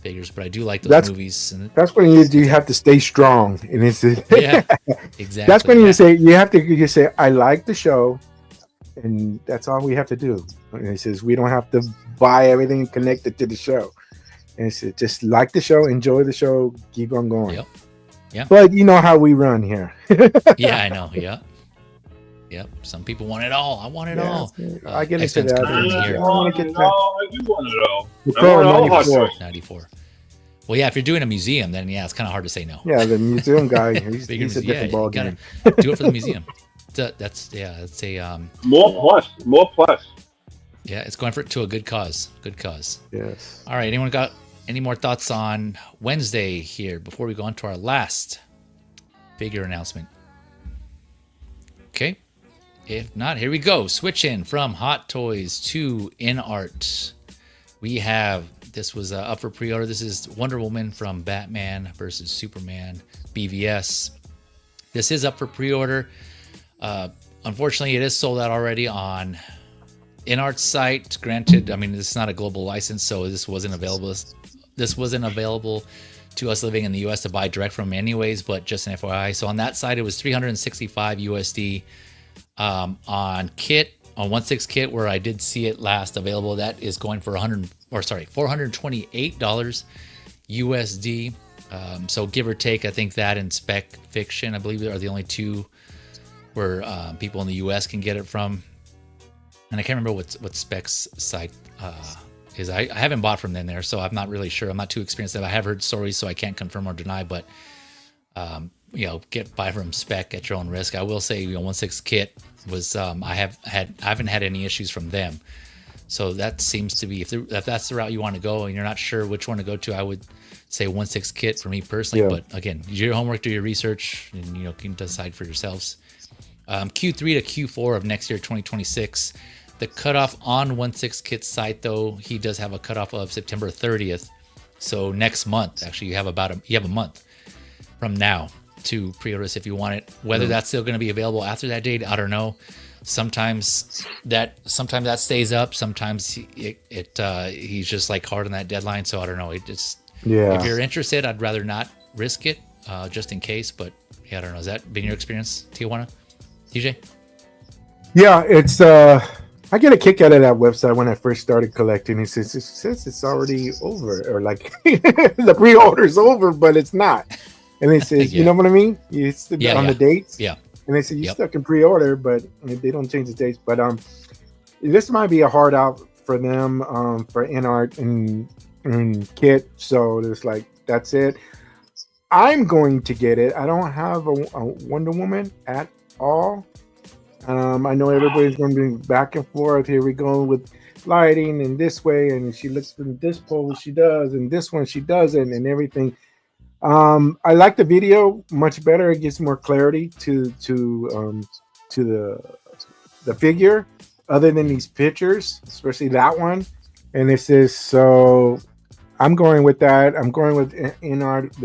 figures, but I do like those movies. And that's when you have to stay strong. And it's yeah, exactly. That's when you say I like the show, and that's all we have to do. And it says we don't have to buy everything connected to the show. And it says just like the show, enjoy the show, keep on going. Yep. Yeah. But you know how we run here. Yeah, I know. Yeah. Yep. Some people want it all. I want it all. I get into that. I want it all. I want it all. 94. Well, yeah, if you're doing a museum, then it's kind of hard to say no. Yeah, the museum guy, he's a different ball game. Do it for the museum. That's a more plus. Yeah, it's going to a good cause. Good cause. Yes. All right. Anyone got any more thoughts on Wednesday here before we go on to our last figure announcement? Okay. If not, here we go. Switch in from Hot Toys to Inart. We have, this was up for pre-order. This is Wonder Woman from Batman versus Superman BVS. This is up for pre-order. Unfortunately, it is sold out already on Inart's site. Granted, I mean, this is not a global license, so this wasn't available. This wasn't available to us living in the US to buy direct from anyways, but just an FYI. So on that side, it was $365 USD. On kit, on 1/6 kit, where I did see it last available, that is going for $428 USD. So give or take, I think that and Spec Fiction, I believe, are the only two where people in the US can get it from. And I can't remember what Spec's site is. I haven't bought from them there, so I'm not really sure. I'm not too experienced. I have heard stories, so I can't confirm or deny, but buy from Spec at your own risk. I will say, 1/6 kit was I haven't had any issues from them. So that seems to be, if that's the route you want to go and you're not sure which one to go to, I would say 1/6 kit for me personally. Yeah. But again, do your homework, do your research, and you can decide for yourselves. Q3 to Q4 of next year, 2026. The cutoff on 1/6 kit's site, though, he does have a cutoff of September 30th. So next month, actually, you have a month from now to pre-order this if you want it. Whether that's still going to be available after that date, I don't know. Sometimes that stays up. Sometimes he's just like hard on that deadline. So I don't know. If you're interested, I'd rather not risk it just in case. But yeah, I don't know. Has that been your experience, Tijuana? TJ? Yeah, it's I get a kick out of that website when I first started collecting. It says it's already over, or like the pre-order's over, but it's not. And it says, you know what I mean? It's on the dates. Yeah. And they say you stuck in pre-order, but they don't change the dates. But this might be a hard out for them for Inart and Kit. So it's like that's it. I'm going to get it. I don't have a Wonder Woman at all. I know everybody's going to be back and forth. Here we go with lighting and this way, and she looks in this pose she does, and this one she doesn't, and everything. I like the video much better. It gives more clarity to the figure, other than these pictures, especially that one. And it says so. I'm going with that. I'm going with Inart.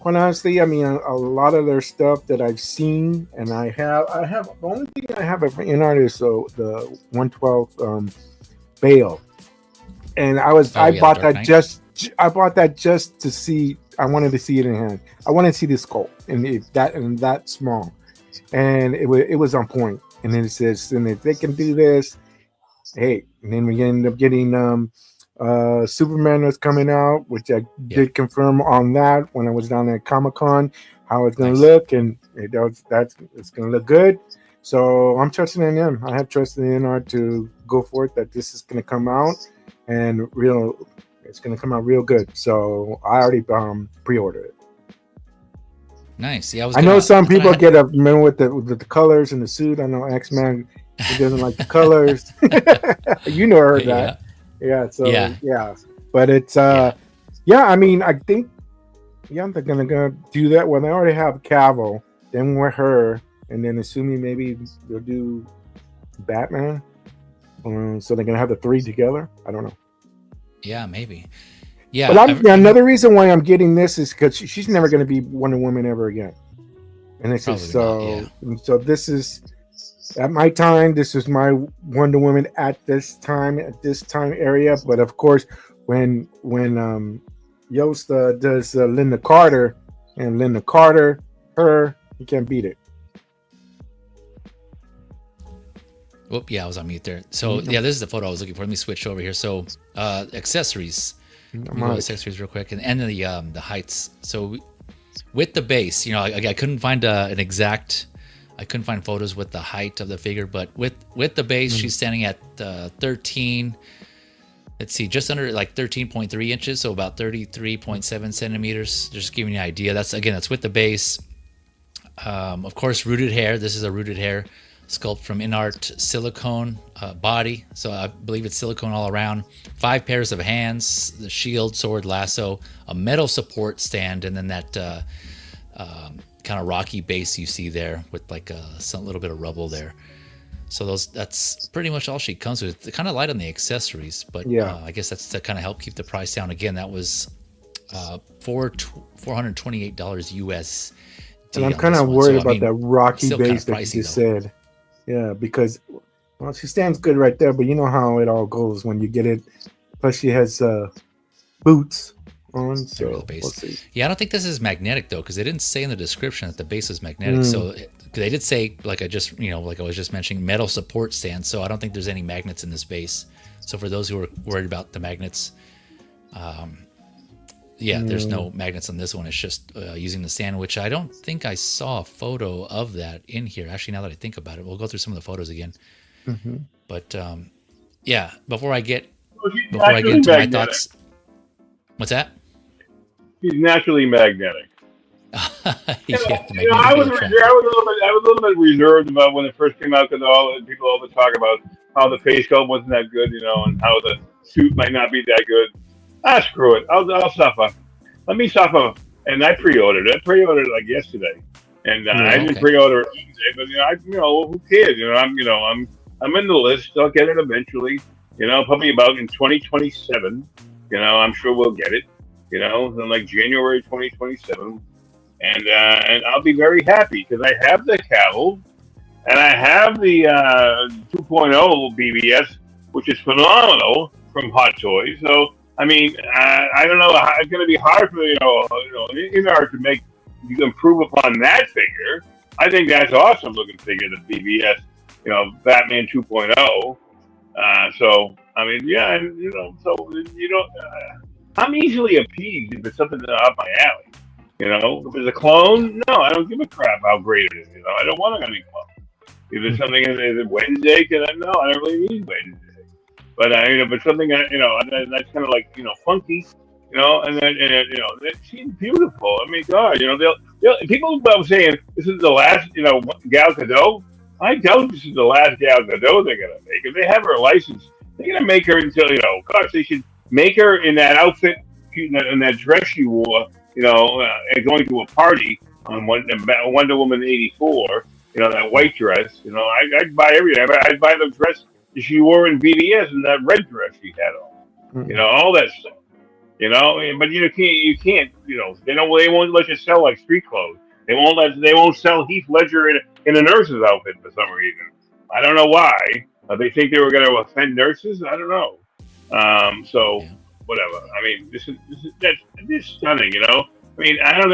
Quite honestly, I mean, a lot of their stuff that I've seen, and I have the only thing I have of Inart is the 112 Bale, and I bought that just to see. I wanted to see it in hand. I wanted to see the sculpt and that small, and it was on point. And then it says, and if they can do this, hey, and then we end up getting Superman was coming out, which I did confirm on that when I was down at Comic-Con, how it's going to look, and it's going to look good. So I'm trusting in them. I have trust in Inart to go for it, that this is going to come out and it's going to come out real good. So I already pre-ordered it. Nice. Yeah, I know some people get remember with the colors and the suit. I know X-Man, he doesn't like the colors. You know, heard that. Yeah, so yeah. But it's I mean, I think they're gonna do that when they already have Cavill, then with her, and then assuming maybe they'll do Batman. So they're gonna have the three together. I don't know. Yeah, maybe. Yeah. But another reason why I'm getting this is because she's never gonna be Wonder Woman ever again. And it's just so this is at my time, this is my Wonder Woman at this time area. But of course, when Yost does Linda Carter, and Linda Carter, you can't beat it. Whoop, yeah, I was on mute there. So yeah, this is the photo I was looking for. Let me switch over here. So accessories. Accessories real quick, and the heights. So with the base, you know, I couldn't find an exact. I couldn't find photos with the height of the figure, but with the base, she's standing at 13. Let's see, just under like 13.3 inches, so about 33.7 centimeters. Just giving you an idea. That's with the base. Of course, rooted hair. This is a rooted hair sculpt from Inart silicone body. So I believe it's silicone all around. 5 pairs of hands, the shield, sword, lasso, a metal support stand, and then that kind of rocky base you see there with like some little bit of rubble there. So that's pretty much all she comes with. Kind of light on the accessories, but I guess that's to kind of help keep the price down. Again, that was $428 US. And I'm kind of worried about that rocky base that you just said. Yeah, because she stands good right there, but you know how it all goes when you get it. Plus, she has boots on, so we'll see. Yeah, I don't think this is magnetic though, because they didn't say in the description that the base is magnetic. So they did say, like I was just mentioning, metal support stand. So I don't think there's any magnets in this base. So for those who are worried about the magnets, there's no magnets on this one. It's just using the stand, which I don't think I saw a photo of that in here. Actually, now that I think about it, we'll go through some of the photos again. But before I get into my thoughts, what's that? She's naturally magnetic. I was a little bit reserved about when it first came out, because people always talk about how the face sculpt wasn't that good, and how the suit might not be that good. Screw it. I'll suffer. Let me suffer. And I pre-ordered it. Like yesterday, and I didn't pre-order it Wednesday. But who cares? I'm in the list. I'll get it eventually. Probably about in 2027. I'm sure we'll get it. In like January 2027, and I'll be very happy because I have the Cavill, and I have the 2.0 BBS, which is phenomenal from Hot Toys. So I mean, I don't know. It's going to be hard for Inart to make you improve upon that figure. I think that's an awesome looking figure, the BVS, Batman 2.0. So I mean, yeah, and, I'm easily appeased if it's something up my alley. If it's a clone, no, I don't give a crap how great it is. I don't want any clone. If it's something, is it Wednesday? No, I don't really need Wednesday. But but something that's kind of like funky, and then she's beautiful. I mean, God, people are saying this is the last Gal Gadot. I doubt this is the last Gal Gadot they're gonna make. If they have her license, they're gonna make her until gosh, they should make her in that outfit, in that dress she wore, and going to a party on Wonder Woman '84. That white dress. I'd buy everything. I'd buy the dress she wore in BDS and that red dress she had on. All that stuff. But you can't. They won't let you sell like street clothes. They won't sell Heath Ledger in a nurse's outfit for some reason. I don't know why. They think they were going to offend nurses. I don't know. Whatever. I mean, this is stunning. I mean, I don't.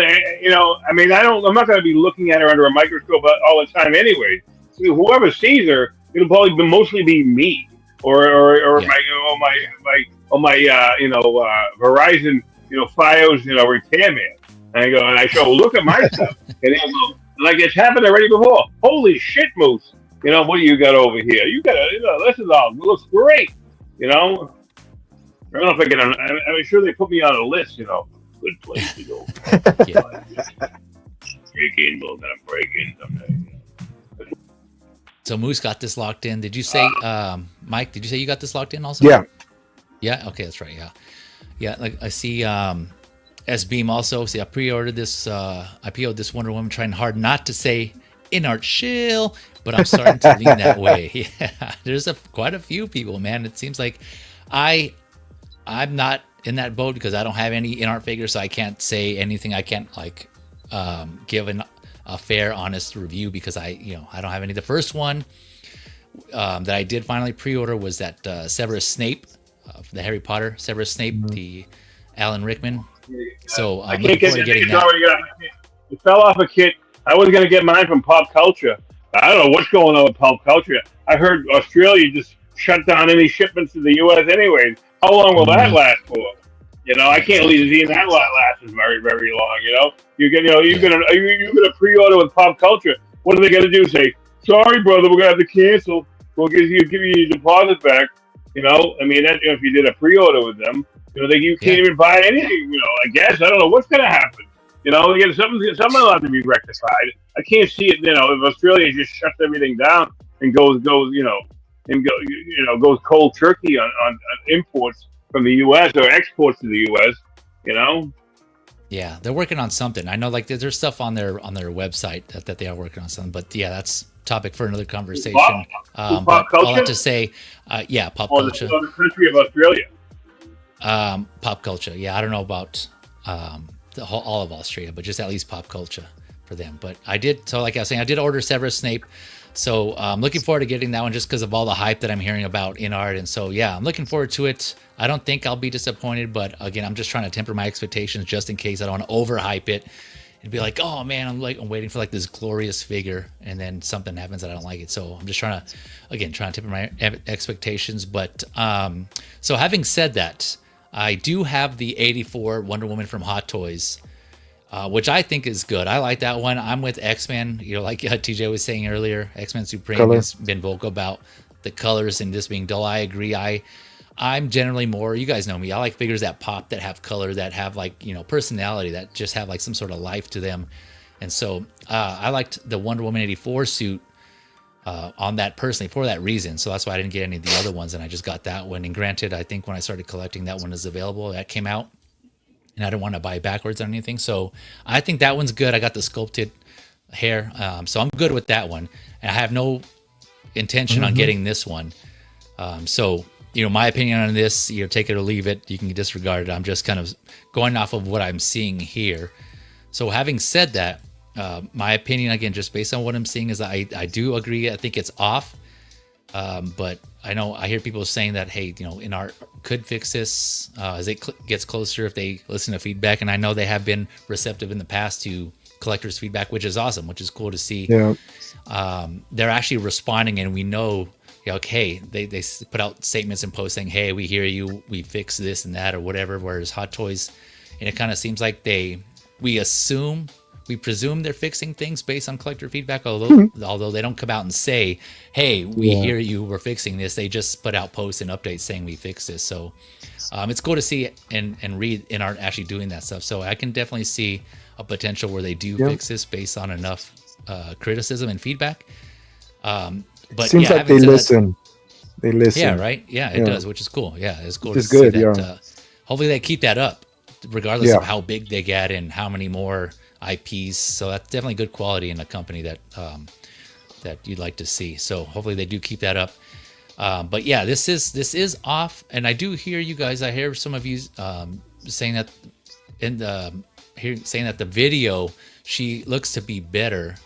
I'm not going to be looking at her under a microscope all the time anyway. So whoever sees her, it'll probably mostly be me or my Verizon Fios repairman. And I go and I show, look at my stuff, and like it's happened already before. Holy shit, Moose! What do you got over here? You got this is all. It looks great. I don't know if I get on. I'm sure they put me on a list. Good place to go. Break in, we're gonna break in someday. So Moose got this locked in. Did you say, Mike? Did you say you got this locked in also? Yeah. Yeah. Okay, that's right. Yeah. Like I see, S Beam also. See, I pre-ordered this. I PO'd this Wonder Woman, trying hard not to say Inart shill, but I'm starting to lean that way. Yeah. There's quite a few people, man. It seems like I'm not in that boat because I don't have any Inart figures, so I can't say anything. I can't give a fair, honest review because I don't have any. The first one that I did finally pre-order was that Severus Snape, the Harry Potter Severus Snape, the Alan Rickman. So I'm looking forward to getting that. It fell off a kit. I was going to get mine from Pop Culture. I don't know what's going on with Pop Culture. I heard Australia just shut down any shipments to the U.S. anyways. How long will that last for? I can't believe that lasts very, very long. You're gonna pre-order with Pop Culture. What are they gonna do? Say, sorry, brother, we're gonna have to cancel. We'll give you your deposit back. I mean, if you did a pre-order with them, you can't even buy anything. I guess I don't know what's gonna happen. Something will have to be rectified. I can't see it. If Australia just shuts everything down and goes cold turkey on imports from the U.S. or exports to the U.S. Yeah, they're working on something. I know, like there's stuff on their website that they are working on something. But yeah, that's topic for another conversation. Pop but culture? I'll have to say, pop culture. The country of Australia. Pop culture. Yeah, I don't know about all of Australia, but just at least pop culture for them. But I did. So like I was saying, I did order Severus Snape. So I'm looking forward to getting that one just because of all the hype that I'm hearing about Inart. And so, yeah, I'm looking forward to it. I don't think I'll be disappointed, but again, I'm just trying to temper my expectations just in case I don't want to overhype it and be like, oh man, I'm waiting for like this glorious figure and then something happens that I don't like it. So I'm just trying to temper my expectations. But so having said that, I do have the 84 Wonder Woman from Hot Toys, which I think is good. I like that one. I'm with X-Men. Like TJ was saying earlier, X-Men Supreme has been vocal about the colors and this being dull. I agree. I'm generally more, you guys know me, I like figures that pop, that have color, that have personality, that just have like some sort of life to them. And so I liked the Wonder Woman 84 suit on that personally for that reason. So that's why I didn't get any of the other ones, and I just got that one. And granted, I think when I started collecting, that one is available. That came out. And I don't want to buy backwards on anything. So I think that one's good. I got the sculpted hair. So I'm good with that one. And I have no intention on getting this one. So, my opinion on this, take it or leave it. You can disregard it. I'm just kind of going off of what I'm seeing here. So having said that, my opinion, again, just based on what I'm seeing, is I do agree. I think it's off. But I know I hear people saying that, hey, Inart could fix this as it gets closer if they listen to feedback. And I know they have been receptive in the past to collectors' feedback, which is awesome, which is cool to see. Yeah. They're actually responding, and we know, okay, they put out statements and posts saying, hey, we hear you, we fix this and that or whatever. Whereas Hot Toys, and it kind of seems like we presume they're fixing things based on collector feedback, although they don't come out and say, hey, we hear you, we're fixing this. They just put out posts and updates saying we fixed this. So it's cool to see and read Inart actually doing that stuff. So I can definitely see a potential where they do fix this based on enough criticism and feedback. But seems like they listen. They listen. Yeah, right. Yeah, it does, which is cool. Yeah, it's cool It's to good, see that. Hopefully they keep that up, regardless of how big they get and how many more IPs. So that's definitely good quality in a company that you'd like to see. So hopefully they do keep that up. But yeah, this is off, and I do hear you guys. I hear some of you saying that saying that the video, she looks to be better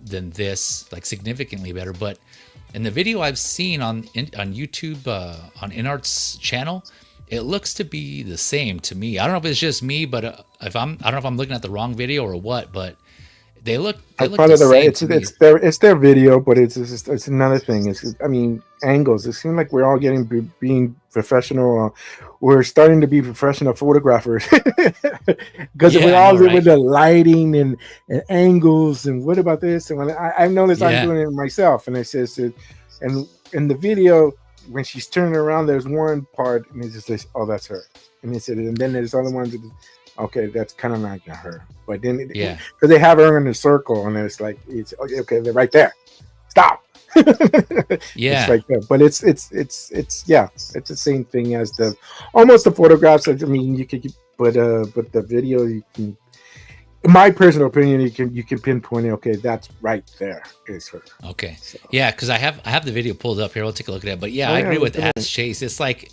than this, like significantly better. But in the video I've seen on YouTube on Inart's channel, it looks to be the same to me. I don't know if it's just me, but I don't know if I'm looking at the wrong video or what. But they look. It's their video, but it's another thing. Angles. It seems like we're all being professional. We're starting to be professional photographers because we're all with the lighting and angles and what about this? And when I've noticed I'm doing it myself, and it says, and in the video when she's turning around, there's one part and it just says, "Oh, that's her," and then there's other ones. Okay, that's kind of like her, but then because they have her in a circle, and it's like it's okay, they're right there. Stop. Yeah, it's like that, but it's the same thing as almost the photographs. I mean, you could, but the video, you can. In my personal opinion, you can pinpoint it. Okay, that's right there is her. Okay, yeah, because I have the video pulled up here. We'll take a look at it. But I agree with Ass Chase. It's like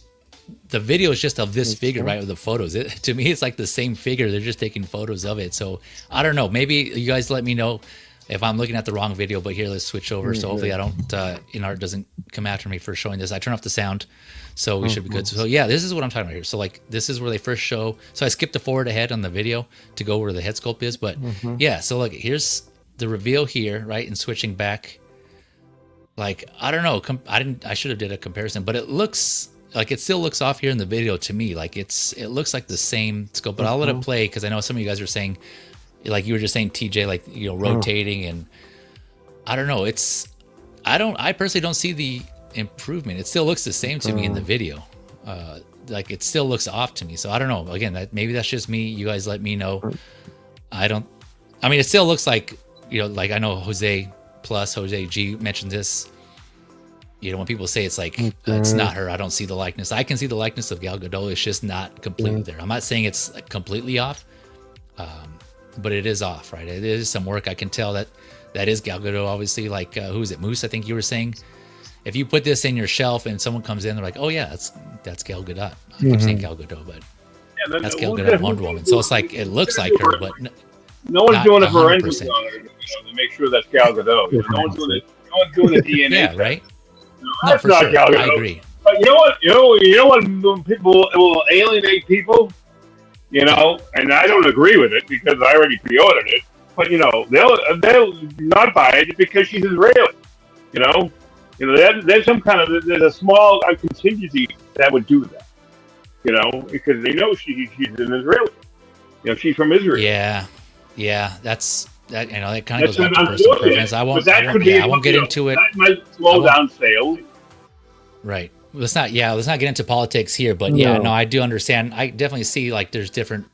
the video is just of this figure, right, with the photos. To me, it's like the same figure. They're just taking photos of it. So I don't know. Maybe you guys let me know if I'm looking at the wrong video. But here, let's switch over. So hopefully I don't, Inart doesn't come after me for showing this. I turn off the sound, so we should be good. So yeah, this is what I'm talking about here. So like this is where they first show. So I skipped the forward ahead on the video to go where the head sculpt is. But yeah, so look, here's the reveal here, right, and switching back. Like I don't know. I should have did a comparison, but it looks. Like it still looks off here in the video to me. Like it looks like the same scope, but I'll let it play because I know some of you guys are saying, like you were just saying, TJ, like rotating and I don't know. I personally don't see the improvement. It still looks the same to me in the video. Like it still looks off to me. So I don't know. Again, maybe that's just me. You guys let me know. I mean, it still looks like like I know Jose G mentioned this. When people say it's like it's not her, I don't see the likeness. I can see the likeness of Gal Gadot. It's just not completely there. I'm not saying it's like completely off, but it is off, right? It is some work. I can tell that is Gal Gadot. Obviously, like who is it? Moose, I think you were saying. If you put this in your shelf and someone comes in, they're like, "Oh yeah, that's Gal Gadot." I keep saying Gal Gadot, but that's Gal Gadot, Wonder Woman. So it's like it looks like her, but no one's doing it for engine to make sure that's Gal Gadot. No one's doing it. No one's doing the DNA. Yeah, right. That's not sure. Gal Gadot. I agree. But you know what? People it will alienate people. And I don't agree with it because I already pre-ordered it. But they'll not buy it because she's Israeli. There's some kind of there's a small contingency that would do that. Because they know she's an Israeli. She's from Israel. Yeah, that's. That that kind of goes back to personal preference. I won't get into it. That might slow down sales. Right. Let's not get into politics here, but I do understand. I definitely see like there's different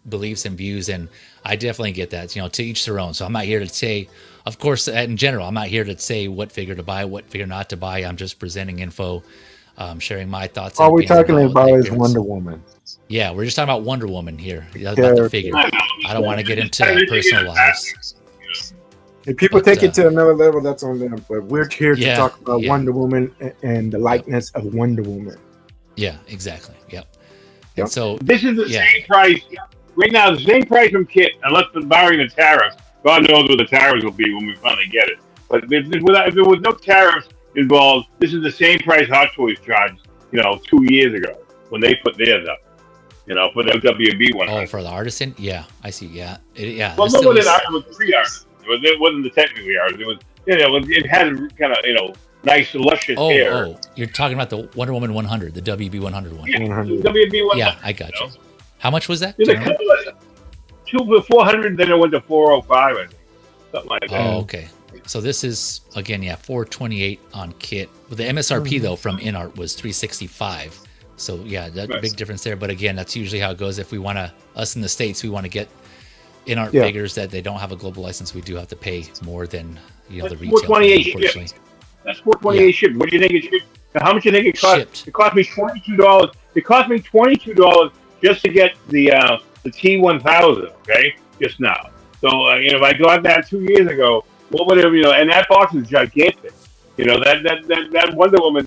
beliefs and views, and I definitely get that. To each their own. So I'm not here to say, of course, in general, I'm not here to say what figure to buy, what figure not to buy. I'm just presenting info, sharing my thoughts. All we're talking about is Wonder Woman. Yeah, we're just talking about Wonder Woman here, about the figure. I don't want to get into personal lives. If people take it to another level, that's on them. But we're here to talk about Wonder Woman and the likeness of Wonder Woman. Yeah, exactly. Yep. So this is the same price right now. The same price from Kit, unless barring the tariffs. God knows what the tariffs will be when we finally get it. But if there was no tariffs, involves. This is the same price Hot Toys charged, 2 years ago when they put theirs up. For the WB one. Oh, for the artisan? Yeah, I see. Yeah, Well, no, it was pre-artisan. It wasn't the technically artisan. It was, it had kind of, nice, luscious hair. Oh, you're talking about the Wonder Woman 100, the WB 100 one. Yeah, WB 100. Yeah, I got you. How much was that? Two 400, then it went to 405, I think. Something like that. Oh, okay. So this is, again, 428 on kit. But the MSRP, though, from Inart was 365. So, that big difference there. But again, that's usually how it goes. If we want to, us in the States, we want to get Inart figures that they don't have a global license, we do have to pay more than, the retail. 428 shipped. That's 428 shipped. What do you think it shipped? How much do you think it cost? Shipped. It cost me $22. It cost me $22 just to get the T1000, okay? Just now. So, if I got that 2 years ago, what would it, and that box is gigantic. That Wonder Woman,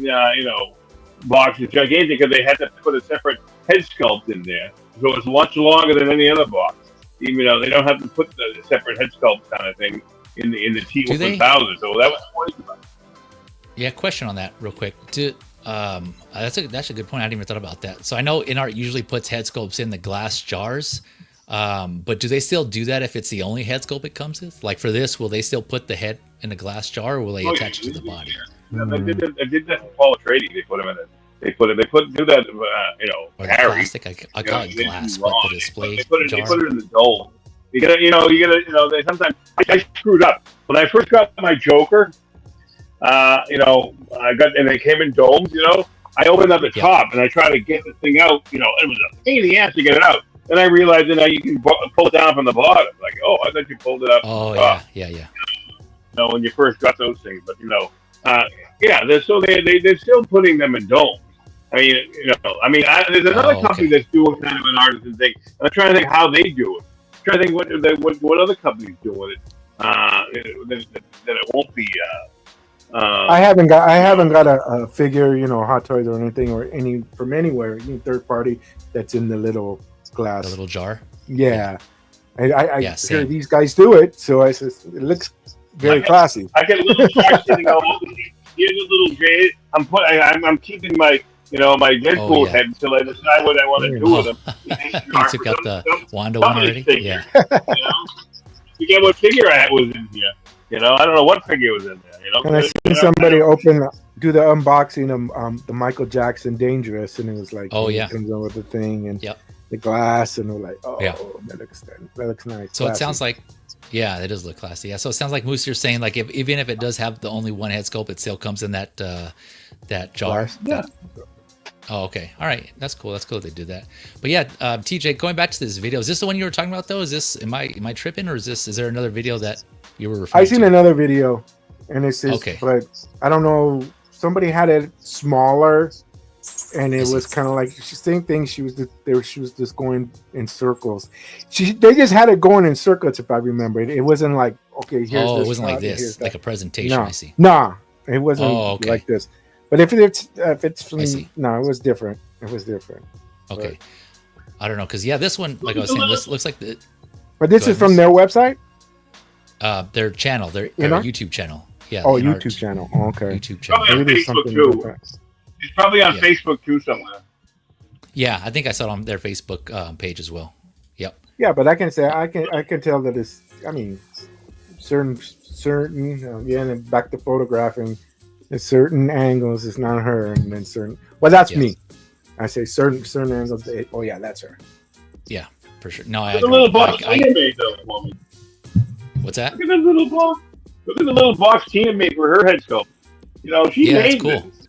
box is gigantic because they had to put a separate head sculpt in there. So it's much longer than any other box. Even though they don't have to put the separate head sculpt kind of thing in the T1000. So that was $20. Yeah, question on that real quick. That's a good point. I hadn't even thought about that. So I know Inart usually puts head sculpts in the glass jars. But do they still do that if it's the only head sculpt it comes with? Like for this, will they still put the head in a glass jar, or will they attach it to the body? Yeah, they did that for Paul Atreides. They put him in it. Do that. Or Harry. Plastic. I call it glass, but the display They put it in the dome. You gotta. They sometimes I screwed up when I first got my Joker. I got, and they came in domes. I opened up the top and I tried to get the thing out. It was a pain in the ass to get it out. Then I realized that now you can pull it down from the bottom. Like, I thought you pulled it up. Oh, yeah. When you first got those things, but they're still putting them in domes. There's another company that's doing kind of an artisan thing. I'm trying to think how they do it. I'm trying to think what other companies do with it. That it won't be. I haven't got a figure, Hot Toys or anything or any from anywhere, any third party that's in the little glass, the little jar. Yeah, I hear these guys do it, so I says it looks very classy. I get a little shark sitting on here's a little jade. I'm keeping my my Deadpool head until I decide what I want to do with him. You took out the Wanda one already. Yeah. You get what figure I was in here. I don't know what figure was in there. And I seen somebody do the unboxing of the Michael Jackson Dangerous, and it was like, it comes on with the thing and the glass, and we're like, that looks nice. So classy. It sounds like, it does look classy. Yeah. So it sounds like Moose, you're saying like even if it does have the only one head sculpt, it still comes in that jar. Yeah. Oh, okay. All right. That's cool. That's cool they did that. But TJ, going back to this video, is this the one you were talking about though? Is this am I tripping, or is there another video that you were referring to? I seen another video, and it says, but I don't know. Somebody had it smaller, and it was kind of like same thing. She was just going in circles. They just had it going in circles, if I remember. It wasn't like here's this. It wasn't like this, like a presentation. No, I see. No, it wasn't like this. But if it's from, it was different. It was different. Okay, I don't know because this one, like I was saying, this looks like the. But this is from their website. Their channel, their YouTube channel. Yeah. Oh, YouTube channel. Oh, okay. YouTube channel. Probably on Facebook too. It's probably on Facebook too somewhere. Yeah, I think I saw it on their Facebook page as well. Yep. Yeah, but I can tell that it's. I mean, certain. And back to photographing. At certain angles, it's not her, and then certain. Well, that's me. I say certain angles. That's her. Yeah, for sure. No, Look at the little box Tina made though for me. What's that? Look at the little box. Look at the little box Tina made for her head sculpt. She made that's cool. This.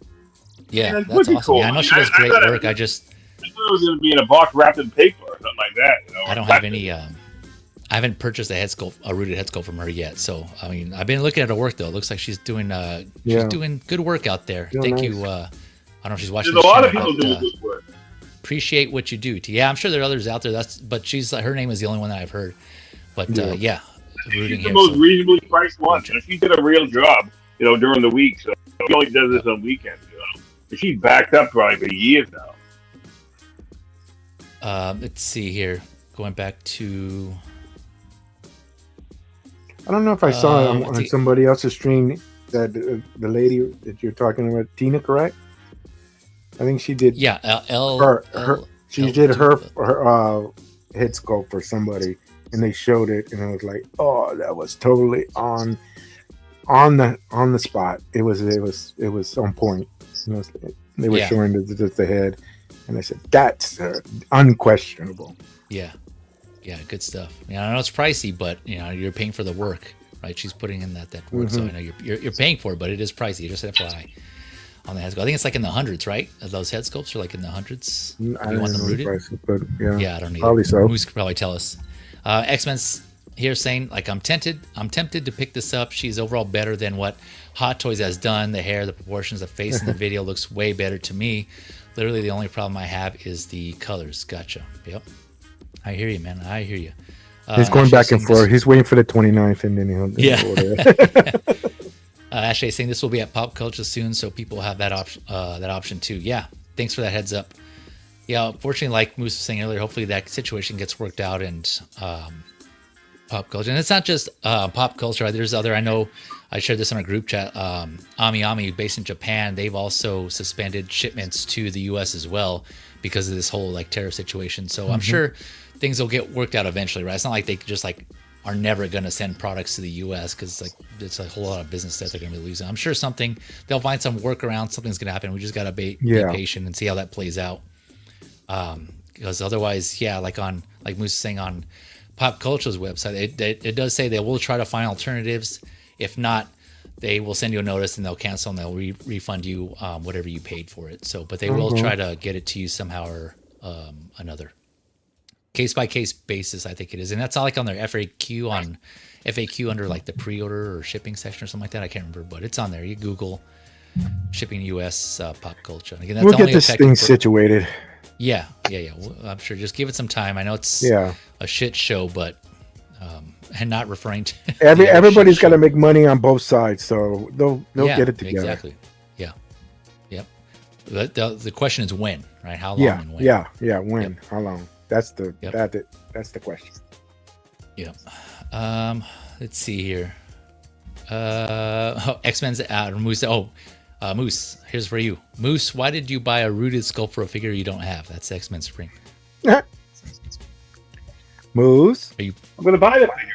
Yeah, that's awesome. Cool. Yeah, I know she does great work. I thought it was going to be in a box wrapped in paper or something like that. I don't have any. I haven't purchased a rooted head sculpt from her yet. So I mean, I've been looking at her work though. It looks like she's doing doing good work out there. Thank you. I don't know if she's watching. There's a lot of people doing good work. Appreciate what you do. Yeah, I'm sure there are others out there. But her name is the only one that I've heard. But she's the most reasonably priced one. She did a real job, during the week. So she only does this on weekends. She's backed up probably for years now. Let's see here. Going back to. I don't know if I saw it on somebody else's stream. that the lady that you're talking about, Tina, correct? I think she did. Yeah, she did her head sculpt for somebody, and they showed it, and I was like, oh, that was totally on the spot. It was on point. They were showing the head, and I said that's unquestionable. Yeah, good stuff. I know it's pricey, but you're paying for the work, right? She's putting in that work, so I know you're paying for it, but it is pricey. Just FYI on the head sculpt. I think it's like in the hundreds, right? Those head sculpts are like in the hundreds. I don't know the prices, but yeah, I don't need probably so. Moose could probably tell us. X-Men's here saying, like, I'm tempted to pick this up. She's overall better than what Hot Toys has done. The hair, the proportions, the face in the video looks way better to me. Literally, the only problem I have is the colors. Gotcha. Yep. I hear you, man. I hear you. He's going back and forth. He's waiting for the 29th, and then he'll order it. Ashley saying this will be at Pop Culture soon, so people have that option too. Yeah, thanks for that heads up. Yeah, unfortunately, like Moose was saying earlier, hopefully that situation gets worked out and Pop Culture. And it's not just Pop Culture. There's other, I know I shared this on a group chat, Ami, based in Japan, they've also suspended shipments to the U.S. as well because of this whole like tariff situation. So I'm sure things will get worked out eventually, right? It's not like they just like are never going to send products to the U.S. because like it's a whole lot of business that they're going to be losing. I'm sure they'll find some workaround. Something's going to happen. We just got to be patient and see how that plays out. Because otherwise, like Moose is saying on Pop Culture's website, it does say they will try to find alternatives. If not, they will send you a notice and they'll cancel and they'll refund you whatever you paid for it. So, but they will try to get it to you somehow or another. Case by case basis, I think it is, and that's all like on their FAQ under like the pre-order or shipping section or something like that. I can't remember, but it's on there. You Google shipping US Pop Culture. And again, that's we'll get this thing situated. Yeah. Well, I'm sure. Just give it some time. I know it's a shit show, but and not referring to everybody's got to make money on both sides, so they'll get it together. Exactly. Yeah. Yep. The question is when, right? How long and when? Yeah. When? Yep. How long? That's the that's the question. Yeah. Let's see here. X-Men's Moose. Moose, here's for you. Moose, why did you buy a rooted sculpt for a figure you don't have? That's X-Men Supreme. Moose? I'm going to buy the figure.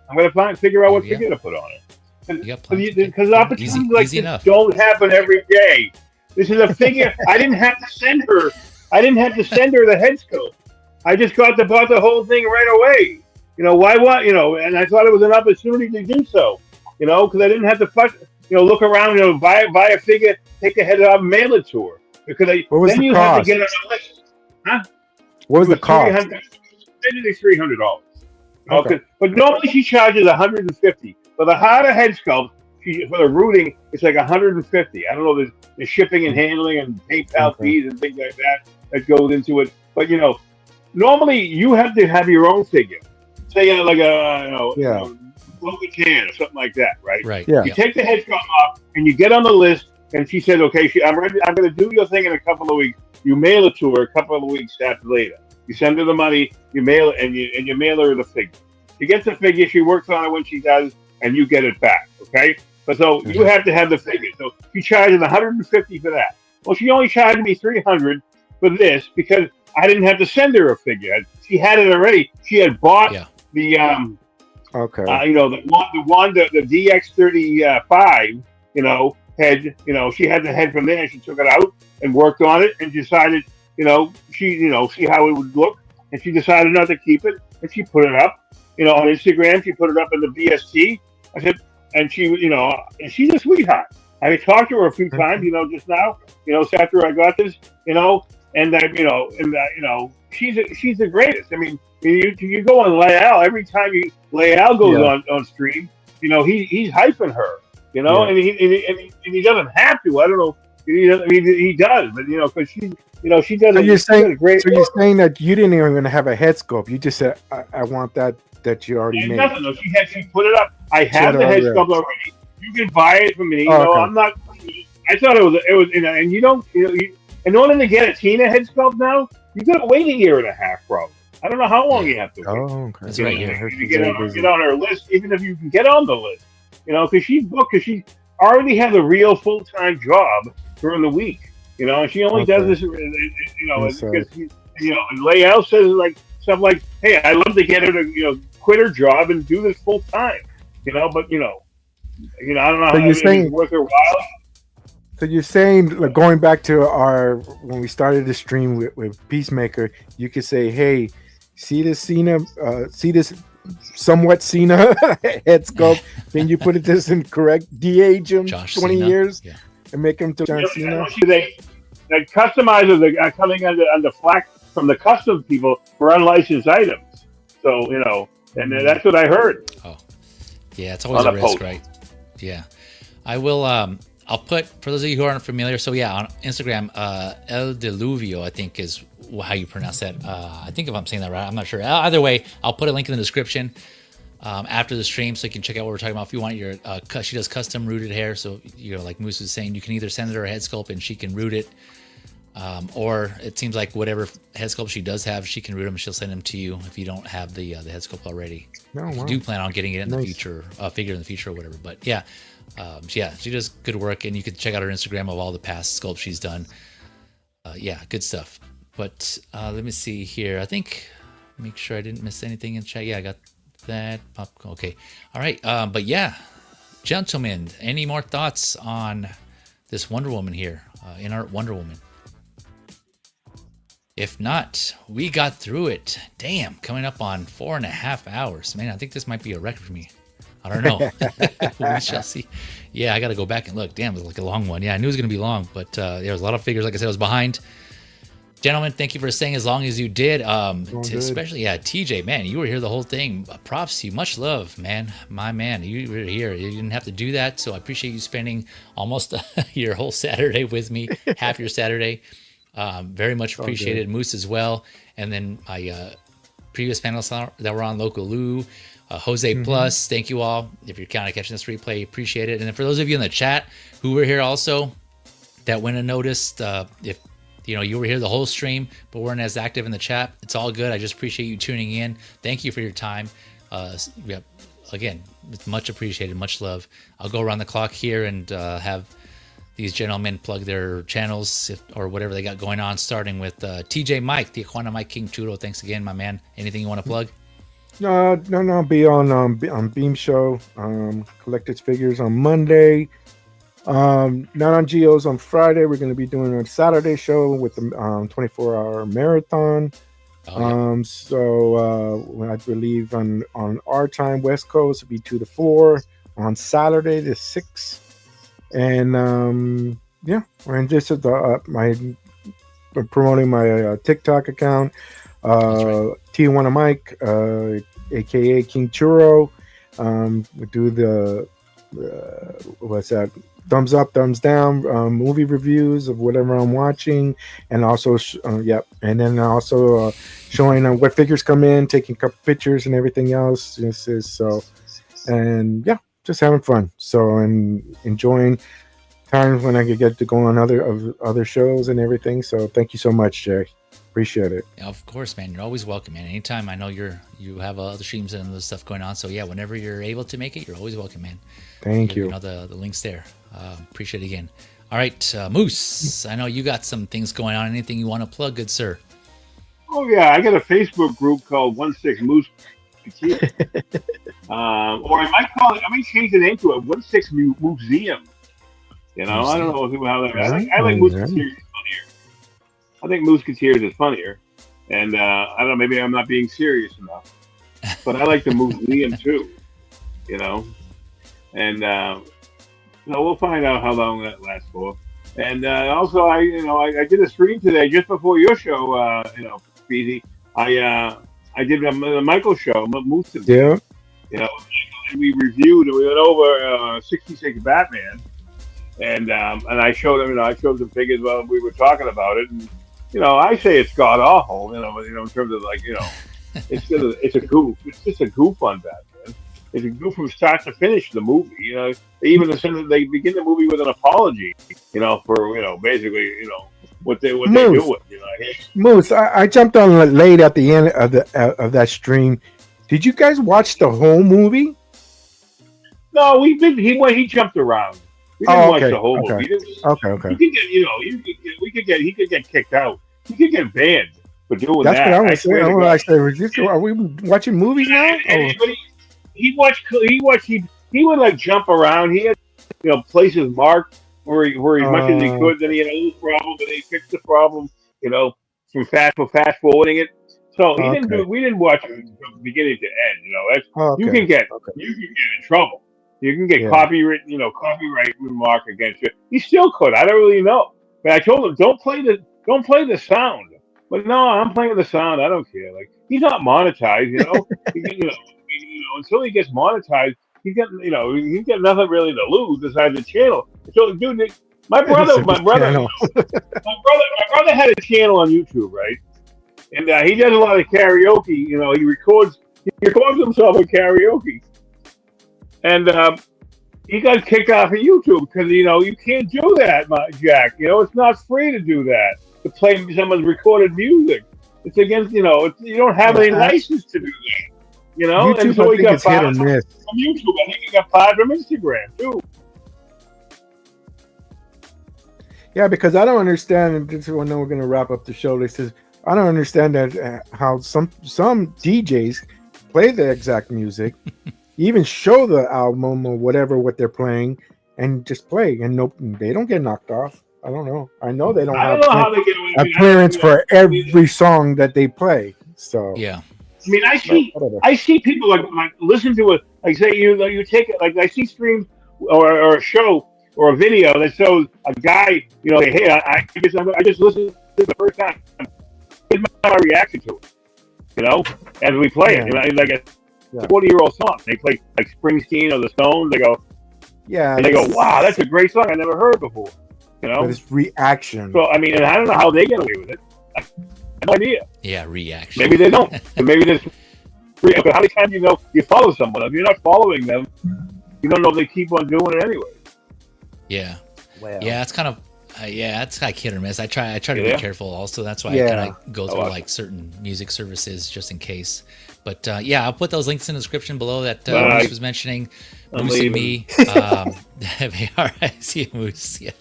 I'm going to figure out what figure to put on it. Because opportunities like this don't happen every day. This is a figure. I didn't have to send her the head sculpt. I just bought the whole thing right away. Why? And I thought it was an opportunity to do so. Because I didn't have to look around, buy a figure, take the head off, mail it to her. Because what was then the you cost? have to get on the list. Huh? What was the cost? $300. Okay. But normally she charges $150. For the harder head sculpt, for the rooting, it's like $150. I don't know, the shipping and handling and PayPal fees and things like that goes into it. But normally you have to have your own figure. Say like Logan Tan or something like that, right? Right. Yeah. You take the head sculpt off and you get on the list, and she says, "Okay, I'm ready. I'm going to do your thing in a couple of weeks." You mail it to her a couple of weeks after later. You send her the money, you mail it, and you mail her the figure. She gets the figure, she works on it when she does, and you get it back. Okay, but so you have to have the figure. So she charges $150 for that. Well, she only charged me $300 for this because I didn't have to send her a figure. She had it already. She had bought the the DX35, head. She had the head from there. She took it out and worked on it and decided, see how it would look, and she decided not to keep it, and she put it up, on Instagram. She put it up in the BST. I said, and she, and she's a sweetheart. I talked to her a few times, just now, after I got this, she's the greatest. I mean, you go on Leal, every time Leal goes on stream, he's hyping her, and he doesn't have to. I don't know. He does, but because she does. So you're saying that you didn't even have a head sculpt. You just said, I want that you already made. Nothing. No, she put it up. I have the head sculpt already. You can buy it from me. Okay. I'm not. I thought it was, and you don't. In order to get a Tina head sculpt now, you got to wait a year and a half, bro. I don't know how long you have to wait. Oh, okay. That's right. You get on her list, even if you can get on the list, because she's booked. Because already has a real full-time job during the week, and she only does this, Yes, because Leal says like stuff like, "Hey, I'd love to get her to quit her job and do this full time," but I don't know So you're if saying- it's worth her while. So you're saying, like, going back to when we started the stream with Peacemaker, you could say, "Hey, see this Cena, see this somewhat Cena head sculpt? Can you put it this in correct? De-age him Josh 20 Cena. years Yeah. and make him to John Cena?" They customizers are coming under flack from the custom people for unlicensed items. So and that's what I heard. Oh, yeah, it's always On a a risk, post. right? Yeah, I will. I'll put, for those of you who aren't familiar. So yeah, on Instagram, El Diluvio, I think is how you pronounce that. I think if I'm saying that right, I'm not sure. Either way, I'll put a link in the description after the stream, so you can check out what we're talking about. If you want your, she does custom rooted hair. So like Moose was saying, you can either send her a head sculpt and she can root it. Or it seems like whatever head sculpt she does have, she can root them. She'll send them to you if you don't have the head sculpt already. No, If you wow. do plan on getting it in the Nice. future, figure in the future or whatever. But yeah, she does good work, and you can check out her Instagram of all the past sculpts she's done. Yeah, good stuff. But let me see here. I think, make sure I didn't miss anything in chat. Yeah, I got that. Okay, all right. But yeah, gentlemen, any more thoughts on this Wonder Woman here, Inart Wonder Woman? If not, we got through it. Damn, coming up on 4.5 hours. Man, I think this might be a record for me. I don't know. We shall see. Yeah, I got to go back and look. Damn, it was like a long one. Yeah, I knew it was going to be long, but there was a lot of figures. Like I said, I was behind. Gentlemen, thank you for staying as long as you did. Especially, TJ, man, you were here the whole thing. Props to you. Much love, man. My man, you were here. You didn't have to do that, so I appreciate you spending almost your whole Saturday with me, half your Saturday. Very much appreciated. Moose as well. And then my previous panelists that were on, Local Lou, Jose Plus, thank you all. If you're kind of catching this replay, appreciate it. And then for those of you in the chat who were here also that went unnoticed, if you were here the whole stream but weren't as active in the chat, it's all good. I just appreciate you tuning in. Thank you for your time. Again, it's much appreciated. Much love. I'll go around the clock here and have these gentlemen plug their channels or whatever they got going on, starting with TJ Mike, Tijuana Mike King Churro. Thanks again, my man. Anything you want to plug? No. Be on Beam Show. Collector's Figures on Monday. Not on Geos on Friday. We're going to be doing a Saturday show with the 24-hour marathon. So I believe on our time, West Coast, it'll be 2 to 4 on Saturday the 6th. And and just promoting my TikTok account, Tijuana Mike, aka King Churro. We do the what's that? Thumbs up, thumbs down, movie reviews of whatever I'm watching, and also and then also showing what figures come in, taking a couple pictures and everything else. Just having fun. So, and enjoying times when I could get to go on other shows and everything. So thank you so much, Jay. Appreciate it. Yeah, of course, man. You're always welcome, man. Anytime. I know you have other streams and other stuff going on. So yeah, whenever you're able to make it, you're always welcome, man. Thank you. You know the links there. Appreciate it again. All right, Moose. I know you got some things going on. Anything you want to plug, good sir? Oh yeah, I got a Facebook group called 16 Moose. Or I might change the name to it, 16 Museum. I don't know how that. I like Moose Musketeers is funnier. I think Moose Musketeers is funnier, and I don't know. Maybe I'm not being serious enough, but I like the museum too. And we'll find out how long that lasts for. And also, I did a stream today just before your show. Speedy. I did a Michael show, Moose. Yeah. And we went over 66 Batman, and I showed them, I showed them figures while we were talking about it, and I say it's god awful, in terms of it's a goof. It's just a goof on Batman. It's a goof from start to finish. The movie, they begin the movie with an apology, for basically, what they do with. Moose, I jumped on late at the end of that stream. Did you guys watch the whole movie? No, he jumped around. We didn't Oh, watch okay. the whole Okay. movie. Okay. You Okay. could get, he could get kicked out. He could get banned for doing That's that. what I was saying. swear to I was God. like, are we watching movies now? Oh, He would like jump around. He had places marked where as much as he oh, could. Then he had a little problem, but they fixed the problem. From fast forwarding it. So he didn't okay. do. We didn't watch it from beginning to end. That's Oh, you okay. can get Okay. in trouble. You can get Yeah. copyright remark against you. He still could. I don't really know. But I told him don't play the sound. But no, I'm playing the sound. I don't care. Like he's not monetized. Until he gets monetized, he's got nothing really to lose besides the channel. So, dude, my brother, Channel. my brother had a channel on YouTube, right? And he does a lot of karaoke. He records himself in karaoke, and he got kicked off of YouTube because you can't do that, Jack. It's not free to do that, to play someone's recorded music. It's against you don't have any license to do that. YouTube, and so I he think got it's hit or fired from miss. YouTube. I think he got fired from Instagram too. Yeah, because I don't understand. And this is when we're going to wrap up the show. This is I don't understand that how some DJs play the exact music, even show the album or whatever what they're playing, and just play, and nope, they don't get knocked off. I don't know. I know they don't I have don't know how they get away with a it. clearance for every song that they play. So Yeah. I mean, I see people like listen to it. Like say you take it. Like I see streams or a show or a video that shows a guy. Like, hey, I just listened to it the first time. Here's my reaction to it. As we play it. Like a 40-year-old song. They play like Springsteen or the Stones. They go, and they go, wow, that's a great song I never heard before. But it's reaction. So I mean, and I don't know how they get away with it. I have no idea. Yeah, reaction. Maybe they don't. But maybe there's. But how many times you follow someone? If you're not following them, you don't know if they keep on doing it anyway. Yeah. Well. Yeah, it's kind of it's kind of hit or miss. I try to be careful also. That's why I kind of go through like certain music services just in case. But I'll put those links in the description below that Moose was mentioning. Moose and me. I see Moose. Yeah.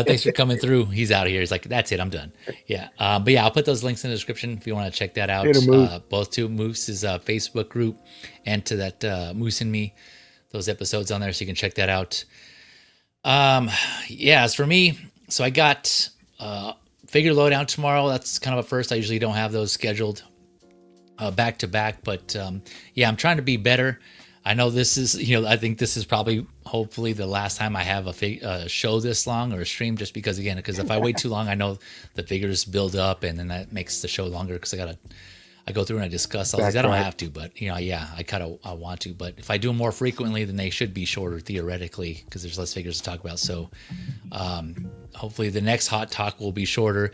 Thanks for coming through. He's out of here. He's like, that's it. I'm done. Yeah. But I'll put those links in the description if you want to check that out. Both to Moose's Facebook group and to that Moose and Me, those episodes on there. So you can check that out. As for me, so I got Figure Lowdown tomorrow. That's kind of a first. I usually don't have those scheduled back to back, but I'm trying to be better. I know this is, I think this is probably, hopefully, the last time I have a show this long or a stream, just because if I wait too long, I know the figures build up, and then that makes the show longer because I go through and I discuss all these. I don't have to, but I want to. But if I do them more frequently, then they should be shorter theoretically because there's less figures to talk about. So hopefully the next Hot Talk will be shorter.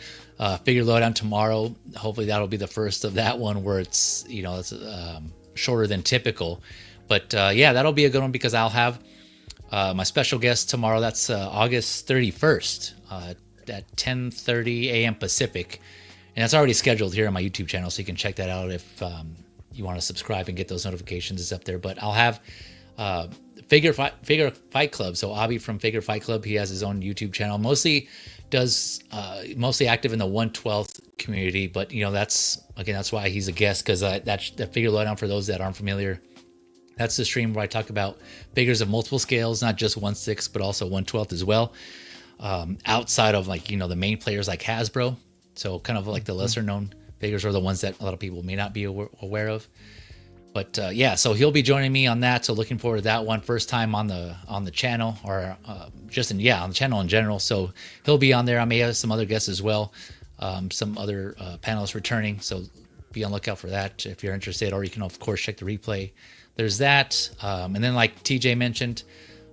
Figure Lowdown tomorrow. Hopefully that'll be the first of that one where it's shorter than typical. But that'll be a good one because I'll have my special guest tomorrow. That's August 31st at 10:30 a.m. Pacific. And that's already scheduled here on my YouTube channel, so you can check that out if you want to subscribe and get those notifications. It's up there. But I'll have Figure Fight Club. So Avi from Figure Fight Club, he has his own YouTube channel. Mostly active in the 1/12 community. But that's why he's a guest, because that's the Figure Lowdown for those that aren't familiar. That's the stream where I talk about figures of multiple scales, not just 1/6, but also 1/12 as well. Outside of the main players like Hasbro. So kind of like the lesser known figures are the ones that a lot of people may not be aware of. But so he'll be joining me on that. So looking forward to that one. First time on the channel, or on the channel in general. So he'll be on there. I may have some other guests as well. Some other panelists returning. So be on the lookout for that if you're interested, or you can of course check the replay. There's that. And then like TJ mentioned,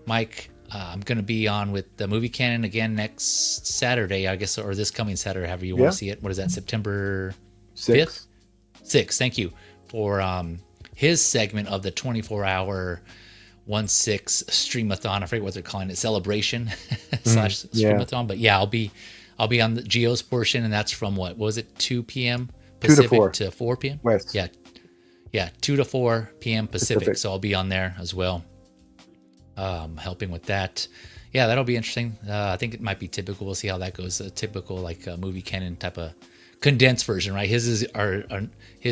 Mike, I'm going to be on with the Movie Canon again next Saturday, I guess, or this coming Saturday, however you want to see it. What is that, September 5th? 6th, thank you, for his segment of the 24-hour 1/6 streamathon. I forget what they're calling it, celebration / streamathon. But I'll be on the Geo's portion, and that's from what was it, 2 p.m. Pacific to 4 p.m. West. 2 to 4 p.m. Pacific. So I'll be on there as well. helping with that. Yeah, that'll be interesting. I think it might be typical. We'll see how that goes. A typical like movie canon type of condensed version, right? His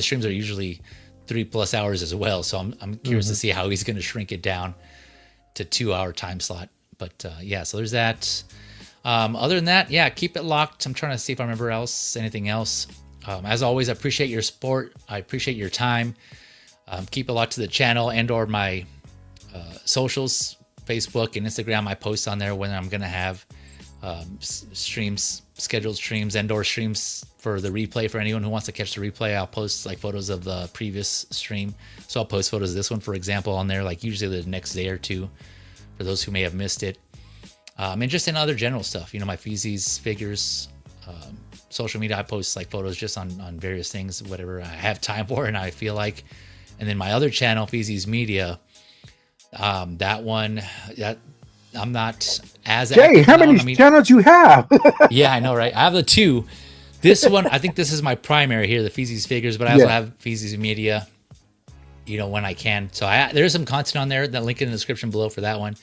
streams are usually 3+ hours as well. So I'm curious to see how he's going to shrink it down to 2-hour time slot. But yeah, so there's that. Other than that, yeah, keep it locked. I'm trying to see if I remember anything else. As always, I appreciate your support. I appreciate your time. Keep it locked to the channel and/or my socials, Facebook and Instagram. I post on there when I'm going to have streams, scheduled streams and/or streams for the replay. For anyone who wants to catch the replay, I'll post like photos of the previous stream. So I'll post photos of this one, for example, on there, like usually the next day or two, for those who may have missed it. And just in other general stuff, my feces, figures, social media, I post like photos just on various things, whatever I have time for and I feel like. And then my other channel, Feces Media, that one, that I'm not as Jay, how many channels you have? Yeah, I know, right? I have the 2. This one, I think this is my primary here, the Feces Figures, but I also have Feces Media, when I can. So there's some content on there, that link in the description below for that one.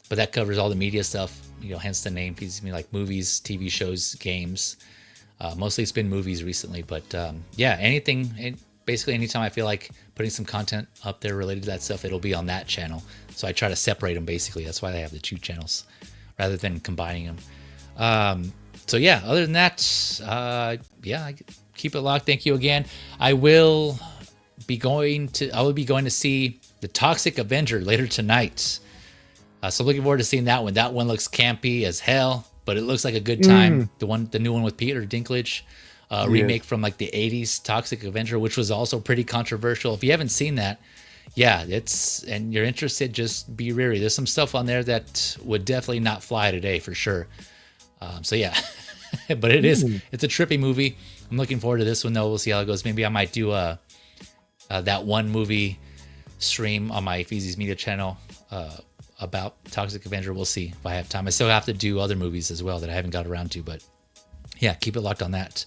But that covers all the media stuff, hence the name Feces Media, like movies, TV shows, games. Mostly it's been movies recently, but yeah, basically anytime I feel like putting some content up there related to that stuff, it'll be on that channel. So I try to separate them basically. That's why I have the 2 channels rather than combining them. So yeah, other than that, yeah, keep it locked. Thank you again. I will be going to see the Toxic Avenger later tonight. So looking forward to seeing that one. That one looks campy as hell, but it looks like a good time. The new one with Peter Dinklage, remake from like the 80s, Toxic Avenger, which was also pretty controversial. If you haven't seen that, yeah, and you're interested, just be wary. There's some stuff on there that would definitely not fly today for sure. So yeah, but it's a trippy movie. I'm looking forward to this one though. We'll see how it goes. Maybe I might do that one movie stream on my Feces Media channel about Toxic Avenger. We'll see if I have time. I still have to do other movies as well that I haven't got around to, but yeah, keep it locked on that.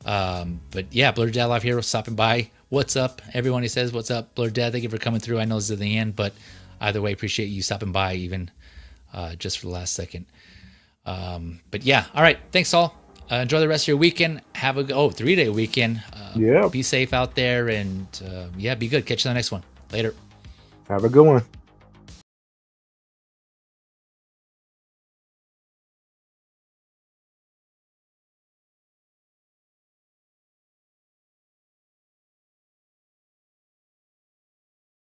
But yeah, Blurred Dad Live here, stopping by. What's up, everyone? He says, what's up, Blurred Dad? Thank you for coming through. I know this is the end, but either way, appreciate you stopping by even just for the last second. But yeah, all right. Thanks all. Enjoy the rest of your weekend. Have a 3-day weekend. Yeah. Be safe out there and yeah, be good. Catch you on the next one. Later. Have a good one.